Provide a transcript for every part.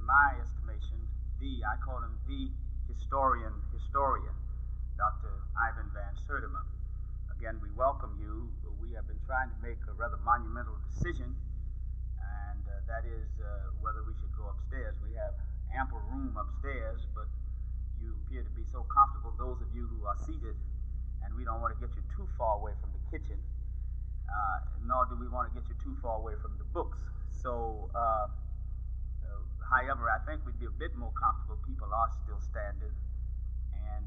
my estimation, I call him the historian, Dr. Ivan Van Sertima. Again, we welcome you. We have been trying to make a rather monumental decision, and that is whether we should go upstairs. We have ample room upstairs, but you appear to be so comfortable, those of you who are seated, and we don't want to get you too far away from the kitchen, nor do we want to get you too far away from the books. So, however, I think we'd be a bit more comfortable. People are still standing, and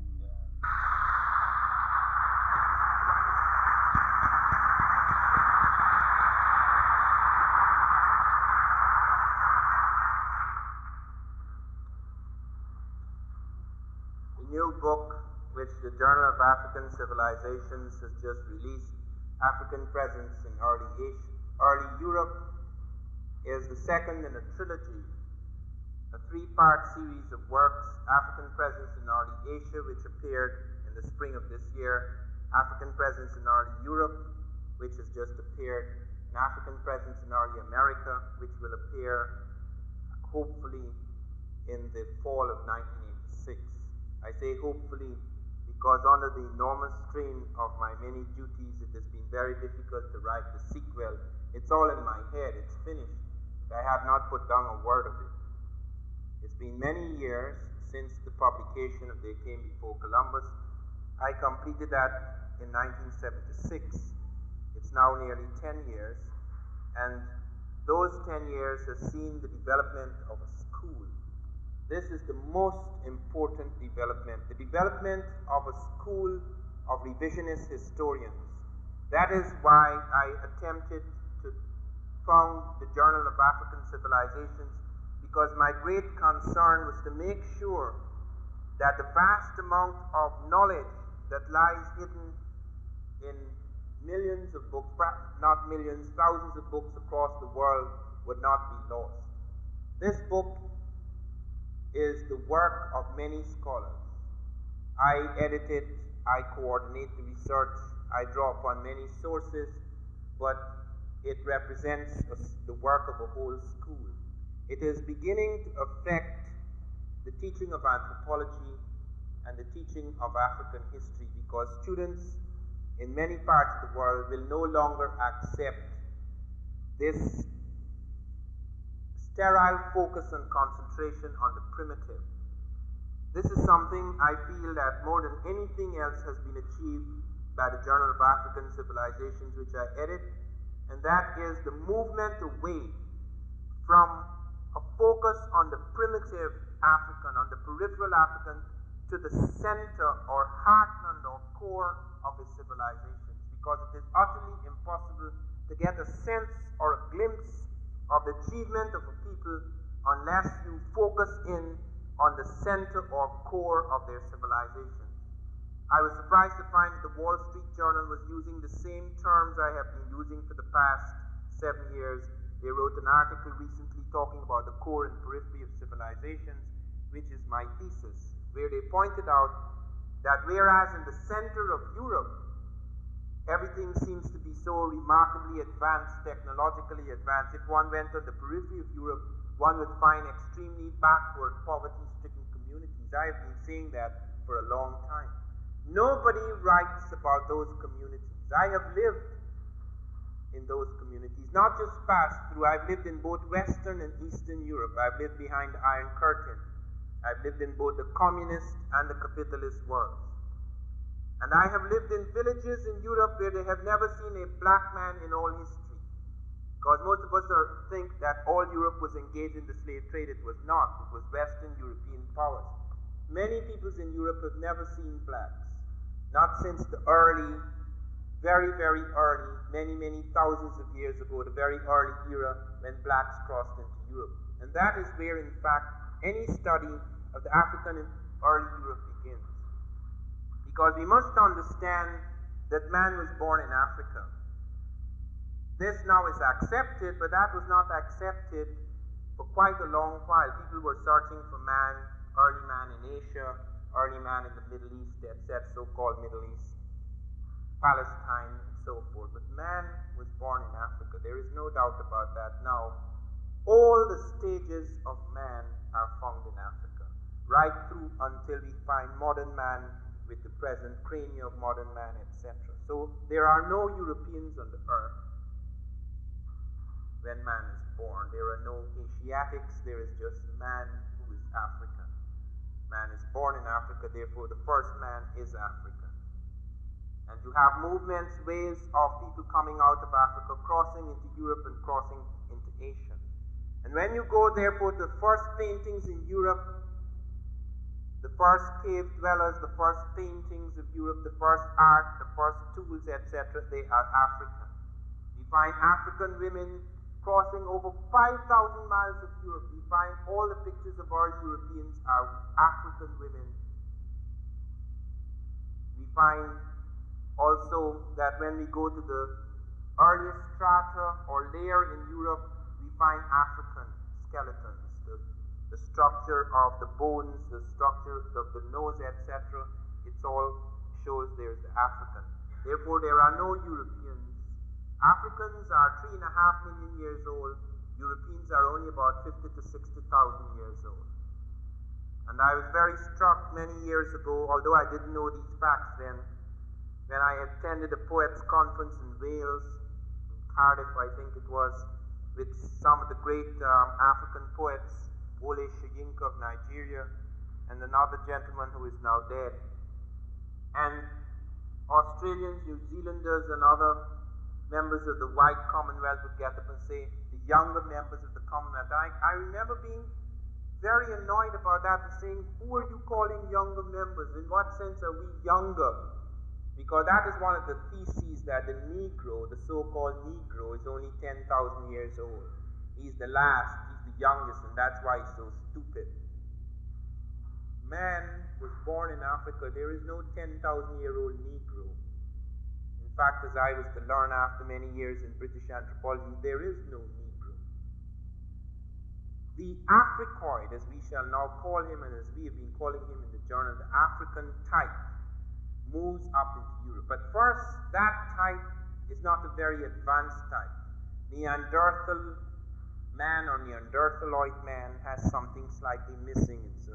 the new book which the Journal of African Civilizations has just released, African Presence in Early Europe, is the second in a trilogy, a three-part series of works: African Presence in Early Asia, which appeared in the spring of this year; African Presence in Early Europe, which has just appeared; and African Presence in Early America, which will appear hopefully in the fall of 1986. I say hopefully because under the enormous strain of my many duties, it has been very difficult to write the sequel. It's all in my head, it's finished. I have not put down a word of it. It's been many years since the publication of They Came Before Columbus. I completed that in 1976. It's now nearly 10 years, and those 10 years have seen the development of a school. This is the most important development, the development of a school of revisionist historians. That is why I attempted to found the Journal of African Civilizations, because my great concern was to make sure that the vast amount of knowledge that lies hidden in millions of books, not millions, thousands of books across the world would not be lost. This book is the work of many scholars. I edit it, I coordinate the research, I draw upon many sources, but it represents the work of a whole school. It is beginning to affect the teaching of anthropology and the teaching of African history, because students in many parts of the world will no longer accept this sterile focus and concentration on the primitive. This is something I feel that more than anything else has been achieved by the Journal of African Civilizations, which I edit, and that is the movement away from a focus on the primitive African, on the peripheral African, to the center or heartland or core of his civilizations, because it is utterly impossible to get a sense or a glimpse of the achievement of a people unless you focus in on the center or core of their civilization. I was surprised to find that the Wall Street Journal was using the same terms I have been using for the past 7 years. They wrote an article recently talking about the core and periphery of civilizations, which is my thesis, where they pointed out that whereas in the center of Europe, everything seems to be so remarkably advanced, technologically advanced, if one went on the periphery of Europe, one would find extremely backward, poverty-stricken communities. I have been saying that for a long time. Nobody writes about those communities. I have lived in those communities, not just passed through. I've lived in both Western and Eastern Europe. I've lived behind the Iron Curtain. I've lived in both the communist and the capitalist worlds. And I have lived in villages in Europe where they have never seen a black man in all history. Because most of us think that all Europe was engaged in the slave trade. It was not. It was Western European powers. Many peoples in Europe have never seen blacks. Not since the early, very, very early, many thousands of years ago, the very early era when blacks crossed into Europe. And that is where, in fact, any study of the African and early Europe begins. Because we must understand that man was born in Africa. This now is accepted, but that was not accepted for quite a long while. People were searching for man, early man in Asia, early man in the Middle East, that so-called Middle East, Palestine, and so forth. But man was born in Africa. There is no doubt about that. Now, all the stages of man are found in Africa, right through until we find modern man with the present crania of modern man, etc. So there are no Europeans on the earth when man is born. There are no Asiatics, there is just man who is African. Man is born in Africa, therefore the first man is African. And you have movements, waves of people coming out of Africa, crossing into Europe and crossing into Asia. And when you go, therefore, to the first paintings in Europe, the first cave dwellers, the first paintings of Europe, the first art, the first tools, etc., they are African. We find African women crossing over 5,000 miles of Europe. We find all the pictures of our Europeans are African women. We find also that when we go to the earliest strata or layer in Europe, we find African skeletons. The structure of the bones, the structure of the nose, etc., it all shows there's the African. Therefore, there are no Europeans. Africans are 3.5 million years old. Europeans are only about 50 to 60,000 years old. And I was very struck many years ago, although I didn't know these facts then, when I attended a poets' conference in Wales, in Cardiff, I think it was, with some of the great African poets, Wole Soyinka of Nigeria, and another gentleman who is now dead. And Australians, New Zealanders, and other members of the white Commonwealth would get up and say, the younger members of the Commonwealth. I remember being very annoyed about that and saying, who are you calling younger members? In what sense are we younger? Because that is one of the theses that the Negro, the so-called Negro, is only 10,000 years old. He's the last, he's the youngest, and that's why he's so stupid. Man was born in Africa. There is no 10,000-year-old Negro. In fact, as I was to learn after many years in British anthropology, there is no Negro. The Africoid, as we shall now call him, and as we have been calling him in the journal, the African type, moves up into Europe. But first, that type is not a very advanced type. Neanderthal man or Neanderthaloid man has something slightly missing. It's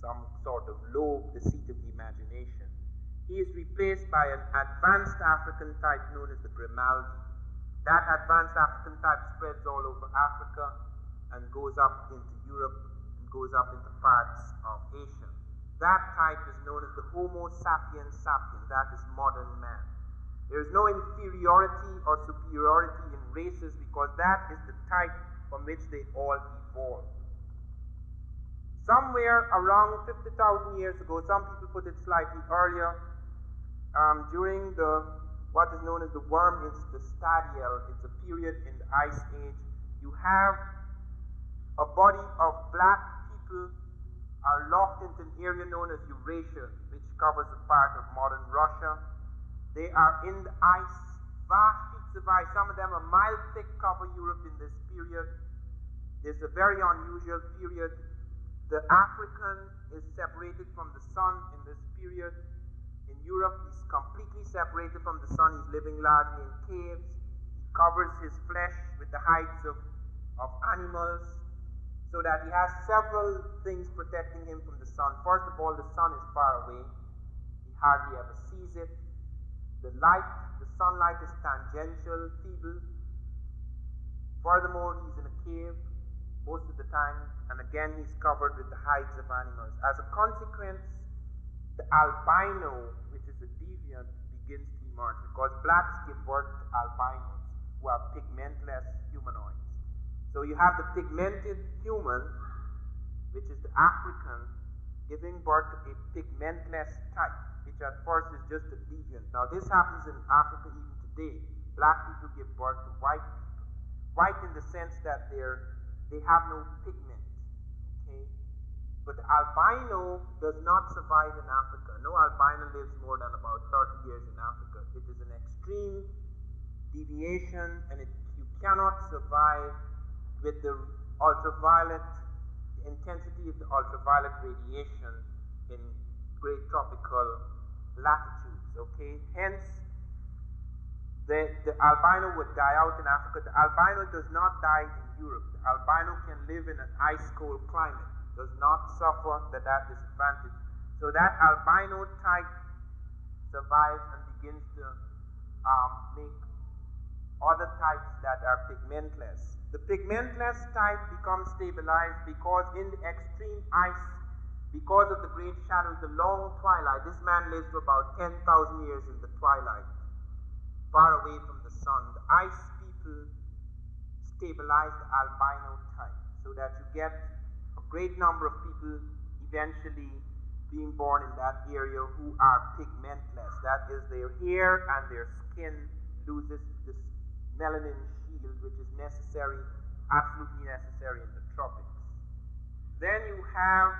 some sort of lobe, the seat of the imagination. He is replaced by an advanced African type known as the Grimaldi. That advanced African type spreads all over Africa and goes up into Europe and goes up into parts of Asia. That type is known as the Homo sapiens sapiens. That is modern man. There is no inferiority or superiority in races because that is the type from which they all evolved. Somewhere around 50,000 years ago, some people put it slightly earlier, during what is known as the worm interstadial, it's a period in the Ice Age, you have a body of black people are locked into an area known as Eurasia, which covers a part of modern Russia. They are in the ice, vast sheets of ice. Some of them a mile thick cover Europe in this period. There's a very unusual period. The African is separated from the sun in this period. In Europe, he's completely separated from the sun. He's living largely in caves. He covers his flesh with the hides of animals, so that he has several things protecting him from the sun. First of all, the sun is far away. He hardly ever sees it. The sunlight is tangential, feeble. Furthermore, he's in a cave most of the time, and again, he's covered with the hides of animals. As a consequence, the albino, which is a deviant, begins to emerge because blacks give birth to albinos, who are pigmentless humanoids. So you have the pigmented human, which is the African, giving birth to a pigmentless type, which at first is just a deviant. Now this happens in Africa even today. Black people give birth to white people. White in the sense that they have no pigment, okay? But the albino does not survive in Africa. No albino lives more than about 30 years in Africa. It is an extreme deviation, and you cannot survive with the intensity of the ultraviolet radiation in great tropical latitudes, okay? Hence, the albino would die out in Africa. The albino does not die in Europe. The albino can live in an ice-cold climate. does not suffer that disadvantage. So that albino type survives and begins to make other types that are pigmentless. The pigmentless type becomes stabilized because in the extreme ice, because of the great shadows, the long twilight, this man lives for about 10,000 years in the twilight, far away from the sun. The ice people stabilize the albino type so that you get a great number of people eventually being born in that area who are pigmentless. That is, their hair and their skin loses this melanin shield, which is necessary, absolutely necessary in the tropics. Then you have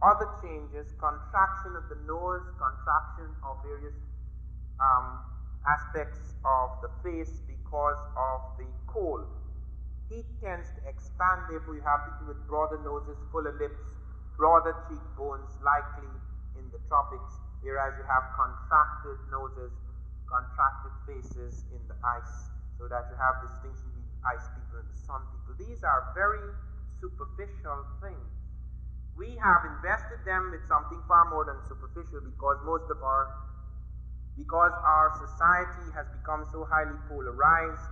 other changes, contraction of the nose, contraction of various aspects of the face because of the cold. Heat tends to expand, therefore you have people with broader noses, fuller lips, broader cheekbones likely in the tropics, whereas you have contracted noses, contracted faces in the ice, so that you have distinction between ice people and the sun people. These are very superficial things. We have invested them with something far more than superficial because our society has become so highly polarized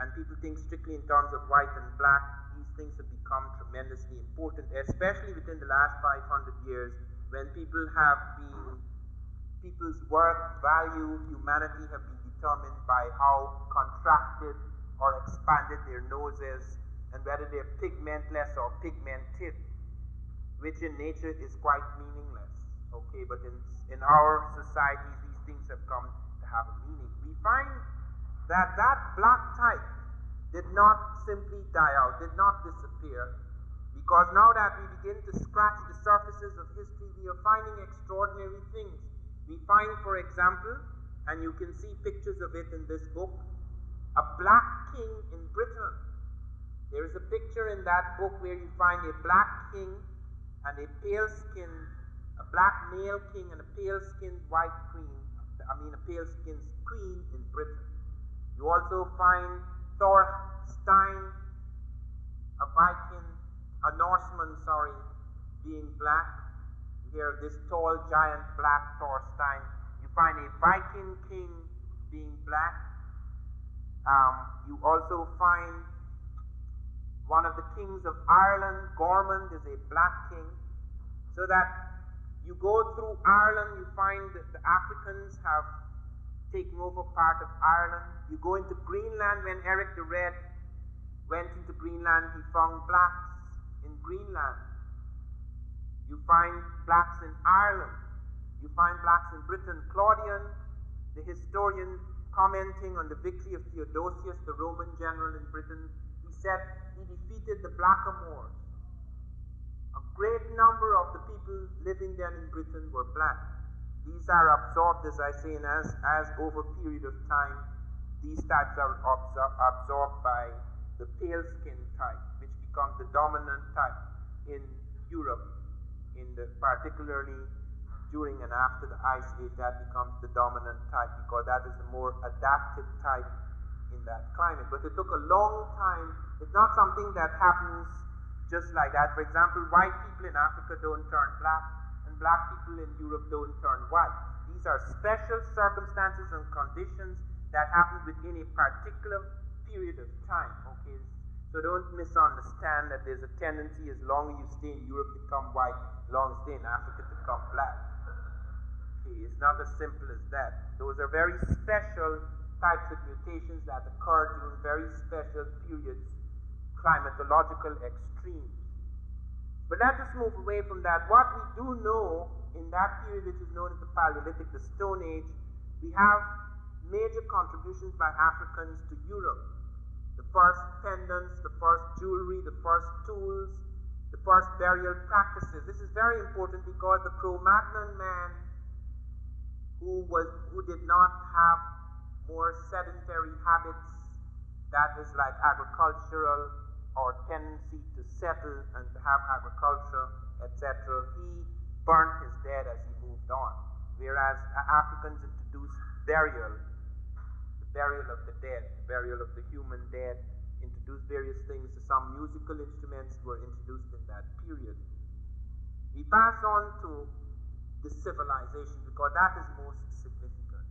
and people think strictly in terms of white and black. These things have become tremendously important, especially within the last 500 years when people's worth, value, humanity have been determined by how contracted or expanded their noses and whether they're pigmentless or pigmented, which in nature is quite meaningless. Okay, but in our societies, these things have come to have a meaning. We find that black type did not simply die out, did not disappear, because now that we begin to scratch the surfaces of history, we are finding extraordinary things. We find, for example, and you can see pictures of it in this book, a black king in Britain. There is a picture in that book where you find a black king and a black male king and a pale-skinned white queen, a pale-skinned queen in Britain. You also find Thorstein, a Norseman, being black. You hear this tall, giant black Thorstein. You find a Viking king being black. You also find one of the kings of Ireland, Gormond, is a black king. So that you go through Ireland, you find that the Africans have taken over part of Ireland. You go into Greenland. When Eric the Red went into Greenland, he found blacks in Greenland. You find blacks in Ireland. You find blacks in Britain. Claudian, the historian, commenting on the victory of Theodosius, the Roman general in Britain, he said he defeated the blackamoors. A great number of the people living then in Britain were black. These are absorbed, as I say, and as over a period of time, these types are absorbed by the pale skin type, which becomes the dominant type in Europe, particularly during and after the Ice Age. That becomes the dominant type because that is the more adapted type in that climate. But it took a long time. It's not something that happens just like that. For example, white people in Africa don't turn black, and black people in Europe don't turn white. These are special circumstances and conditions that happen within a particular period of time. Okay, so don't misunderstand that there's a tendency, as long as you stay in Europe, to become white, as long as you stay in Africa, to become black. Okay, it's not as simple as that. Those are very special types of mutations that occur during very special periods, climatological extremes. But let us move away from that. What we do know in that period, which is known as the Paleolithic, the Stone Age, we have major contributions by Africans to Europe. The first pendants, the first jewelry, the first tools, the first burial practices. This is very important because the Cro-Magnon man who did not have more sedentary habits, that is like agricultural or tendency to settle and to have agriculture, etc., he burnt his dead as he moved on. Whereas Africans introduced burial, the burial of the dead, the burial of the human dead, introduced introduced various things. Some musical instruments were introduced in that period. We pass on to the civilization because that is most significant.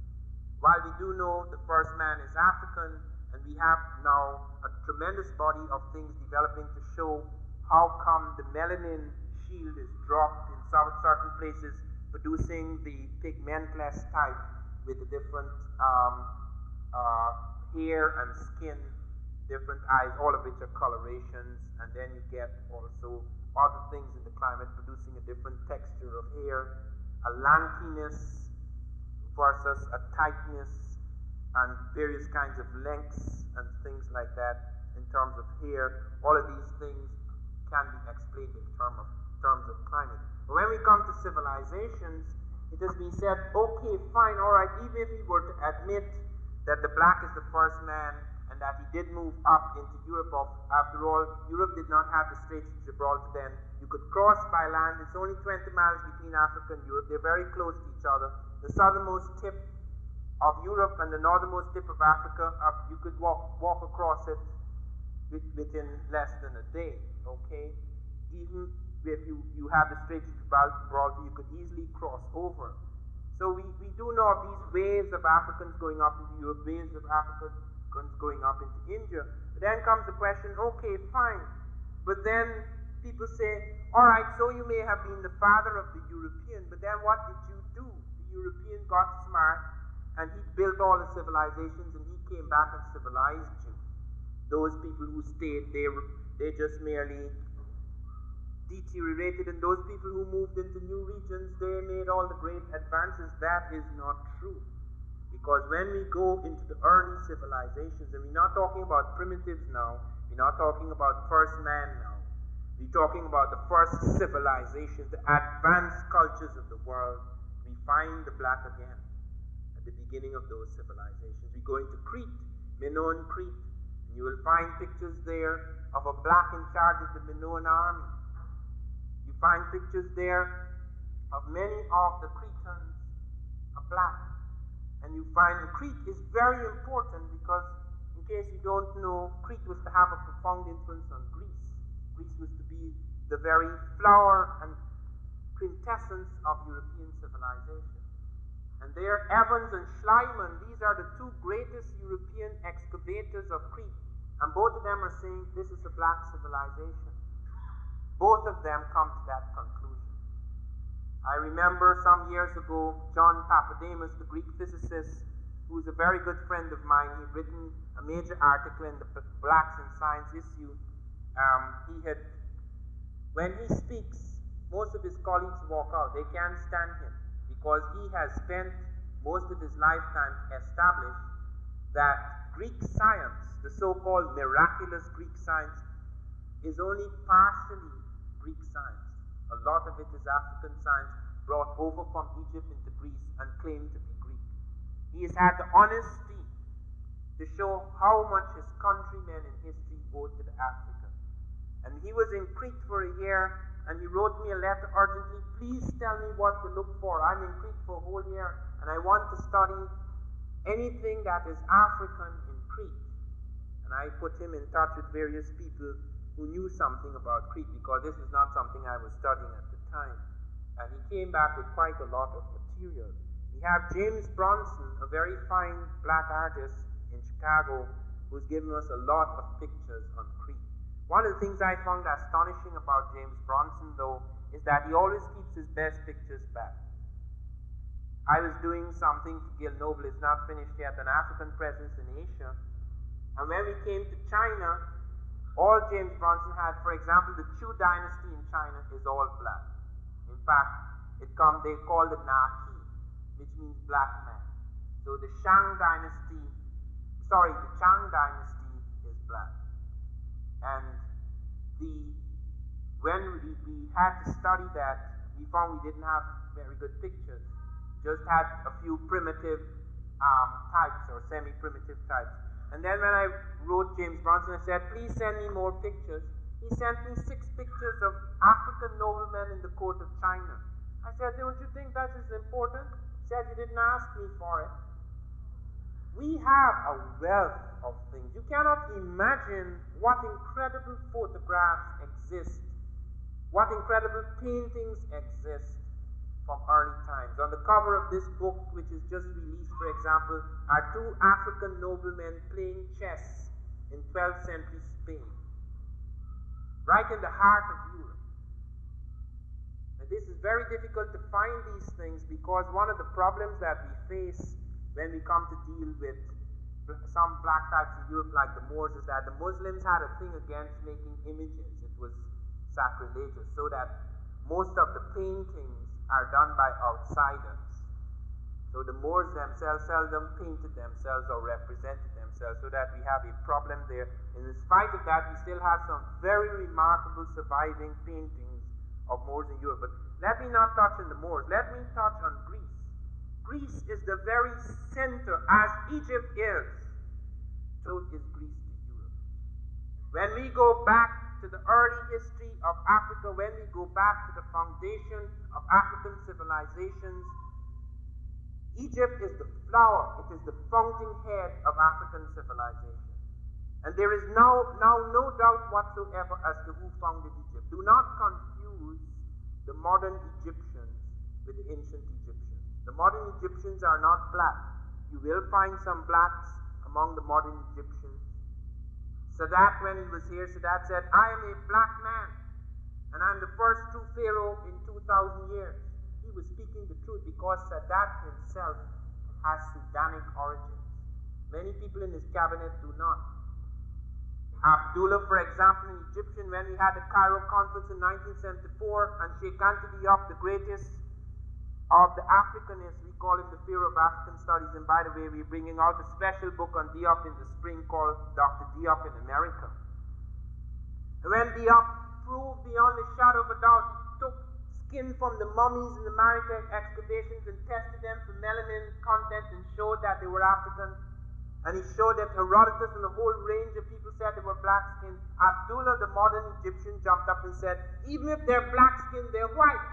While we do know the first man is African, and we have now a tremendous body of things developing to show how come the melanin shield is dropped in some certain places, producing the pigmentless type with the different hair and skin, different eyes, all of which are colorations, and then you get also other things in the climate producing a different texture of hair, a lankiness versus a tightness, and various kinds of lengths and things like that in terms of hair. All of these things can be explained in terms of climate. But when we come to civilizations, it has been said, okay, fine, all right, even if we were to admit that the black is the first man and that he did move up into Europe. After all, Europe did not have the Straits of Gibraltar then. You could cross by land. It's only 20 miles between Africa and Europe. They're very close to each other. The southernmost tip of Europe and the northernmost tip of Africa, you could walk across it within less than a day, okay? Even if you have the Straits of Gibraltar, you could easily cross over. So we do know of these waves of Africans going up into Europe, waves of Africans going up into India. But then comes the question, okay, fine. But then people say, all right, so you may have been the father of the European, but then what did you do? The European got smart, and he built all the civilizations, and he came back and civilized you. Those people who stayed, they just merely deteriorated, and those people who moved into new regions, they made all the great advances. That is not true. Because when we go into the early civilizations, and we're not talking about primitives now, we're not talking about first man now, we're talking about the first civilizations, the advanced cultures of the world, we find the black again at the beginning of those civilizations. We go into Crete, Minoan Crete, and you will find pictures there of a black in charge of the Minoan army. You find pictures there of many of the Cretans are black. And you find Crete is very important because, in case you don't know, Crete was to have a profound influence on Greece. Greece was to be the very flower and quintessence of European civilization. And there, Evans and Schliemann, these are the two greatest European excavators of Crete. And both of them are saying this is a black civilization. Both of them come to that conclusion. I remember some years ago, John Papademos, the Greek physicist, who's a very good friend of mine, he'd written a major article in the Blacks in Science issue. When he speaks, most of his colleagues walk out. They can't stand him because he has spent most of his lifetime to establish that Greek science, the so-called miraculous Greek science, is only partially Greek science. A lot of it is African science brought over from Egypt into Greece and claimed to be Greek. He has had the honesty to show how much his countrymen in history owed to the African. And he was in Crete for a year, and he wrote me a letter urgently, please tell me what to look for. I'm in Crete for a whole year, and I want to study anything that is African in Crete. And I put him in touch with various people who knew something about Crete, because this is not something I was studying at the time. And he came back with quite a lot of material. We have James Bronson, a very fine black artist in Chicago, who's given us a lot of pictures on Crete. One of the things I found astonishing about James Bronson, though, is that he always keeps his best pictures back. I was doing something for Gil Noble, it's not finished yet, an African presence in Asia. And when we came to China, all James Bronson had, for example, the Chu dynasty in China is all black. In fact, they call it Naqi, which means black man. So the Chang dynasty is black. And when we had to study that, we found we didn't have very good pictures. Just had a few primitive types or semi-primitive types. And then when I wrote James Bronson, I said, please send me more pictures. He sent me 6 pictures of African noblemen in the court of China. I said, don't you think that is important? He said, you didn't ask me for it. We have a wealth of things. You cannot imagine what incredible photographs exist, what incredible paintings exist from early times. On the cover of this book, which is just released, for example, are two African noblemen playing chess in 12th century Spain, right in the heart of Europe. And this is very difficult to find these things because one of the problems that we face when we come to deal with some black types in Europe like the Moors is that the Muslims had a thing against making images. It was sacrilegious, so that most of the paintings are done by outsiders. So the Moors themselves seldom painted themselves or represented themselves, so that we have a problem there. And in spite of that, we still have some very remarkable surviving paintings of Moors in Europe. But let me not touch on the Moors. Let me touch on Greece. Greece is the very center, as Egypt is, so is Greece to Europe. When we go back to the early history of Africa, when we go back to the foundation of African civilizations, Egypt is the flower, it is the fountainhead of African civilization. And there is now no doubt whatsoever as to who founded Egypt. Do not confuse the modern Egyptians with the ancient Egyptians. The modern Egyptians are not black. You will find some blacks among the modern Egyptians. Sadat, when he was here, Sadat said, I am a black man, and I'm the first true pharaoh in 2,000 years. He was speaking the truth because Sadat himself has Sudanic origins. Many people in his cabinet do not. Abdullah, for example, an Egyptian, when we had the Cairo conference in 1974, and Sheikh Anta Diop, the greatest of the Africanists, we call him the Pharaoh of African Studies, and by the way, we're bringing out a special book on Diop in the spring called Dr. Diop in America. And when Diop proved beyond a shadow of a doubt, he took skin from the mummies in the Maritime excavations and tested them for melanin content and showed that they were African. And he showed that Herodotus and a whole range of people said they were black skinned. Abdullah, the modern Egyptian, jumped up and said, even if they're black skinned, they're white.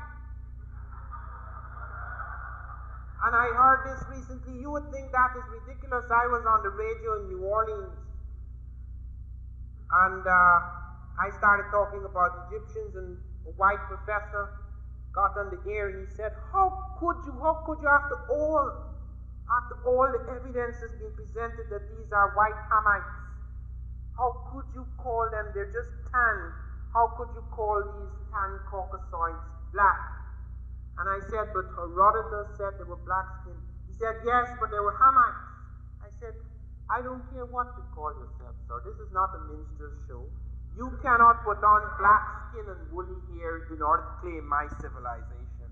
And I heard this recently. You would think that is ridiculous. I was on the radio in New Orleans, and I started talking about Egyptians, and a white professor got on the air and he said, how could you after all the evidence has been presented that these are white Hamites, how could you call them, they're just tan, how could you call these tan Caucasoids black? And I said, but Herodotus said they were black skinned. He said, yes, but they were Hamites. I said, I don't care what you call yourself, sir. This is not a minstrel show. You cannot put on black skin and woolly hair in order to claim my civilization.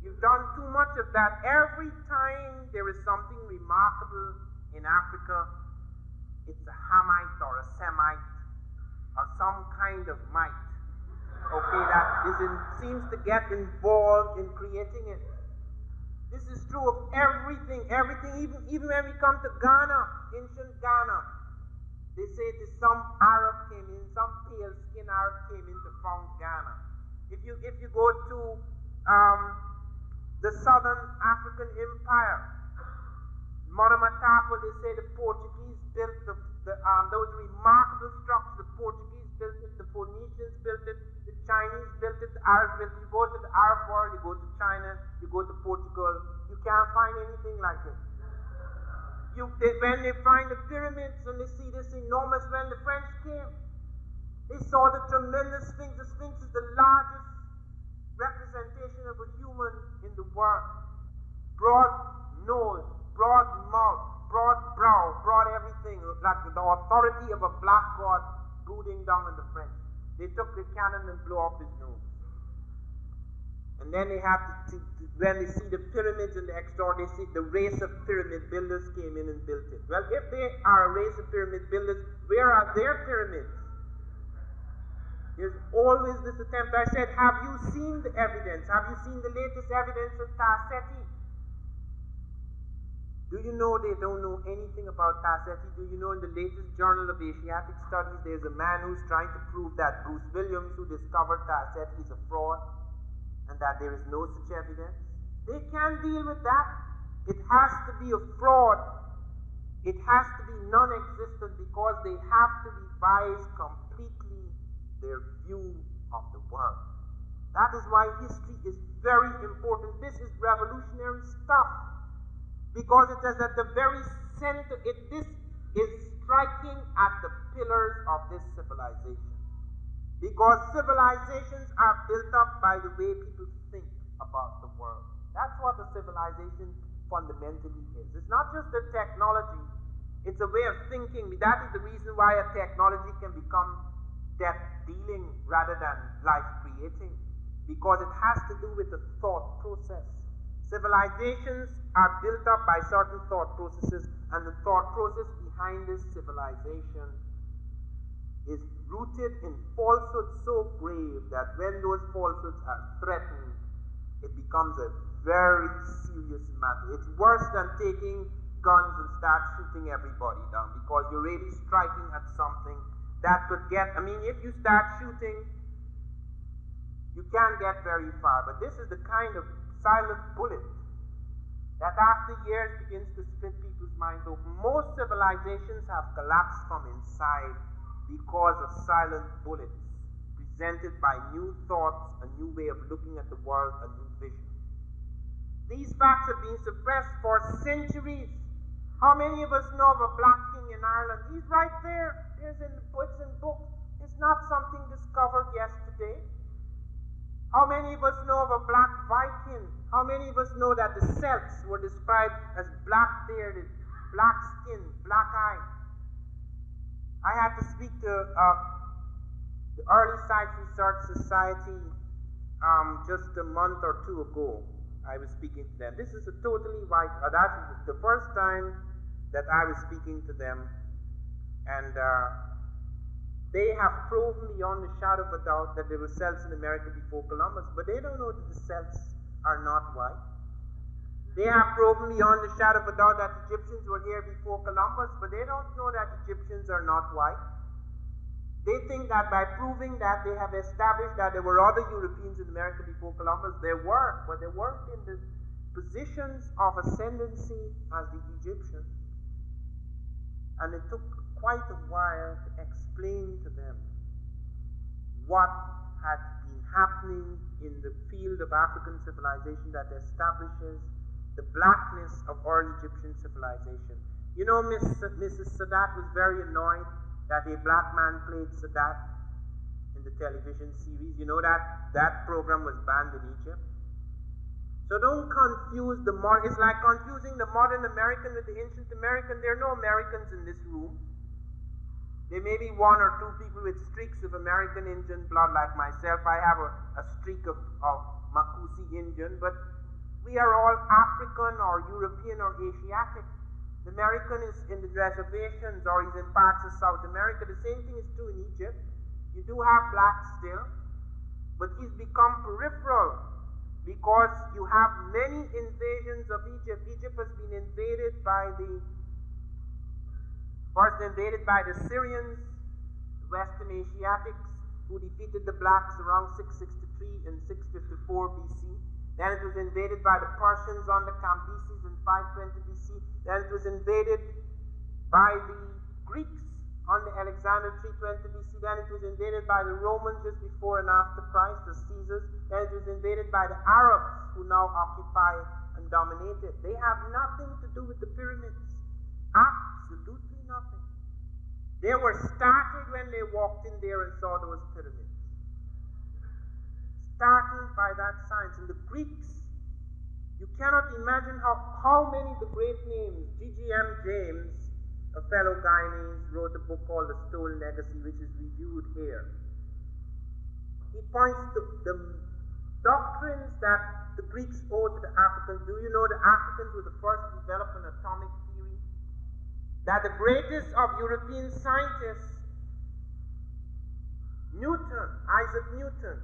You've done too much of that. Every time there is something remarkable in Africa, it's a Hamite or a Semite or some kind of mite. Okay, that seems to get involved in creating it. This is true of everything, even when we come to Ghana, ancient Ghana. They say it is some Arab came in, some pale skin Arab came in to found Ghana. If you go to the Southern African Empire, Monomatapo, they say the Portuguese built those remarkable structures. The Portuguese built it, the Phoenicians built it, the Chinese built it, the Arabs built it. You go to the Arab world, you go to China, you go to Portugal, you can't find anything like it. When they find the pyramids and they see this enormous, when the French came, they saw the tremendous Sphinx. The Sphinx is the largest representation of a human in the world. Broad nose, broad mouth, broad brow, broad everything, like the authority of a black god brooding down on the French. They took the cannon and blew off his nose. And then they have when they see the pyramids and the extraordinary, they see the race of pyramid builders came in and built it. Well, if they are a race of pyramid builders, where are their pyramids? There's always this attempt. I said, have you seen the evidence? Have you seen the latest evidence of Tarseti? Do you know they don't know anything about Tarseti? Do you know in the latest Journal of Asiatic Studies, there's a man who's trying to prove that Bruce Williams, who discovered Tarseti, is a fraud and that there is no such evidence? They can't deal with that. It has to be a fraud It has to be non-existent because they have to revise completely their view of the world. That is why history is very important. This is revolutionary stuff because it is at the very center. This is striking at the pillars of this civilization. Because civilizations are built up by the way people think about the world. That's what a civilization fundamentally is. It's not just a technology, it's a way of thinking. That is the reason why a technology can become death-dealing rather than life-creating, because it has to do with the thought process. Civilizations are built up by certain thought processes, and the thought process behind this civilization is rooted in falsehoods so grave that when those falsehoods are threatened, it becomes a very serious matter. It's worse than taking guns and start shooting everybody down, because you're really striking at something that could get, if you start shooting, you can't get very far. But this is the kind of silent bullet that after years begins to split people's minds open. Most civilizations have collapsed from inside because of silent bullets presented by new thoughts, a new way of looking at the world, a new vision. These facts have been suppressed for centuries. How many of us know of a black king in Ireland? He's right there. There's in the books and books. It's not something discovered yesterday. How many of us know of a black Viking? How many of us know that the Celts were described as black-bearded, black-skinned, black-eyed? I had to speak to the Early Science Research Society just a month or two ago. I was speaking to them. This is a totally white, that's the first time that I was speaking to them, and they have proven beyond the shadow of a doubt that there were Celts in America before Columbus, but they don't know that the Celts are not white. They have proven beyond the shadow of a doubt that Egyptians were here before Columbus, but they don't know that Egyptians are not white. They think that by proving that they have established that there were other Europeans in America before Columbus. There were, but they weren't in the positions of ascendancy as the Egyptians. And it took quite a while to explain to them what had been happening in the field of African civilization that establishes the blackness of early Egyptian civilization. You know, Mrs. Sadat was very annoyed that a black man played Sadat in the television series. You know that program was banned in Egypt. So don't confuse the modern. It's like confusing the modern American with the ancient American. There are no Americans in this room. There may be one or two people with streaks of American Indian blood like myself. I have a streak of Makusi Indian, but we are all African or European or Asiatic. The American is in the reservations or he's in parts of South America. The same thing is true in Egypt. You do have blacks still, but he's become peripheral because you have many invasions of Egypt. Egypt has been invaded by first invaded by the Syrians, the Western Asiatics, who defeated the blacks around 663 and 654 BC. Then it was invaded by the Persians under Cambyses in 520 BC. Then it was invaded by the Greeks under Alexander 320 BC. Then it was invaded by the Romans just before and after Christ, the Caesars. Then it was invaded by the Arabs, who now occupy and dominate it. They have nothing to do with the pyramids. Absolutely nothing. They were startled when they walked in there and saw those pyramids. Startled by that science. And the Greeks, you cannot imagine how many of the great names. G.G.M. James, a fellow Guyanese, wrote a book called The Stolen Legacy, which is reviewed here. He points to the doctrines that the Greeks owed to the Africans. Do you know the Africans were the first to develop an atomic theory? That the greatest of European scientists, Isaac Newton,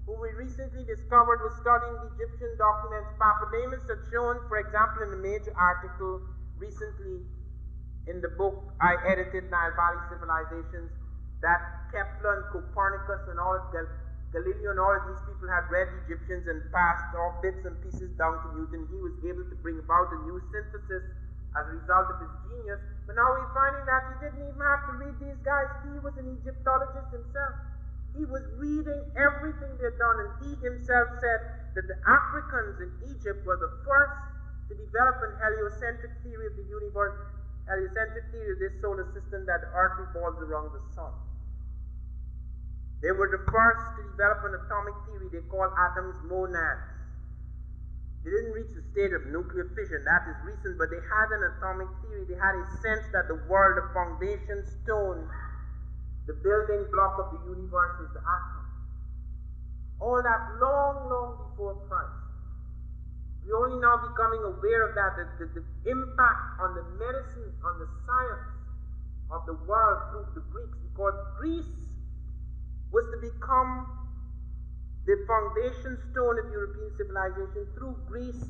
who we recently discovered was studying the Egyptian documents. Papademos had shown, for example, in a major article recently in the book I edited, Nile Valley Civilizations, that Kepler and Copernicus and all of Galileo and all of these people had read Egyptians and passed all bits and pieces down to Newton. He was able to bring about a new synthesis as a result of his genius. But now we're finding that he didn't even have to read these guys. He was an Egyptologist himself. He was reading everything they'd done, and he himself said that the Africans in Egypt were the first to develop an heliocentric theory of the universe, heliocentric theory of this solar system, that the earth revolves around the sun. They were the first to develop an atomic theory they call atoms monads. They didn't reach the state of nuclear fission, that is recent, but they had an atomic theory. They had a sense that the world, the foundation stone, the building block of the universe was the atom. All that long, long before Christ. We're only now becoming aware of that, the impact on the medicine, on the science of the world through the Greeks, because Greece was to become the foundation stone of European civilization. Through Greece,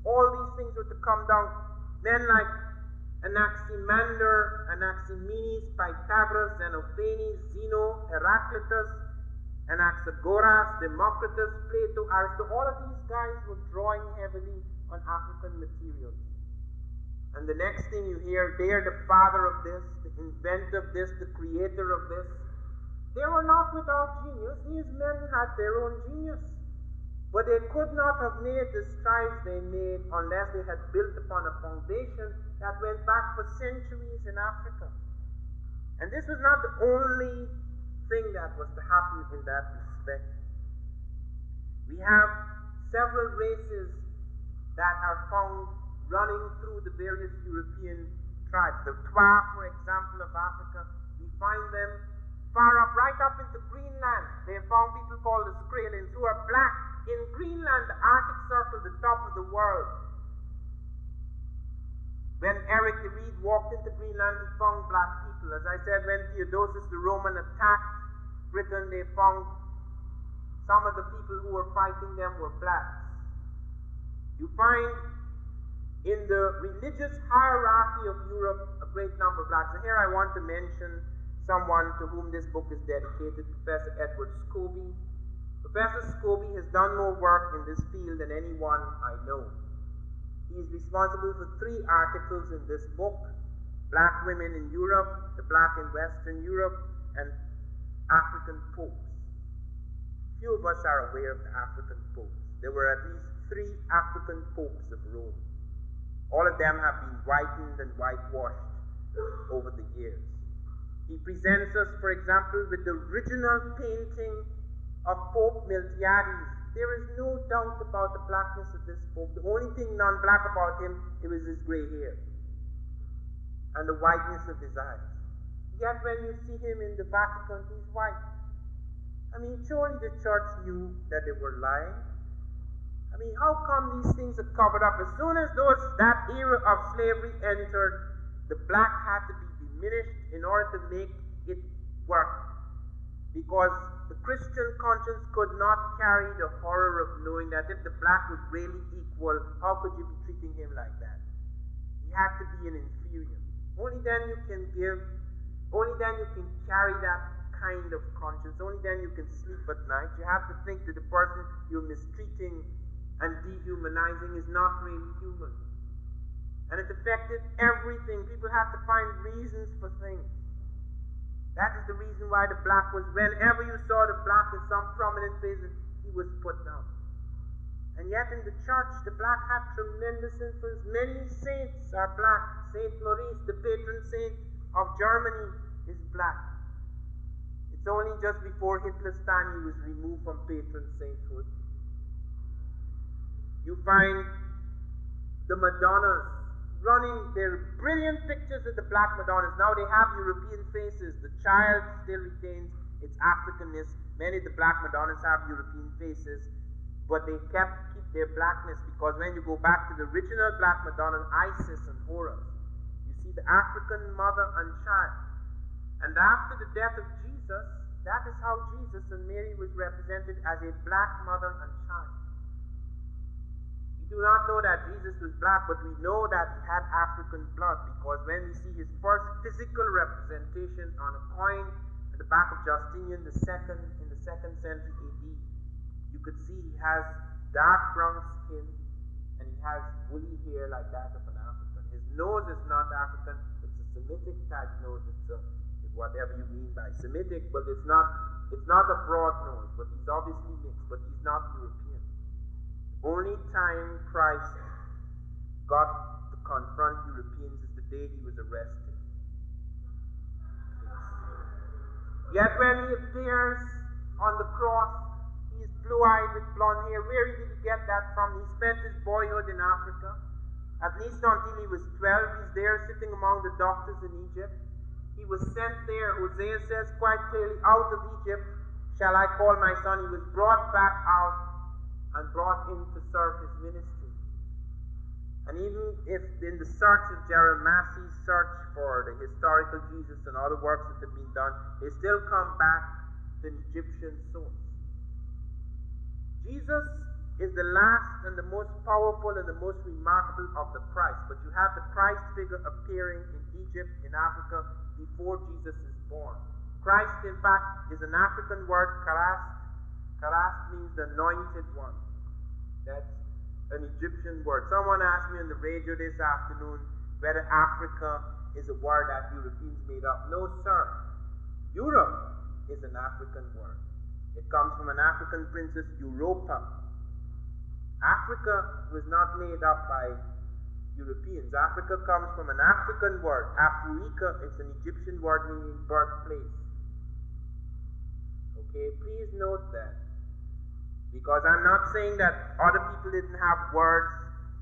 all these things were to come down. Men like Anaximander, Anaximenes, Pythagoras, Xenophanes, Zeno, Heraclitus, Anaxagoras, Democritus, Plato, Aristotle, all of these guys were drawing heavily on African materials. And the next thing you hear, they're the father of this, the inventor of this, the creator of this. They were not without genius. These men had their own genius. But they could not have made the strides they made unless they had built upon a foundation that went back for centuries in Africa. And this was not the only thing that was to happen in that respect. We have several races that are found running through the various European tribes. The Twa, for example, of Africa, we find them far up, right up into Greenland. They have found people called the Skrælings who are black. In Greenland, the Arctic Circle, the top of the world. When Eric the Reed walked into Greenland, he found black people. As I said, when Theodosius the Roman attacked Britain, they found some of the people who were fighting them were blacks. You find in the religious hierarchy of Europe a great number of blacks. And here I want to mention someone to whom this book is dedicated, Professor Edward Scobie. Professor Scobie has done more work in this field than anyone I know. He is responsible for 3 articles in this book: Black Women in Europe, The Black in Western Europe, and African Popes. Few of us are aware of the African popes. There were at least 3 African popes of Rome. All of them have been whitened and whitewashed over the years. He presents us, for example, with the original painting of Pope Miltiades. There is no doubt about the blackness of this Pope. The only thing non-black about him, it was his gray hair and the whiteness of his eyes. Yet when you see him in the Vatican, he's white. I mean, surely the church knew that they were lying. I mean, how come these things are covered up? As soon as that era of slavery entered, the black had to be diminished in order to make it work. Because the Christian conscience could not carry the horror of knowing that if the black was really equal, how could you be treating him like that? He had to be an inferior. Only then you can carry that kind of conscience. Only then you can sleep at night. You have to think that the person you're mistreating and dehumanizing is not really human. And it affected everything. People have to find reasons for things. That is the reason why the black was, whenever you saw the black in some prominent places, he was put down. And yet in the church, the black had tremendous influence. Many saints are black. Saint Maurice, the patron saint of Germany, is black. It's only just before Hitler's time he was removed from patron sainthood. You find the Madonnas running their brilliant pictures of the black Madonnas. Now they have European faces. The child still retains its Africanness. Many of the black Madonnas have European faces, but they keep their blackness, because when you go back to the original black Madonna, Isis and Horus, you see the African mother and child. And after the death of Jesus, that is how Jesus and Mary was represented, as a black mother and child. We do not know that Jesus was black, but we know that he had African blood, because when we see his first physical representation on a coin at the back of Justinian II in the 2nd century AD, you could see he has dark brown skin and he has woolly hair like that of an African. His nose is not African. It's a Semitic type nose. It's whatever you mean by Semitic, but it's not a broad nose. But he's obviously mixed, but he's not European. Only time Christ got to confront Europeans is the day he was arrested. Yet when he appears on the cross, he is blue-eyed with blonde hair. Where did he get that from? He spent his boyhood in Africa, at least until he was 12. He's there sitting among the doctors in Egypt. He was sent there, Hosea says quite clearly, out of Egypt shall I call my son. He was brought back out and brought in to serve his ministry. And even if in the search of Jeremiah's search for the historical Jesus and other works that have been done, they still come back to an Egyptian source. Jesus is the last and the most powerful and the most remarkable of the Christ. But you have the Christ figure appearing in Egypt, in Africa, before Jesus is born. Christ, in fact, is an African word, karas. Karas means the anointed one. That's an Egyptian word. Someone asked me on the radio this afternoon whether Africa is a word that Europeans made up. No, sir. Europe is an African word. It comes from an African princess, Europa. Africa was not made up by Europeans. Africa comes from an African word. Africa is an Egyptian word meaning birthplace. Okay, please note that. Because I'm not saying that other people didn't have words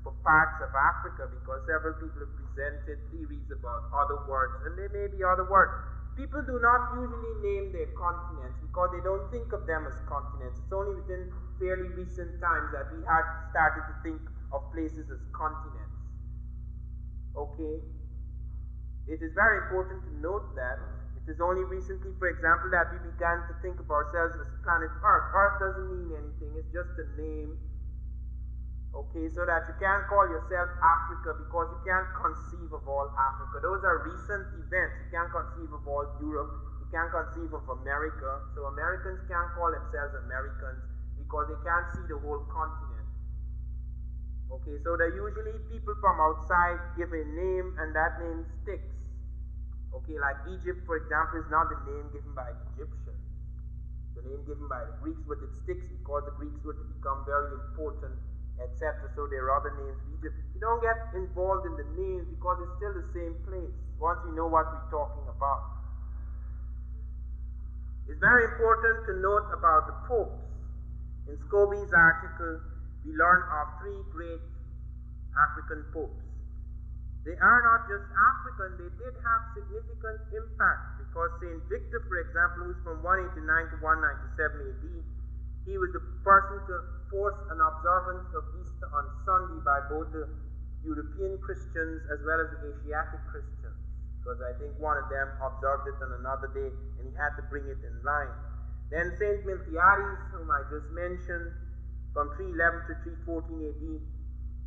for parts of Africa, because several people have presented theories about other words, and there may be other words. People do not usually name their continents because they don't think of them as continents. It's only within fairly recent times that we have started to think of places as continents. Okay? It is very important to note that it is only recently, for example, that we began to think of ourselves as planet Earth. Earth doesn't mean anything, it's just a name. Okay, so that you can't call yourself Africa because you can't conceive of all Africa. Those are recent events. You can't conceive of all Europe. You can't conceive of America. So Americans can't call themselves Americans because they can't see the whole continent. Okay, so they're usually people from outside give a name and that name sticks. Okay, like Egypt, for example, is not the name given by the Egyptians. The name given by the Greeks, but it sticks because the Greeks were to become very important, etc. So there are other names for Egypt. You don't get involved in the names because it's still the same place once you know what we're talking about. It's very important to note about the popes. In Scobie's article, we learn of three great African popes. They are not just African, they did have significant impact because St. Victor, for example, who's from 189 to 197 AD, he was the person to force an observance of Easter on Sunday by both the European Christians as well as the Asiatic Christians, because I think one of them observed it on another day and he had to bring it in line. Then St. Miltiades, whom I just mentioned, from 311 to 314 AD,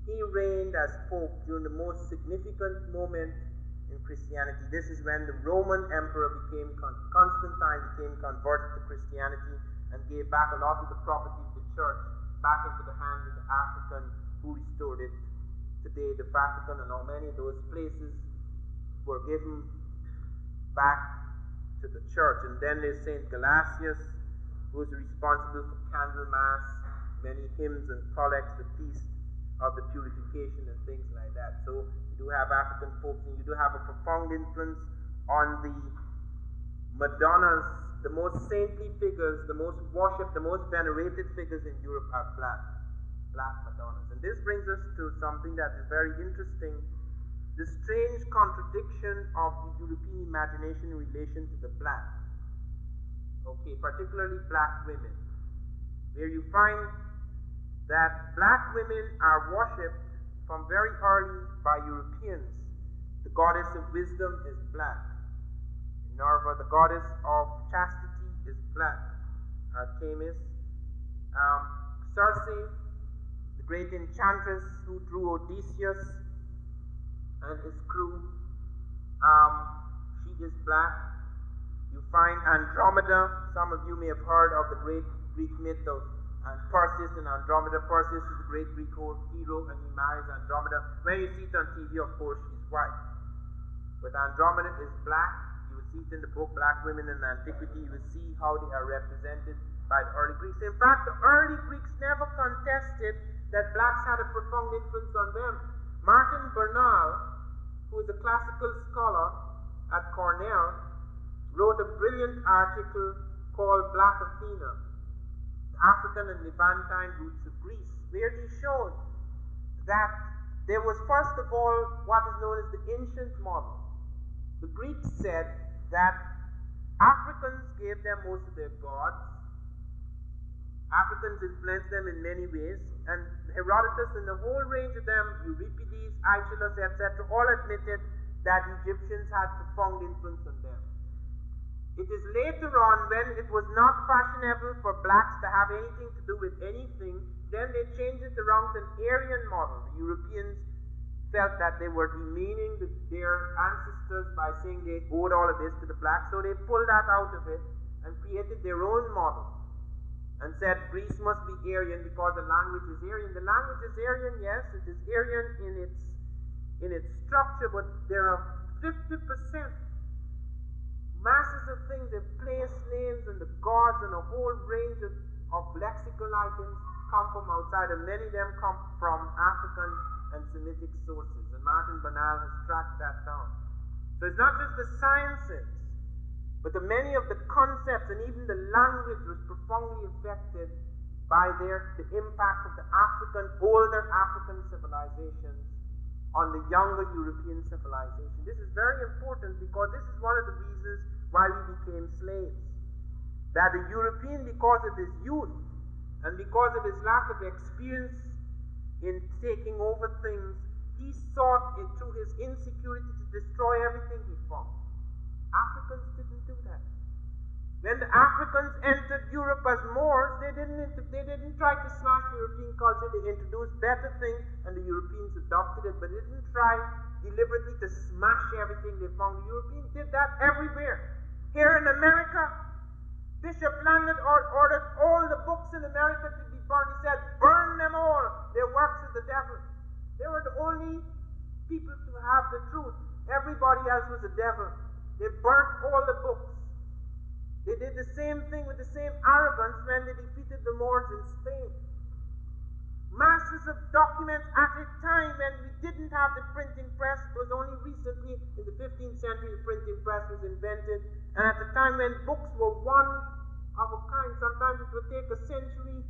he reigned as Pope during the most significant moment in Christianity. This is when the Roman Emperor Constantine became converted to Christianity and gave back a lot of the property of the church back into the hands of the African who restored it. Today, the Vatican and how many of those places were given back to the church. And then there's St. Gelasius, who's responsible for Candlemas, many hymns and collects, the feast of the purification and things like that. So you do have African popes, and you do have a profound influence on the Madonnas. The most saintly figures, the most worshipped, the most venerated figures in Europe are black Madonnas. And this brings us to something that is very interesting, the strange contradiction of the European imagination in relation to the black. Okay, particularly black women, where you find that black women are worshipped from very early by Europeans. The goddess of wisdom is black. Minerva, the goddess of chastity, is black. Artemis. Circe, the great enchantress who drew Odysseus and his crew, she is black. You find Andromeda. Some of you may have heard of the great Greek myth of and Perseus and Andromeda. Perseus is the great Greek hero, and he marries Andromeda. When you see it on TV, of course, she's white. But Andromeda is black. You will see it in the book Black Women in Antiquity. You will see how they are represented by the early Greeks. In fact, the early Greeks never contested that blacks had a profound influence on them. Martin Bernal, who is a classical scholar at Cornell, wrote a brilliant article called Black Athena, the African and Levantine roots of Greece, where he showed that there was first of all what is known as the ancient model. The Greeks said that Africans gave them most of their gods. Africans influenced them in many ways, and Herodotus and the whole range of them, Euripides, Aeschylus, etc., all admitted that Egyptians had profound influence on them. It is later on, when it was not fashionable for blacks to have anything to do with anything, then they changed it around to an Aryan model. The Europeans felt that they were demeaning their ancestors by saying they owed all of this to the blacks, so they pulled that out of it and created their own model and said Greece must be Aryan because the language is Aryan. The language is Aryan, yes, it is Aryan in its structure, but there are 50% masses of things, the place names and the gods and a whole range of lexical items come from outside, and many of them come from African and Semitic sources, and Martin Bernal has tracked that down. So it's not just the sciences, but many of the concepts and even the language was profoundly affected by the impact of the older African civilizations on the younger European civilization. This is very important because this is one of the reasons why we became slaves. That the European, because of his youth and because of his lack of experience in taking over things, he sought it through his insecurity to destroy everything he found. Africans didn't do that. When the Africans entered Europe as Moors, they didn't try to slash European culture. They introduced better things, and the Europeans adopted it, but they didn't try deliberately to smash everything they found. The Europeans did that everywhere. Here in America, Bishop Landon ordered all the books in America to be burned. He said, burn them all. They're works of the devil. They were the only people to have the truth. Everybody else was the devil. They burnt all the books. They did the same thing with the same arrogance when they defeated the Moors in Spain. Masses of documents at a time when we didn't have the printing press. It was only recently, in the 15th century, the printing press was invented. And at the time when books were one of a kind, sometimes it would take a century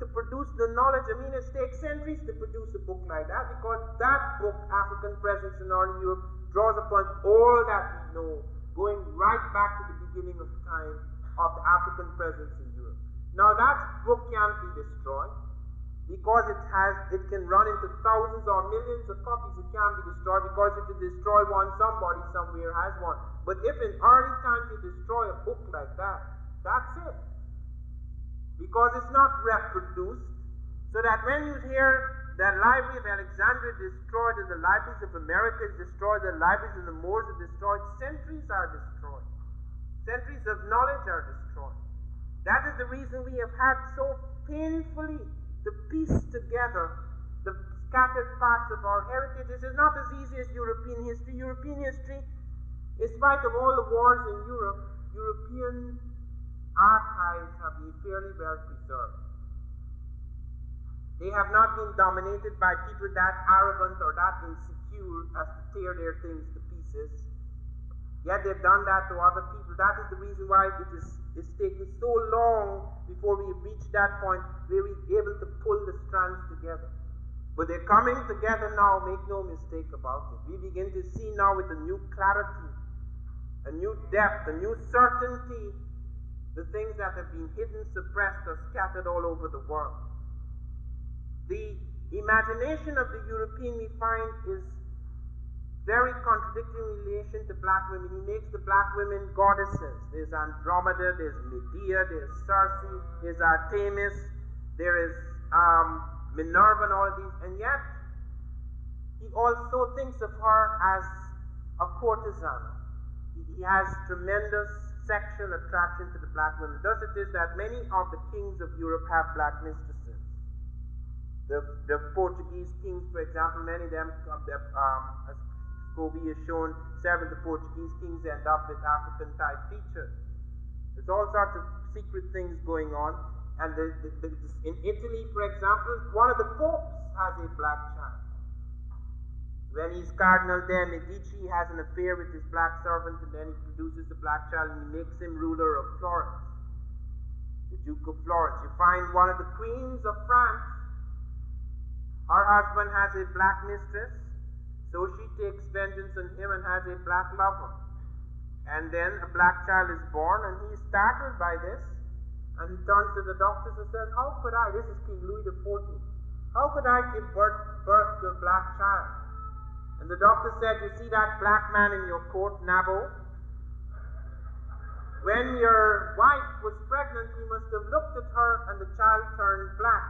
to produce the knowledge. I mean, it takes centuries to produce a book like that, because that book, African Presence in Early Europe, draws upon all that we know, going right back to the beginning of time of the African presence in Europe. Now that book can't be destroyed because it can run into thousands or millions of copies. It can't be destroyed because if you destroy one, somebody somewhere has one. But if in early times you destroy a book like that, that's it. Because it's not reproduced. So that when you hear the Library of Alexandria destroyed, and the libraries of America is destroyed, the libraries of the Moors are destroyed, centuries are destroyed. Centuries of knowledge are destroyed. That is the reason we have had so painfully to piece together the scattered parts of our heritage. This is not as easy as European history. European history, in spite of all the wars in Europe, European archives have been fairly well preserved. They have not been dominated by people that arrogant or that insecure as to tear their things to pieces. Yet they've done that to other people. That is the reason why it's taken so long before we reach that point where we're able to pull the strands together. But they're coming together now, make no mistake about it. We begin to see now with a new clarity, a new depth, a new certainty, the things that have been hidden, suppressed, or scattered all over the world. The imagination of the European, we find, is very contradictory in relation to black women. He makes the black women goddesses. There's Andromeda, there's Medea, there's Circe, there's Artemis, there is Minerva and all of these. And yet, he also thinks of her as a courtesan. He has tremendous sexual attraction to the black women. Thus it is that many of the kings of Europe have black mistresses. The Portuguese kings, for example, many of them, as Scobie has shown, several of the Portuguese kings end up with African-type features. There's all sorts of secret things going on. And in Italy, for example, one of the popes has a black child. When he's Cardinal de' Medici, he has an affair with his black servant, and then he produces a black child and he makes him ruler of Florence, the Duke of Florence. You find one of the queens of France, her husband has a black mistress, so she takes vengeance on him and has a black lover. And then a black child is born, and he is startled by this, and he turns to the doctors and says, how could I, this is King Louis XIV, how could I give birth to a black child? And the doctor said, you see that black man in your court, Nabo? When your wife was pregnant, he must have looked at her and the child turned black.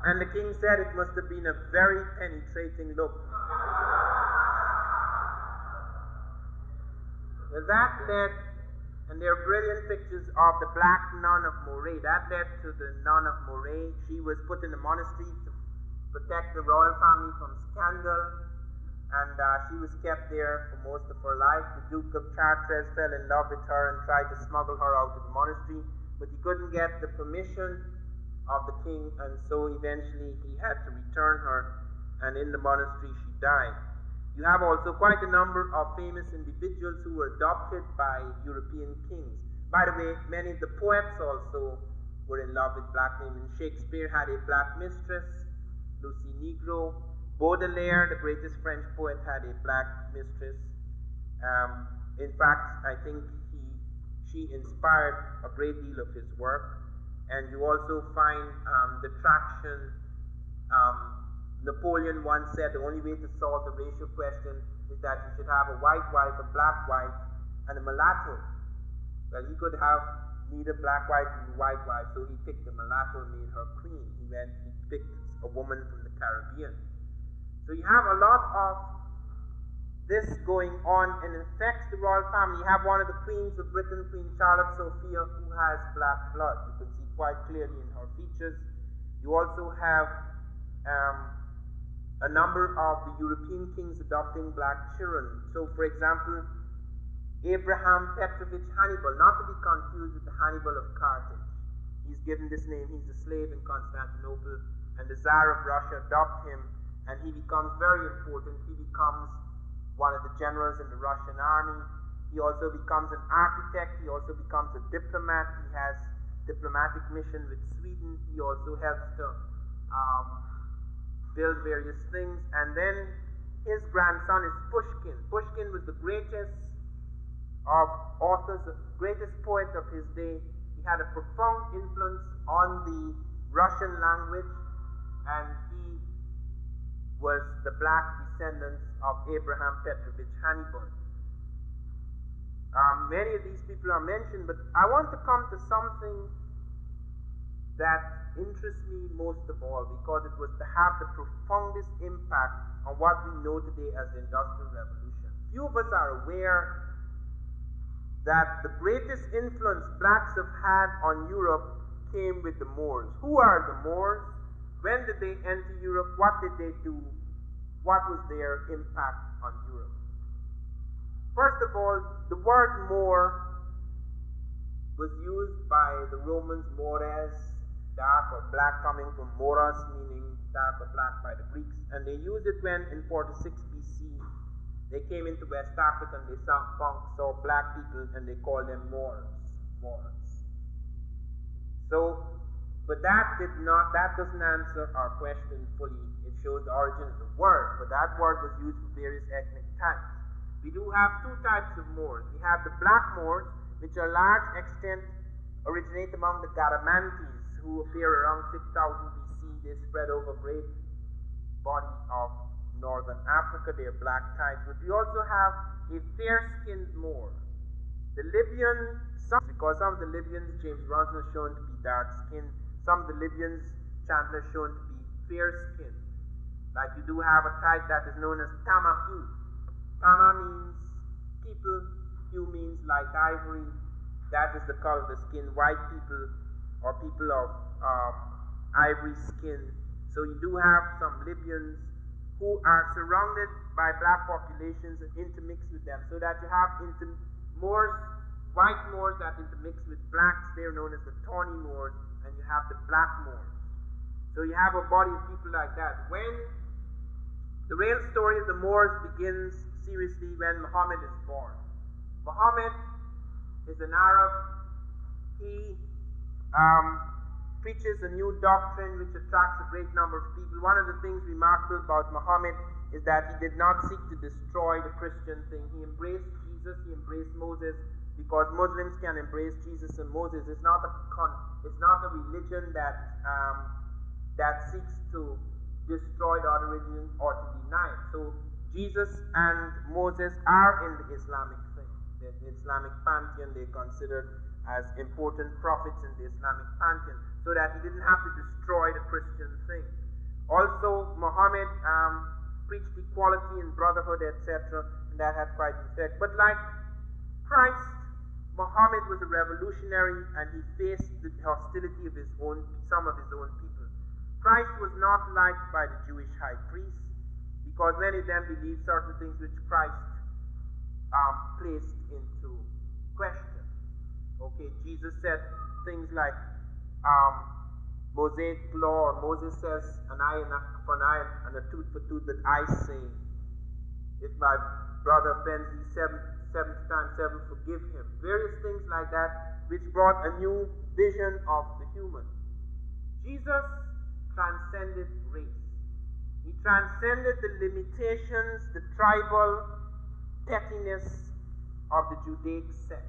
And the king said it must have been a very penetrating look. Well, that led, and there are brilliant pictures of the black nun of Moray. That led to the nun of Moray. She was put in a monastery to protect the royal family from scandal, and she was kept there for most of her life. The Duke of Chartres fell in love with her and tried to smuggle her out of the monastery, but he couldn't get the permission of the king, and so eventually he had to return her, and in the monastery she died. You have also quite a number of famous individuals who were adopted by European kings. By the way, many of the poets also were in love with black women. Shakespeare had a black mistress, Lucy Negro. Baudelaire, the greatest French poet, had a black mistress. In fact, I think she inspired a great deal of his work. And you also find the traction. Napoleon once said the only way to solve the racial question is that you should have a white wife, a black wife, and a mulatto. Well, he could have neither black wife nor white wife, so he picked the mulatto and made her queen. He picked a woman from the Caribbean. So you have a lot of this going on, and it affects the royal family. You have one of the queens of Britain, Queen Charlotte Sophia, who has black blood. You can see quite clearly in her features. You also have a number of the European kings adopting black children. So, for example, Abraham Petrovich Hannibal, not to be confused with the Hannibal of Carthage. He's given this name. He's a slave in Constantinople, and the Tsar of Russia adopts him, and he becomes very important. He becomes one of the generals in the Russian army. He also becomes an architect. He also becomes a diplomat. He has diplomatic mission with Sweden. He also helps to build various things. And then his grandson is Pushkin. Pushkin was the greatest of authors, the greatest poet of his day. He had a profound influence on the Russian language, and he was the black descendants of Abraham Petrovich Hannibal. Many of these people are mentioned, but I want to come to something that interests me most of all, because it was to have the profoundest impact on what we know today as the Industrial Revolution. Few of us are aware that the greatest influence blacks have had on Europe came with the Moors. Who are the Moors? When did they enter Europe? What did they do? What was their impact on Europe? First of all, the word Moor was used by the Romans, mores, dark or black, coming from moros, meaning dark or black by the Greeks. And they used it when, in 46 BC, they came into West Africa and they saw black people and they called them Moors. So, but that doesn't answer our question fully. It shows the origin of the word, but that word was used for various ethnic types. We do have two types of Moors. We have the black Moors, which to a large extent originate among the Garamantes, who appear around 6000 BC. They spread over a great body of northern Africa. They are black types. But we also have a fair-skinned Moor. The Libyan, because some of the Libyans, James Bronson has shown to be dark-skinned. Some of the Libyans, Chandler has shown to be fair-skinned. Like you do have a type that is known as Tamahu. Tama means people, hue means like ivory. That is the color of the skin. White people or people of ivory skin. So you do have some Libyans who are surrounded by black populations and intermix with them. So that you have Moors, white Moors that intermix with blacks. They're known as the tawny Moors, and you have the black Moors. So you have a body of people like that. When the real story of the Moors begins seriously when Muhammad is born. Muhammad is an Arab. He preaches a new doctrine which attracts a great number of people. One of the things remarkable about Muhammad is that he did not seek to destroy the Christian thing. He embraced Jesus, he embraced Moses, because Muslims can embrace Jesus and Moses. It's not a religion that seeks to destroy the other religion or to deny it. So Jesus and Moses are in the Islamic thing. The Islamic pantheon, they're considered as important prophets in the Islamic pantheon, so that he didn't have to destroy the Christian thing. Also, Muhammad preached equality and brotherhood, etc., and that had quite an effect. But like Christ, Muhammad was a revolutionary, and he faced the hostility of some of his own people. Christ was not liked by the Jewish high priests, because many of them believed certain things which Christ placed into question. Okay, Jesus said things like Mosaic law, or Moses says an eye for an eye and a tooth for tooth, but I say, if my brother offends thee 70 times 7, forgive him. Various things like that, which brought a new vision of the human. Jesus transcended race. He transcended the limitations, the tribal pettiness of the Judaic sect.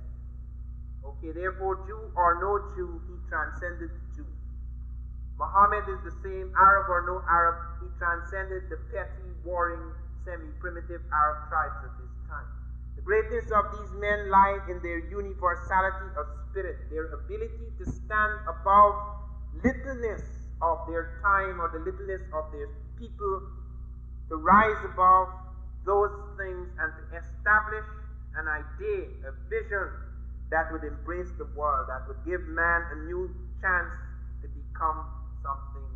Okay, therefore, Jew or no Jew, he transcended the Jew. Muhammad is the same, Arab or no Arab, he transcended the petty, warring, semi-primitive Arab tribes of his time. The greatness of these men lied in their universality of spirit, their ability to stand above littleness of their time or the littleness of their people, to rise above those things and to establish an idea, a vision that would embrace the world, that would give man a new chance to become something,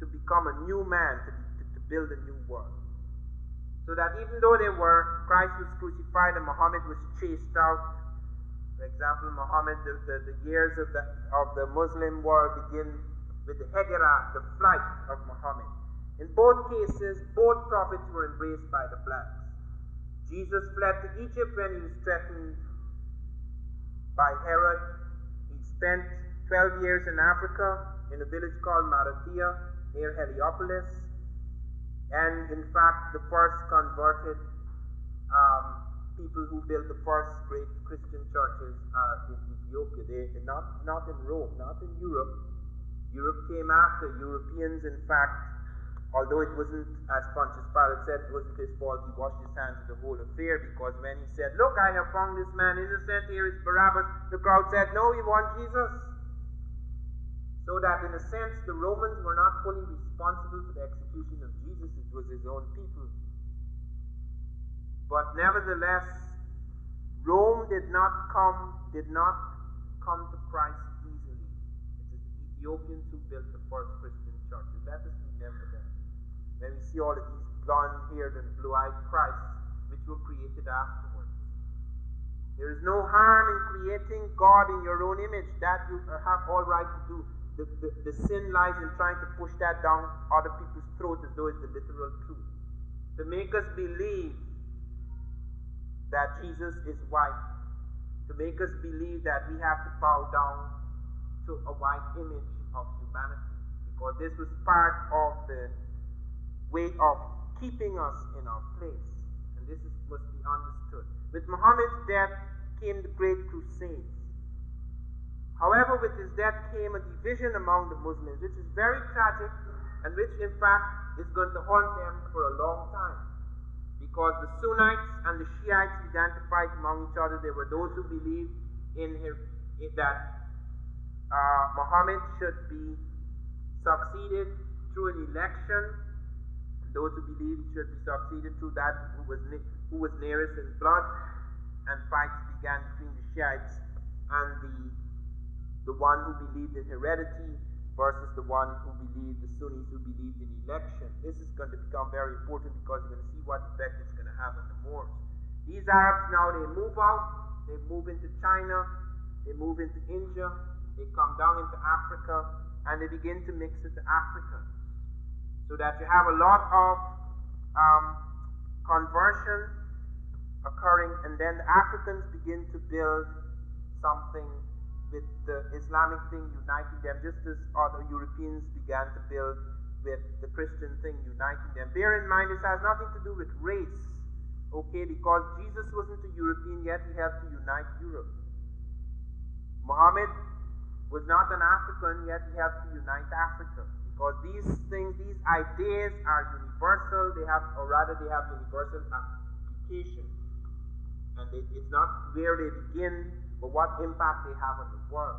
to become a new man, to build a new world. So that even though Christ was crucified and Muhammad was chased out. For example, Muhammad, the years of the Muslim world begin with the Hijrah, the flight of Muhammad. In both cases, both prophets were embraced by the blacks. Jesus fled to Egypt when he was threatened by Herod. He spent 12 years in Africa in a village called Marathia near Heliopolis, and in fact the first converted people who built the first great Christian churches are in Ethiopia. They're not in Rome, not in Europe. Europe came after. Europeans, in fact, although it wasn't, as Pontius Pilate said, it wasn't his fault, he washed his hands of the whole affair, because when he said, "Look, I have found this man innocent, here is Barabbas," the crowd said, "No, we want Jesus." So that in a sense, the Romans were not fully responsible for the execution of Jesus, it was his own people. But nevertheless, Rome did not come to Christ easily. It is the Ethiopians who built the first Christian churches. Let us remember that. When we see all of these blonde-haired and blue-eyed Christs, which were created afterwards. There is no harm in creating God in your own image. That you have all right to do. The sin lies in trying to push that down other people's throats as though it's the literal truth. To make us believe that Jesus is white. To make us believe that we have to bow down to a white image of humanity. Because this was part of the way of keeping us in our place. And this must be understood. With Muhammad's death came the Great Crusades. However, with his death came a division among the Muslims, which is very tragic and which in fact is going to haunt them for a long time. Because the Sunnites and the Shiites identified among each other. There were those who believed that Muhammad should be succeeded through an election. Those who believed he should be succeeded through that who was nearest in blood. and fights began between the Shiites and the one who believed in heredity versus the one who believed, the Sunnis who believed in election. This is going to become very important because you're going to see what effect it's going to have on the Moors. These Arabs now, they move out, they move into China, they move into India, they come down into Africa, and they begin to mix with the Africans. So that you have a lot of conversion occurring, and then the Africans begin to build something with the Islamic thing uniting them, just as other Europeans began to build with the Christian thing uniting them. Bear in mind, this has nothing to do with race, okay, because Jesus wasn't a European, yet he helped to unite Europe. Muhammad was not an African, yet he helped to unite Africa, because these things, these ideas are universal, they have, or rather they have universal application. And it's not where they begin, but what impact they have on the world.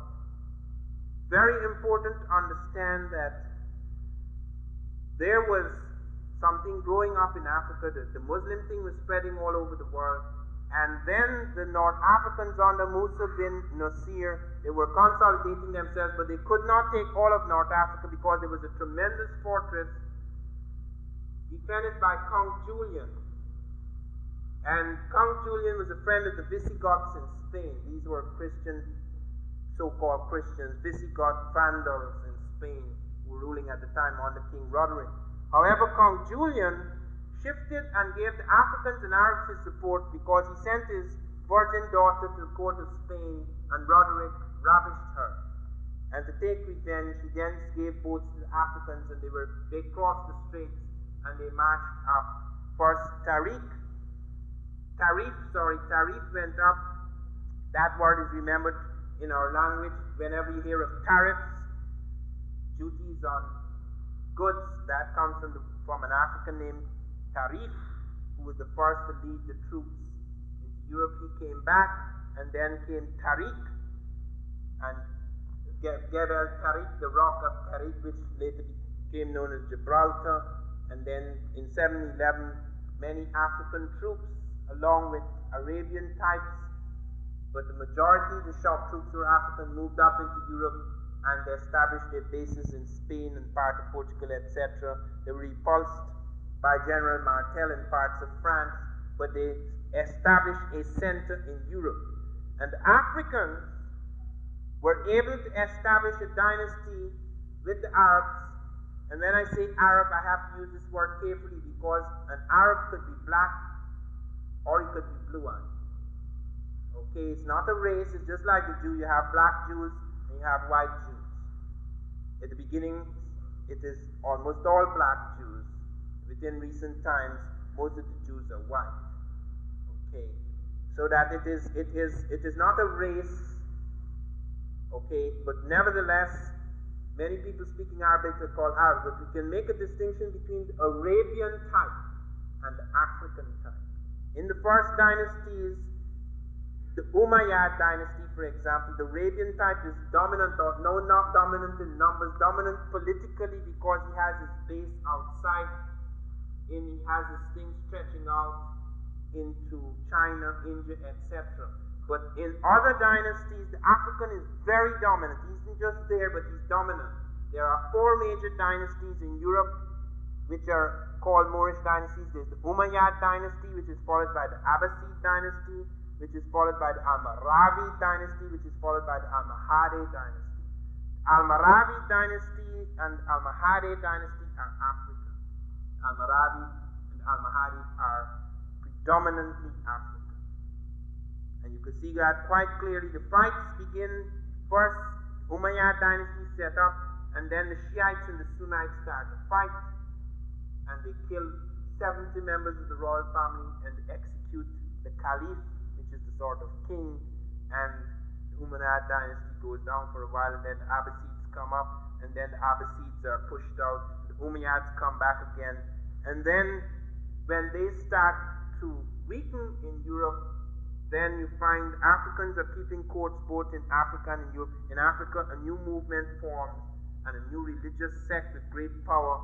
Very important to understand that there was something growing up in Africa, that the Muslim thing was spreading all over the world, and then the North Africans under Musa bin Nasir, they were consolidating themselves, but they could not take all of North Africa because there was a tremendous fortress defended by Count Julian. And Count Julian was a friend of the Visigoths in Spain. These were Christian, so-called Christians, Visigoth Vandals in Spain, who were ruling at the time under King Roderick. However, Count Julian shifted and gave the Africans and Arabs his support because he sent his virgin daughter to the court of Spain, and Roderick ravished her. And to take revenge, he then gave boats to the Africans, and they crossed the straits and they marched up. First, Tarif went up. That word is remembered in our language whenever you hear of tariffs, duties on goods. That comes from an African named Tarif, who was the first to lead the troops into Europe. He came back, and then came Tariq, and Gebel Tariq, the rock of Tariq, which later became known as Gibraltar. And then in 711, many African troops, along with Arabian types, but the majority of the shock troops were African, moved up into Europe, and they established their bases in Spain and part of Portugal, etc. They were repulsed by General Martel in parts of France, but they established a center in Europe. And the Africans were able to establish a dynasty with the Arabs. And when I say Arab, I have to use this word carefully, because an Arab could be black or he could be blue-eyed. Okay, it's not a race, it's just like the Jew. You have black Jews and you have white Jews. At the beginning, it is almost all black Jews. Within recent times, most of the Jews are white. Okay, so that it is not a race. Okay, but nevertheless, many people speaking Arabic are called Arabs, but we can make a distinction between the Arabian type and the African type. In the first dynasties, the Umayyad dynasty, for example, the Arabian type is dominant, or no, not dominant in numbers, dominant politically, because he has his base outside, and he has his thing stretching out into China, India, etc. But in other dynasties, the African is very dominant. He isn't just there, but he's dominant. There are 4 major dynasties in Europe, which are called Moorish dynasties. There's the Umayyad dynasty, which is followed by the Abbasid dynasty, which is followed by the Almoravid dynasty, which is followed by the Almohade dynasty. Almoravid dynasty and Almohade dynasty are African. Almoravid and Almohade are predominantly African. And you can see that quite clearly. The fights begin first, Umayyad dynasty set up, and then the Shiites and the Sunnites start to fight, and they kill 70 members of the royal family and execute the Caliph, which is the sort of king, and the Umayyad dynasty goes down for a while, and then the Abbasids come up, and then the Abbasids are pushed out, the Umayyads come back again, and then when they start to weaken in Europe, then you find Africans are keeping courts both in Africa and in Europe. In Africa, a new movement forms, and a new religious sect with great power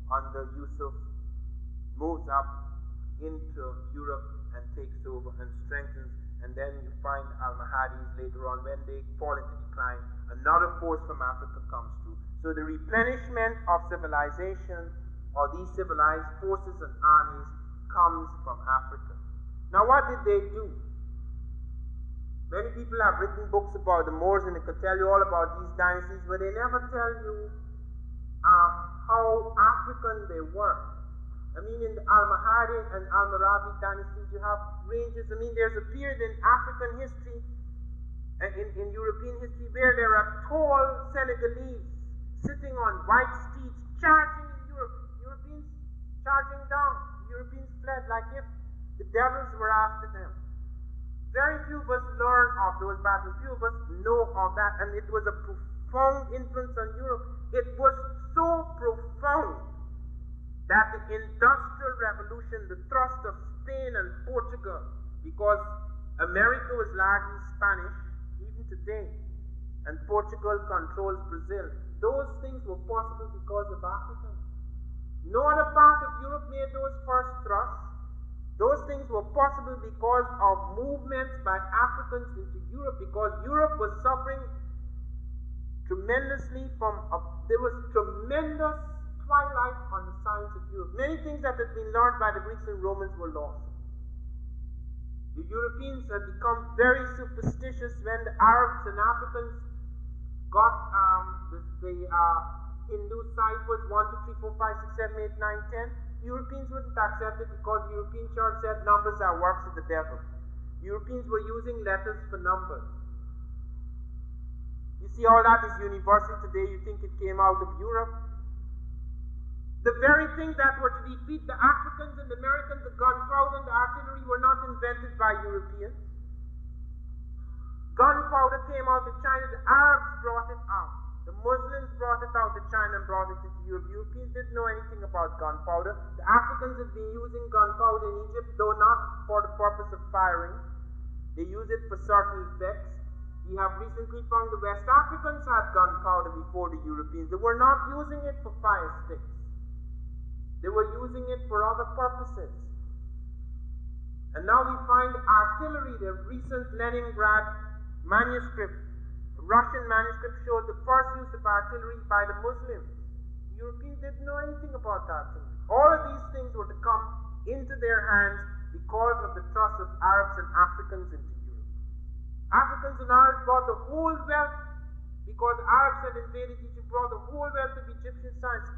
under Yusuf moves up into Europe and takes over and strengthens. And then you find Almohades later on. When they fall into decline, another force from Africa comes through. So the replenishment of civilization, or these civilized forces and armies, comes from Africa. Now what did they do? Many people have written books about the Moors, and they could tell you all about these dynasties, but they never tell you how African they were. I mean, in the Almohade and Almoravid dynasties, you have ranges. I mean, there's a period in African history and in European history where there are tall Senegalese sitting on white steeds charging in Europe. Europeans charging down. Europeans fled like if the devils were after them. Very few of us learn of those battles. Few of us know of that, and it was a profound influence on Europe. It was so profound that the Industrial Revolution, the thrust of Spain and Portugal, because America was largely Spanish, even today, and Portugal controls Brazil, those things were possible because of Africans. No other part of Europe made those first thrusts. Those things were possible because of movements by Africans into Europe, because Europe was suffering tremendously there was tremendous twilight on the science of Europe. Many things that had been learned by the Greeks and Romans were lost. The Europeans had become very superstitious when the Arabs and Africans got the Hindu ciphers 1, 2, 3, 4, 5, 6, 7, 8, 9, 10. Europeans wouldn't accept it because the European church said numbers are works of the devil. Europeans were using letters for numbers. You see, all that is universal today. You think it came out of Europe. The very things that were to defeat the Africans and the Americans, the gunpowder and the artillery, were not invented by Europeans. Gunpowder came out of China. The Arabs brought it out. The Muslims brought it out to China and brought it into Europe. Europeans didn't know anything about gunpowder. The Africans had been using gunpowder in Egypt, though not for the purpose of firing. They use it for certain effects. We have recently found the West Africans had gunpowder before the Europeans. They were not using it for fire sticks. They were using it for other purposes. And now we find artillery. The recent Leningrad manuscript, Russian manuscript, showed the first use of artillery by the Muslims. Europeans didn't know anything about artillery. All of these things were to come into their hands because of the thrust of Arabs and Africans into Europe. Africans and Arabs brought the whole wealth, because the Arabs had invaded Egypt, brought the whole wealth of Egyptian science.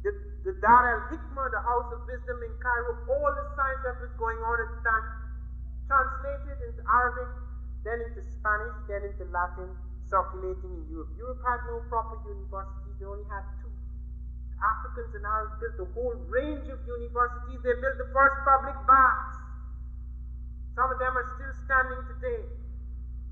The Dar al-Hikmah, the House of Wisdom in Cairo, all the science that was going on at the time, translated into Arabic, then into Spanish, then into Latin, circulating in Europe. Europe had no proper universities, they only had two. The Africans and Arabs built a whole range of universities. They built the first public baths. Some of them are still standing today.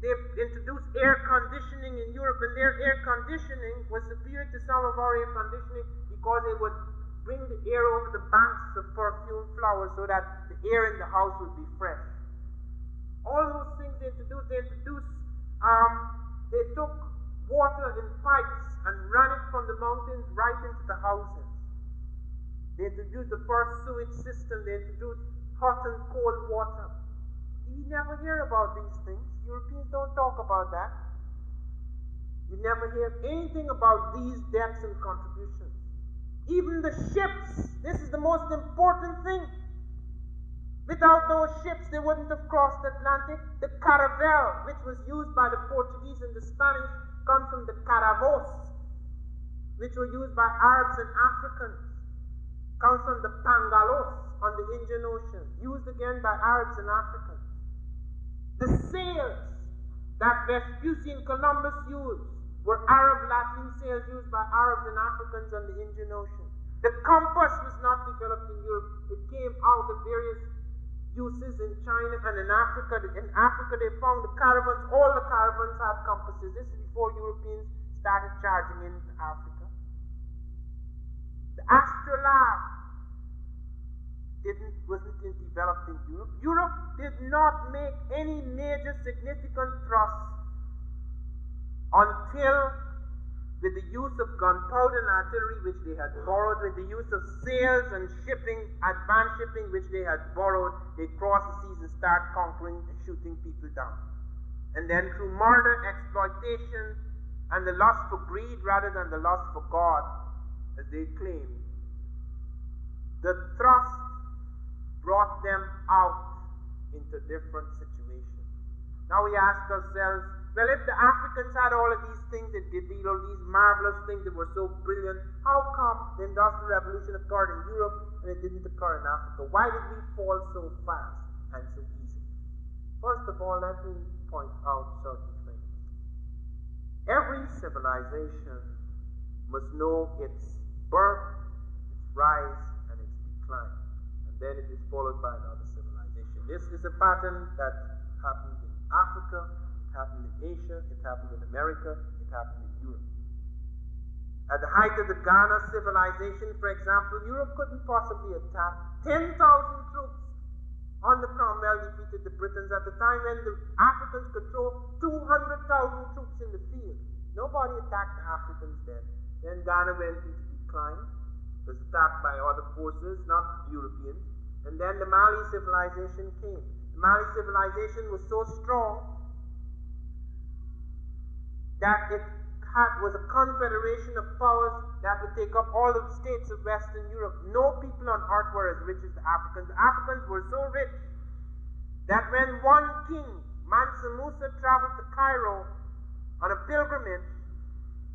They've introduced air conditioning in Europe, and their air conditioning was superior to some of our air conditioning because they would bring the air over the banks of perfume flowers so that the air in the house would be fresh. All those things they introduced, they took water in pipes and ran it from the mountains right into the houses. They introduced the first sewage system. They introduced hot and cold water. You never hear about these things. Europeans don't talk about that. You never hear anything about these debts and contributions. Even the ships, this is the most important thing. Without those ships, they wouldn't have crossed the Atlantic. The caravel, which was used by the Portuguese and the Spanish, comes from the caravos, which were used by Arabs and Africans. Comes from the pangalos on the Indian Ocean, used again by Arabs and Africans. The sails that Vespucci and Columbus used were Arab Latin sails used by Arabs and Africans on the Indian Ocean. The compass was not developed in Europe. It came out of various uses in China and in Africa. In Africa, they found the caravans. All the caravans had compasses. This is before Europeans started charging into Africa. The astrolabe wasn't developed in Europe. Europe did not make any major significant thrust until with the use of gunpowder and artillery which they had borrowed, with the use of sails and shipping, advanced shipping which they had borrowed, they cross the seas and start conquering and shooting people down. And then through murder, exploitation, and the lust for greed rather than the lust for God, as they claim, the thrust brought them out into different situations. Now we ask ourselves, well, if the Africans had all of these things that they did, all these marvelous things that were so brilliant, how come the Industrial Revolution occurred in Europe and it didn't occur in Africa? Why did we fall so fast and so easy? First of all, let me point out certain things. Every civilization must know its birth, its rise, and its decline. And then it is followed by another civilization. This is a pattern that happened in Africa, it happened in Asia, it happened in America, it happened in Europe. At the height of the Ghana civilization, for example, Europe couldn't possibly attack. 10,000 troops under Cromwell defeated the Britons at the time when the Africans could throw 200,000 troops in the field. Nobody attacked the Africans then. Then Ghana went into decline, was attacked by other forces, not Europeans. And then the Mali civilization came. The Mali civilization was so strong that it was a confederation of powers that would take up all of the states of Western Europe. No people on earth were as rich as the Africans. The Africans were so rich that when one king, Mansa Musa, traveled to Cairo on a pilgrimage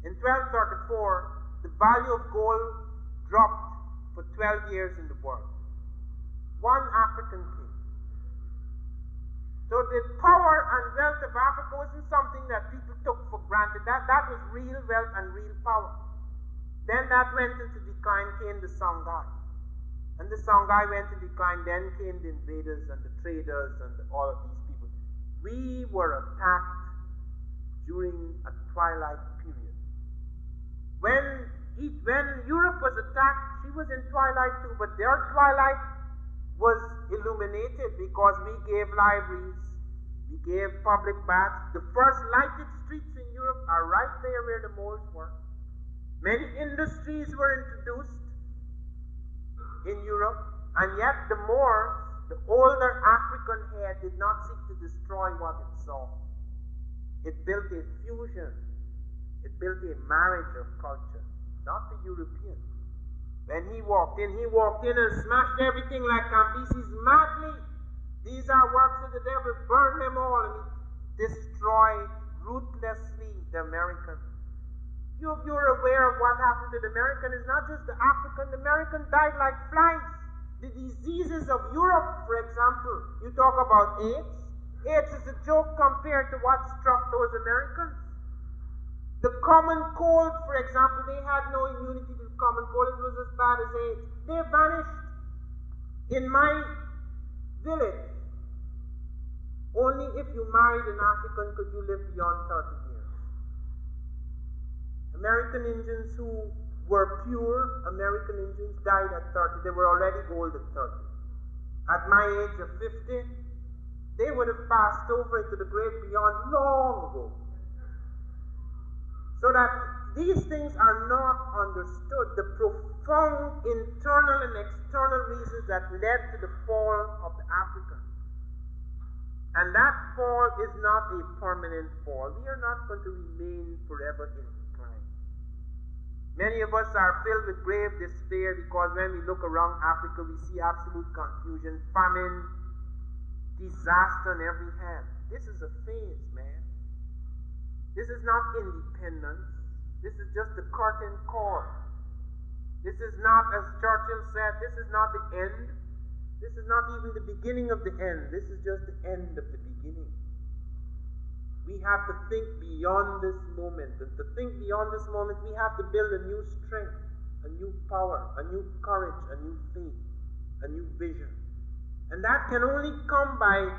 in 1234, the value of gold dropped for 12 years in the world. One African king. So the power and wealth of Africa wasn't something that people took for granted. That was real wealth and real power. Then that went into decline, came the Songhai. And the Songhai went into decline, then came the invaders and the traders and all of these people. We were attacked during a twilight period. When Europe was attacked, she was in twilight too, but their twilight was illuminated because we gave libraries, we gave public baths. The first lighted streets in Europe are right there where the Moors were. Many industries were introduced in Europe, and yet the Moors, the older African head, did not seek to destroy what it saw. It built a fusion, it built a marriage of culture, not the European. When he walked in and smashed everything like Cambyses madly. These are works of the devil, burn them all, and he destroyed ruthlessly the American. Few of you are aware of what happened to the American. It's not just the African. The American died like flies. The diseases of Europe, for example, you talk about AIDS. AIDS is a joke compared to what struck those Americans. The common cold, for example, they had no immunity to the common cold. It was as bad as AIDS. They vanished. In my village, only if you married an African could you live beyond 30 years. American Indians who were pure American Indians died at 30. They were already old at 30. At my age of 50, they would have passed over into the great beyond long ago. So that these things are not understood. The profound internal and external reasons that led to the fall of the Africans. And that fall is not a permanent fall. We are not going to remain forever in decline. Many of us are filled with grave despair because when we look around Africa, we see absolute confusion, famine, disaster on every hand. This is a phase, man. This is not independence. This is just the curtain call. This is not, as Churchill said, this is not the end. This is not even the beginning of the end. This is just the end of the beginning. We have to think beyond this moment. And to think beyond this moment, we have to build a new strength, a new power, a new courage, a new faith, a new vision. And that can only come by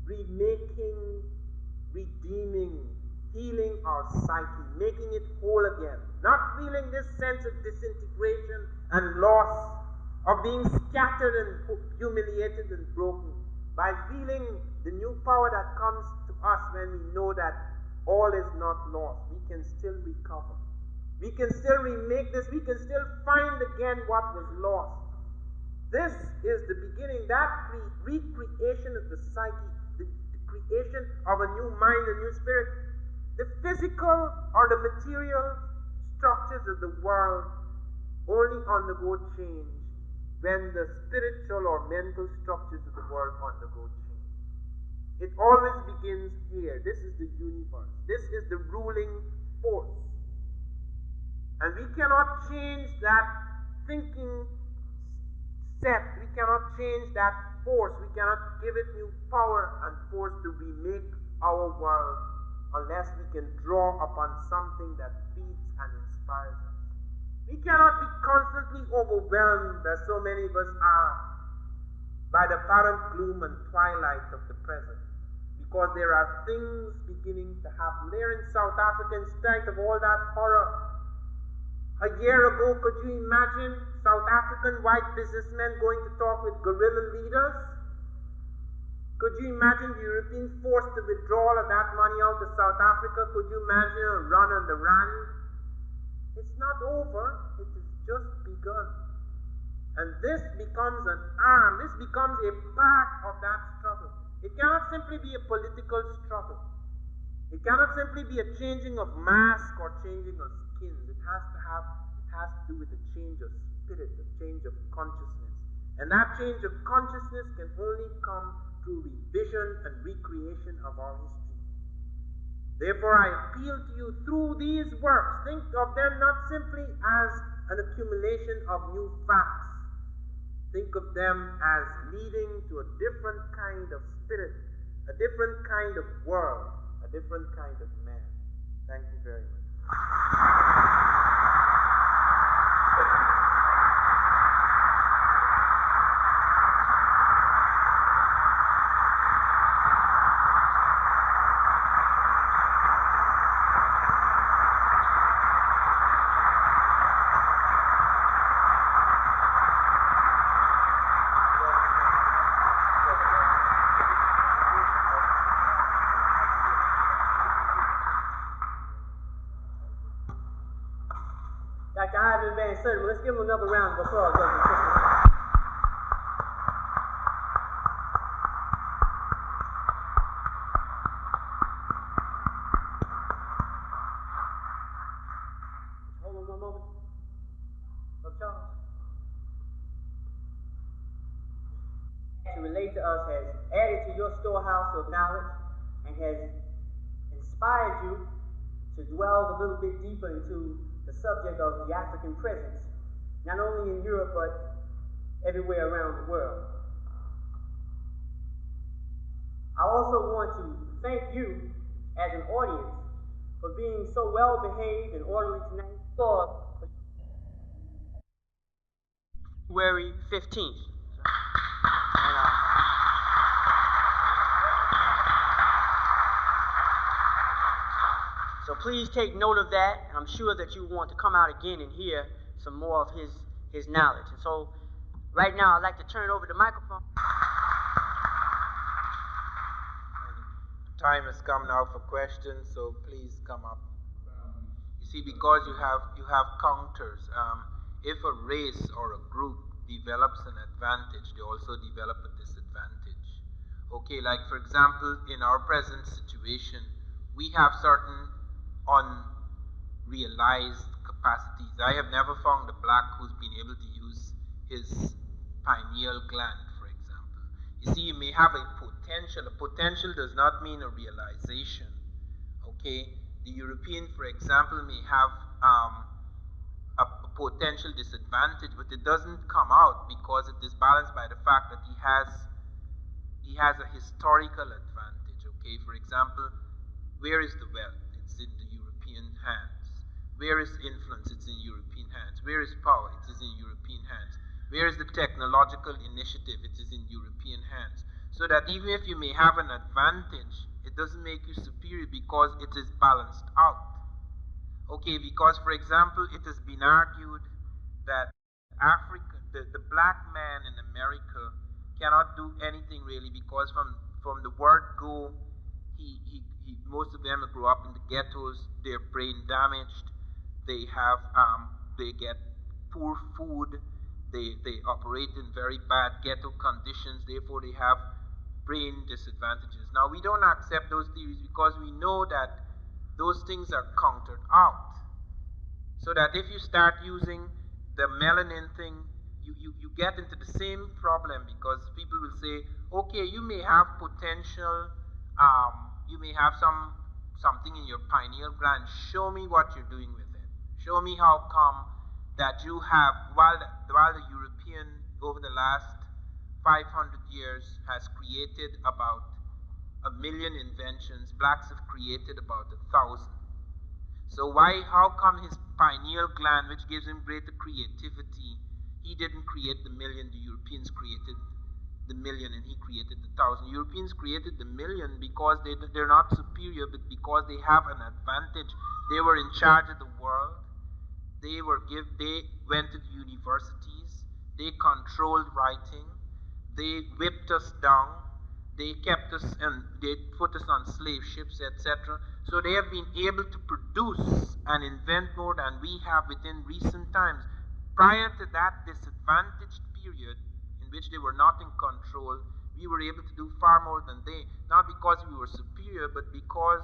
remaking, redeeming, healing our psyche, making it whole again. Not feeling this sense of disintegration and loss, of being scattered and humiliated and broken. By feeling the new power that comes to us when we know that all is not lost. We can still recover. We can still remake this. We can still find again what was lost. This is the beginning, that recreation of the psyche, the creation of a new mind, a new spirit. The physical or the material structures of the world only undergo change when the spiritual or mental structures of the world undergo change. It always begins here. This is the universe. This is the ruling force. And we cannot change that thinking set. We cannot change that force. We cannot give it new power and force to remake our world unless we can draw upon something that feeds and inspires us. We cannot be constantly overwhelmed, as so many of us are, by the apparent gloom and twilight of the present, because there are things beginning to happen. There in South Africa, in spite of all that horror, a year ago, could you imagine South African white businessmen going to talk with guerrilla leaders? Could you imagine the Europeans forced to withdraw of that money out of South Africa? Could you imagine a run on the rand? It's not over. It has just begun. And this becomes an arm. This becomes a part of that struggle. It cannot simply be a political struggle. It cannot simply be a changing of mask or changing of skins. It has to do with a change of spirit, a change of consciousness. And that change of consciousness can only come through revision and recreation of our history. Therefore, I appeal to you through these works. Think of them not simply as an accumulation of new facts. Think of them as leading to a different kind of spirit, a different kind of world, a different kind of man. Thank you very much. Dr. Ivan Van Sertima, let's give him another round of applause. Hold on one moment. Brother Charles. To relate to us has added to your storehouse of knowledge and has inspired you to dwell a little bit deeper into the subject of the African presence, not only in Europe but everywhere around the world. I also want to thank you as an audience for being so well behaved and orderly tonight. February 15th. So please take note of that, and I'm sure that you want to come out again and hear some more of his knowledge. And so right now I'd like to turn over the microphone. Time has come now for questions, so please come up. You see, because you have counters. If a race or a group develops an advantage, they also develop a disadvantage. Okay, like for example, in our present situation, we have certain unrealized capacities. I have never found a black who's been able to use his pineal gland, for example. You see, you may have a potential. A potential does not mean a realization. Okay, the European, for example, may have a potential disadvantage, but it doesn't come out because it is balanced by the fact that he has a historical advantage. Okay, for example, where is the wealth? It's in the European hands. Where is influence? It's in European hands. Where is power? It is in European hands. Where is the technological initiative? It is in European hands. So that even if you may have an advantage, it doesn't make you superior because it is balanced out. Okay, because for example, it has been argued that Africa, the black man in America cannot do anything really because from the word go, most of them grow up in the ghettos. They're brain damaged. They have, they get poor food. They operate in very bad ghetto conditions. Therefore, they have brain disadvantages. Now, we don't accept those theories because we know that those things are countered out. So that if you start using the melanin thing, you get into the same problem, because people will say, okay, you may have potential, you may have something in your pineal gland. Show me what you're doing with it. Show me how come that you have, while the European over the last 500 years has created about 1 million inventions, blacks have created about 1,000. So how come his pineal gland, which gives him greater creativity, he didn't create the million, the Europeans created the million, and he created the 1,000. Europeans created the million because they're not superior, but because they have an advantage. They were in charge of the world. They went to the universities. They controlled writing. They whipped us down. They kept us and they put us on slave ships, etc. So they have been able to produce and invent more than we have within recent times. Prior to that disadvantaged period, in which they were not in control, we were able to do far more than they. Not because we were superior, but because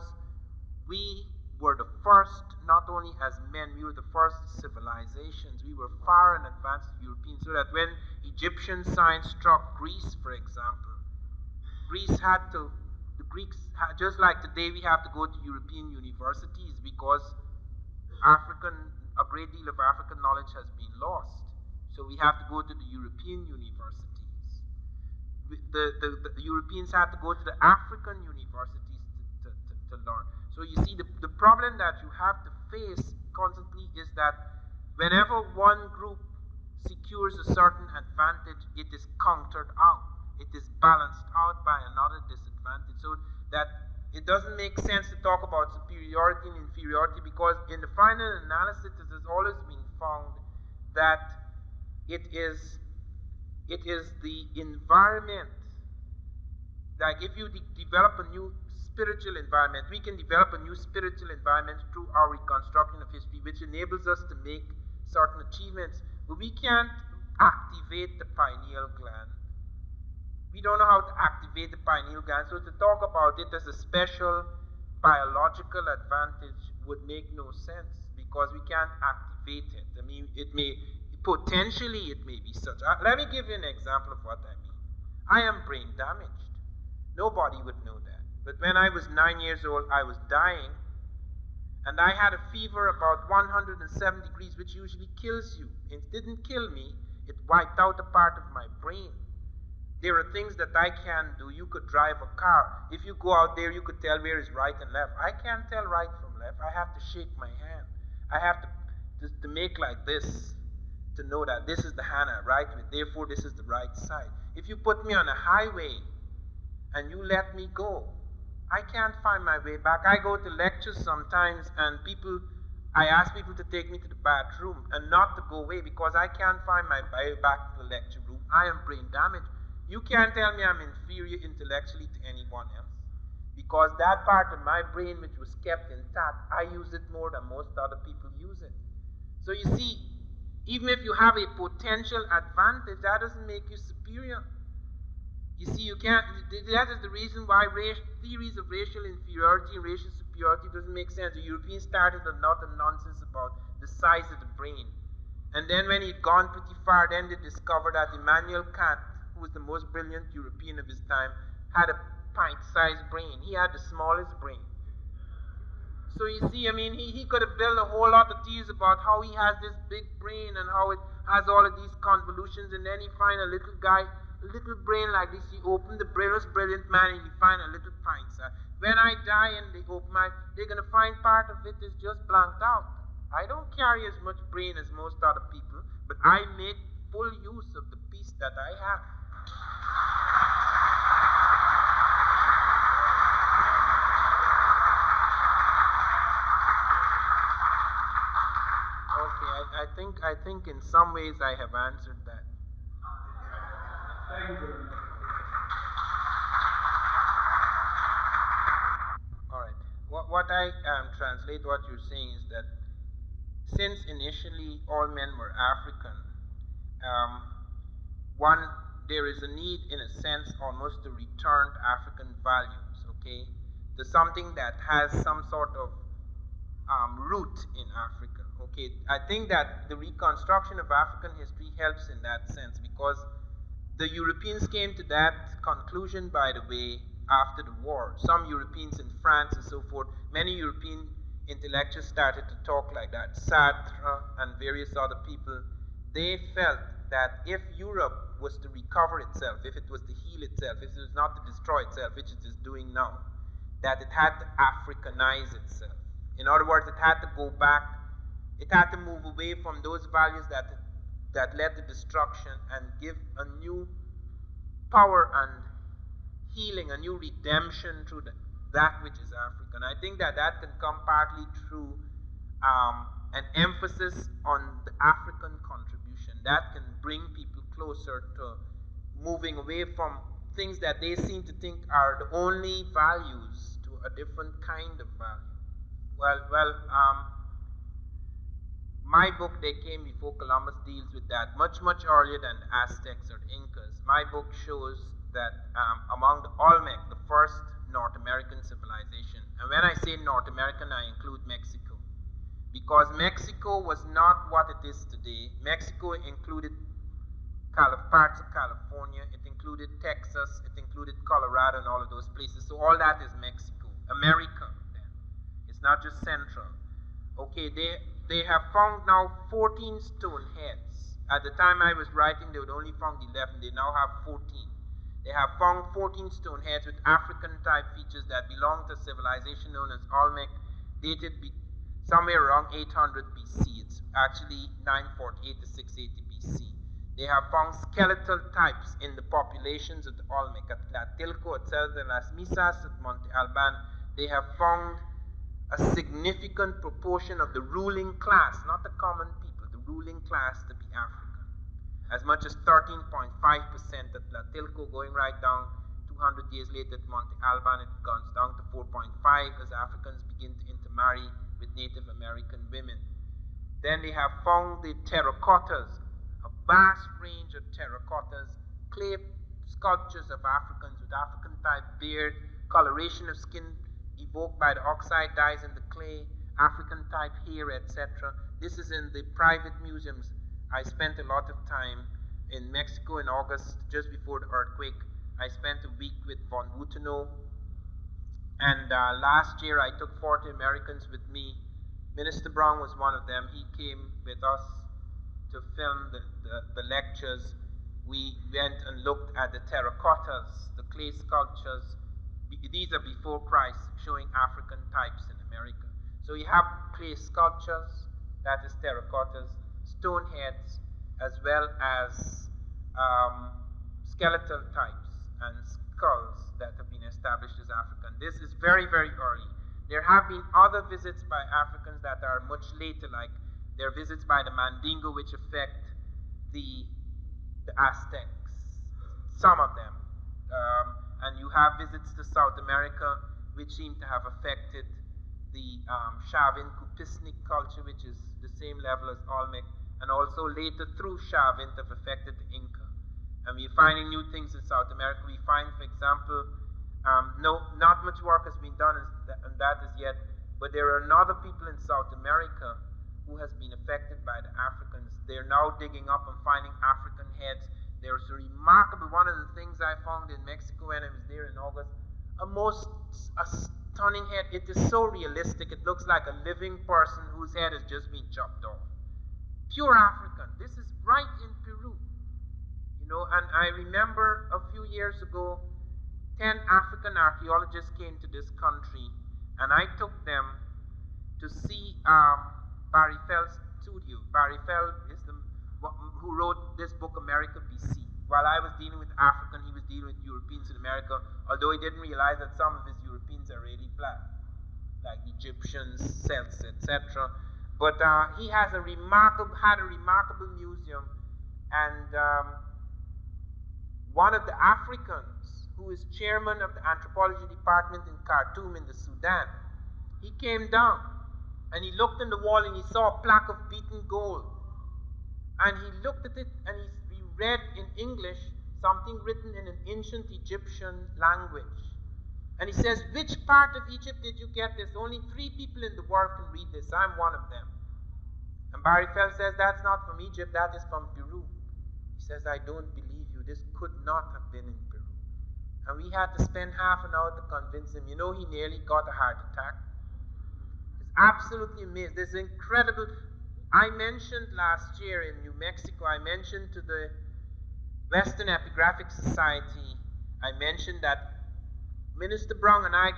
we were the first, not only as men, we were the first civilizations. We were far in advance of Europeans, so that when Egyptian science struck Greece, for example, the Greeks had, just like today we have to go to European universities because a great deal of African knowledge has been lost. So we have to go to the European universities. The Europeans had to go to the African universities to learn. So you see, the problem that you have to face constantly is that whenever one group secures a certain advantage, it is countered out. It is balanced out by another disadvantage. So that it doesn't make sense to talk about superiority and inferiority, because in the final analysis it has always been found that it is the environment. Like if you develop a new spiritual environment, we can develop a new spiritual environment through our reconstruction of history, which enables us to make certain achievements. But we can't activate the pineal gland. We don't know how to activate the pineal gland, so to talk about it as a special biological advantage would make no sense, because we can't activate it. I mean, potentially it may be such. Let me give you an example of what I mean. I am brain damaged. Nobody would know that. But when I was 9 years old, I was dying, and I had a fever about 107 degrees, which usually kills you. It didn't kill me, it wiped out a part of my brain. There are things that I can do. You could drive a car. If you go out there, you could tell where is right and left. I can't tell right from left. I have to shake my hand. I have to make like this to know that this is the hand I write with. Therefore, this is the right side. If you put me on a highway and you let me go, I can't find my way back. I go to lectures sometimes, and I ask people to take me to the bathroom and not to go away because I can't find my way back to the lecture room. I am brain damaged. You can't tell me I'm inferior intellectually to anyone else, because that part of my brain which was kept intact, I use it more than most other people use it. So you see, even if you have a potential advantage, that doesn't make you superior. You see, you can't. That is the reason why theories of racial inferiority and racial superiority doesn't make sense. The Europeans started a lot of nonsense about the size of the brain, and then when he'd gone pretty far, then they discovered that Immanuel Kant, who was the most brilliant European of his time, had a pint-sized brain. He had the smallest brain. So you see, I mean, he could have built a whole lot of theories about how he has this big brain and how it has all of these convolutions, and then he find a little guy, a little brain like this. He opened the most brilliant man, and he find a little pint-sized. When I die and they open they're going to find part of it is just blanked out. I don't carry as much brain as most other people, but I make full use of the piece that I have. Okay, I think in some ways I have answered that. Thank you very much. All right. what I translate what you're saying is that since initially all men were African, um, one, there is a need, in a sense, almost to return to African values, okay, to something that has some sort of root in Africa, okay. I think that the reconstruction of African history helps in that sense because the Europeans came to that conclusion, by the way, after the war. Some Europeans in France and so forth, many European intellectuals started to talk like that. Sartre and various other people, they felt that if Europe was to recover itself, if it was to heal itself, if it was not to destroy itself, which it is doing now, that it had to Africanize itself. In other words, it had to go back, it had to move away from those values that led to destruction and give a new power and healing, a new redemption through that which is African. I think that that can come partly through an emphasis on the African contribution. That can bring people closer to moving away from things that they seem to think are the only values to a different kind of value. My book, They Came Before Columbus, deals with that much, much earlier than the Aztecs or the Incas. My book shows that among the Olmec, the first North American civilization, and when I say North American, I include Mexico, because Mexico was not what it is today. Mexico included parts of California, it included Texas, it included Colorado and all of those places. So all that is Mexico, America then. It's not just Central. Okay, they have found now 14 stone heads. At the time I was writing, they would only found 11. They now have 14. They have found 14 stone heads with African-type features that belong to a civilization known as Olmec, dated somewhere around 800 BC. It's actually 948 to 680 BC. They have found skeletal types in the populations of the Olmec at Tlatilco, at Cerro de las Misas, at Monte Alban. They have found a significant proportion of the ruling class, not the common people, the ruling class to be African. As much as 13.5% at Tlatilco, going right down 200 years later at Monte Alban, it comes down to 4.5 as Africans begin to intermarry with Native American women. Then they have found the terracottas, a vast range of terracottas, clay sculptures of Africans with African-type beard, coloration of skin evoked by the oxide dyes in the clay, African-type hair, etc. This is in the private museums. I spent a lot of time in Mexico in August, just before the earthquake. I spent a week with von Wutenow, and last year I took 40 Americans with me. Minister Brown was one of them. He came with us to film the lectures. We went and looked at the terracottas, the clay sculptures. These are before Christ, showing African types in America. So you have clay sculptures, that is terracottas, stone heads, as well as skeletal types and skulls that have been established as African. This is very, very early. There have been other visits by Africans that are much later, like there are visits by the Mandingo, which affect the Aztecs, some of them. And you have visits to South America, which seem to have affected the Chavin Kupisnik culture, which is the same level as Olmec, and also later through Chavin have affected the Inca. And we're finding new things in South America. We find, for example, not much work has been done on that as yet, but there are other people in South America who has been affected by the Africans. They're now digging up and finding African heads. There's a remarkable, one of the things I found in Mexico when I was there in August, a stunning head. It is so realistic. It looks like a living person whose head has just been chopped off. Pure African. This is right in Peru. You know, and I remember a few years ago, 10 African archaeologists came to this country, and I took them to see Barry Fell's studio. Barry Fell is who wrote this book, America BC. While I was dealing with African, he was dealing with Europeans in America, although he didn't realize that some of his Europeans are really black, like Egyptians, Celts, etc. But he has had a remarkable museum, and one of the Africans who is chairman of the anthropology department in Khartoum in the Sudan he came down and he looked in the wall and he saw a plaque of beaten gold. And he looked at it and he read in English something written in an ancient Egyptian language. And he says, which part of Egypt did you get this? Only 3 people in the world can read this. I'm one of them. And Barry Fell says, that's not from Egypt, that is from Peru. He says, I don't believe you. This could not have been in Peru. And we had to spend half an hour to convince him. You know, he nearly got a heart attack. It's absolutely amazing. This incredible. I mentioned last year in New Mexico, I mentioned to the Western Epigraphic Society, I mentioned that Minister Brown and I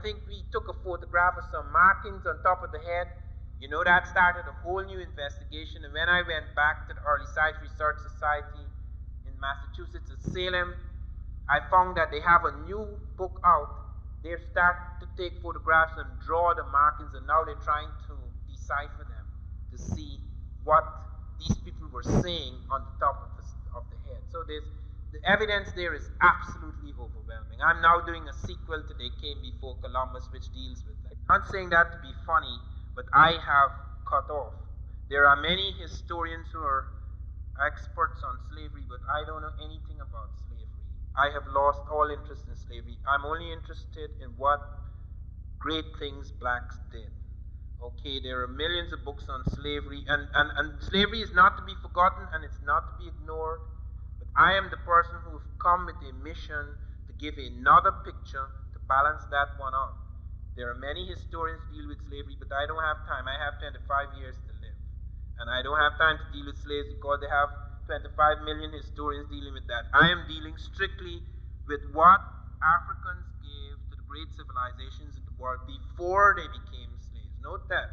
think we took a photograph of some markings on top of the head. You know, that started a whole new investigation. And when I went back to the Early Science Research Society in Massachusetts at Salem, I found that they have a new book out. They're starting to take photographs and draw the markings, and now they're trying to decipher them to see what these people were saying on the top of the head. So the evidence there is absolutely overwhelming. I'm now doing a sequel to They Came Before Columbus, which deals with that. I'm not saying that to be funny, but I have cut off. There are many historians who are experts on slavery, but I don't know anything about slavery. I have lost all interest in slavery. I'm only interested in what great things blacks did. Okay, there are millions of books on slavery, and slavery is not to be forgotten and it's not to be ignored. But I am the person who has come with a mission to give another picture to balance that one out. There are many historians who deal with slavery, but I don't have time. I have 25 years to live. And I don't have time to deal with slaves because they have 25 million historians dealing with that. I am dealing strictly with what Africans gave to the great civilizations in the world before they became slaves. Note that.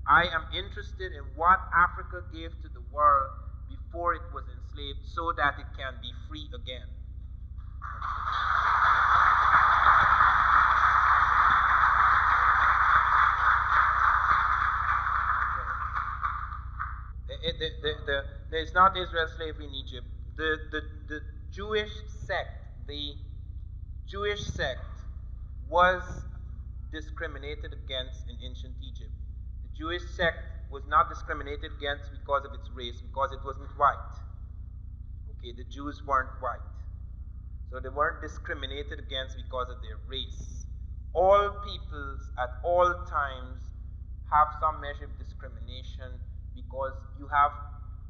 I am interested in what Africa gave to the world before it was enslaved so that it can be free again. There's not Israel slavery in Egypt. The Jewish sect was discriminated against in ancient Egypt. The Jewish sect was not discriminated against because of its race, because it wasn't white. Okay, the Jews weren't white. So they weren't discriminated against because of their race. All peoples at all times have some measure of discrimination because you have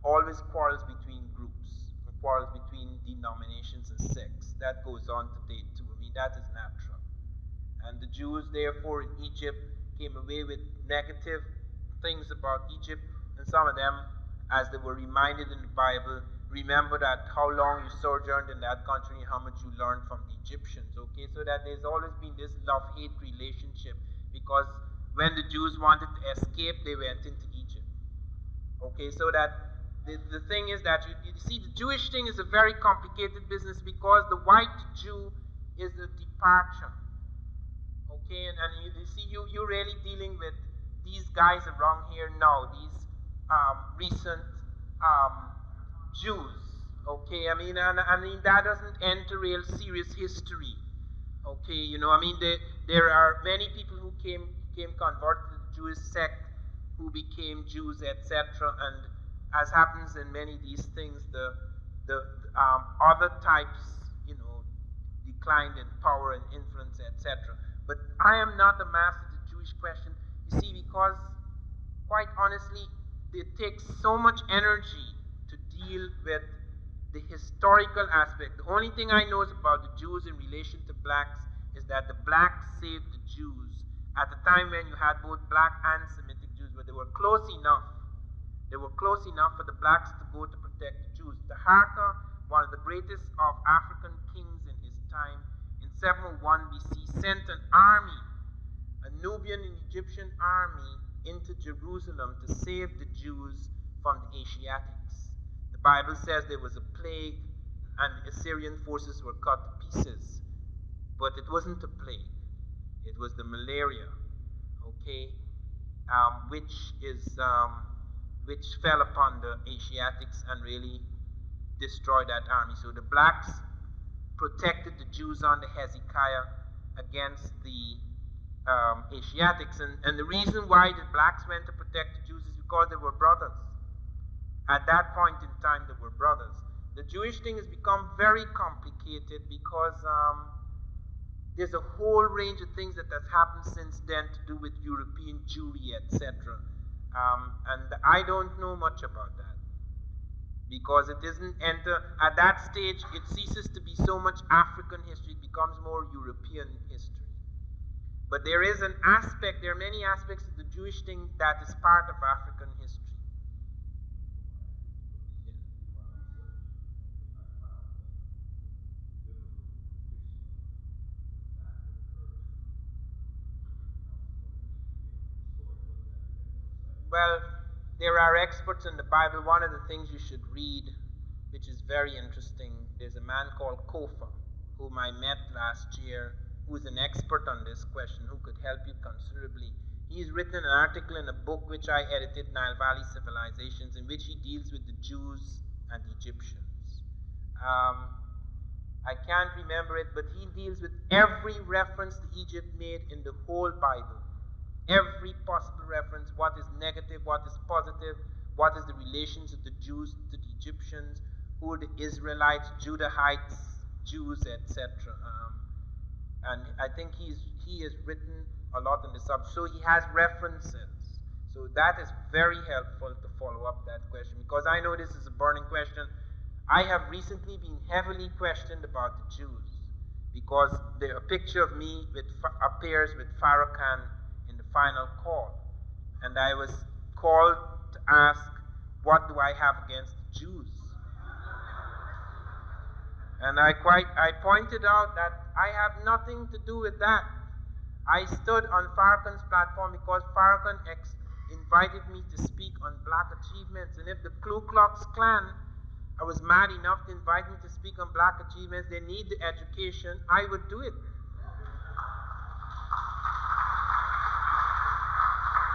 always quarrels between groups, quarrels between denominations and sects. That goes on today too. I mean, that is natural. And the Jews, therefore, in Egypt came away with negative things about Egypt, and some of them, as they were reminded in the Bible, remember that how long you sojourned in that country and how much you learned from the Egyptians, okay? So that there's always been this love-hate relationship, because when the Jews wanted to escape, they went into Egypt, okay? So that the thing is that you see, the Jewish thing is a very complicated business because the white Jew is a departure, okay? And you see, you're really dealing with these guys around here now, these recent Jews, okay? I mean, that doesn't enter real serious history, okay? You know, I mean, there are many people who came converted to the Jewish sect who became Jews, etc. And as happens in many of these things, the other types, you know, declined in power and influence, etc. But I am not the master of the Jewish question, you see, because quite honestly, it takes so much energy to deal with the historical aspect. The only thing I know about the Jews in relation to blacks is that the blacks saved the Jews at a time when you had both black and Semitic Jews, where they were close enough. They were close enough for the blacks to go to protect the Jews. Taharqa, one of the greatest of African kings in his time, in 701 BC, sent an army, a Nubian and Egyptian army, into Jerusalem to save the Jews from the Asiatics. The Bible says there was a plague and Assyrian forces were cut to pieces. But it wasn't a plague. It was the malaria, okay, which fell upon the Asiatics and really destroyed that army. So the blacks protected the Jews under Hezekiah against the Asiatics. And the reason why the blacks went to protect the Jews is because they were brothers. At that point in time, they were brothers. The Jewish thing has become very complicated because there's a whole range of things that has happened since then to do with European Jewry, etc. And I don't know much about that because it isn't at that stage, it ceases to be so much African history, it becomes more European history. But there is an aspect, there are many aspects of the Jewish thing that is part of African history. Well, there are experts in the Bible. One of the things you should read, which is very interesting, there's a man called Kofa, whom I met last year, who's an expert on this question, who could help you considerably. He's written an article in a book which I edited, Nile Valley Civilizations, in which he deals with the Jews and Egyptians. I can't remember it, but he deals with every reference to Egypt made in the whole Bible. Every possible reference, what is negative, what is positive, what is the relations of the Jews to the Egyptians, who are the Israelites, Judahites, Jews, etc. And I think he has written a lot on the subject, so he has references. So that is very helpful to follow up that question, because I know this is a burning question. I have recently been heavily questioned about the Jews, because a picture of me appears with Farrakhan in the final call. And I was called to ask, what do I have against the Jews? And I pointed out that I have nothing to do with that. I stood on Farrakhan's platform because Farrakhan invited me to speak on black achievements. And if the Ku Klux Klan was mad enough to invite me to speak on black achievements, they need the education, I would do it.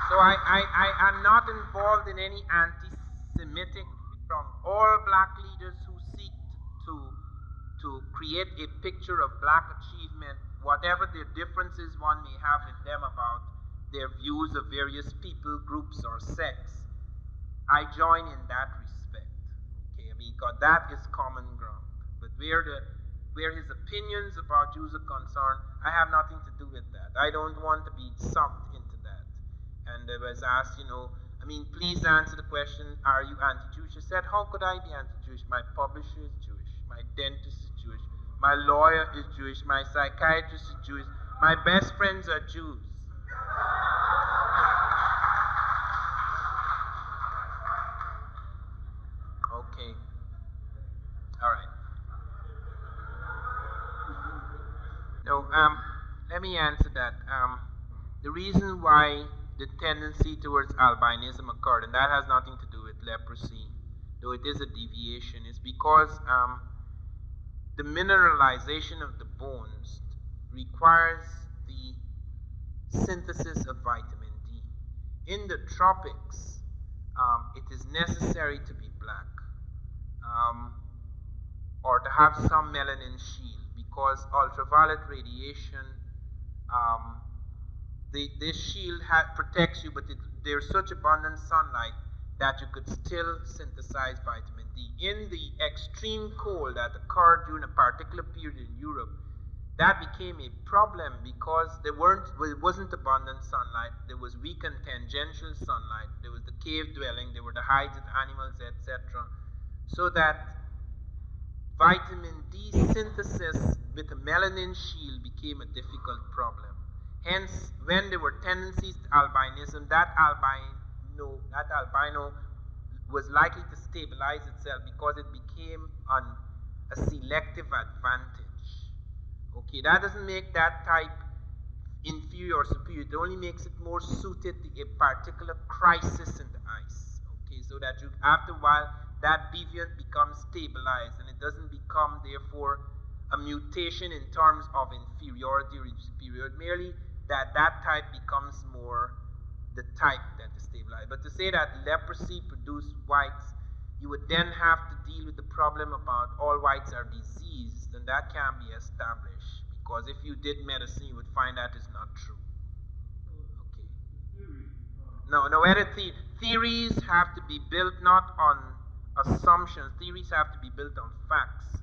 So I am not involved in any anti-Semitic from all black leaders who seek to create a picture of black achievement, whatever their differences one may have with them about their views of various people, groups, or sects. I join in that respect. Okay, I mean, because that is common ground. But where his opinions about Jews are concerned, I have nothing to do with that. I don't want to be sucked into that. And I was asked, I mean, please answer the question, are you anti-Jewish? I said, how could I be anti-Jewish? My publisher is Jewish. My dentist is Jewish. My lawyer is Jewish. My psychiatrist is Jewish. My best friends are Jews. Okay. All right. No, let me answer that. The reason why the tendency towards albinism occurred, and that has nothing to do with leprosy, though it is a deviation, is because the mineralization of the bones requires the synthesis of vitamin D. In the tropics, it is necessary to be black or to have some melanin shield, because ultraviolet radiation, this shield protects you, but there's such abundant sunlight that you could still synthesize vitamin D. In the extreme cold that occurred during a particular period in Europe, that became a problem because it wasn't abundant sunlight. There was weak and tangential sunlight. There was the cave dwelling. There were the hides of animals, etc. So that vitamin D synthesis with a melanin shield became a difficult problem. Hence, when there were tendencies to albinism, that albino was likely to stabilize itself because it became a selective advantage. Okay, that doesn't make that type inferior or superior. It only makes it more suited to a particular crisis in the ice. Okay, so that after a while, that deviant becomes stabilized and it doesn't become, therefore, a mutation in terms of inferiority or superiority, merely that type becomes more the type that is stabilized. But to say that leprosy produced whites, you would then have to deal with the problem about all whites are diseased, and that can't be established, because if you did medicine, you would find that is not true. No, whether theories have to be built not on assumptions, theories have to be built on facts.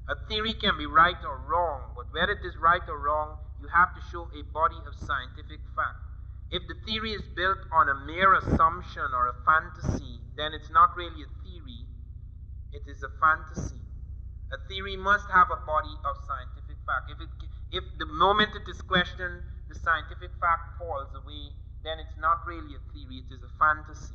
A theory can be right or wrong, but whether it is right or wrong, you have to show a body of scientific fact. If the theory is built on a mere assumption or a fantasy, then it's not really a theory, it is a fantasy. A theory must have a body of scientific fact. If the moment it is questioned, the scientific fact falls away, then it's not really a theory, it is a fantasy.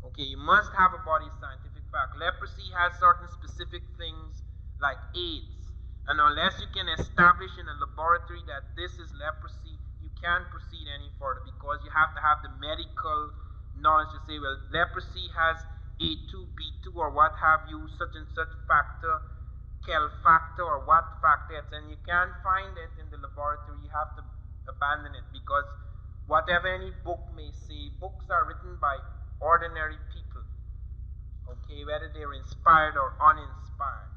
Okay, you must have a body of scientific fact. Leprosy has certain specific things like AIDS, and unless you can establish in a laboratory that this is leprosy, you can't proceed any further because you have to have the medical knowledge to say, well, leprosy has A2, B2, or what have you, such and such factor, Kell factor, or what factor, and you can't find it in the laboratory. You have to abandon it because whatever any book may say, books are written by ordinary people, okay, whether they're inspired or uninspired.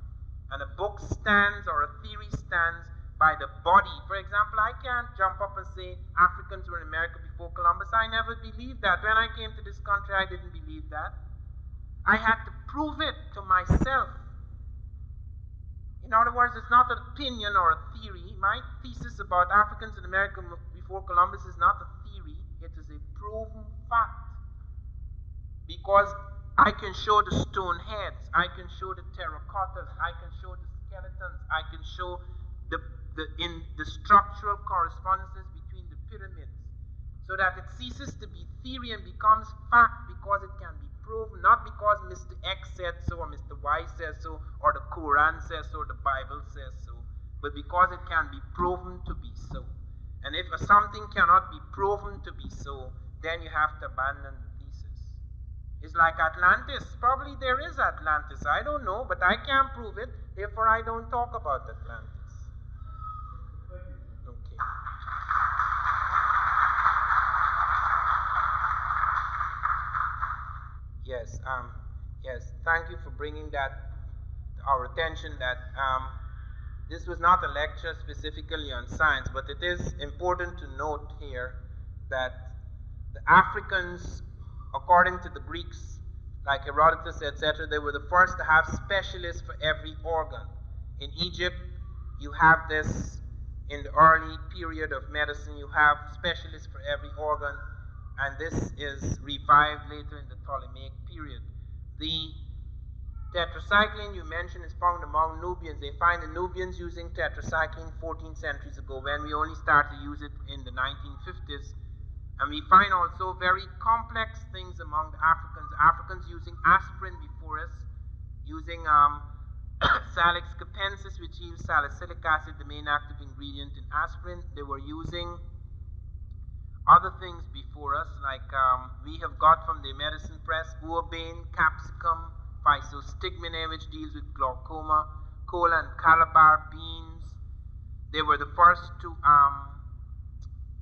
And a book stands, or a theory stands, by the body. For example, I can't jump up and say Africans were in America before Columbus. I never believed that. When I came to this country, I didn't believe that. I had to prove it to myself. In other words, it's not an opinion or a theory. My thesis about Africans in America before Columbus is not a theory. It is a proven fact. Because I can show the stone heads, I can show the terracottas, I can show the skeletons, I can show the structural correspondences between the pyramids, so that it ceases to be theory and becomes fact because it can be proven, not because Mr. X said so, or Mr. Y says so, or the Quran says so, or the Bible says so, but because it can be proven to be so. And if something cannot be proven to be so, then you have to abandon the thesis. It's like Atlantis. Probably there is Atlantis. I don't know, but I can't prove it. Therefore, I don't talk about Atlantis. Okay. Yes. Yes. Thank you for bringing that to our attention. That this was not a lecture specifically on science, but it is important to note here that the Africans, according to the Greeks, like Herodotus, etc., they were the first to have specialists for every organ. In Egypt, you have this in the early period of medicine, you have specialists for every organ, and this is revived later in the Ptolemaic period. The tetracycline you mentioned is found among Nubians. They find the Nubians using tetracycline 14 centuries ago, when we only started to use it in the 1950s. And we find also very complex things among the Africans. Africans using aspirin before us, using Salix capensis, which yields salicylic acid, the main active ingredient in aspirin. They were using other things before us, like we have got from the medicine press, uabane, capsicum, physostigmine, which deals with glaucoma, cola and calabar beans. They were the first to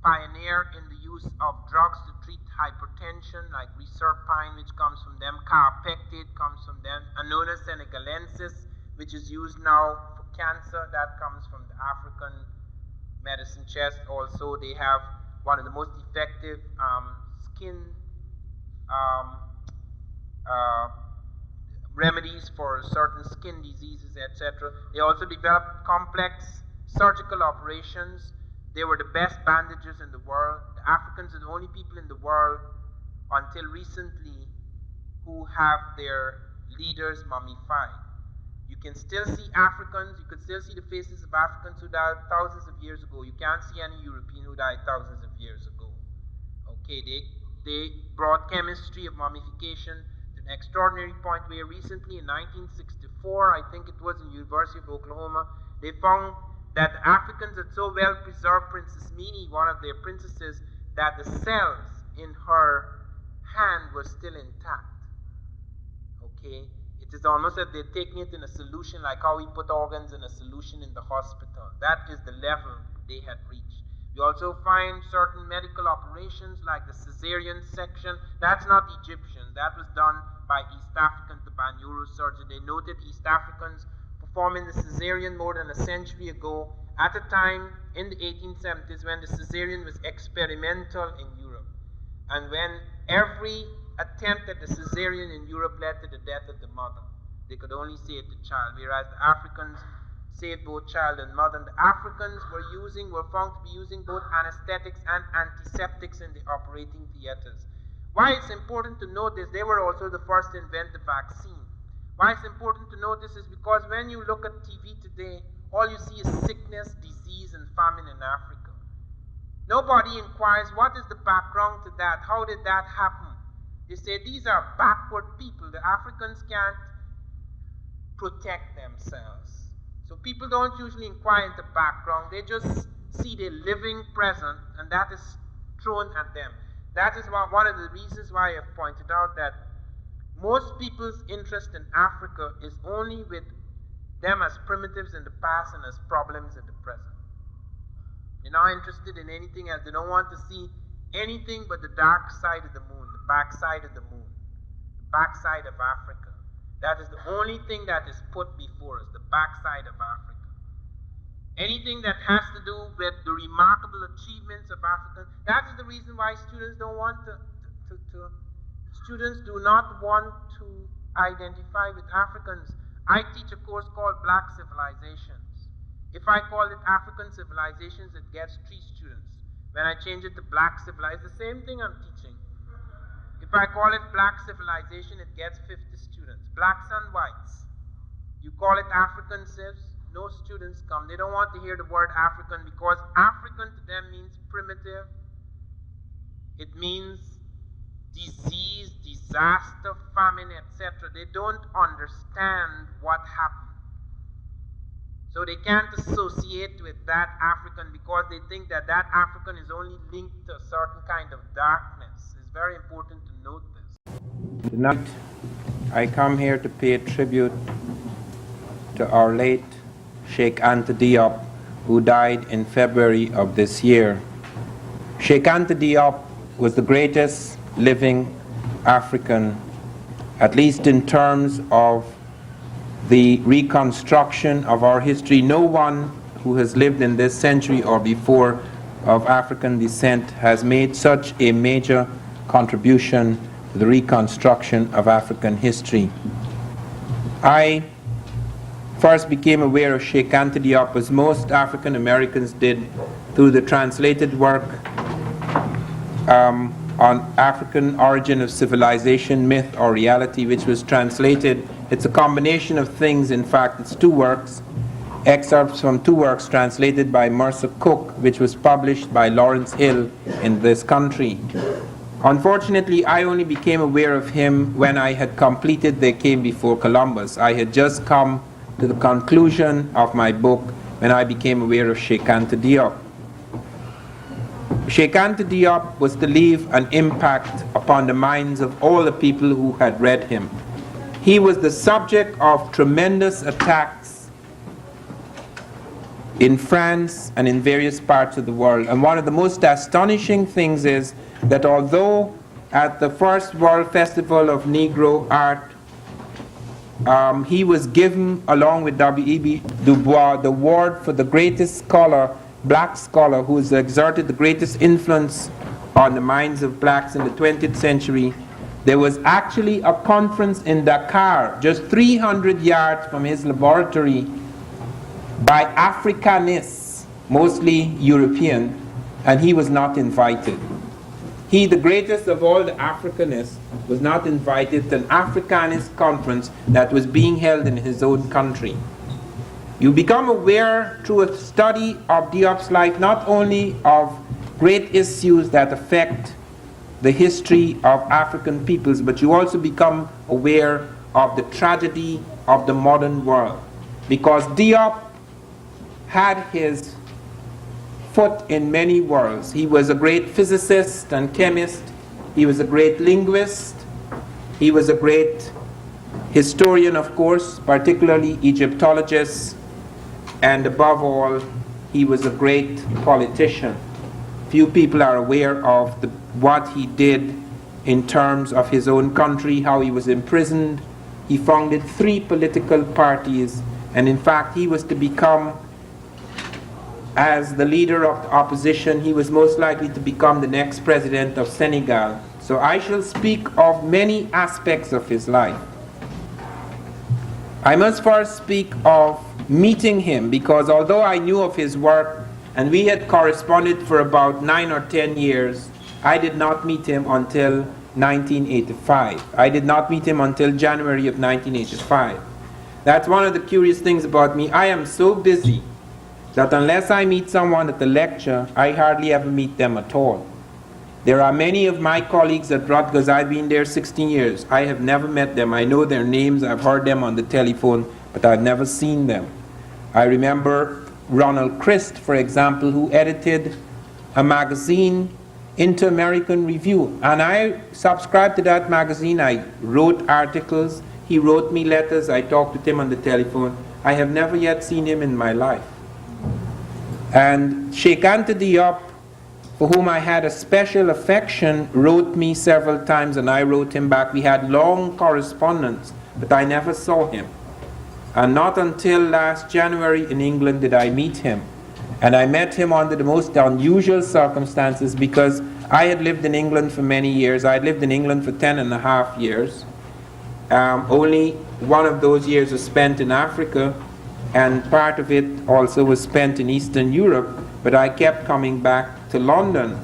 pioneer in the use of drugs to treat hypertension, like reserpine, which comes from them, carpectate comes from them, Annona senegalensis, which is used now for cancer, that comes from the African medicine chest. Also, they have one of the most effective skin remedies for certain skin diseases, etc. They also developed complex surgical operations. They were the best bandages in the world. The Africans are the only people in the world until recently who have their leaders mummified. You can still see Africans, you can still see the faces of Africans who died thousands of years ago. You can't see any European who died thousands of years ago. Okay, they brought chemistry of mummification to an extraordinary point where recently in 1964, I think it was in the University of Oklahoma, they found that the Africans had so well preserved Princess Mini, one of their princesses, that the cells in her hand were still intact. Okay, it is almost as they're taking it in a solution, like how we put organs in a solution in the hospital. That is the level they had reached. You also find certain medical operations like the cesarean section. That's not Egyptian. That was done by East Africans, the neurosurgeon. They noted East Africans performing the cesarean more than a century ago, at a time in the 1870s when the cesarean was experimental in Europe. And when every attempt at the cesarean in Europe led to the death of the mother, they could only save the child, whereas the Africans saved both child and mother. And the Africans were found to be using both anesthetics and antiseptics in the operating theaters. Why it's important to note this, they were also the first to invent the vaccine. Why it's important to note this is because when you look at TV today, all you see is sickness, disease, and famine in Africa. Nobody inquires what is the background to that, how did that happen? They say these are backward people, the Africans can't protect themselves. So people don't usually inquire into background, they just see the living present and that is thrown at them. That is one of the reasons why I have pointed out that most people's interest in Africa is only with them as primitives in the past and as problems in the present. They're not interested in anything else. They don't want to see anything but the dark side of the moon, the backside of the moon, the backside of Africa. That is the only thing that is put before us, the backside of Africa. Anything that has to do with the remarkable achievements of Africa, that is the reason why students don't want students do not want to identify with Africans. I teach a course called Black Civilizations. If I call it African Civilizations, it gets 3 students. When I change it to Black Civilization, the same thing I'm teaching. If I call it Black Civilization, it gets 50 students. Blacks and whites. You call it African Civs, no students come. They don't want to hear the word African because African to them means primitive. It means disease, disaster, famine, etc. They don't understand what happened. So they can't associate with that African because they think that that African is only linked to a certain kind of darkness. It's very important to note this. Tonight, I come here to pay tribute to our late Sheikh Anta Diop, who died in February of this year. Sheikh Anta Diop was the greatest living African, at least in terms of the reconstruction of our history. No one who has lived in this century or before of African descent has made such a major contribution to the reconstruction of African history. I first became aware of Sheikh Anta Diop, as most African Americans did, through the translated work on African Origin of Civilization, Myth or Reality, which was translated. It's a combination of things. In fact, it's 2 works, excerpts from 2 works translated by Morse Cook, which was published by Lawrence Hill in this country. Unfortunately, I only became aware of him when I had completed They Came Before Columbus. I had just come to the conclusion of my book when I became aware of Sheikh Anta Diop. Sheikh Anta Diop was to leave an impact upon the minds of all the people who had read him. He was the subject of tremendous attacks in France and in various parts of the world. And one of the most astonishing things is that although at the first World Festival of Negro Art, he was given, along with W.E.B. Du Bois, the award for the greatest scholar, black scholar, who has exerted the greatest influence on the minds of blacks in the 20th century. There was actually a conference in Dakar, just 300 yards from his laboratory, by Africanists, mostly European, and he was not invited. He, the greatest of all the Africanists, was not invited to an Africanist conference that was being held in his own country. You become aware through a study of Diop's life not only of great issues that affect the history of African peoples, but you also become aware of the tragedy of the modern world. Because Diop had his foot in many worlds. He was a great physicist and chemist. He was a great linguist. He was a great historian, of course, particularly Egyptologist. And above all, he was a great politician. Few people are aware of what he did in terms of his own country, how he was imprisoned. He founded 3 political parties, and in fact he was to become as the leader of the opposition, he was most likely to become the next president of Senegal. So I shall speak of many aspects of his life. I must first speak of meeting him, because although I knew of his work and we had corresponded for about 9 or 10 years, I did not meet him until 1985. I did not meet him until January of 1985. That's one of the curious things about me. I am so busy that unless I meet someone at the lecture, I hardly ever meet them at all. There are many of my colleagues at Rutgers. I've been there 16 years. I have never met them. I know their names. I've heard them on the telephone, but I've never seen them. I remember Ronald Christ, for example, who edited a magazine, Inter-American Review, and I subscribed to that magazine. I wrote articles. He wrote me letters. I talked with him on the telephone. I have never yet seen him in my life. And Cheikh Anta Diop, for whom I had a special affection, wrote me several times, and I wrote him back. We had long correspondence, but I never saw him. And not until last January in England did I meet him. And I met him under the most unusual circumstances, because I had lived in England for many years. I had lived in England for 10.5 years. Only one of those years was spent in Africa, and part of it also was spent in Eastern Europe, but I kept coming back to London.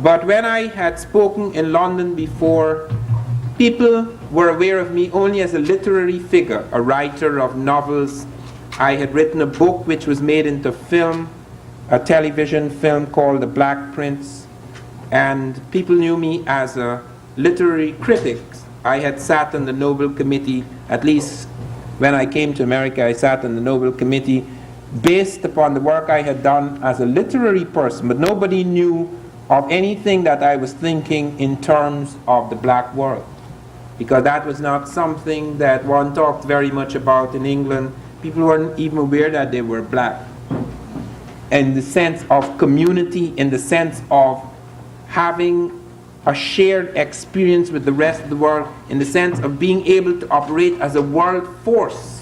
But when I had spoken in London before, people were aware of me only as a literary figure, a writer of novels. I had written a book which was made into film, a television film called The Black Prince, and people knew me as a literary critic. I had sat on the Nobel Committee, at least when I came to America, I sat on the Nobel Committee based upon the work I had done as a literary person, but nobody knew of anything that I was thinking in terms of the black world, because that was not something that one talked very much about in England. People weren't even aware that they were black. In the sense of community, in the sense of having a shared experience with the rest of the world, in the sense of being able to operate as a world force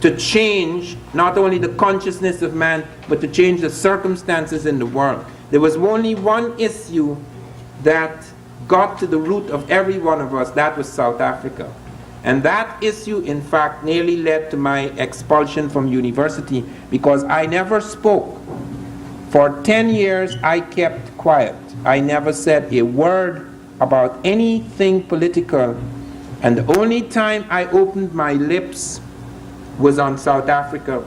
to change not only the consciousness of man, but to change the circumstances in the world. There was only one issue that got to the root of every one of us. That was South Africa. And that issue, in fact, nearly led to my expulsion from university, because I never spoke. For 10 years, I kept quiet. I never said a word about anything political. And the only time I opened my lips was on South Africa.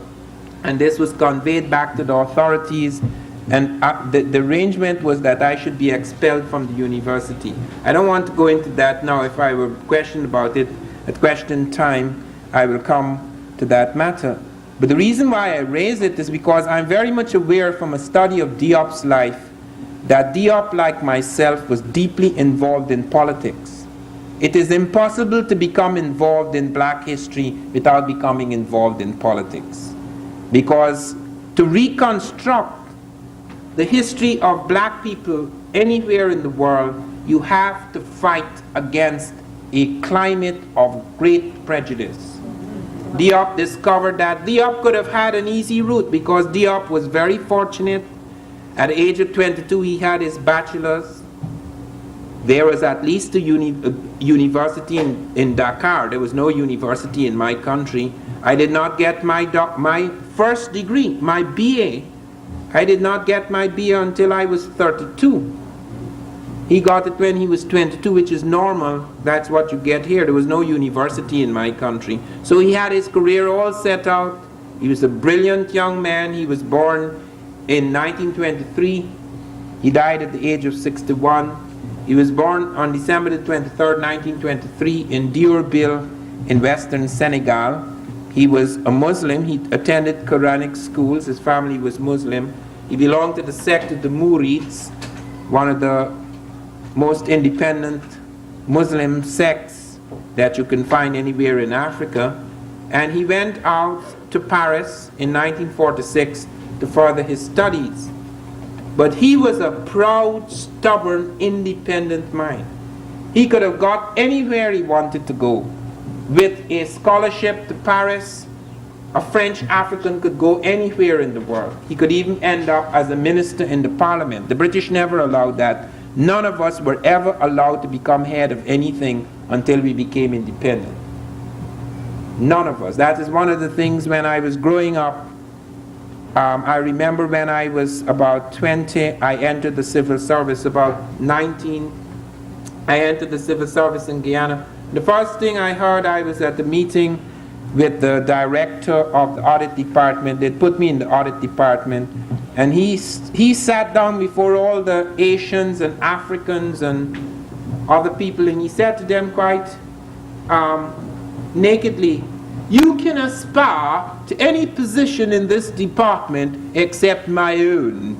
And this was conveyed back to the authorities. And the arrangement was that I should be expelled from the university. I don't want to go into that now. If I were questioned about it at question time, I will come to that matter. But the reason why I raise it is because I'm very much aware from a study of Diop's life that Diop, like myself, was deeply involved in politics. It is impossible to become involved in black history without becoming involved in politics. Because to reconstruct the history of black people anywhere in the world, you have to fight against a climate of great prejudice. Diop discovered that Diop could have had an easy route, because Diop was very fortunate. At the age of 22, he had his bachelor's. There was at least a university in Dakar. There was no university in my country. I did not get my first degree, my BA. I did not get my BA until I was 32. He got it when he was 22, which is normal. That's what you get here. There was no university in my country. So he had his career all set out. He was a brilliant young man. He was born in 1923. He died at the age of 61. He was born on December the 23rd, 1923 in Diourbel in western Senegal. He was a Muslim. He attended Quranic schools. His family was Muslim. He belonged to the sect of the Murids, one of the most independent Muslim sects that you can find anywhere in Africa. And he went out to Paris in 1946 to further his studies. But he was a proud, stubborn, independent mind. He could have got anywhere he wanted to go. With a scholarship to Paris, a French African could go anywhere in the world. He could even end up as a minister in the parliament. The British never allowed that. None of us were ever allowed to become head of anything until we became independent. None of us. That is one of the things when I was growing up. I remember when I was about 20, I entered the civil service. About 19, I entered the civil service in Guyana. The first thing I heard, I was at the meeting with the director of the audit department. They put me in the audit department, and he sat down before all the Asians and Africans and other people, and he said to them quite nakedly, "You can aspire to any position in this department except my own."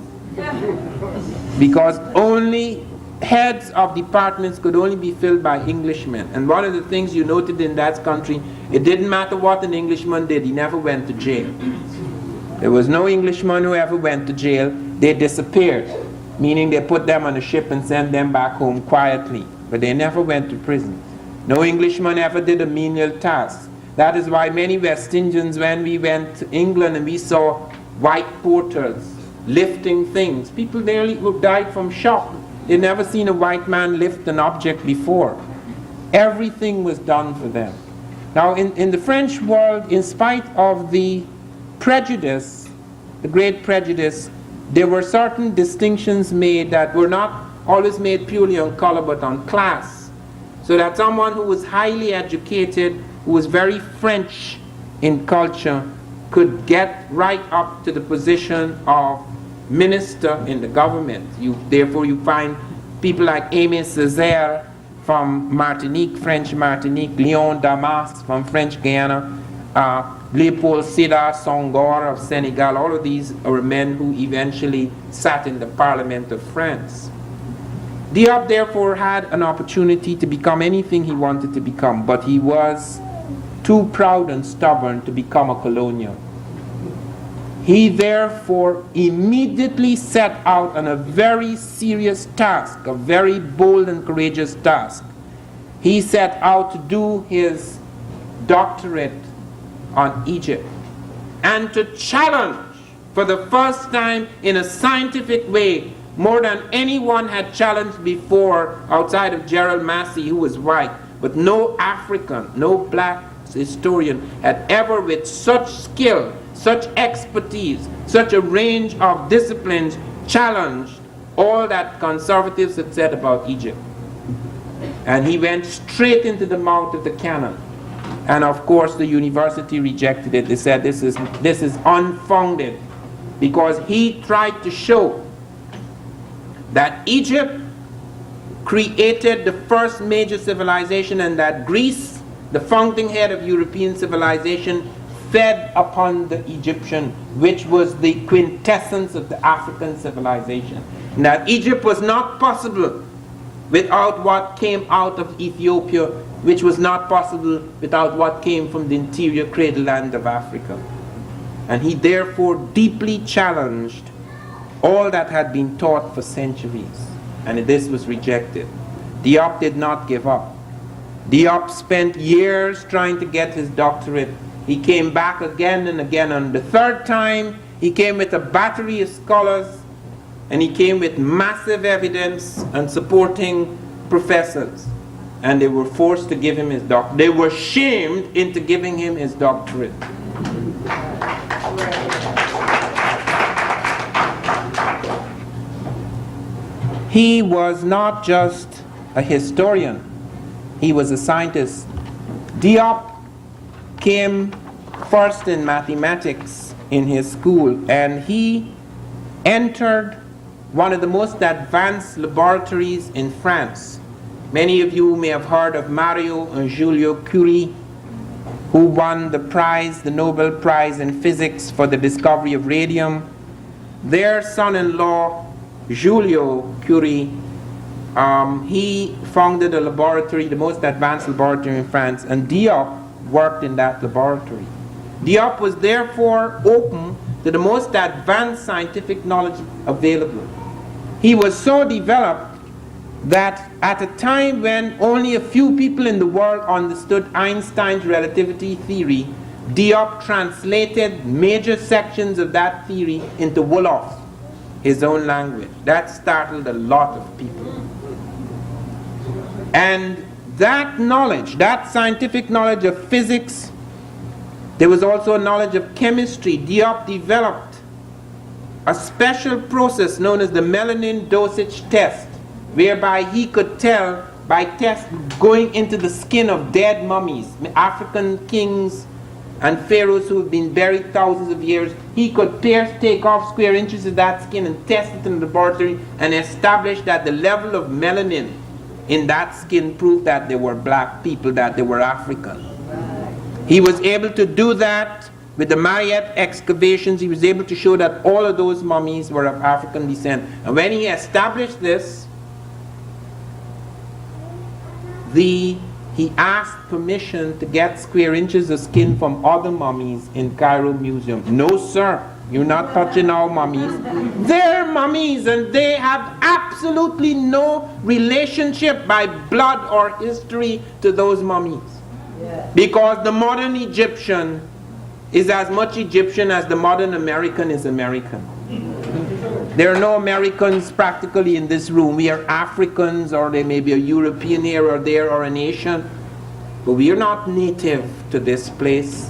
Because only heads of departments could only be filled by Englishmen. And one of the things you noted in that country, it didn't matter what an Englishman did, he never went to jail. There was no Englishman who ever went to jail. They disappeared, meaning they put them on a ship and sent them back home quietly, but they never went to prison. No Englishman ever did a menial task. That is why many West Indians, when we went to England and we saw white porters lifting things, people nearly who died from shock. They'd never seen a white man lift an object before. Everything was done for them. Now in the French world, in spite of the prejudice, the great prejudice, there were certain distinctions made that were not always made purely on color but on class. So that someone who was highly educated, who was very French in culture, could get right up to the position of minister in the government. Therefore you find people like Aimé Césaire from Martinique, French Martinique, Léon Damas from French Guyana, Léopold Sédar Senghor of Senegal. All of these are men who eventually sat in the Parliament of France. Diop therefore had an opportunity to become anything he wanted to become, but he was too proud and stubborn to become a colonial. He therefore immediately set out on a very serious task, a very bold and courageous task. He set out to do his doctorate on Egypt and to challenge for the first time in a scientific way, more than anyone had challenged before outside of Gerald Massey, who was white, but no African, no black historian had ever with such skill, such expertise, such a range of disciplines challenged all that conservatives had said about Egypt. And he went straight into the mouth of the cannon. And of course the university rejected it. They said this is unfounded, because he tried to show that Egypt created the first major civilization, and that Greece, the fountainhead of European civilization, fed upon the Egyptian, which was the quintessence of the African civilization. And that Egypt was not possible without what came out of Ethiopia, which was not possible without what came from the interior cradle land of Africa. And he therefore deeply challenged all that had been taught for centuries. And this was rejected. Diop did not give up. Diop spent years trying to get his doctorate. He came back again and again. On the third time, he came with a battery of scholars, and he came with massive evidence and supporting professors. And they were forced to give him his doctorate. They were shamed into giving him his doctorate. He was not just a historian, he was a scientist. Diop came first in mathematics in his school, and he entered one of the most advanced laboratories in France. Many of you may have heard of Mario and Giulio Curie, who won the prize, the Nobel Prize in physics for the discovery of radium. Their son-in-law, Giulio Curie, he founded a laboratory, the most advanced laboratory in France, and Diop worked in that laboratory. Diop was therefore open to the most advanced scientific knowledge available. He was so developed that at a time when only a few people in the world understood Einstein's relativity theory, Diop translated major sections of that theory into Wolof, his own language. That startled a lot of people. And that knowledge, that scientific knowledge of physics, there was also a knowledge of chemistry. Diop developed a special process known as the melanin dosage test, whereby he could tell by test going into the skin of dead mummies, African kings and pharaohs who have been buried thousands of years. He could take off square inches of that skin and test it in the laboratory and establish that the level of melanin in that skin proved that they were black people, that they were African. He was able to do that with the Mariette excavations. He was able to show that all of those mummies were of African descent. And when he established this, he asked permission to get square inches of skin from other mummies in Cairo Museum. No, sir, you're not touching our mummies. They're mummies, and they have absolutely no relationship by blood or history to those mummies. Because the modern Egyptian is as much Egyptian as the modern American is American. There are no Americans practically in this room. We are Africans, or there may be a European here or there or an Asian. But we are not native to this place.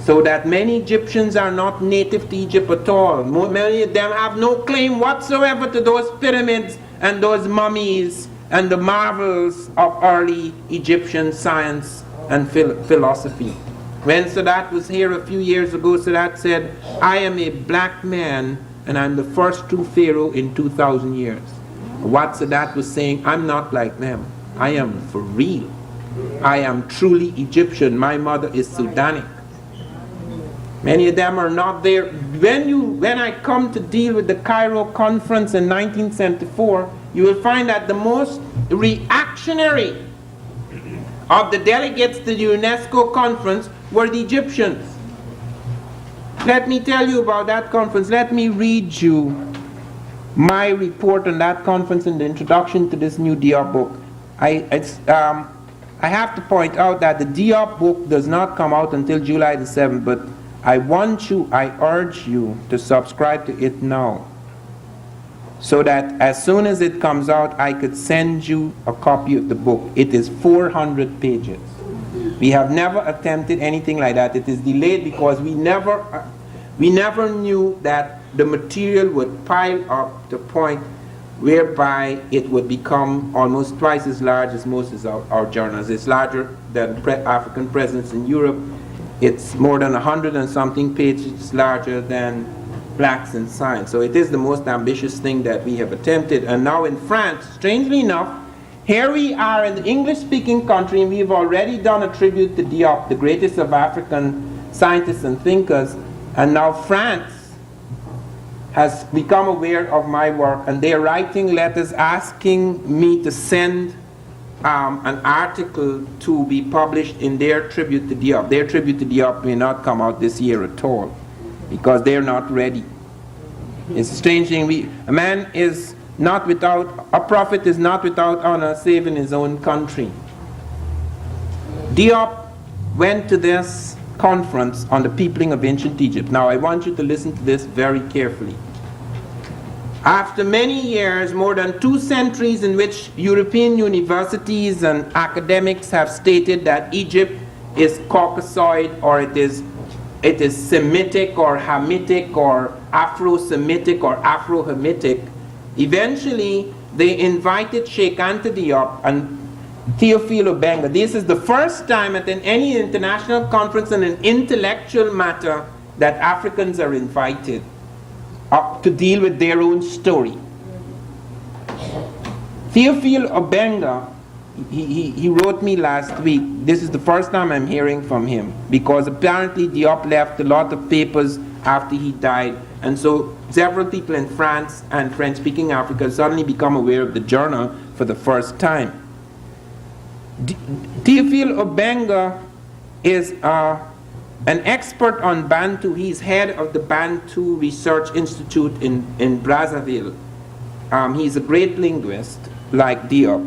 So that many Egyptians are not native to Egypt at all. Many of them have no claim whatsoever to those pyramids and those mummies and the marvels of early Egyptian science and philosophy. When Sadat was here a few years ago, Sadat said, "I am a black man and I'm the first true pharaoh in 2,000 years." What Sadat was saying, I'm not like them. I am for real. I am truly Egyptian. My mother is Sudanic. Many of them are not there. When I come to deal with the Cairo conference in 1974, you will find that the most reactionary of the delegates to the UNESCO conference were the Egyptians. Let me tell you about that conference. Let me read you my report on that conference in the introduction to this new Diop book. I have to point out that the Diop book does not come out until July the 7th, but I urge you to subscribe to it now, so that as soon as it comes out, I could send you a copy of the book. It is 400 pages. We have never attempted anything like that. It is delayed because we never knew that the material would pile up to a point whereby it would become almost twice as large as most of our journals. It's larger than African presence in Europe. It's more than 100 and something pages larger than Blacks in Science. So it is the most ambitious thing that we have attempted. And now in France, strangely enough, here we are in the English-speaking country, and we've already done a tribute to Diop, the greatest of African scientists and thinkers. And now France has become aware of my work, and they're writing letters asking me to send an article to be published in their tribute to Diop. Their tribute to Diop may not come out this year at all, because they're not ready. It's a strange thing. A prophet is not without honor save in his own country. Diop went to this conference on the peopling of ancient Egypt. Now I want you to listen to this very carefully. After many years, more than 2 centuries in which European universities and academics have stated that Egypt is Caucasoid, or it is Semitic or Hamitic or Afro-Semitic or Afro-Hamitic, eventually they invited Sheikh Anta Diop and Theophile Obenga. This is the first time at any international conference on an intellectual matter that Africans are invited up to deal with their own story. Theophile Obenga, he wrote me last week. This is the first time I'm hearing from him, because apparently Diop left a lot of papers after he died, and so several people in France and French-speaking Africa suddenly become aware of the journal for the first time. Theophile Obenga is an expert on Bantu. He's head of the Bantu Research Institute in Brazzaville. He's a great linguist, like Diop.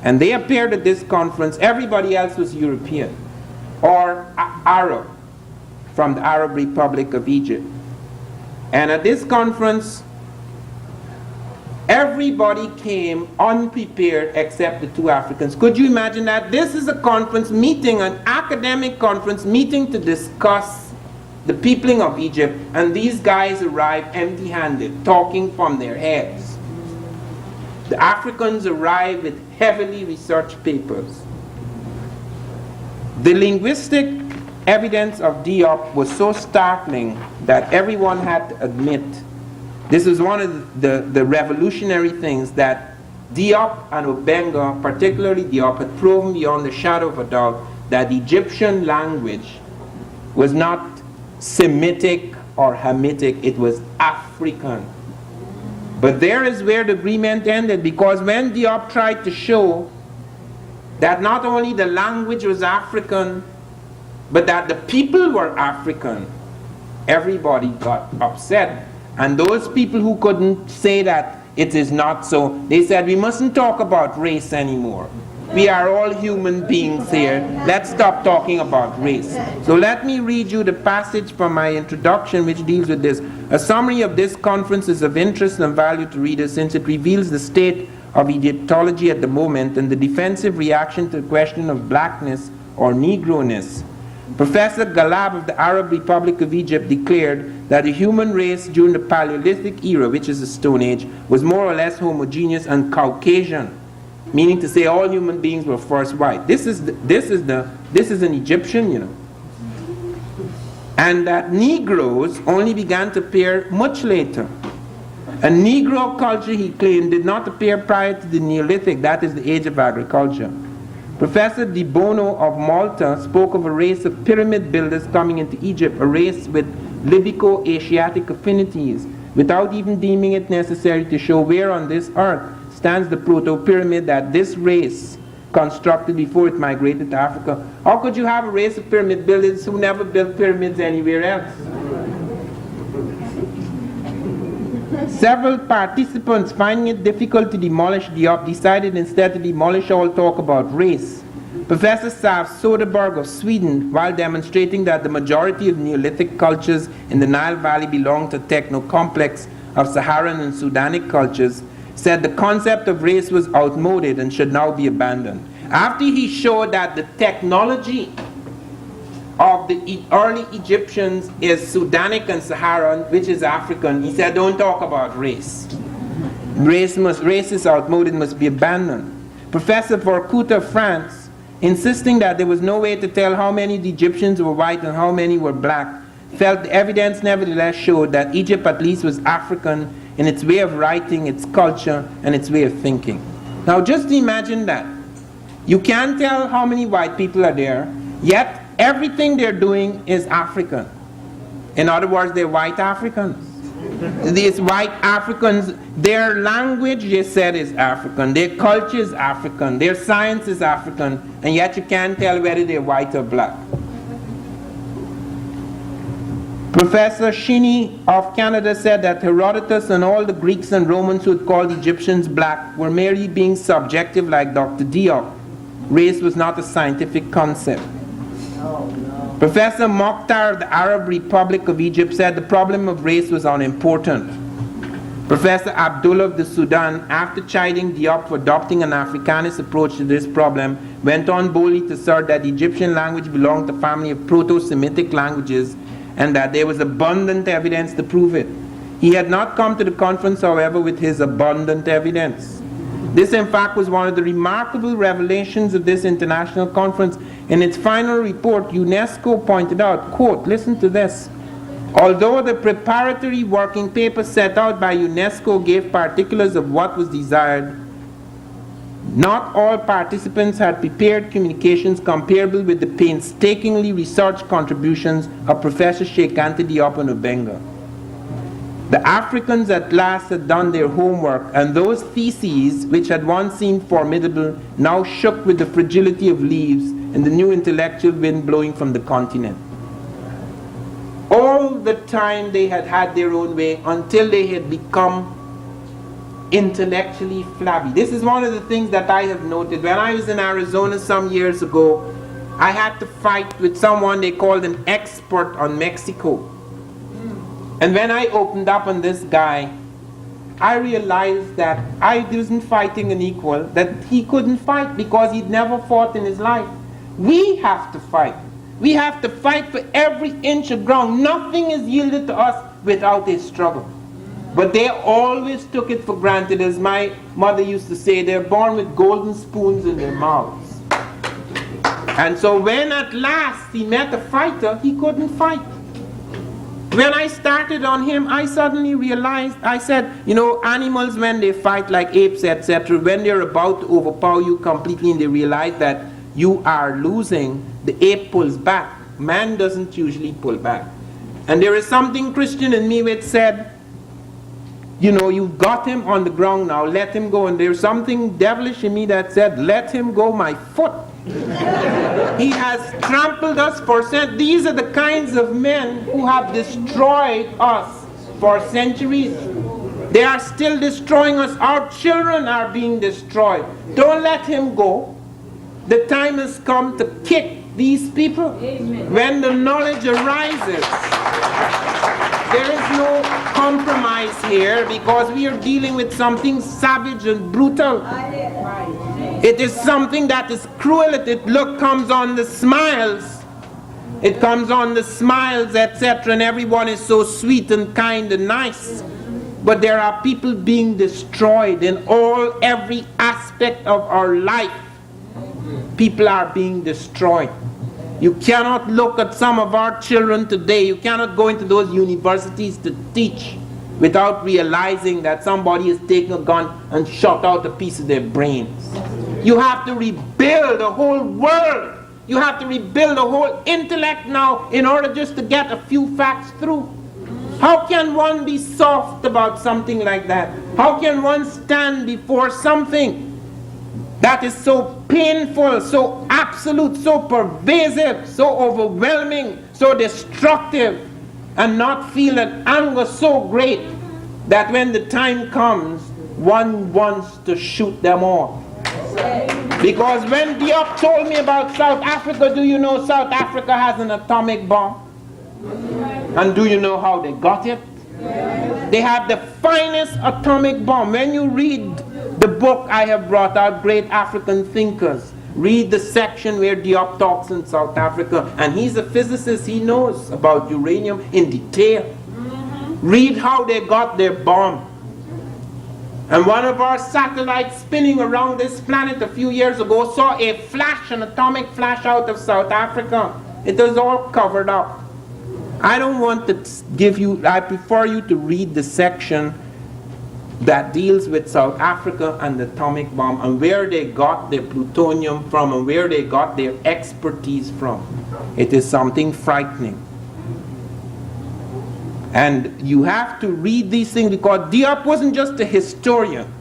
And they appeared at this conference. Everybody else was European, or Arab from the Arab Republic of Egypt. And at this conference, everybody came unprepared except the two Africans. Could you imagine that? This is a conference meeting, an academic conference meeting to discuss the peopling of Egypt, and these guys arrive empty-handed, talking from their heads. The Africans arrive with heavily researched papers. The linguistic evidence of Diop was so startling that everyone had to admit this is one of the revolutionary things that Diop and Obenga, particularly Diop, had proven beyond the shadow of a doubt that the Egyptian language was not Semitic or Hamitic, it was African. But there is where the agreement ended, because when Diop tried to show that not only the language was African, but that the people were African, everybody got upset. And those people who couldn't say that it is not so, they said, we mustn't talk about race anymore. We are all human beings here. Let's stop talking about race. So let me read you the passage from my introduction which deals with this. A summary of this conference is of interest and value to readers since it reveals the state of Egyptology at the moment and the defensive reaction to the question of blackness or Negroness. Professor Galab of the Arab Republic of Egypt declared that the human race during the Paleolithic era, which is the Stone Age, was more or less homogeneous and Caucasian, meaning to say all human beings were first white. This is an Egyptian, you know. And that Negroes only began to appear much later. A Negro culture, he claimed, did not appear prior to the Neolithic, that is the age of agriculture. Professor Di Bono of Malta spoke of a race of pyramid builders coming into Egypt, a race with Libyco-Asiatic affinities, without even deeming it necessary to show where on this earth stands the proto-pyramid that this race constructed before it migrated to Africa. How could you have a race of pyramid builders who never built pyramids anywhere else? Several participants, finding it difficult to demolish Diop, decided instead to demolish all talk about race. Professor Saf Soderberg of Sweden, while demonstrating that the majority of Neolithic cultures in the Nile Valley belong to techno-complex of Saharan and Sudanic cultures, said the concept of race was outmoded and should now be abandoned. After he showed that the technology of the early Egyptians is Sudanic and Saharan, which is African, he said, don't talk about race. Race is outmoded, must be abandoned. Professor Vorkuta of France, insisting that there was no way to tell how many of the Egyptians were white and how many were black, felt the evidence nevertheless showed that Egypt at least was African in its way of writing, its culture, and its way of thinking. Now just imagine that. You can't tell how many white people are there, yet everything they're doing is African. In other words, they're white Africans. These white Africans, their language, they said, is African. Their culture is African. Their science is African. And yet you can't tell whether they're white or black. Professor Shinny of Canada said that Herodotus and all the Greeks and Romans who had called Egyptians black were merely being subjective like Dr. Diop. Race was not a scientific concept. Professor Mokhtar of the Arab Republic of Egypt said the problem of race was unimportant. Professor Abdullah of the Sudan, after chiding Diop for adopting an Africanist approach to this problem, went on boldly to assert that the Egyptian language belonged to a family of Proto-Semitic languages and that there was abundant evidence to prove it. He had not come to the conference, however, with his abundant evidence. This, in fact, was one of the remarkable revelations of this international conference. In its final report, UNESCO pointed out, quote, listen to this, although the preparatory working paper set out by UNESCO gave particulars of what was desired, not all participants had prepared communications comparable with the painstakingly researched contributions of Professor Sheikh Anta Diop and Obenga. The Africans at last had done their homework, and those theses, which had once seemed formidable, now shook with the fragility of leaves in the new intellectual wind blowing from the continent. All the time they had had their own way until they had become intellectually flabby. This is one of the things that I have noted. When I was in Arizona some years ago, I had to fight with someone they called an expert on Mexico. And when I opened up on this guy, I realized that I wasn't fighting an equal, that he couldn't fight because he'd never fought in his life. We have to fight. We have to fight for every inch of ground. Nothing is yielded to us without a struggle. But they always took it for granted. As my mother used to say, they're born with golden spoons in their mouths. And so when at last he met a fighter, he couldn't fight. When I started on him, I suddenly realized, I said, you know, animals when they fight like apes, etc., when they're about to overpower you completely and they realize that you are losing, the ape pulls back. Man doesn't usually pull back. And there is something Christian in me which said, you know, you've got him on the ground now, let him go. And there's something devilish in me that said, let him go, my foot. He has trampled us for centuries. These are the kinds of men who have destroyed us for centuries. They are still destroying us. Our children are being destroyed. Don't let him go. The time has come to kick these people. Amen. When the knowledge arises, there is no compromise here because we are dealing with something savage and brutal. It is something that is cruel. It comes on the smiles. It comes on the smiles, etc. And everyone is so sweet and kind and nice. But there are people being destroyed in every aspect of our life. People are being destroyed. You cannot look at some of our children today. You cannot go into those universities to teach without realizing that somebody is taking a gun and shot out a piece of their brains. You have to rebuild the whole world. You have to rebuild the whole intellect now in order just to get a few facts through. How can one be soft about something like that? How can one stand before something that is so painful, so absolute, so pervasive, so overwhelming, so destructive, and not feel an anger so great that when the time comes, one wants to shoot them all? Because when Diop told me about South Africa, do you know South Africa has an atomic bomb? And do you know how they got it? They have the finest atomic bomb. When you read the book I have brought out, Great African Thinkers, read the section where Diop talks in South Africa, and he's a physicist, he knows about uranium in detail. Read how they got their bomb. And one of our satellites spinning around this planet a few years ago saw a flash, an atomic flash out of South Africa. It was all covered up. I don't want to give you, I prefer you to read the section that deals with South Africa and the atomic bomb and where they got their plutonium from and where they got their expertise from. It is something frightening. And you have to read these things because Diop wasn't just a historian.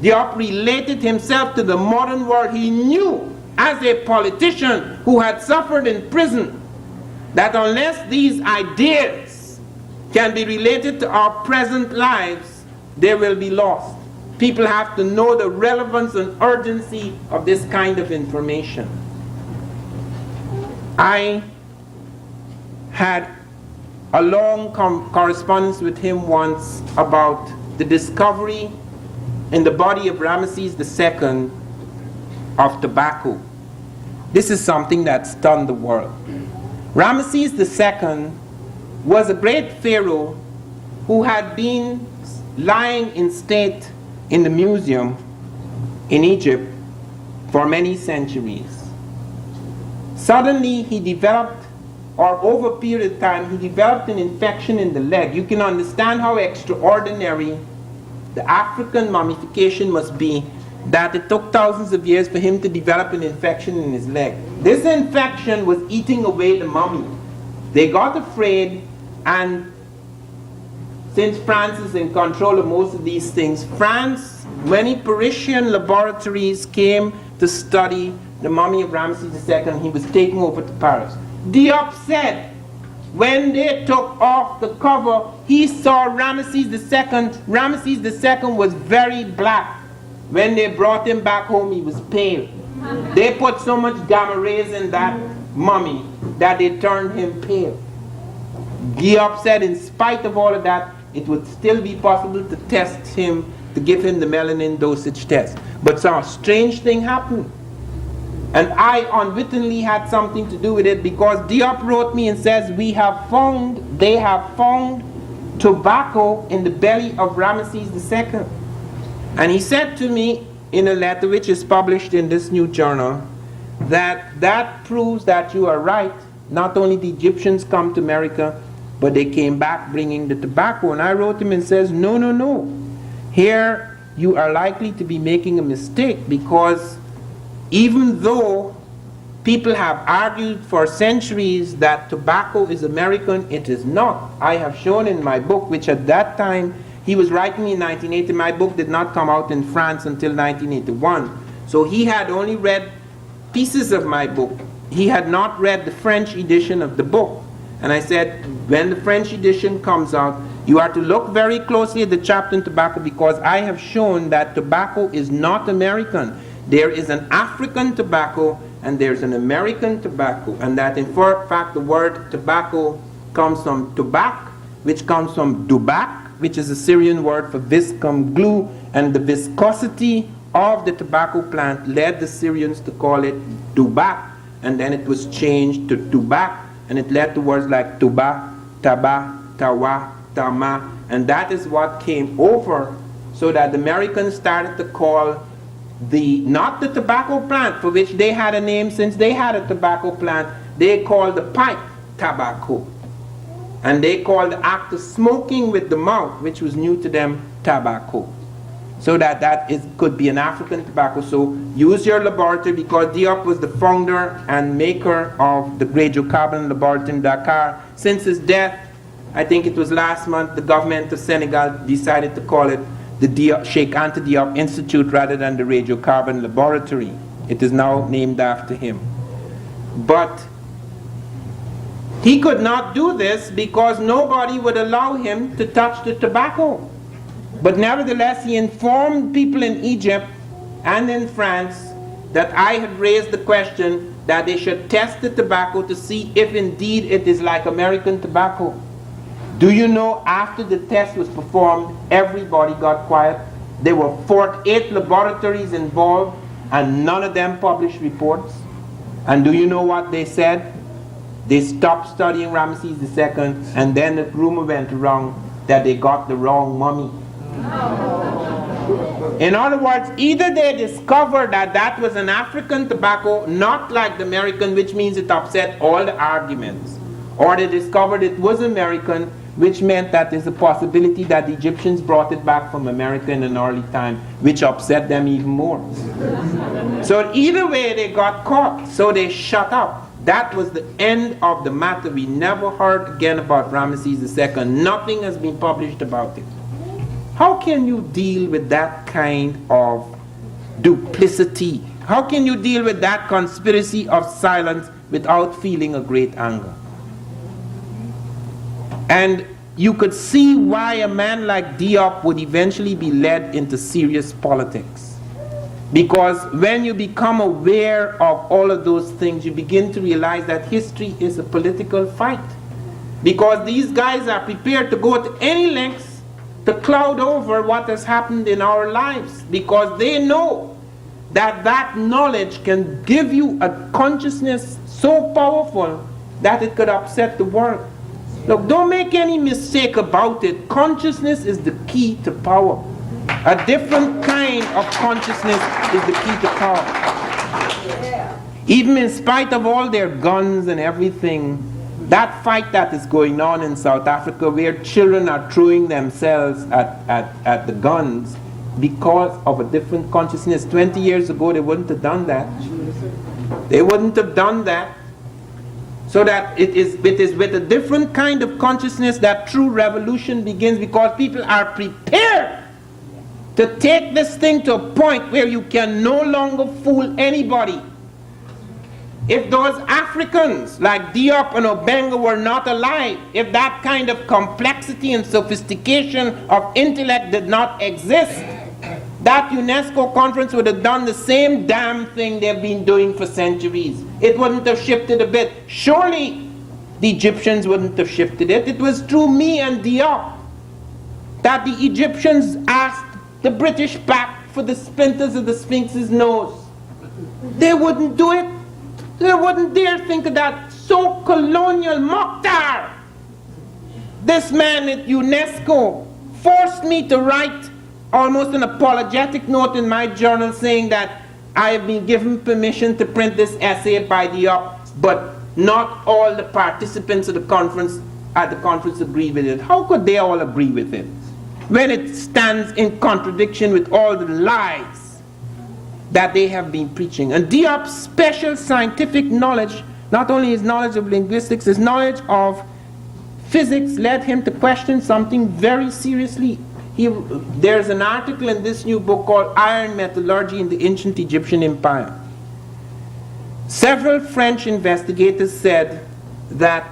Diop related himself to the modern world. He knew as a politician who had suffered in prison that unless these ideas can be related to our present lives, they will be lost. People have to know the relevance and urgency of this kind of information. I had a long correspondence with him once about the discovery in the body of Ramesses II of tobacco. This is something that stunned the world. Ramesses II was a great pharaoh who had been lying in state in the museum in Egypt for many centuries. Suddenly he developed, or over a period of time, he developed an infection in the leg. You can understand how extraordinary the African mummification must be, that it took thousands of years for him to develop an infection in his leg. This infection was eating away the mummy. They got afraid, and since France is in control of most of these things, many Parisian laboratories came to study the mummy of Ramesses II. He was taken over to Paris. Diop said, when they took off the cover, he saw Ramesses II. Ramesses II was very black. When they brought him back home, he was pale. They put so much gamma rays in that mummy that they turned him pale. Diop said in spite of all of that, it would still be possible to test him, to give him the melanin dosage test. But some strange thing happened. And I unwittingly had something to do with it, because Diop wrote me and says, they have found tobacco in the belly of Ramesses II. And he said to me in a letter which is published in this new journal, that proves that you are right. Not only the Egyptians come to America, but they came back bringing the tobacco. And I wrote him and says, no. Here you are likely to be making a mistake, because even though people have argued for centuries that tobacco is American, it is not. I have shown in my book, which at that time, he was writing in 1980, my book did not come out in France until 1981. So he had only read pieces of my book. He had not read the French edition of the book. And I said, when the French edition comes out, you are to look very closely at the chapter on tobacco, because I have shown that tobacco is not American. There is an African tobacco and there's an American tobacco, and that in fact the word tobacco comes from tobak, which comes from dubak, which is a Syrian word for viscum glue, and the viscosity of the tobacco plant led the Syrians to call it dubak, and then it was changed to tubak, and it led to words like tuba, taba, tawa, tama, and that is what came over, so that the Americans started to call not the tobacco plant, for which they had a name since they had a tobacco plant, they called the pipe tobacco. And they called the act of smoking with the mouth, which was new to them, tobacco. So that could be an African tobacco. So use your laboratory, because Diop was the founder and maker of the radiocarbon laboratory in Dakar. Since his death, I think it was last month, the government of Senegal decided to call it the Sheikh Anta Diop Institute rather than the radiocarbon laboratory. It is now named after him. But he could not do this because nobody would allow him to touch the tobacco. But nevertheless, he informed people in Egypt and in France that I had raised the question that they should test the tobacco to see if indeed it is like American tobacco. Do you know, after the test was performed, everybody got quiet? There were 48 laboratories involved, and none of them published reports. And do you know what they said? They stopped studying Ramesses II, and then the rumor went around that they got the wrong mummy. In other words, either they discovered that that was an African tobacco, not like the American, which means it upset all the arguments, or they discovered it was American, which meant that there's a possibility that the Egyptians brought it back from America in an early time, which upset them even more. So either way, they got caught, so they shut up. That was the end of the matter. We never heard again about Ramesses II. Nothing has been published about it. How can you deal with that kind of duplicity? How can you deal with that conspiracy of silence without feeling a great anger? And you could see why a man like Diop would eventually be led into serious politics. Because when you become aware of all of those things, you begin to realize that history is a political fight. Because these guys are prepared to go to any lengths to cloud over what has happened in our lives, because they know that that knowledge can give you a consciousness so powerful that it could upset the world. Look, don't make any mistake about it. Consciousness is the key to power. A different kind of consciousness is the key to power. Even in spite of all their guns and everything, that fight that is going on in South Africa, where children are throwing themselves at the guns because of a different consciousness. 20 years ago, they wouldn't have done that. They wouldn't have done that. So that it is with a different kind of consciousness that true revolution begins, because people are prepared to take this thing to a point where you can no longer fool anybody. If those Africans like Diop and Obenga were not alive, if that kind of complexity and sophistication of intellect did not exist, that UNESCO conference would have done the same damn thing they've been doing for centuries. It wouldn't have shifted a bit. Surely the Egyptians wouldn't have shifted it. It was through me and Diop that the Egyptians asked the British back for the splinters of the Sphinx's nose. They wouldn't do it. They wouldn't dare think of that. So colonial Mokhtar. This man at UNESCO forced me to write almost an apologetic note in my journal saying that I have been given permission to print this essay by Diop, but not all the participants of the conference at the conference agree with it. How could they all agree with it when it stands in contradiction with all the lies that they have been preaching? And Diop's special scientific knowledge, not only his knowledge of linguistics, his knowledge of physics led him to question something very seriously. There's an article in this new book called Iron Metallurgy in the Ancient Egyptian Empire. Several French investigators said that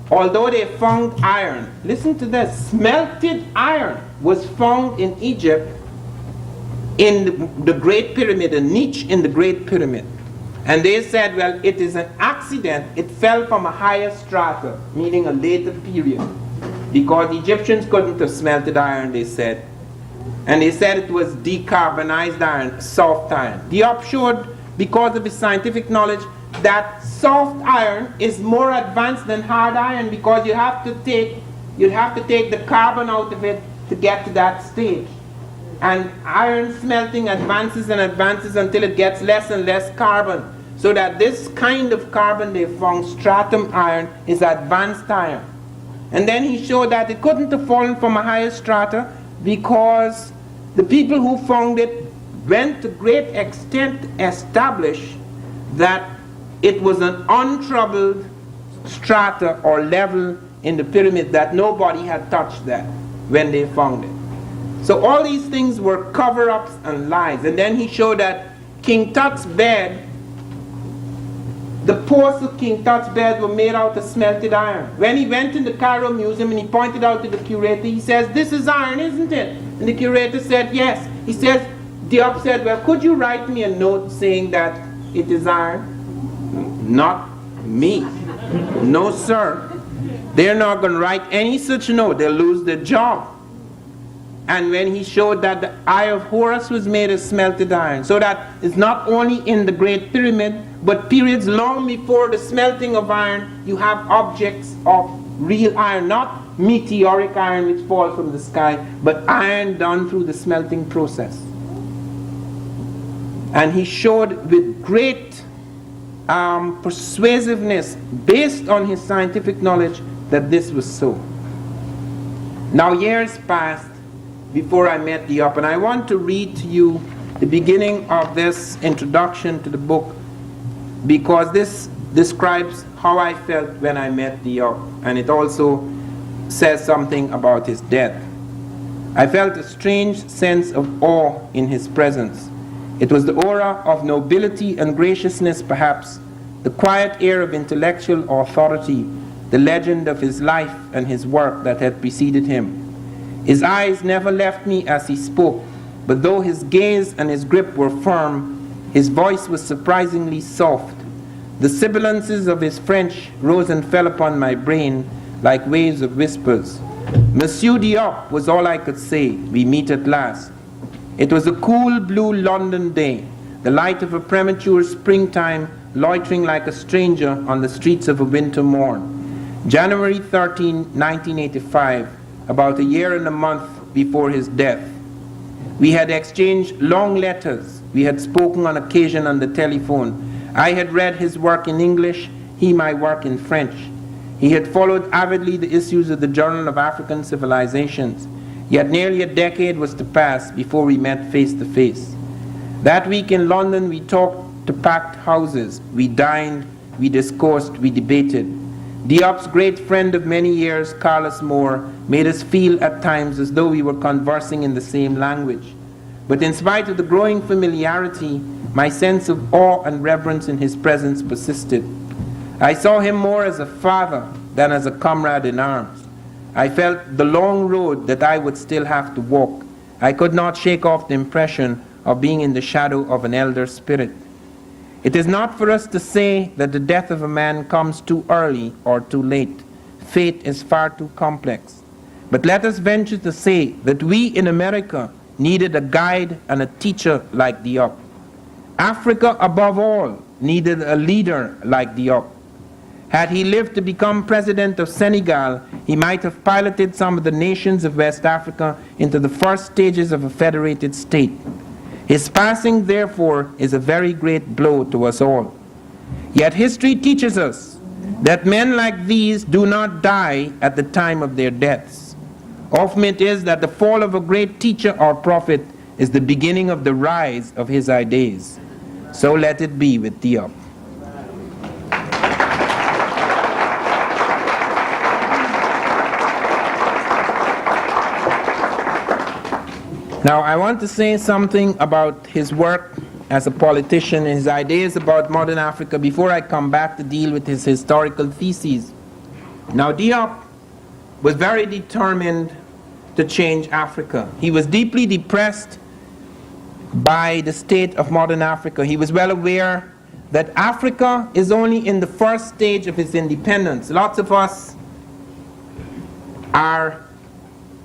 although they found iron, listen to this, smelted iron was found in Egypt in the Great Pyramid, a niche in the Great Pyramid. And they said, well, it is an accident. It fell from a higher strata, meaning a later period. Because the Egyptians couldn't have smelted iron, they said. And they said it was decarbonized iron, soft iron. Diop showed, because of his scientific knowledge, that soft iron is more advanced than hard iron because you'd have to take the carbon out of it to get to that stage. And iron smelting advances and advances until it gets less and less carbon. So that this kind of carbon they found, stratum iron, is advanced iron. And then he showed that it couldn't have fallen from a higher strata because the people who found it went to great extent to establish that it was an untroubled strata or level in the pyramid, that nobody had touched that when they found it. So all these things were cover-ups and lies. And then he showed that King Tut's bed, the posts of King Tut's bed were made out of smelted iron. When he went in the Cairo Museum and he pointed out to the curator, he says, "This is iron, isn't it?" And the curator said, "Yes." He says, Diop said, "Well, could you write me a note saying that it is iron?" Not me. No, sir. They're not going to write any such note. They'll lose their job. And when he showed that the Eye of Horus was made of smelted iron, so that it's not only in the Great Pyramid, but periods long before the smelting of iron, you have objects of real iron, not meteoric iron which falls from the sky, but iron done through the smelting process. And he showed with great persuasiveness, based on his scientific knowledge, that this was so. Now years passed before I met Diop, and I want to read to you the beginning of this introduction to the book, because this describes how I felt when I met Diop, and it also says something about his death. I felt a strange sense of awe in his presence. It was the aura of nobility and graciousness, perhaps, the quiet air of intellectual authority, the legend of his life and his work that had preceded him. His eyes never left me as he spoke, but though his gaze and his grip were firm, his voice was surprisingly soft. The sibilances of his French rose and fell upon my brain like waves of whispers. "Monsieur Diop," was all I could say. "We meet at last." It was a cool blue London day, the light of a premature springtime loitering like a stranger on the streets of a winter morn. January 13, 1985, about a year and a month before his death. We had exchanged long letters. We had spoken on occasion on the telephone. I had read his work in English, he my work in French. He had followed avidly the issues of the Journal of African Civilizations. Yet nearly a decade was to pass before we met face to face. That week in London we talked to packed houses. We dined, we discoursed, we debated. Diop's great friend of many years, Carlos Moore, made us feel at times as though we were conversing in the same language. But in spite of the growing familiarity, my sense of awe and reverence in his presence persisted. I saw him more as a father than as a comrade in arms. I felt the long road that I would still have to walk. I could not shake off the impression of being in the shadow of an elder spirit. It is not for us to say that the death of a man comes too early or too late. Fate is far too complex. But let us venture to say that we in America needed a guide and a teacher like Diop. Africa, above all, needed a leader like Diop. Had he lived to become president of Senegal, he might have piloted some of the nations of West Africa into the first stages of a federated state. His passing, therefore, is a very great blow to us all. Yet history teaches us that men like these do not die at the time of their deaths. Often it is that the fall of a great teacher or prophet is the beginning of the rise of his ideas. So let it be with Diop. Now, I want to say something about his work as a politician and his ideas about modern Africa before I come back to deal with his historical theses. Now, Diop was very determined to change Africa. He was deeply depressed by the state of modern Africa. He was well aware that Africa is only in the first stage of its independence. Lots of us are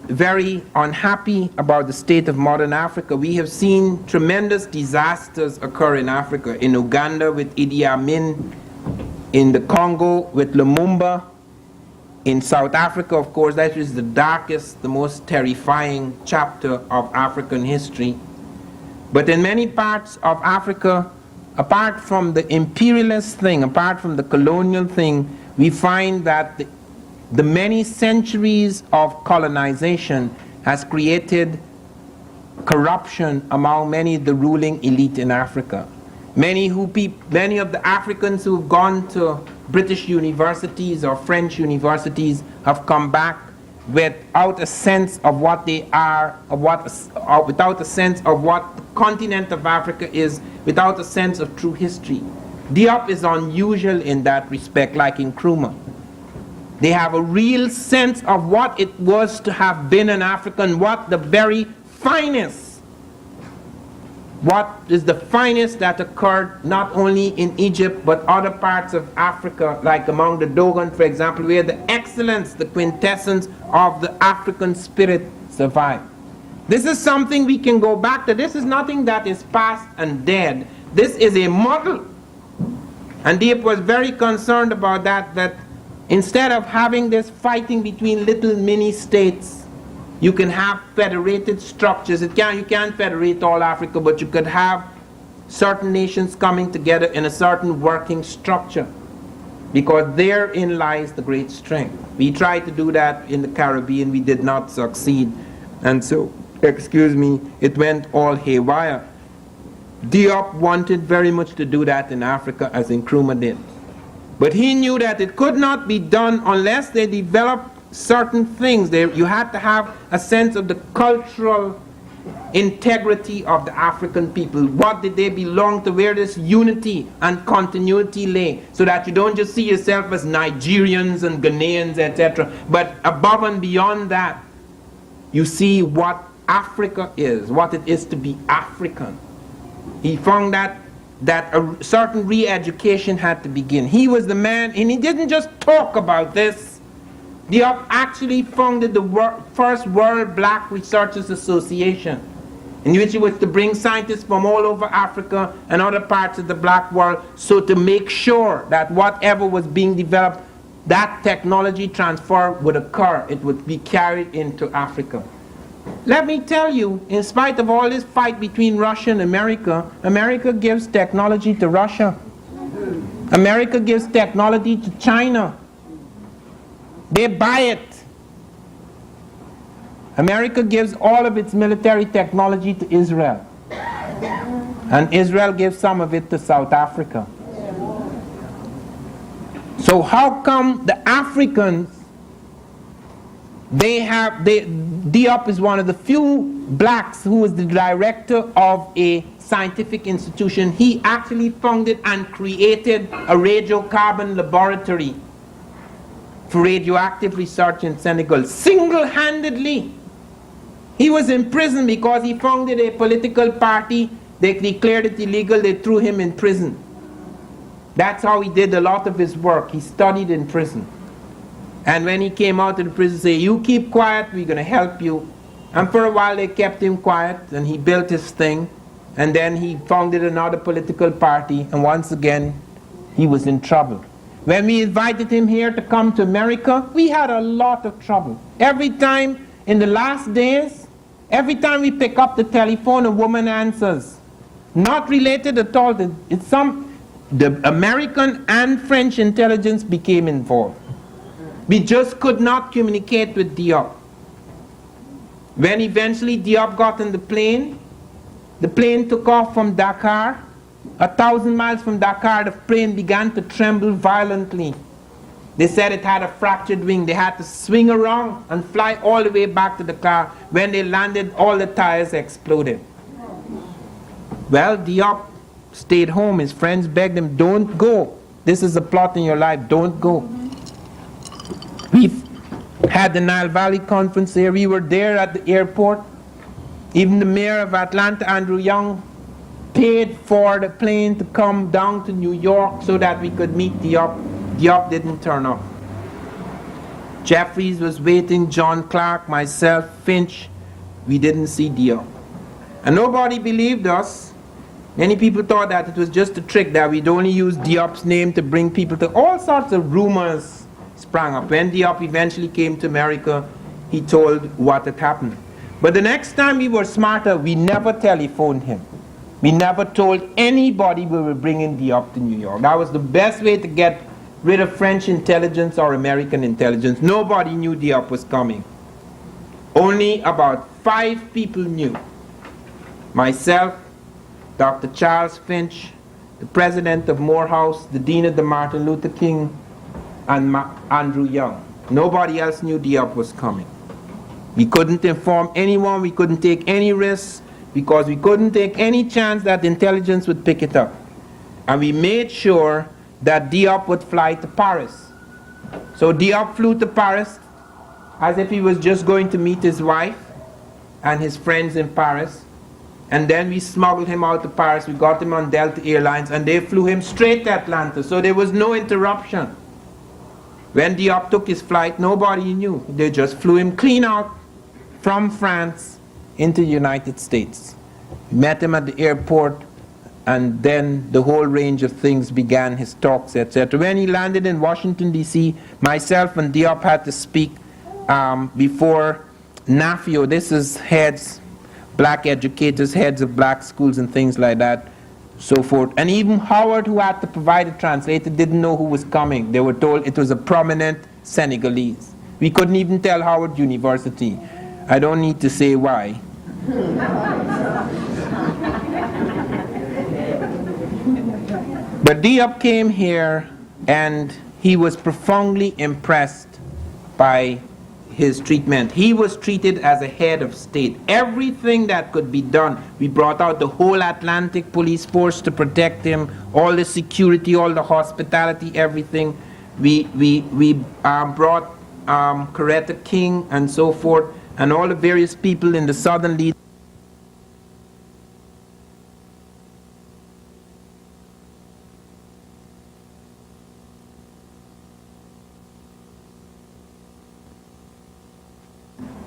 very unhappy about the state of modern Africa. We have seen tremendous disasters occur in Africa, in Uganda with Idi Amin, in the Congo with Lumumba, in South Africa, of course, that is the darkest, the most terrifying chapter of African history. But in many parts of Africa, apart from the imperialist thing, apart from the colonial thing, we find that the many centuries of colonization has created corruption among many of the ruling elite in Africa. Many of the Africans who have gone to British universities or French universities have come back without a sense of what they are, without a sense of what the continent of Africa is, without a sense of true history. Diop is unusual in that respect, like Nkrumah. They have a real sense of what it was to have been an African, what the very finest, what is the finest that occurred not only in Egypt but other parts of Africa, like among the Dogon, for example, where the excellence, the quintessence of the African spirit survived. This is something we can go back to. This is nothing that is past and dead. This is a model. And Diop was very concerned about that instead of having this fighting between little mini states, you can have federated structures. You can't federate all Africa, but you could have certain nations coming together in a certain working structure, because therein lies the great strength. We tried to do that in the Caribbean, we did not succeed, and so, it went all haywire. Diop wanted very much to do that in Africa, as Nkrumah did. But he knew that it could not be done unless they developed certain things. You had to have a sense of the cultural integrity of the African people. What did they belong to? Where this unity and continuity lay, so that you don't just see yourself as Nigerians and Ghanaians, etc. But above and beyond that, you see what Africa is, what it is to be African. He found that a certain re-education had to begin. He was the man, and he didn't just talk about this. Diop actually founded the first World Black Researchers Association, in which he was to bring scientists from all over Africa and other parts of the black world, so to make sure that whatever was being developed, that technology transfer would occur. It would be carried into Africa. Let me tell you, in spite of all this fight between Russia and America, America gives technology to Russia. America gives technology to China. They buy it. America gives all of its military technology to Israel. And Israel gives some of it to South Africa. So how come the Africans, Diop is one of the few blacks who is the director of a scientific institution. He actually founded and created a radiocarbon laboratory for radioactive research in Senegal, single-handedly. He was in prison because he founded a political party. They declared it illegal. They threw him in prison. That's how he did a lot of his work. He studied in prison. And when he came out of the prison, say, you keep quiet, we're going to help you. And for a while they kept him quiet, and he built his thing. And then he founded another political party, and once again, he was in trouble. When we invited him here to come to America, we had a lot of trouble. Every time, in the last days, every time we pick up the telephone, a woman answers. Not related at all. The American and French intelligence became involved. We just could not communicate with Diop. When eventually Diop got on the plane took off from Dakar. 1,000 miles from Dakar, the plane began to tremble violently. They said it had a fractured wing. They had to swing around and fly all the way back to the car. When they landed, all the tires exploded. Well, Diop stayed home. His friends begged him, don't go. This is a plot in your life. Don't go. We had the Nile Valley Conference here. We were there at the airport. Even the mayor of Atlanta, Andrew Young, paid for the plane to come down to New York so that we could meet Diop. Diop didn't turn up. Jeffries was waiting, John Clark, myself, Finch. We didn't see Diop. And nobody believed us. Many people thought that it was just a trick, that we'd only use Diop's name to bring people to. All sorts of rumors sprang up. When Diop eventually came to America, he told what had happened. But the next time we were smarter, we never telephoned him. We never told anybody we were bringing Diop to New York. That was the best way to get rid of French intelligence or American intelligence. Nobody knew Diop was coming. Only about 5 people knew. Myself, Dr. Charles Finch, the president of Morehouse, the dean of the Martin Luther King, and Andrew Young. Nobody else knew Diop was coming. We couldn't inform anyone. We couldn't take any risks, because we couldn't take any chance that intelligence would pick it up. And we made sure that Diop would fly to Paris. So Diop flew to Paris as if he was just going to meet his wife and his friends in Paris. And then we smuggled him out to Paris. We got him on Delta Airlines, and they flew him straight to Atlanta. So there was no interruption. When Diop took his flight, nobody knew. They just flew him clean out from France into the United States. We met him at the airport, and then the whole range of things began, his talks, etc. When he landed in Washington, D.C., myself and Diop had to speak before NAFIO. This is heads, black educators, heads of black schools and things like that, so forth. And even Howard, who had to provide a translator, didn't know who was coming. They were told it was a prominent Senegalese. We couldn't even tell Howard University. I don't need to say why. But Diop came here, and he was profoundly impressed by his treatment. He was treated as a head of state. Everything that could be done. We brought out the whole Atlantic police force to protect him, all the security, all the hospitality, everything. We brought Coretta King and so forth, and all the various people in the southern lead.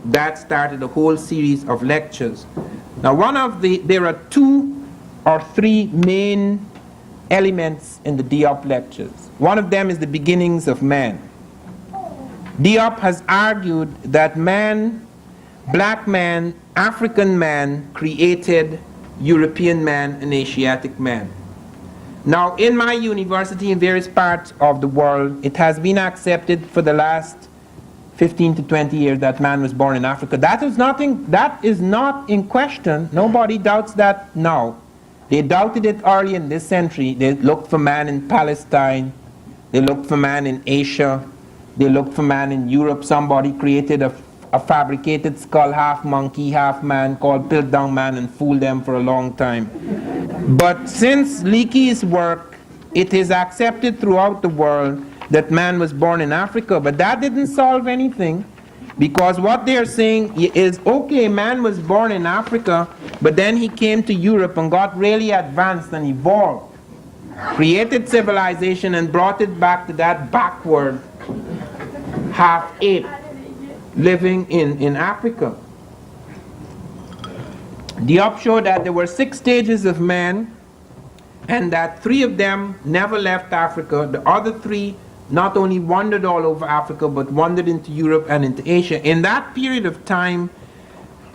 That started a whole series of lectures. Now there are 2 or 3 main elements in the Diop lectures. One of them is the beginnings of man. Diop has argued that man, black man, African man created European man and Asiatic man. Now in my university, in various parts of the world, it has been accepted for the last 15 to 20 years that man was born in Africa. That is not in question. Nobody doubts that now. They doubted it early in this century. They looked for man in Palestine. They looked for man in Asia. They looked for man in Europe. Somebody created a fabricated skull, half monkey, half man, called Piltdown Man, and fooled them for a long time. But since Leakey's work, it is accepted throughout the world that man was born in Africa, but that didn't solve anything. Because what they're saying is, okay, man was born in Africa, but then he came to Europe and got really advanced and evolved, created civilization and brought it back to that backward half-ape living in Africa. Diop showed that there were 6 stages of man, and that 3 of them never left Africa. The other 3 not only wandered all over Africa, but wandered into Europe and into Asia. In that period of time,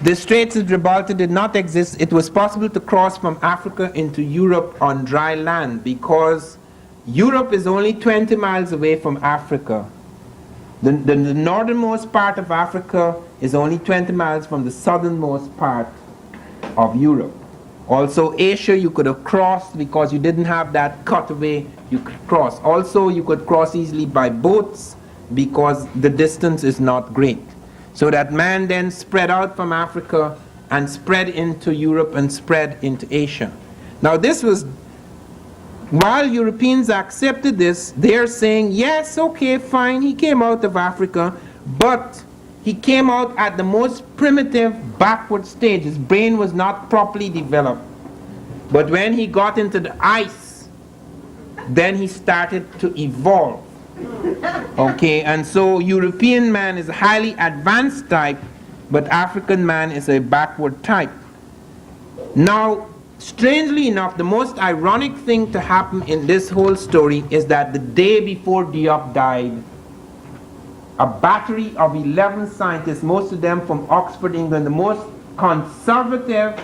the Straits of Gibraltar did not exist. It was possible to cross from Africa into Europe on dry land, because Europe is only 20 miles away from Africa. The northernmost part of Africa is only 20 miles from the southernmost part of Europe. Also, Asia you could have crossed because you didn't have that cutaway you could cross. Also, you could cross easily by boats because the distance is not great. So that man then spread out from Africa and spread into Europe and spread into Asia. Now this was, while Europeans accepted this, they're saying, yes, okay, fine, he came out of Africa, but he came out at the most primitive, backward stage. His brain was not properly developed. But when he got into the ice, then he started to evolve. Okay, and so European man is a highly advanced type, but African man is a backward type. Now, strangely enough, the most ironic thing to happen in this whole story is that the day before Diop died, a battery of 11 scientists, most of them from Oxford, England, the most conservative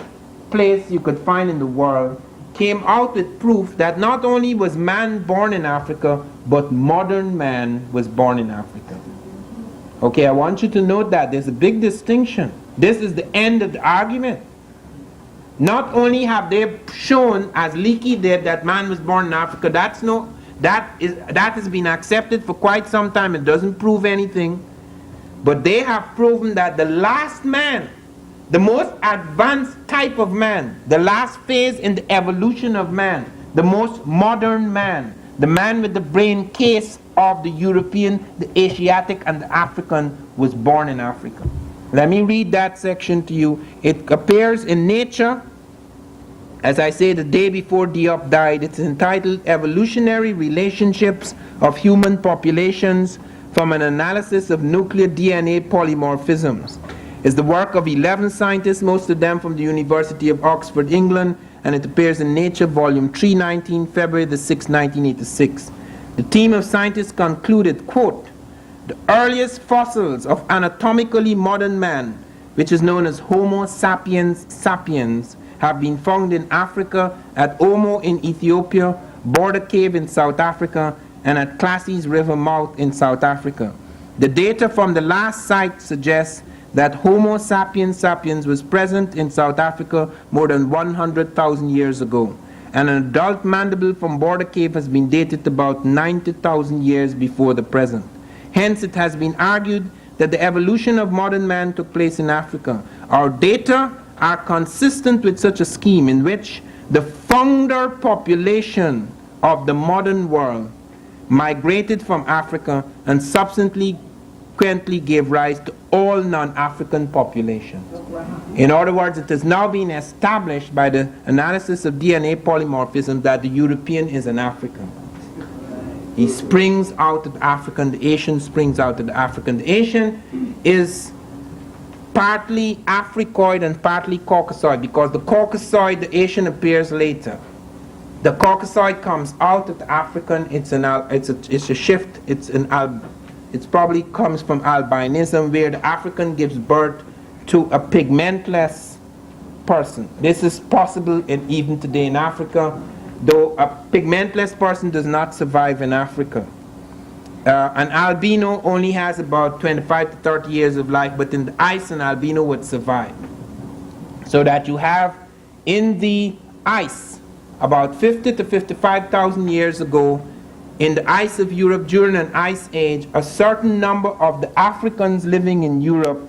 place you could find in the world, came out with proof that not only was man born in Africa, but modern man was born in Africa. Okay, I want you to note that there's a big distinction. This is the end of the argument. Not only have they shown, as Leakey did, that man was born in Africa, that has been accepted for quite some time. It doesn't prove anything. But they have proven that the last man, the most advanced type of man, the last phase in the evolution of man, the most modern man, the man with the brain case of the European, the Asiatic, and the African, was born in Africa. Let me read that section to you. It appears in Nature, as I say, the day before Diop died. It's entitled Evolutionary Relationships of Human Populations from an Analysis of Nuclear DNA Polymorphisms. It's the work of 11 scientists, most of them from the University of Oxford, England, and it appears in Nature, Volume 319, February the 6th, 1986. The team of scientists concluded, quote, the earliest fossils of anatomically modern man, which is known as Homo sapiens sapiens, have been found in Africa, at Omo in Ethiopia, Border Cave in South Africa, and at Classes River mouth in South Africa. The data from the last site suggests that Homo sapiens sapiens was present in South Africa more than 100,000 years ago, and an adult mandible from Border Cave has been dated about 90,000 years before the present. Hence, it has been argued that the evolution of modern man took place in Africa. Our data are consistent with such a scheme in which the founder population of the modern world migrated from Africa and subsequently gave rise to all non-African populations. In other words, it has now been established by the analysis of DNA polymorphism that the European is an African. He springs out of African, the Asian springs out of the African. The Asian is partly Africoid and partly Caucasoid, because the Caucasoid, the Asian, appears later. The Caucasoid comes out of the African. It's a shift. It probably comes from albinism, where the African gives birth to a pigmentless person. This is possible even today in Africa, though a pigmentless person does not survive in Africa. An albino only has about 25 to 30 years of life, but in the ice an albino would survive. So that you have in the ice, about 50 to 55,000 years ago, in the ice of Europe during an ice age, a certain number of the Africans living in Europe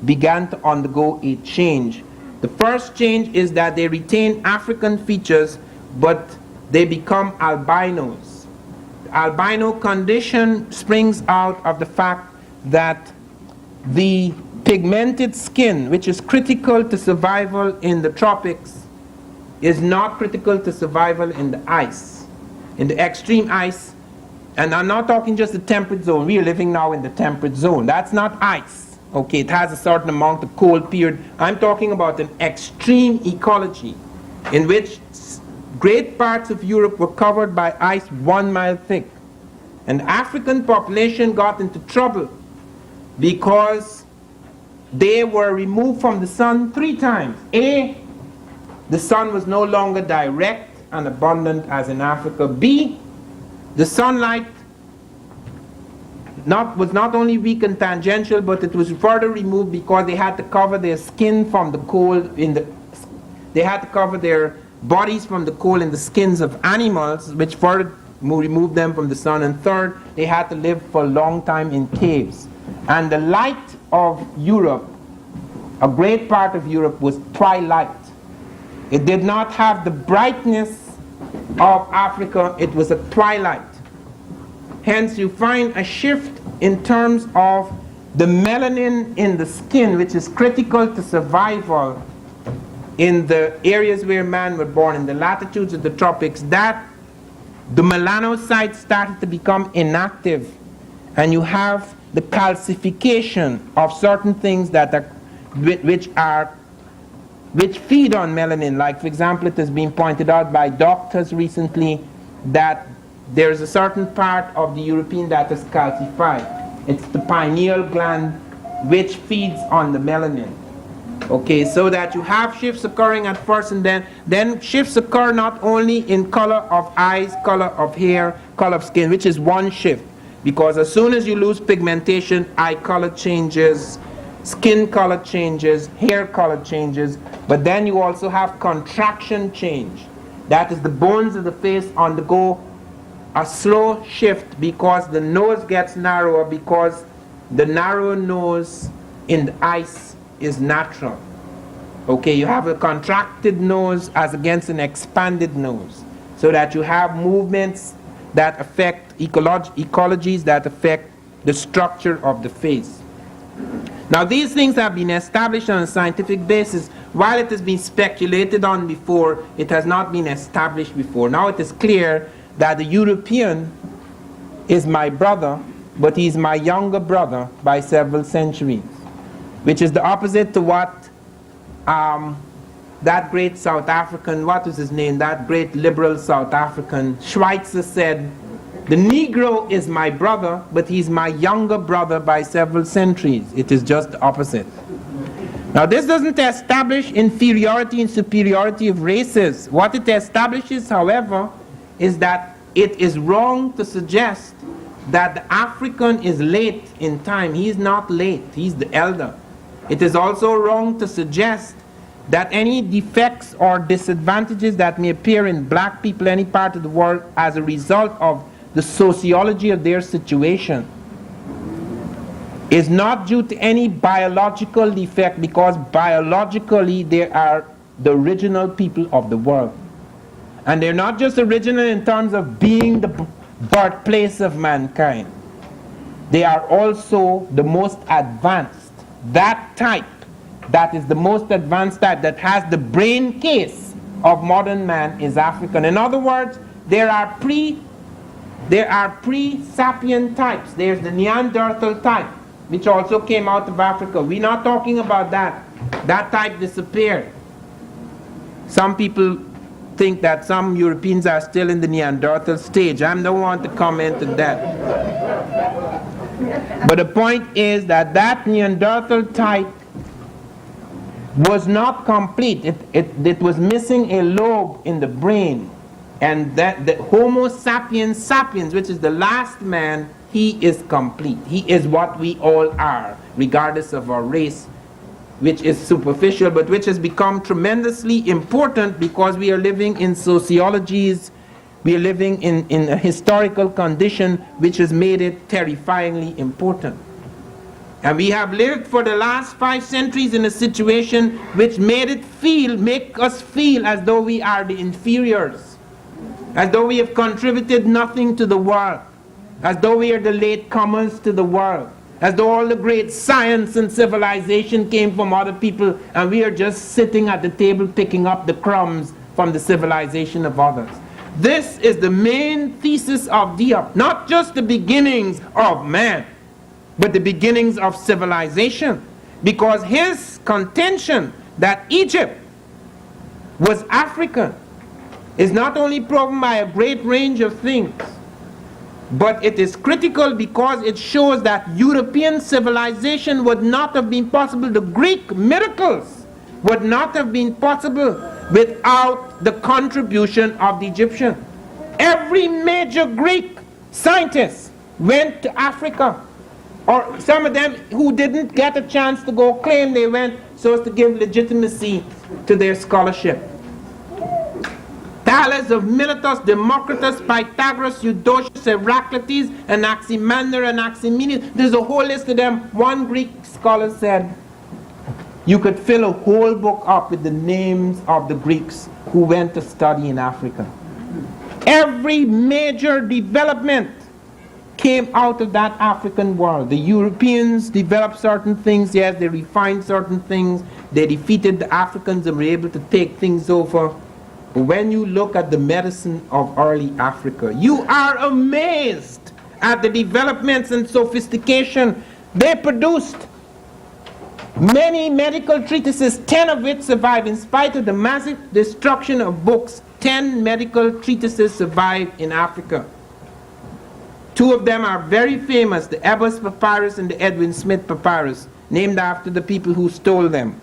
began to undergo a change. The first change is that they retain African features, but they become albinos. The albino condition springs out of the fact that the pigmented skin, which is critical to survival in the tropics, is not critical to survival in the ice, in the extreme ice. And I'm not talking just the temperate zone. We are living now in the temperate zone. That's not ice. Okay, it has a certain amount of cold period. I'm talking about an extreme ecology in which great parts of Europe were covered by ice 1 mile thick. And the African population got into trouble because they were removed from the sun 3 times. A, the sun was no longer direct and abundant as in Africa. B, the sunlight was not only weak and tangential, but it was further removed because they had to cover their skin from the cold they had to cover their bodies from the cold in the skins of animals, which further removed them from the sun. And third, they had to live for a long time in caves. And the light of Europe, a great part of Europe, was twilight. It did not have the brightness of Africa. It was a twilight. Hence, you find a shift in terms of the melanin in the skin, which is critical to survival in the areas where man were born, in the latitudes of the tropics, that the melanocytes started to become inactive, and you have the calcification of certain things that are which feed on melanin. Like, for example, it has been pointed out by doctors recently that there is a certain part of the European that is calcified. It's the pineal gland which feeds on the melanin. Okay, so that you have shifts occurring at first, and then shifts occur not only in color of eyes, color of hair, color of skin, which is one shift. Because as soon as you lose pigmentation, eye color changes, skin color changes, hair color changes, but then you also have contraction change. That is, the bones of the face undergo a slow shift because the nose gets narrower, because the narrow nose in the ice is natural. Okay, you have a contracted nose as against an expanded nose, so that you have movements that affect ecologies that affect the structure of the face. Now, these things have been established on a scientific basis. While it has been speculated on before, it has not been established before. Now it is clear that the European is my brother, but he is my younger brother by several centuries, which is the opposite to what that great South African, what was his name, that great liberal South African, Schweitzer, said, the Negro is my brother, but he's my younger brother by several centuries. It is just the opposite. Now, this doesn't establish inferiority and superiority of races. What it establishes, however, is that it is wrong to suggest that the African is late in time. He is not late, he's the elder. It is also wrong to suggest that any defects or disadvantages that may appear in black people in any part of the world as a result of the sociology of their situation is not due to any biological defect, because biologically they are the original people of the world. And they're not just original in terms of being the birthplace of mankind. They are also the most advanced. That type, that is the most advanced type, that has the brain case of modern man, is African. In other words, there are pre-sapient types. There's the Neanderthal type, which also came out of Africa. We're not talking about that. That type disappeared. Some people think that some Europeans are still in the Neanderthal stage. I don't want to comment on that. But the point is that that Neanderthal type was not complete. It was missing a lobe in the brain. And that the Homo sapiens sapiens, which is the last man, he is complete. He is what we all are, regardless of our race, which is superficial, but which has become tremendously important because we are living in sociologies, we are living in a historical condition which has made it terrifyingly important. And we have lived for the last 5 centuries in a situation which make us feel as though we are the inferiors, as though we have contributed nothing to the world, as though we are the latecomers to the world, as though all the great science and civilization came from other people, and we are just sitting at the table picking up the crumbs from the civilization of others. This is the main thesis of Diop, not just the beginnings of man, but the beginnings of civilization, because his contention that Egypt was African is not only proven by a great range of things, but it is critical because it shows that European civilization would not have been possible. The Greek miracles would not have been possible without the contribution of the Egyptian. Every major Greek scientist went to Africa, or some of them who didn't get a chance to go claim they went so as to give legitimacy to their scholarship. Thales of Miletus, Democritus, Pythagoras, Eudoxus, Heraclitus, Anaximander, Anaximenes. There's a whole list of them. One Greek scholar said you could fill a whole book up with the names of the Greeks who went to study in Africa. Every major development came out of that African world. The Europeans developed certain things, yes, they refined certain things, they defeated the Africans and were able to take things over. But when you look at the medicine of early Africa, you are amazed at the developments and sophistication they produced. Many medical treatises, 10 of which survive in spite of the massive destruction of books. 10 medical treatises survive in Africa. 2 of them are very famous, the Ebers Papyrus and the Edwin Smith Papyrus, named after the people who stole them.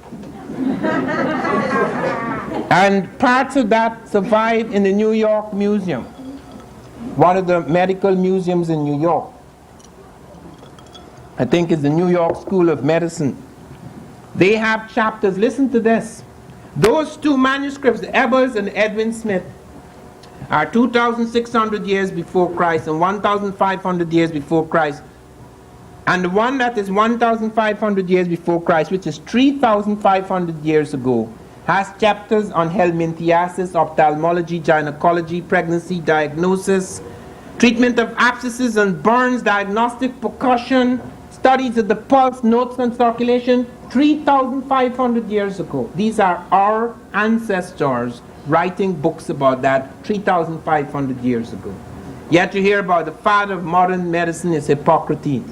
And parts of that survive in the New York Museum, one of the medical museums in New York. I think it's the New York School of Medicine. They have chapters, listen to this. Those 2 manuscripts, the Ebers and the Edwin Smith, are 2,600 years before Christ and 1,500 years before Christ. And the one that is 1,500 years before Christ, which is 3,500 years ago, has chapters on helminthiasis, ophthalmology, gynecology, pregnancy, diagnosis, treatment of abscesses and burns, diagnostic percussion, studies of the pulse, notes on circulation, 3,500 years ago. These are our ancestors writing books about that 3,500 years ago. Yet you hear about the father of modern medicine is Hippocrates.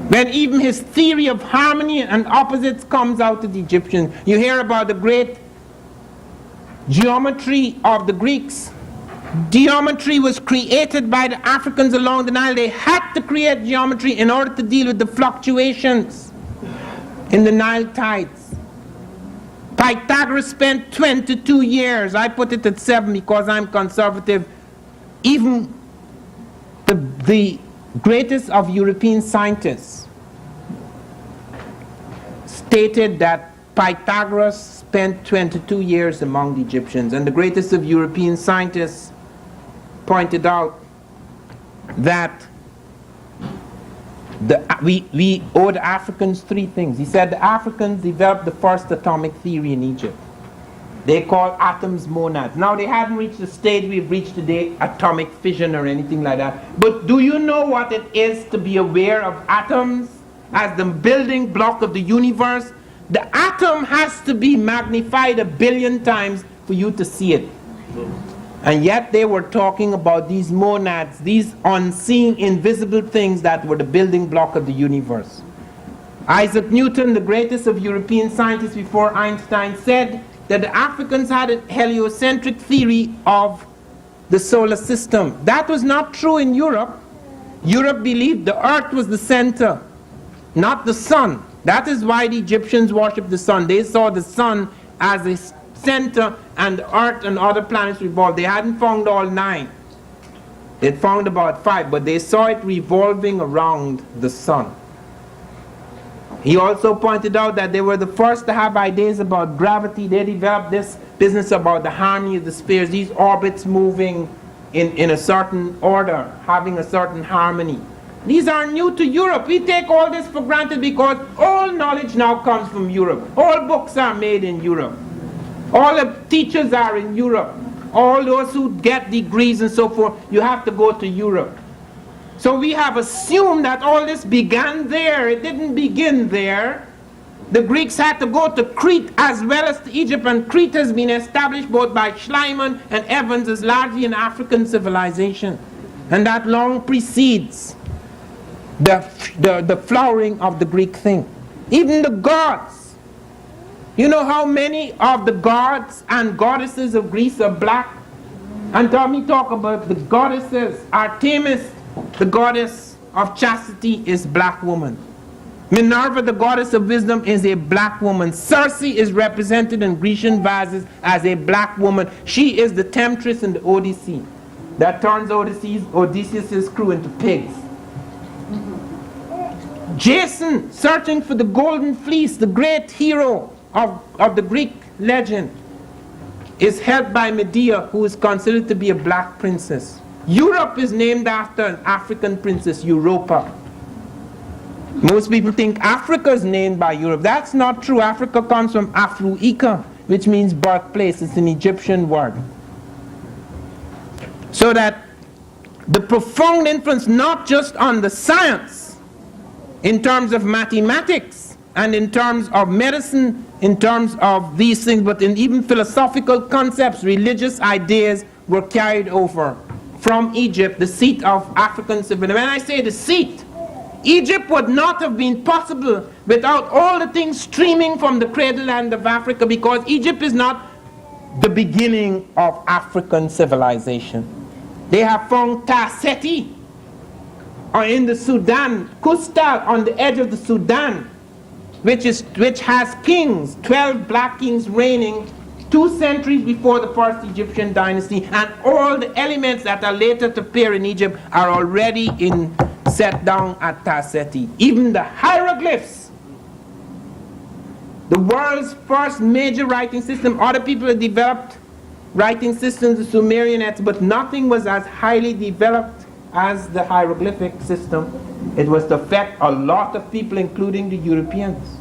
When even his theory of harmony and opposites comes out of the Egyptians, you hear about the great geometry of the Greeks. Geometry was created by the Africans along the Nile. They had to create geometry in order to deal with the fluctuations in the Nile tides. Pythagoras spent 22 years. I put it at 7 because I'm conservative. Even the greatest of European scientists stated that Pythagoras spent 22 years among the Egyptians, and the greatest of European scientists pointed out that we owe the Africans 3 things. He said the Africans developed the first atomic theory in Egypt. They call atoms monads. Now they haven't reached the stage we've reached today, atomic fission or anything like that. But do you know what it is to be aware of atoms as the building block of the universe? The atom has to be magnified 1 billion times for you to see it. And yet they were talking about these monads, these unseen, invisible things that were the building block of the universe. Isaac Newton, the greatest of European scientists before Einstein, said that the Africans had a heliocentric theory of the solar system. That was not true in Europe. Europe believed the earth was the center, not the sun. That is why the Egyptians worshipped the sun. They saw the sun as a center and the earth and other planets revolved. They hadn't found all 9. They'd found about 5, but they saw it revolving around the sun. He also pointed out that they were the first to have ideas about gravity. They developed this business about the harmony of the spheres, these orbits moving in a certain order, having a certain harmony. These are new to Europe. We take all this for granted because all knowledge now comes from Europe. All books are made in Europe. All the teachers are in Europe. All those who get degrees and so forth, you have to go to Europe. So we have assumed that all this began there. It didn't begin there. The Greeks had to go to Crete as well as to Egypt, and Crete has been established both by Schliemann and Evans as largely an African civilization. And that long precedes the flowering of the Greek thing. Even the gods. You know how many of the gods and goddesses of Greece are black? And let me talk about the goddesses. Artemis, the goddess of chastity, is black woman. Minerva, the goddess of wisdom, is a black woman. Circe is represented in Grecian vases as a black woman. She is the temptress in the Odyssey that turns Odysseus' crew into pigs. Jason, searching for the golden fleece, the great hero of the Greek legend, is helped by Medea, who is considered to be a black princess. Europe is named after an African princess, Europa. Most people think Africa is named by Europe. That's not true. Africa comes from Afruika, which means birthplace. It's an Egyptian word. So that the profound influence, not just on the science, in terms of mathematics, and in terms of medicine, in terms of these things, but in even philosophical concepts, religious ideas were carried over from Egypt, the seat of African civilization. When I say the seat, Egypt would not have been possible without all the things streaming from the cradle land of Africa, because Egypt is not the beginning of African civilization. They have found Ta-Seti in the Sudan, Kustal on the edge of the Sudan, which has kings, 12 black kings reigning 2 centuries before the first Egyptian dynasty, and all the elements that are later to appear in Egypt are already set down at Ta-Seti. Even the hieroglyphs, the world's first major writing system. Other people have developed writing systems, the Sumerianites, but nothing was as highly developed as the hieroglyphic system. It was to affect a lot of people, including the Europeans.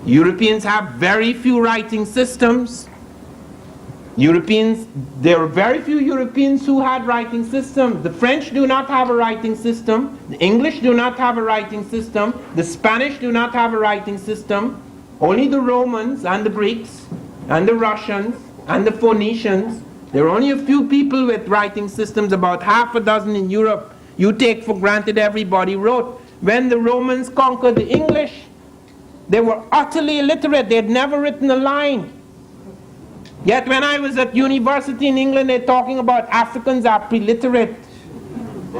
Europeans have very few writing systems. There are very few Europeans who had writing systems. The French do not have a writing system. The English do not have a writing system. The Spanish do not have a writing system. Only the Romans and the Greeks and the Russians and the Phoenicians. There are only a few people with writing systems, about half a dozen in Europe. You take for granted everybody wrote. When the Romans conquered the English, they were utterly illiterate. They had never written a line. Yet when I was at university in England, they're talking about Africans are preliterate.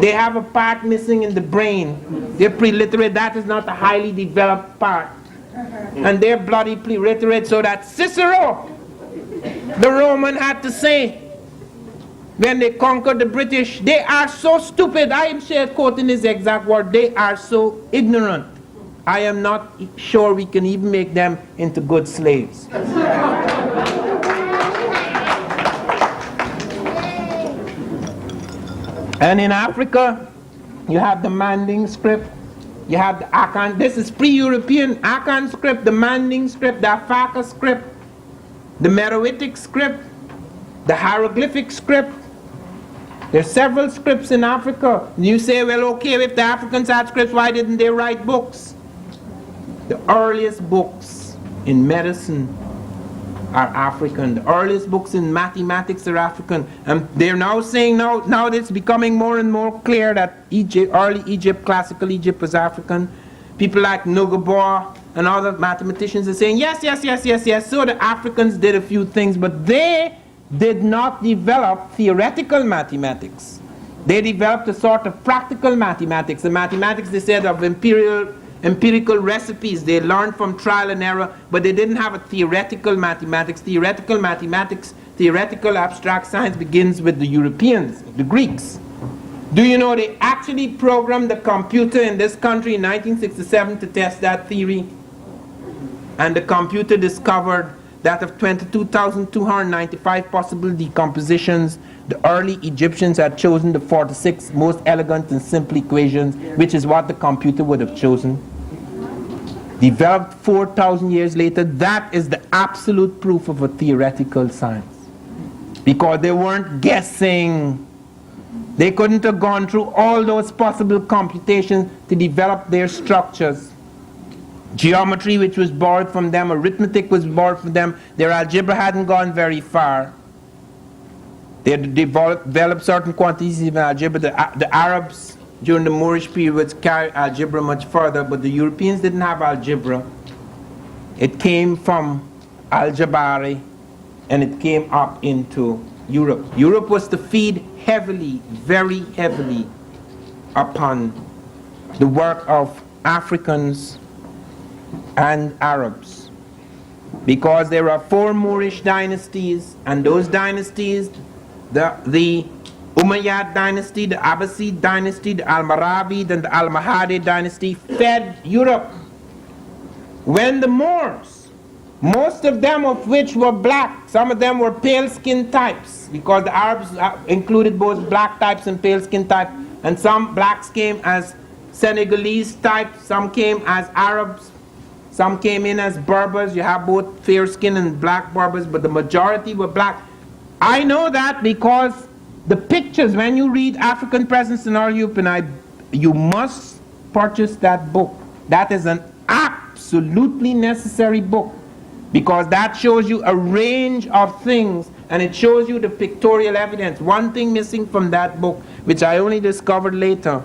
They have a part missing in the brain. They're preliterate. That is not a highly developed part. And they're bloody preliterate, so that Cicero, the Roman, had to say, when they conquered the British, they are so stupid. I am quoting his exact word. They are so ignorant. I am not sure we can even make them into good slaves. And in Africa, you have the Manding script, you have the Akan, this is pre-European, Akan script, the Manding script, the Afaka script, the Meroitic script, the hieroglyphic script. There are several scripts in Africa. You say, well, okay, if the Africans had scripts, why didn't they write books? The earliest books in medicine are African. The earliest books in mathematics are African. And they're now saying, now it's becoming more and more clear that early Egypt, classical Egypt, was African. People like Nugabor and other mathematicians are saying, yes. So the Africans did a few things, but they did not develop theoretical mathematics. They developed a sort of practical mathematics. The mathematics, they said, of empirical recipes. They learned from trial and error, but they didn't have a theoretical mathematics. Theoretical mathematics, theoretical abstract science begins with the Europeans, the Greeks. Do you know they actually programmed the computer in this country in 1967 to test that theory? And the computer discovered that of 22,295 possible decompositions, the early Egyptians had chosen the 46 most elegant and simple equations, which is what the computer would have chosen. Developed 4,000 years later, that is the absolute proof of a theoretical science. Because they weren't guessing. They couldn't have gone through all those possible computations to develop their structures. Geometry, which was borrowed from them, arithmetic was borrowed from them, their algebra hadn't gone very far. They had developed certain quantities of algebra. The Arabs during the Moorish period would carry algebra much further, but the Europeans didn't have algebra. It came from Al-Jabari and it came up into Europe. Europe was to feed heavily, very heavily, upon the work of Africans and Arabs, because there are 4 Moorish dynasties, and those dynasties, the Umayyad dynasty, the Abbasid dynasty, the Almoravid and the Almohade dynasty fed Europe. When the Moors, most of them of which were black, some of them were pale-skinned types, because the Arabs included both black types and pale-skinned types, and some blacks came as Senegalese types, some came as Arabs, some came in as Berbers. You have both fair-skinned and black Berbers, but the majority were black. I know that because the pictures, when you read African Presence in Our Youth, you must purchase that book. That is an absolutely necessary book, because that shows you a range of things, and it shows you the pictorial evidence. One thing missing from that book, which I only discovered later,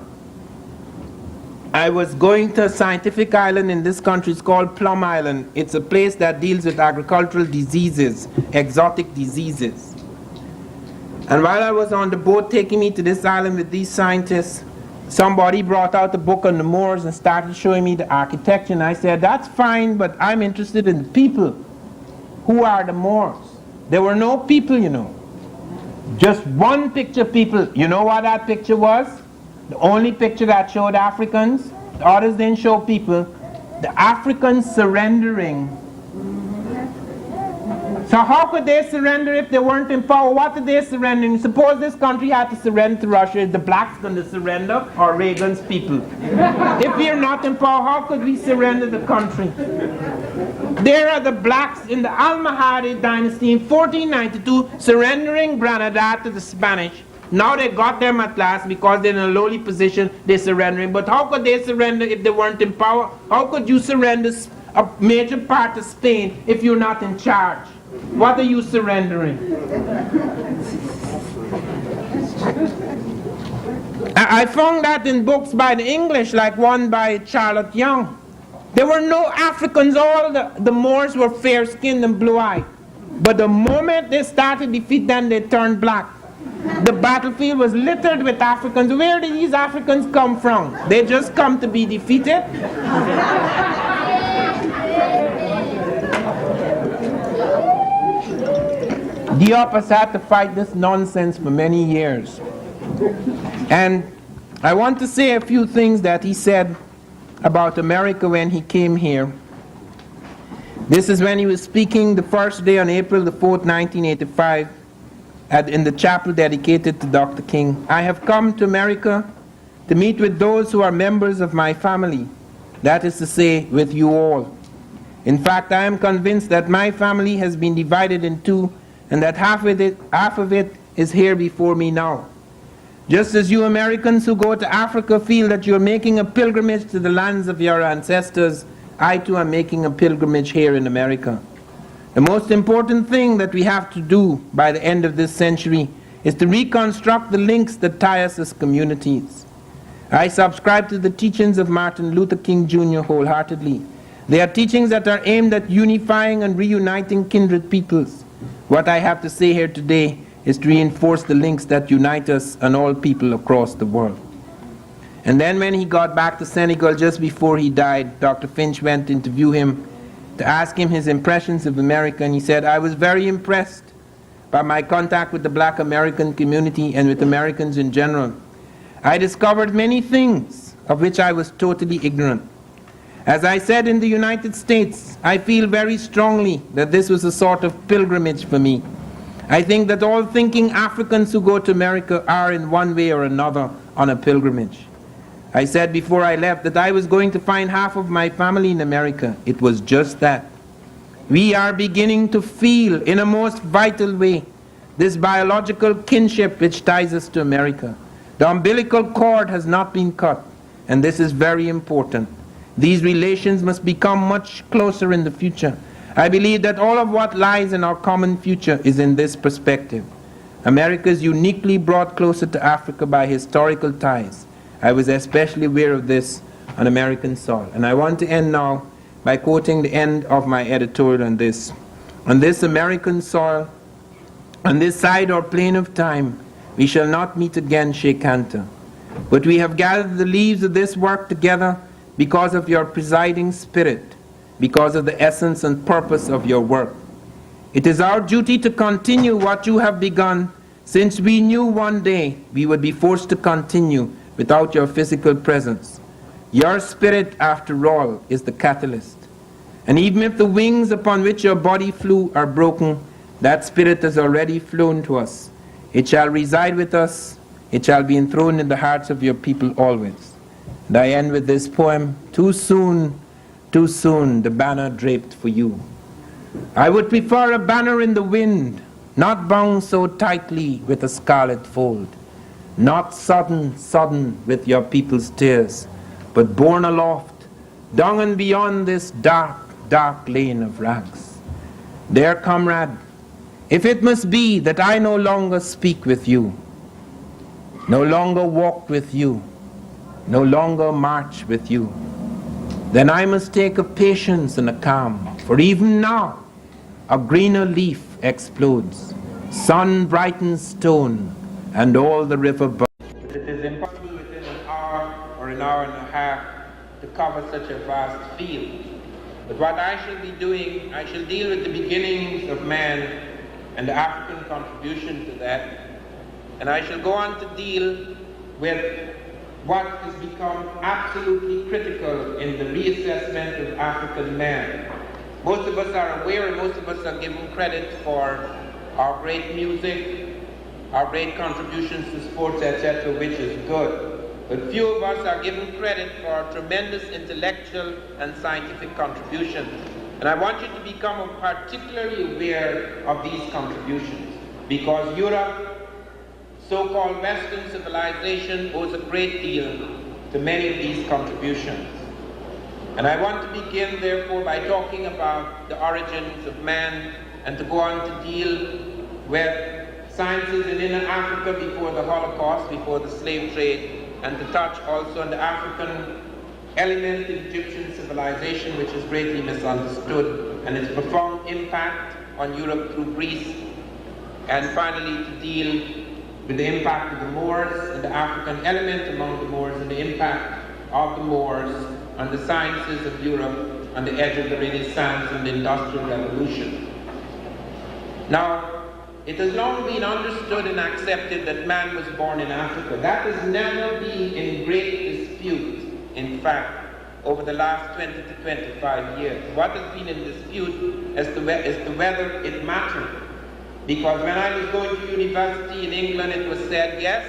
I was going to a scientific island in this country. It's called Plum Island. It's a place that deals with agricultural diseases, exotic diseases. And while I was on the boat taking me to this island with these scientists, somebody brought out a book on the Moors and started showing me the architecture. And I said, that's fine, but I'm interested in the people. Who are the Moors? There were no people, you know. Just one picture people. You know what that picture was? The only picture that showed Africans. The others didn't show people. The Africans surrendering. So how could they surrender if they weren't in power? What are they surrendering? Suppose this country had to surrender to Russia. Is the blacks going to surrender, or Reagan's people? If we are not in power, how could we surrender the country? There are the blacks in the Almohade dynasty in 1492 surrendering Granada to the Spanish. Now they got them at last because they're in a lowly position, they're surrendering. But how could they surrender if they weren't in power? How could you surrender a major part of Spain if you're not in charge? What are you surrendering? I found that in books by the English, like one by Charlotte Young. There were no Africans. All the Moors were fair-skinned and blue-eyed. But the moment they started to defeat them, they turned black. The battlefield was littered with Africans. Where did these Africans come from? They just come to be defeated? Diop had to fight this nonsense for many years. And I want to say a few things that he said about America when he came here. This is when he was speaking the first day on April the 4th, 1985, in the chapel dedicated to Dr. King. I have come to America to meet with those who are members of my family, that is to say, with you all. In fact, I am convinced that my family has been divided in two, and that half of it is here before me now. Just as you Americans who go to Africa feel that you're making a pilgrimage to the lands of your ancestors, I too am making a pilgrimage here in America. The most important thing that we have to do by the end of this century is to reconstruct the links that tie us as communities. I subscribe to the teachings of Martin Luther King Jr. wholeheartedly. They are teachings that are aimed at unifying and reuniting kindred peoples. What I have to say here today is to reinforce the links that unite us and all people across the world. And then when he got back to Senegal just before he died, Dr. Finch went to interview him to ask him his impressions of America, and he said, I was very impressed by my contact with the black American community and with Americans in general. I discovered many things of which I was totally ignorant. As I said in the United States, I feel very strongly that this was a sort of pilgrimage for me. I think that all thinking Africans who go to America are in one way or another on a pilgrimage. I said before I left that I was going to find half of my family in America. It was just that. We are beginning to feel in a most vital way this biological kinship which ties us to America. The umbilical cord has not been cut, and this is very important. These relations must become much closer in the future. I believe that all of what lies in our common future is in this perspective. America is uniquely brought closer to Africa by historical ties. I was especially aware of this on American soil. And I want to end now by quoting the end of my editorial on this. On this American soil, on this side or plane of time, we shall not meet again, Shekanta. But we have gathered the leaves of this work together because of your presiding spirit, because of the essence and purpose of your work. It is our duty to continue what you have begun, since we knew one day we would be forced to continue without your physical presence. Your spirit, after all, is the catalyst. And even if the wings upon which your body flew are broken, that spirit has already flown to us. It shall reside with us. It shall be enthroned in the hearts of your people always. And I end with this poem, too soon, the banner draped for you. I would prefer a banner in the wind, not bound so tightly with a scarlet fold, not sodden with your people's tears, but borne aloft, down and beyond this dark lane of rags. Dear comrade, if it must be that I no longer speak with you, no longer walk with you, no longer march with you, then I must take a patience and a calm, for even now a greener leaf explodes, sun brightens stone, and all the river burns. It is impossible within an hour or an hour and a half to cover such a vast field. But what I shall be doing, I shall deal with the beginnings of man and the African contribution to that. And I shall go on to deal with what has become absolutely critical in the reassessment of African man. Most of us are aware and most of us are given credit for our great music, our great contributions to sports, etc., which is good. But few of us are given credit for our tremendous intellectual and scientific contributions. And I want you to become particularly aware of these contributions, because Europe, so-called Western civilization, owes a great deal to many of these contributions. And I want to begin, therefore, by talking about the origins of man, and to go on to deal with sciences in inner Africa before the Holocaust, before the slave trade, and to touch also on the African element in Egyptian civilization, which is greatly misunderstood, and its profound impact on Europe through Greece, and finally to deal with the impact of the Moors and the African element among the Moors, and the impact of the Moors on the sciences of Europe on the edge of the Renaissance and the Industrial Revolution. Now, it has long been understood and accepted that man was born in Africa. That has never been in great dispute, in fact, over the last 20 to 25 years. What has been in dispute as to whether it mattered. Because when I was going to university in England, it was said, yes,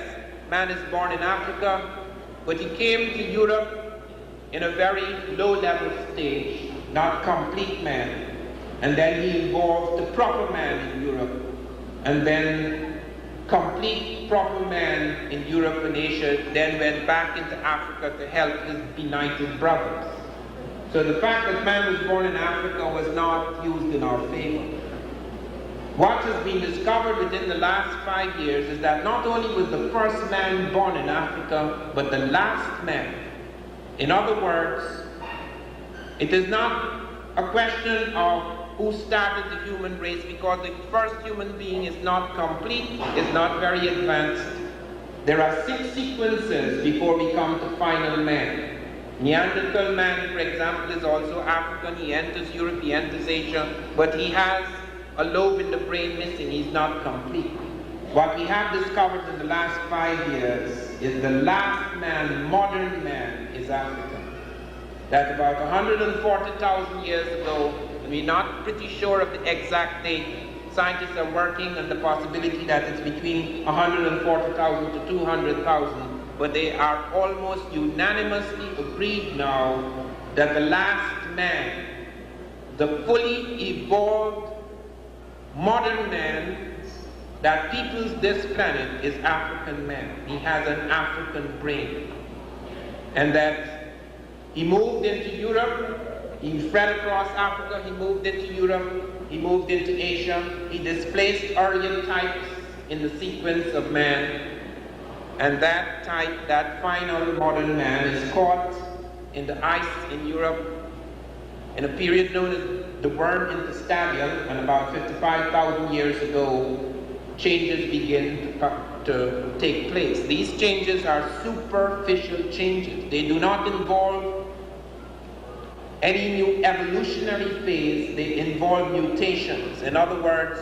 man is born in Africa, but he came to Europe in a very low-level stage, not complete man. And then he evolved to proper man in Europe, and then complete proper man in Europe and Asia, then went back into Africa to help his benighted brothers. So the fact that man was born in Africa was not used in our favor. What has been discovered within the last 5 years is that not only was the first man born in Africa, but the last man. In other words, it is not a question of who started the human race, because the first human being is not complete, is not very advanced. There are 6 sequences before we come to final man. Neanderthal man, for example, is also African. He enters Europe, he enters Asia, but he has a lobe in the brain missing. He's not complete. What we have discovered in the last 5 years is the last man, modern man, is African. That about 140,000 years ago, and we're not pretty sure of the exact date, scientists are working on the possibility that it's between 140,000 to 200,000, but they are almost unanimously agreed now that the last man, the fully evolved modern man, that peoples this planet is African man. He has an African brain. And that he moved into Europe, he spread across Africa, he moved into Europe, he moved into Asia, he displaced Aryan types in the sequence of man, and that type, that final modern man, is caught in the ice in Europe in a period known as the worm interstadial, and about 55,000 years ago, changes begin to take place. These changes are superficial changes. They do not involve any new evolutionary phase, they involve mutations. In other words,